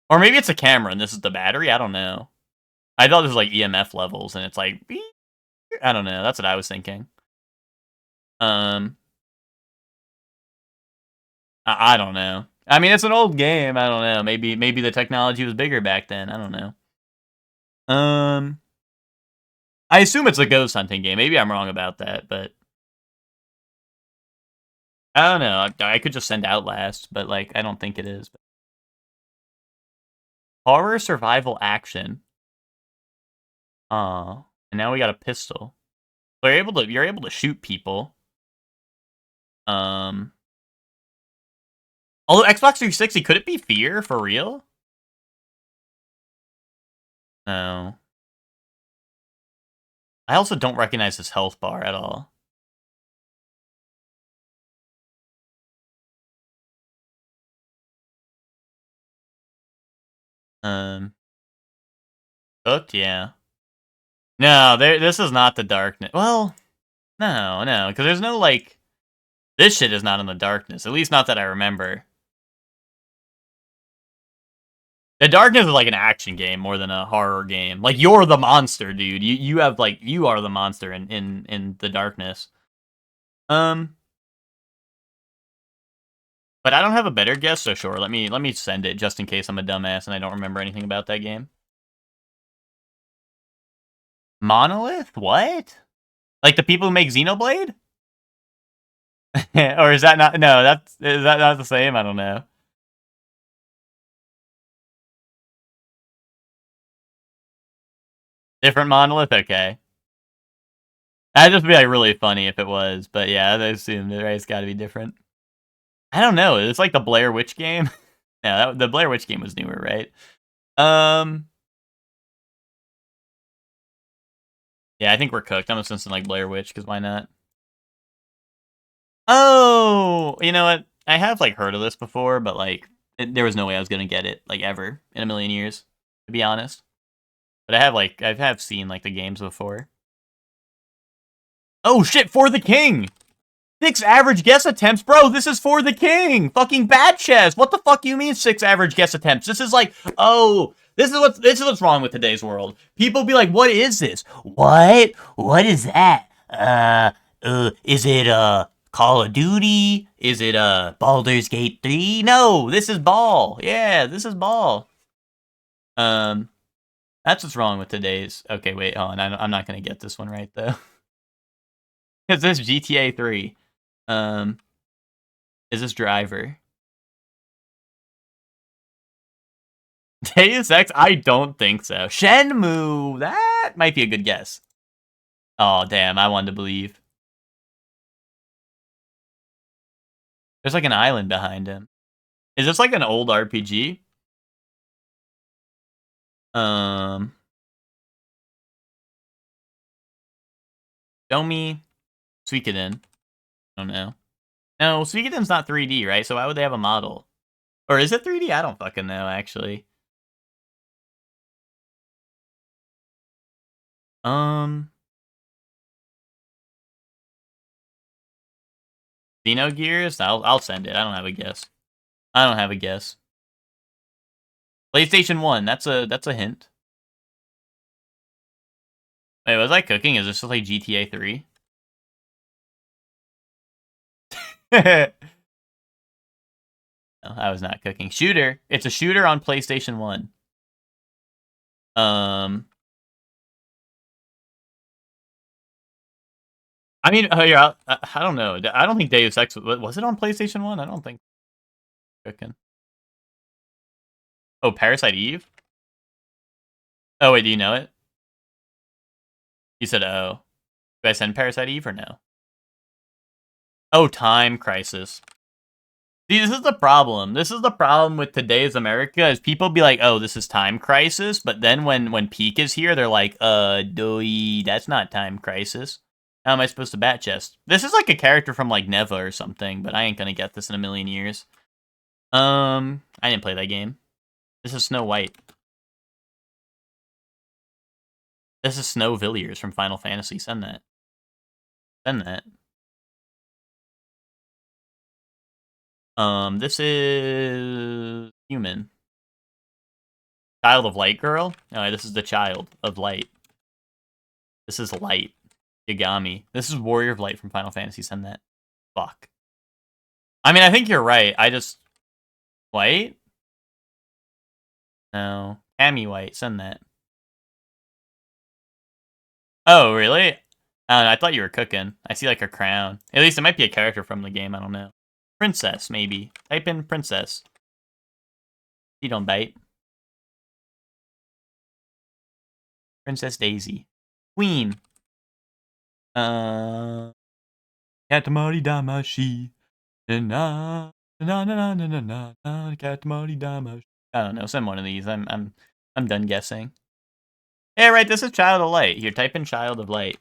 Or maybe it's a camera and this is the battery? I don't know. I thought this was like EMF levels and it's like... beep. I don't know. That's what I was thinking. I don't know. I mean, it's an old game. I don't know. Maybe the technology was bigger back then. I don't know. I assume it's a ghost hunting game. Maybe I'm wrong about that, but I don't know. I could just send Outlast, but like I don't think it is. Horror survival action. And now we got a pistol. So you're able to shoot people. Although Xbox 360, could it be Fear for real? No. I also don't recognize this health bar at all. Hooked, yeah. No, this is not the darkness. Well, No, because there's no, like... This shit is not in the darkness. At least not that I remember. The Darkness is like an action game more than a horror game. Like, you're the monster, dude. You have, like... You are the monster in The Darkness. But I don't have a better guess, so sure. Let me send it just in case I'm a dumbass and I don't remember anything about that game. Monolith? What? Like the people who make Xenoblade? Or is that not... No, is that not the same? I don't know. Different Monolith? Okay. That'd just be like really funny if it was, but yeah, I assume it's got to be different. I don't know. It's like the Blair Witch game. Yeah, the Blair Witch game was newer, right? Yeah, I think we're cooked. I'm assuming like Blair Witch, because why not? Oh, you know what? I have like heard of this before, but like there was no way I was gonna get it like ever in a million years, to be honest. But I have seen like the games before. Oh shit! For the King. 6 average guess attempts, bro. This is For the King. Fucking bad chess. What the fuck you mean 6 average guess attempts? This is like, oh, this is what's wrong with today's world. People be like, what is this? What? What is that? Is it Call of Duty? Is it Baldur's Gate 3? No, this is Ball. Yeah, this is Ball. That's what's wrong with today's. Okay, wait, hold on. I'm not gonna get this one right though. Is this GTA 3? Is this Driver? Deus Ex? I don't think so. Shenmue! That might be a good guess. Oh, damn. I wanted to believe. There's like an island behind him. Is this like an old RPG? Show me Suikoden. I don't know. No, Suikoden's not 3D, right? So why would they have a model? Or is it 3D? I don't fucking know, actually. Xenogears? I'll send it. I don't have a guess. I don't have a guess. PlayStation 1. That's a hint. Wait, was I cooking? Is this just like GTA 3? No, I was not cooking. Shooter. It's a shooter on PlayStation 1. I mean, yeah, I don't know. I don't think Deus Ex was it on PlayStation 1? I don't think. Cooking. Oh, Parasite Eve? Oh, wait, do you know it? You said, oh. Do I send Parasite Eve or no? Oh, Time Crisis. See, this is the problem. This is the problem with today's America, is people be like, oh, this is Time Crisis, but then when Peak is here, they're like, doy, that's not Time Crisis. How am I supposed to bat chest? This is like a character from like Neva or something, but I ain't gonna get this in a million years. I didn't play that game. This is Snow White. This is Snow Villiers from Final Fantasy. Send that. Send that. This is human. Child of Light girl? No, this is the Child of Light. This is Light. Yagami. This is Warrior of Light from Final Fantasy. Send that. Fuck. I mean, I think you're right. I just... White? No. Cammy White. Send that. Oh, really? I don't know. I thought you were cooking. I see like a crown. At least it might be a character from the game. I don't know. Princess, maybe. Type in princess. She don't bite. Princess Daisy. Queen. Katamari Damashi. Na na na na na na na na. Katamari Damashi. I don't know. Send one of these. I'm done guessing. Yeah, right. This is Child of Light. Here, type in Child of Light.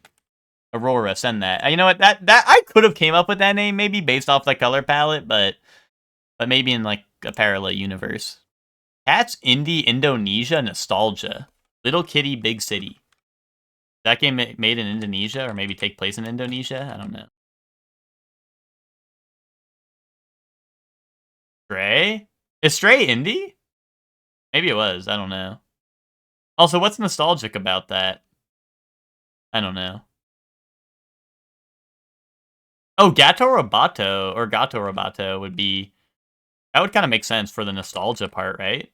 Aurora, send that. You know what? That I could have came up with that name maybe based off the color palette, but maybe in like a parallel universe. Cats Indie Indonesia Nostalgia. Little Kitty Big City. That game made in Indonesia, or maybe take place in Indonesia? I don't know. Stray? Is Stray indie? Maybe it was. I don't know. Also, what's nostalgic about that? I don't know. Oh, Gato Roboto, or Gato Roboto would be... That would kind of make sense for the nostalgia part, right?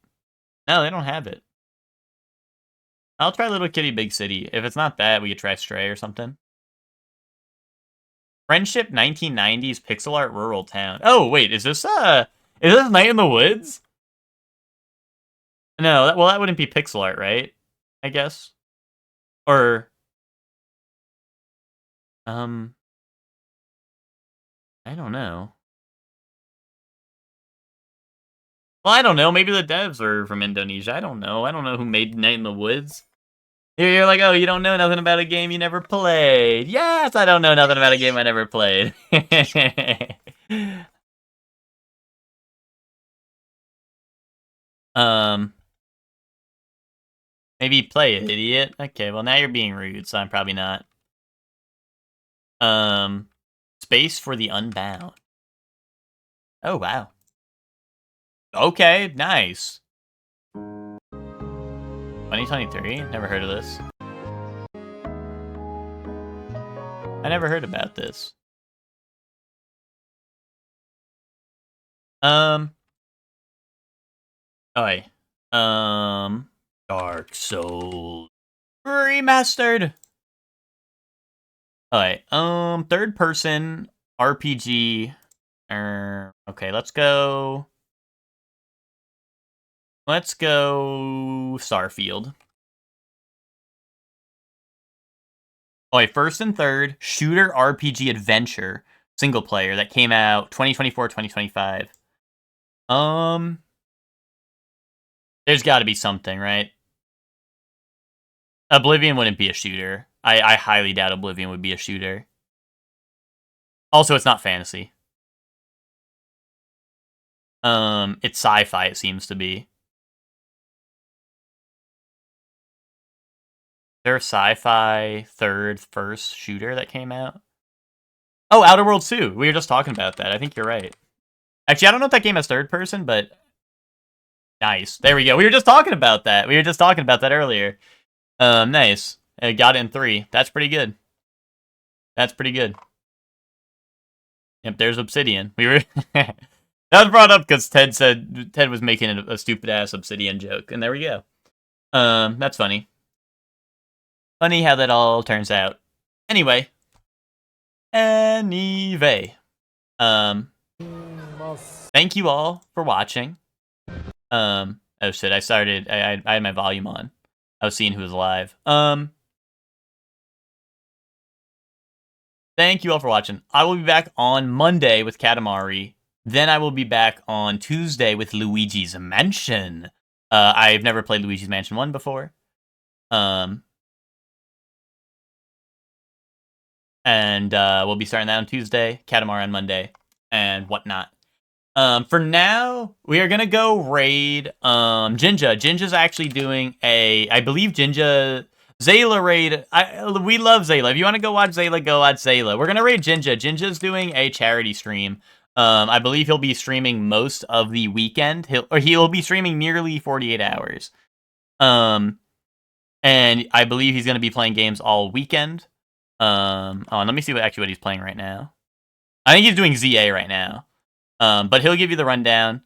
No, they don't have it. I'll try Little Kitty Big City. If it's not that, we could try Stray or something. Friendship 1990s pixel art rural town. Oh, wait, is this Night in the Woods? No, that wouldn't be pixel art, right? I guess. Or I don't know. Well, I don't know. Maybe the devs are from Indonesia. I don't know. I don't know who made Night in the Woods. You're like, oh, you don't know nothing about a game you never played. Yes, I don't know nothing about a game I never played. Maybe play it, idiot. Okay, well now you're being rude, so I'm probably not. Space for the Unbound. Oh, wow. Okay, nice. 2023? Never heard of this. I never heard about this. Okay. Dark Souls Remastered. Alright, third person RPG. Okay, let's go Starfield. Alright, first and third shooter RPG adventure single player that came out 2024, 2025. There's got to be something, right? Oblivion wouldn't be a shooter. I highly doubt Oblivion would be a shooter. Also, it's not fantasy. It's sci-fi, it seems to be. Is there a sci-fi first shooter that came out? Oh, Outer Worlds 2. We were just talking about that. I think you're right. Actually, I don't know if that game has third person, but... Nice. There we go. We were just talking about that. We were just talking about that earlier. Nice. I got it in 3. That's pretty good. That's pretty good. Yep, there's Obsidian. We were... That was brought up because Ted was making a stupid-ass Obsidian joke, and there we go. That's funny. Funny how that all turns out. Anyway. Thank you all for watching. Oh shit, I had my volume on. I was seeing who was live. Thank you all for watching. I will be back on Monday with Katamari. Then I will be back on Tuesday with Luigi's Mansion. I've never played Luigi's Mansion 1 before. And we'll be starting that on Tuesday, Katamari on Monday, and whatnot. For now, we are gonna go raid Jinja. Jinja's actually doing I believe Zayla raid. We love Zayla. If you want to go watch Zayla, go watch Zayla. We're gonna raid Jinja. Jinja's doing a charity stream. I believe he'll be streaming most of the weekend. He'll be streaming nearly 48 hours. And I believe he's gonna be playing games all weekend. Let me see what he's playing right now. I think he's doing ZA right now. But he'll give you the rundown.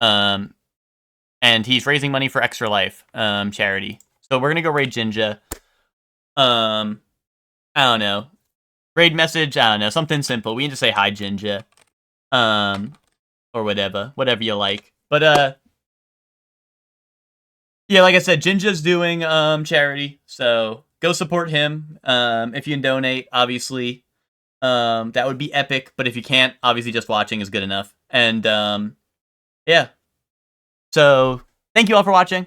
And he's raising money for Extra Life charity. So we're gonna go raid Jinja. I don't know. Raid message, I don't know, something simple. We can just say hi Jinja. Or whatever you like. But yeah, like I said, Jinja's doing charity, so go support him. If you can donate, obviously. That would be epic, but if you can't, obviously just watching is good enough. And yeah. So thank you all for watching.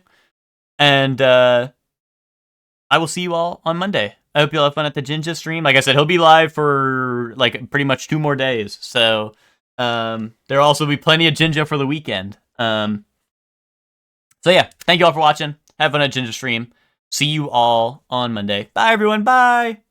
And I will see you all on Monday. I hope you all have fun at the Jinja stream. Like I said, he'll be live for like pretty much 2 more days. So there'll also be plenty of Jinja for the weekend. So yeah, thank you all for watching. Have fun at Jinja stream. See you all on Monday. Bye, everyone. Bye.